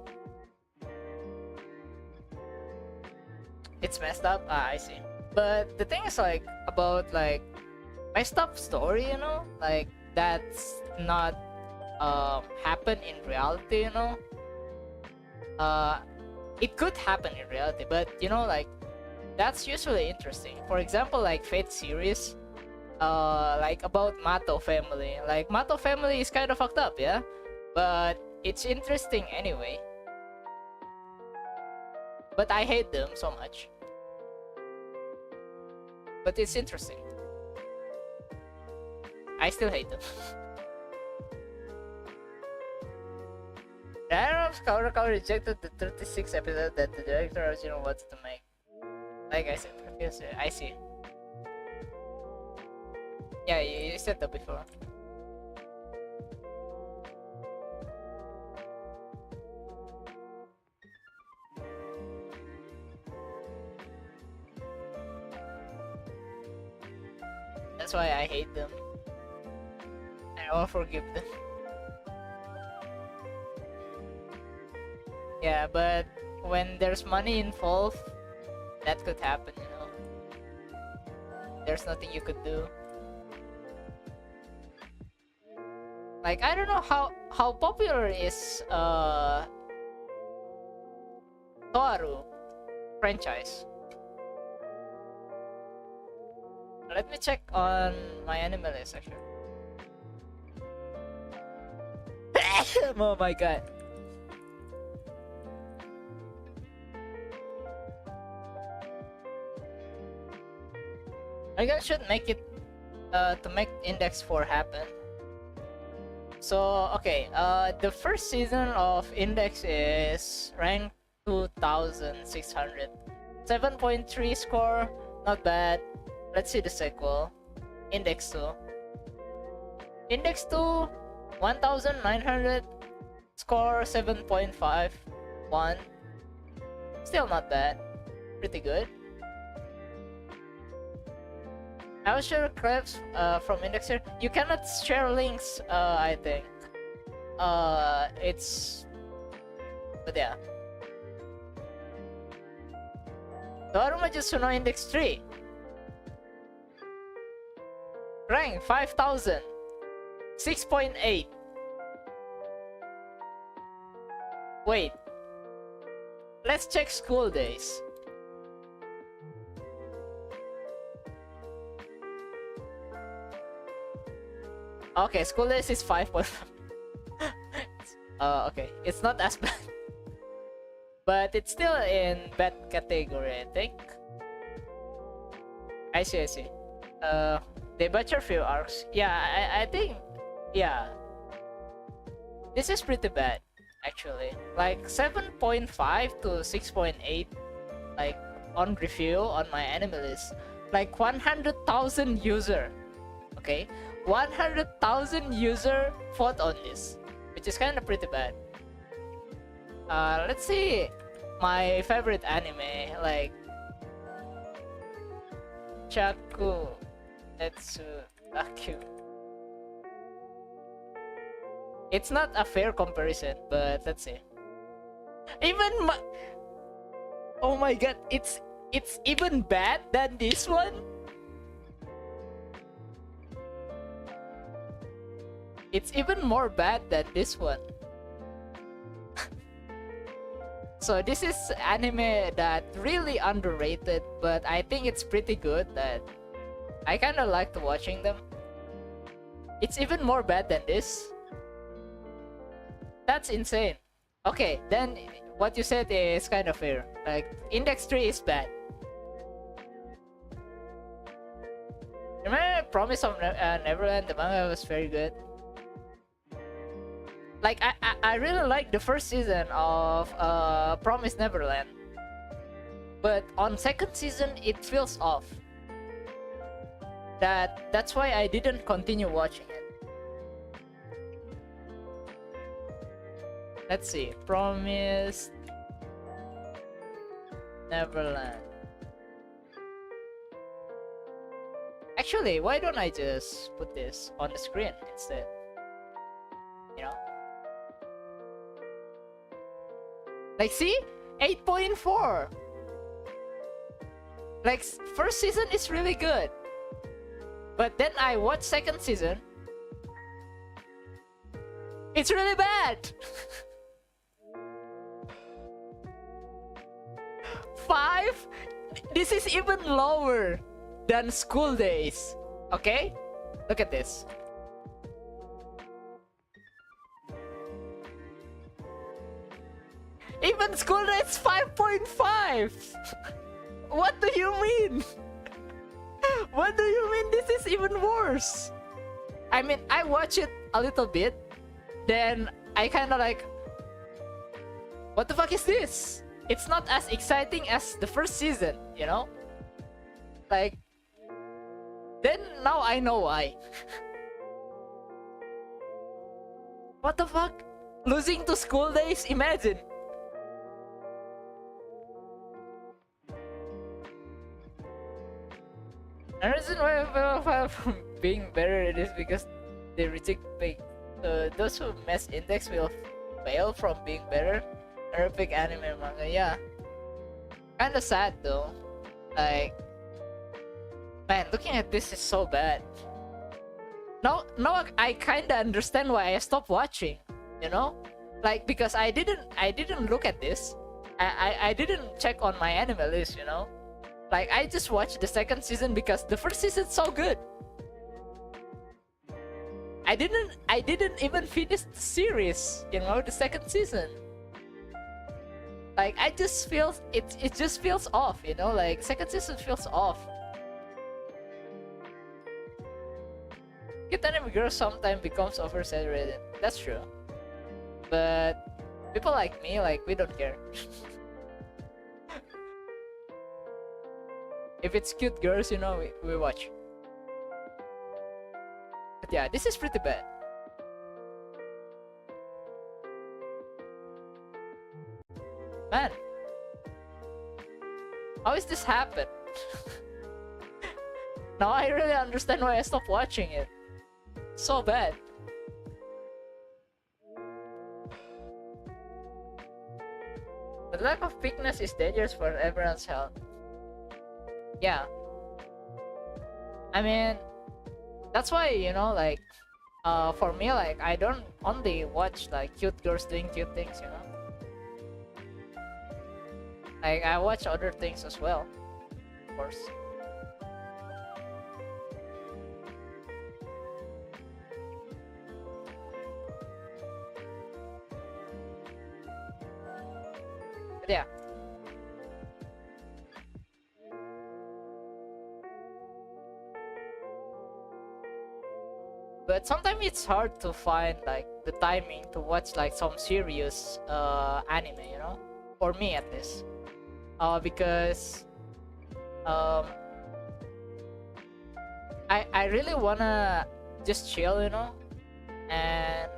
It's messed up. I see. But the thing is, like, about like messed up story, you know, like that's not happen in reality, you know. It could happen in reality, but you know, like that's usually interesting. For example, like Fate series, like about Mato family. Like Mato family is kind of fucked up, yeah, but it's interesting anyway. But I hate them so much. But it's interesting. I still hate them. Ryan's Kaurakawa rejected the 36 episode that the director originally wanted to make. Like I said previously, I see. Yeah, you said that before. That's why I hate them. I won't forgive them. Yeah, but when there's money involved, that could happen, you know. There's nothing you could do. Like, I don't know how popular is Toaru franchise. Let me check on my anime list actually. Oh my god. I guess should make it to make Index 4 happen. So okay, the first season of Index is ranked 2600. 7.3 score, not bad. Let's see the sequel. Index 2. Index 2, 1900. Score 7.51. Still not bad. Pretty good. I will share clips from Index here. You cannot share links, I think. But yeah. Doruma Jutsuno Index 3. Rank 5000. 6.8. Wait. Let's check school days. Okay, school days is 5.5. Okay, it's not as bad. But it's still in bad category, I think. I see. They butcher few arcs. Yeah, I think, yeah. This is pretty bad, actually. Like 7.5 to 6.8, like on review on my anime list. Like 100,000 user, okay? 100,000 user vote on this, which is kind of pretty bad. Let's see my favorite anime, like Chaku Etsu Taku. It's not a fair comparison, but let's see. Even oh my god, it's even bad than this one. It's even more bad than this one. So this is anime that really underrated, but I think it's pretty good. That I kind of liked watching them. It's even more bad than this. That's insane. Okay, then what you said is kind of fair. Like Index 3 is bad. Remember Promise of Neverland? The manga was very good. Like I really like the first season of Promise Neverland, but on second season it feels off. That's why I didn't continue watching it. Let's see, Promise Neverland. Actually, why don't I just put this on the screen instead? You know? Like, see? 8.4! Like, first season is really good. But then I watch second season. It's really bad! 5? This is even lower than School Days. Okay? Look at this. Even School Days 5.5. What do you mean? What do you mean this is even worse? I mean, I watch it a little bit, then I kind of like, what the fuck is this? It's not as exciting as the first season, you know? Like, then now I know why. What the fuck? Losing to School Days? Imagine. The reason why I file from being better it is because they reject big. Those who mess index will fail from being better. Epic anime and manga, yeah. Kinda sad though. Like, man, looking at this is so bad. Now I kinda understand why I stopped watching. You know, like because I didn't look at this. I didn't check on my anime list. You know. Like, I just watched the second season because the first season's so good. I didn't even finish the series, you know, the second season. Like, I just feel it just feels off, you know, like second season feels off. Cute anime girl sometimes becomes oversaturated. That's true. But people like me, like, we don't care. If it's cute girls, you know, we watch. But yeah, this is pretty bad. Man, how is this happen? Now I really understand why I stopped watching it. So bad. The lack of pickness is dangerous for everyone's health. Yeah. I mean, that's why, you know, like, for me, like, I don't only watch, like, cute girls doing cute things, you know? Like, I watch other things as well, of course. But yeah. but sometimes it's hard to find like the timing to watch like some serious anime, you know, for me at least, because um I really wanna just chill, you know, and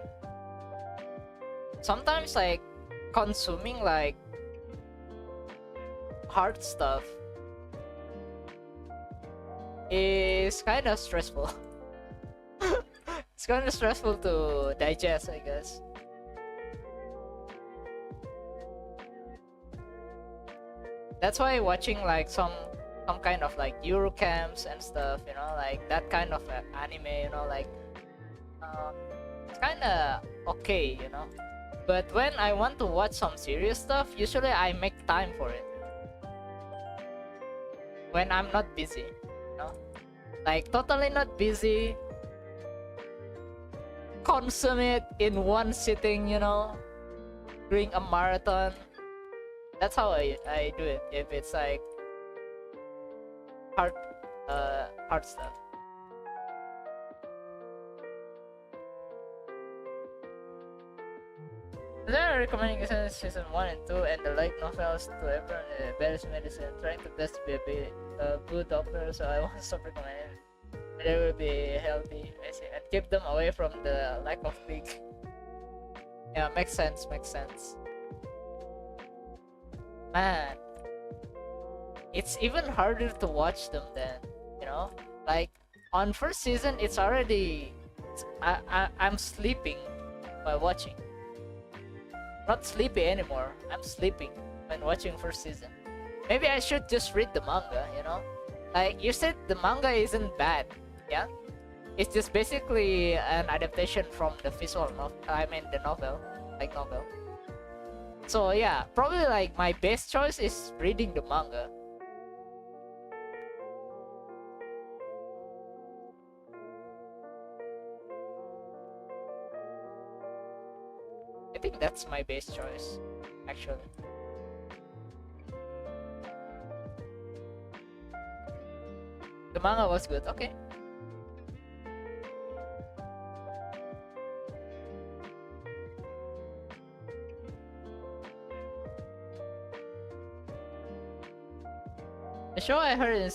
sometimes like consuming like hard stuff is kind of stressful. It's kind of stressful to digest, I guess. That's why watching like some kind of like Eurocamps and stuff, you know, like that kind of anime, you know, like it's kind of okay, you know. But when I want to watch some serious stuff, usually I make time for it when I'm not busy, you know, like totally not busy, consume it in one sitting, you know, doing a marathon. That's how I do it if it's like hard hard stuff. They're recommending season 1 and 2 and the light novels to everyone in Bears medicine, trying to best to be a good doctor, so I won't stop recommending. They will be healthy, and keep them away from the lack of pig. Yeah, makes sense, makes sense. Man, it's even harder to watch them then, you know, like on first season it's already I'm sleeping while watching. Not sleepy anymore, I'm sleeping when watching first season. Maybe I should just read the manga, you know, like you said the manga isn't bad, yeah, it's just basically an adaptation from the visual novel, I mean the novel, like novel. So yeah, probably like my best choice is reading the manga. I think that's my best choice, actually. The manga was good, okay. The show I heard in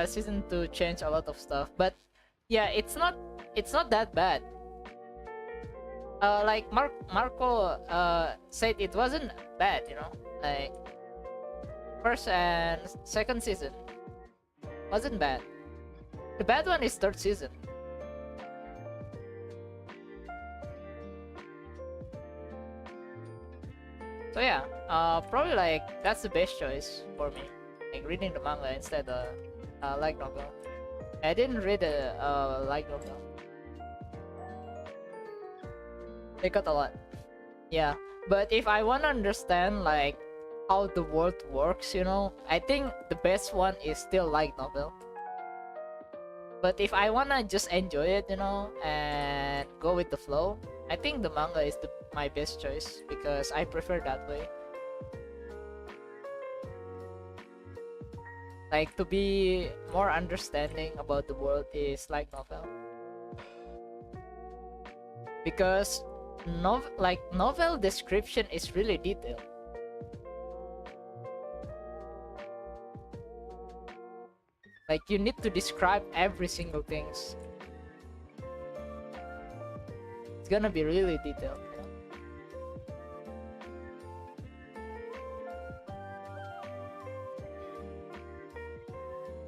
season 2 changed a lot of stuff, but yeah, it's not that bad. Like Marco said it wasn't bad, you know, like first and second season wasn't bad. The bad one is third season. So yeah, probably like that's the best choice for me, like reading the manga instead of light novel. I didn't read a light novel. They got a lot. Yeah, but if I want to understand like how the world works, you know, I think the best one is still light novel. But if I wanna just enjoy it, you know, and go with the flow, I think the manga is my best choice because I prefer that way. Like to be more understanding about the world is light novel. Because novel description is really detailed. Like you need to describe every single things. It's gonna be really detailed, you know?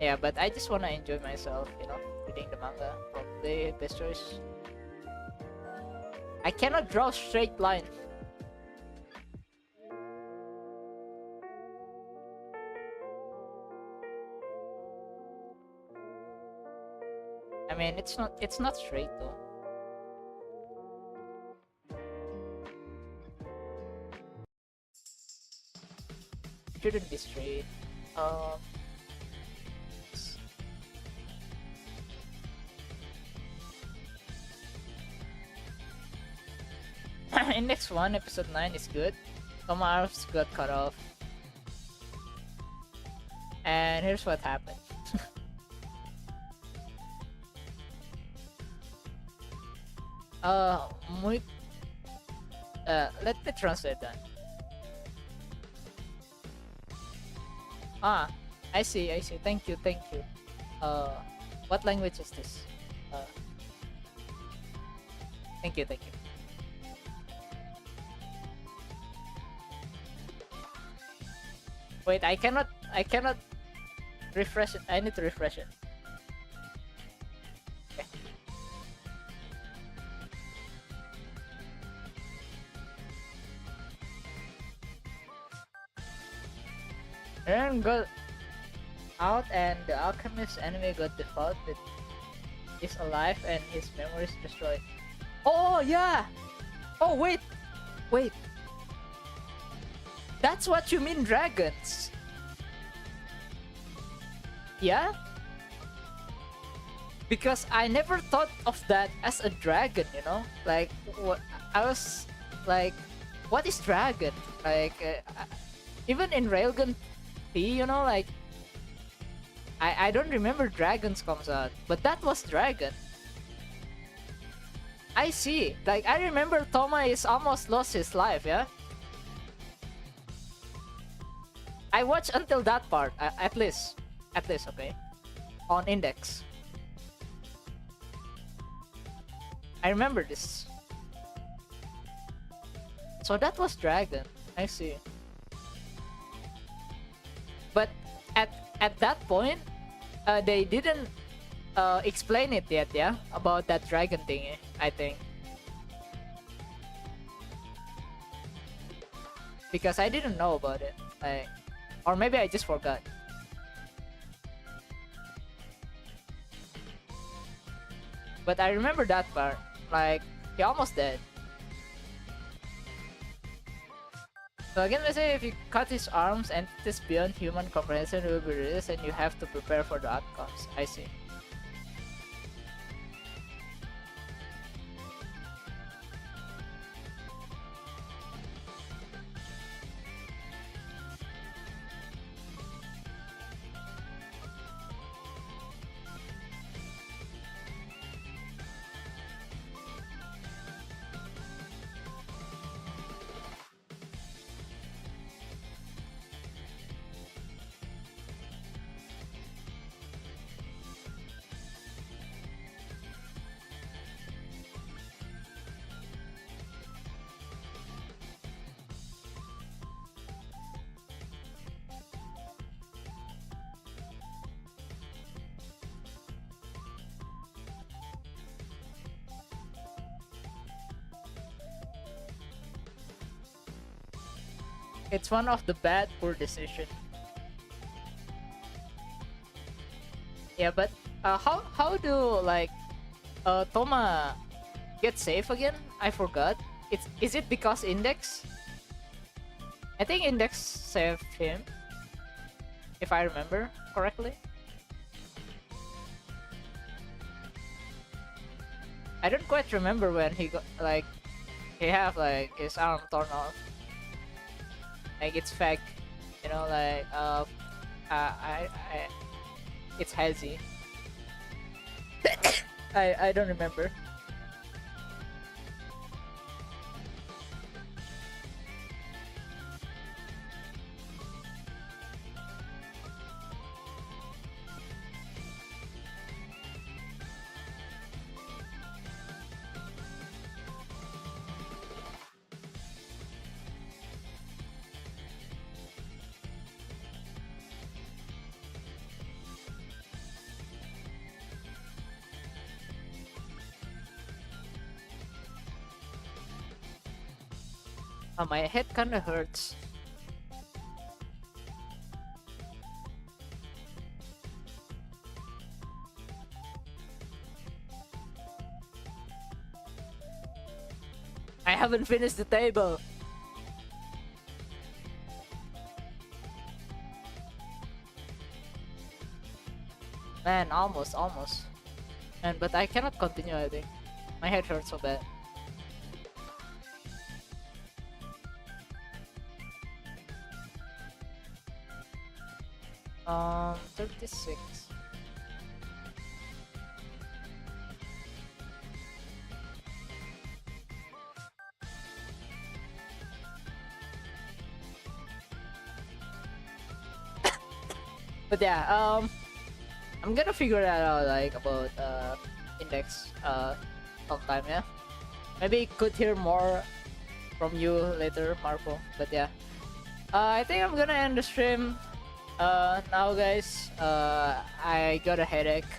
Yeah, but I just wanna enjoy myself, you know, reading the manga. Probably best choice. I cannot draw straight line. I mean, it's not straight though. It shouldn't be straight. Index 1, episode 9 is good. Some arms got cut off. And here's what happened. Muy. Let me translate that. Ah, I see, I see. Thank you, thank you. What language is this? Uh, thank you, thank you. Wait, I cannot refresh it. I need to refresh it. Okay. Eren got out and the alchemist enemy got default with is alive and his memories destroyed. Oh yeah! Oh wait! Wait! That's what you mean dragons! Yeah? Because I never thought of that as a dragon, you know? Like, what I was like, what is dragon? Like, even in Railgun P, you know, like, I don't remember dragons comes out, but that was dragon. I see. Like, I remember Toma is almost lost his life, yeah? I watched until that part, at least, okay? On Index. I remember this. So that was dragon. I see. But at that point, they didn't explain it yet, yeah, about that dragon thingy. I think because I didn't know about it, like, or maybe I just forgot. But I remember that part. Like, he almost dead. So again, let's say if you cut his arms, entities beyond human comprehension will be released and you have to prepare for the outcomes. I see. It's one of the bad poor decision. Yeah, but how do like Toma get safe again? I forgot. Is it because Index? I think Index saved him, if I remember correctly. I don't quite remember when he got like he have like his arm torn off. Like it's fake, you know, like it's hazy. I don't remember. My head kinda hurts. I haven't finished the table. Man, almost. And but I cannot continue, I think. My head hurts so bad. 36. But yeah, I'm gonna figure that out, like about index sometime. Yeah, maybe could hear more from you later, Marco. But yeah, I think I'm gonna end the stream now, guys. I got a headache.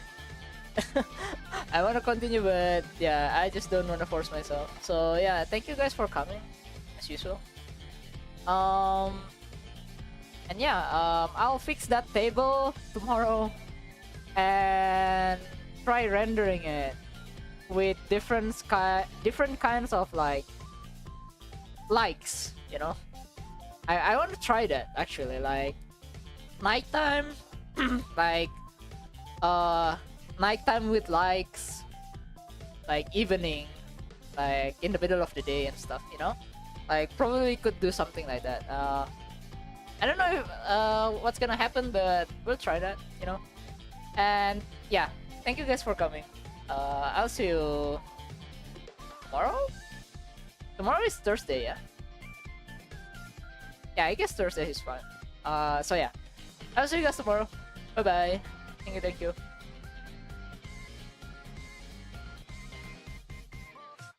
I want to continue, but yeah, I just don't want to force myself. So yeah, thank you guys for coming, as usual. Um, and yeah, I'll fix that table tomorrow and try rendering it with different kinds of like likes. You know, I want to try that actually, like nighttime, like nighttime with likes, like evening, like in the middle of the day and stuff, you know, like probably could do something like that. I don't know if, what's gonna happen, but we'll try that, you know. And yeah, thank you guys for coming. I'll see you tomorrow. Tomorrow is Thursday, yeah. Yeah, I guess Thursday is fine. So yeah, I'll see you guys tomorrow. Bye bye. Thank you.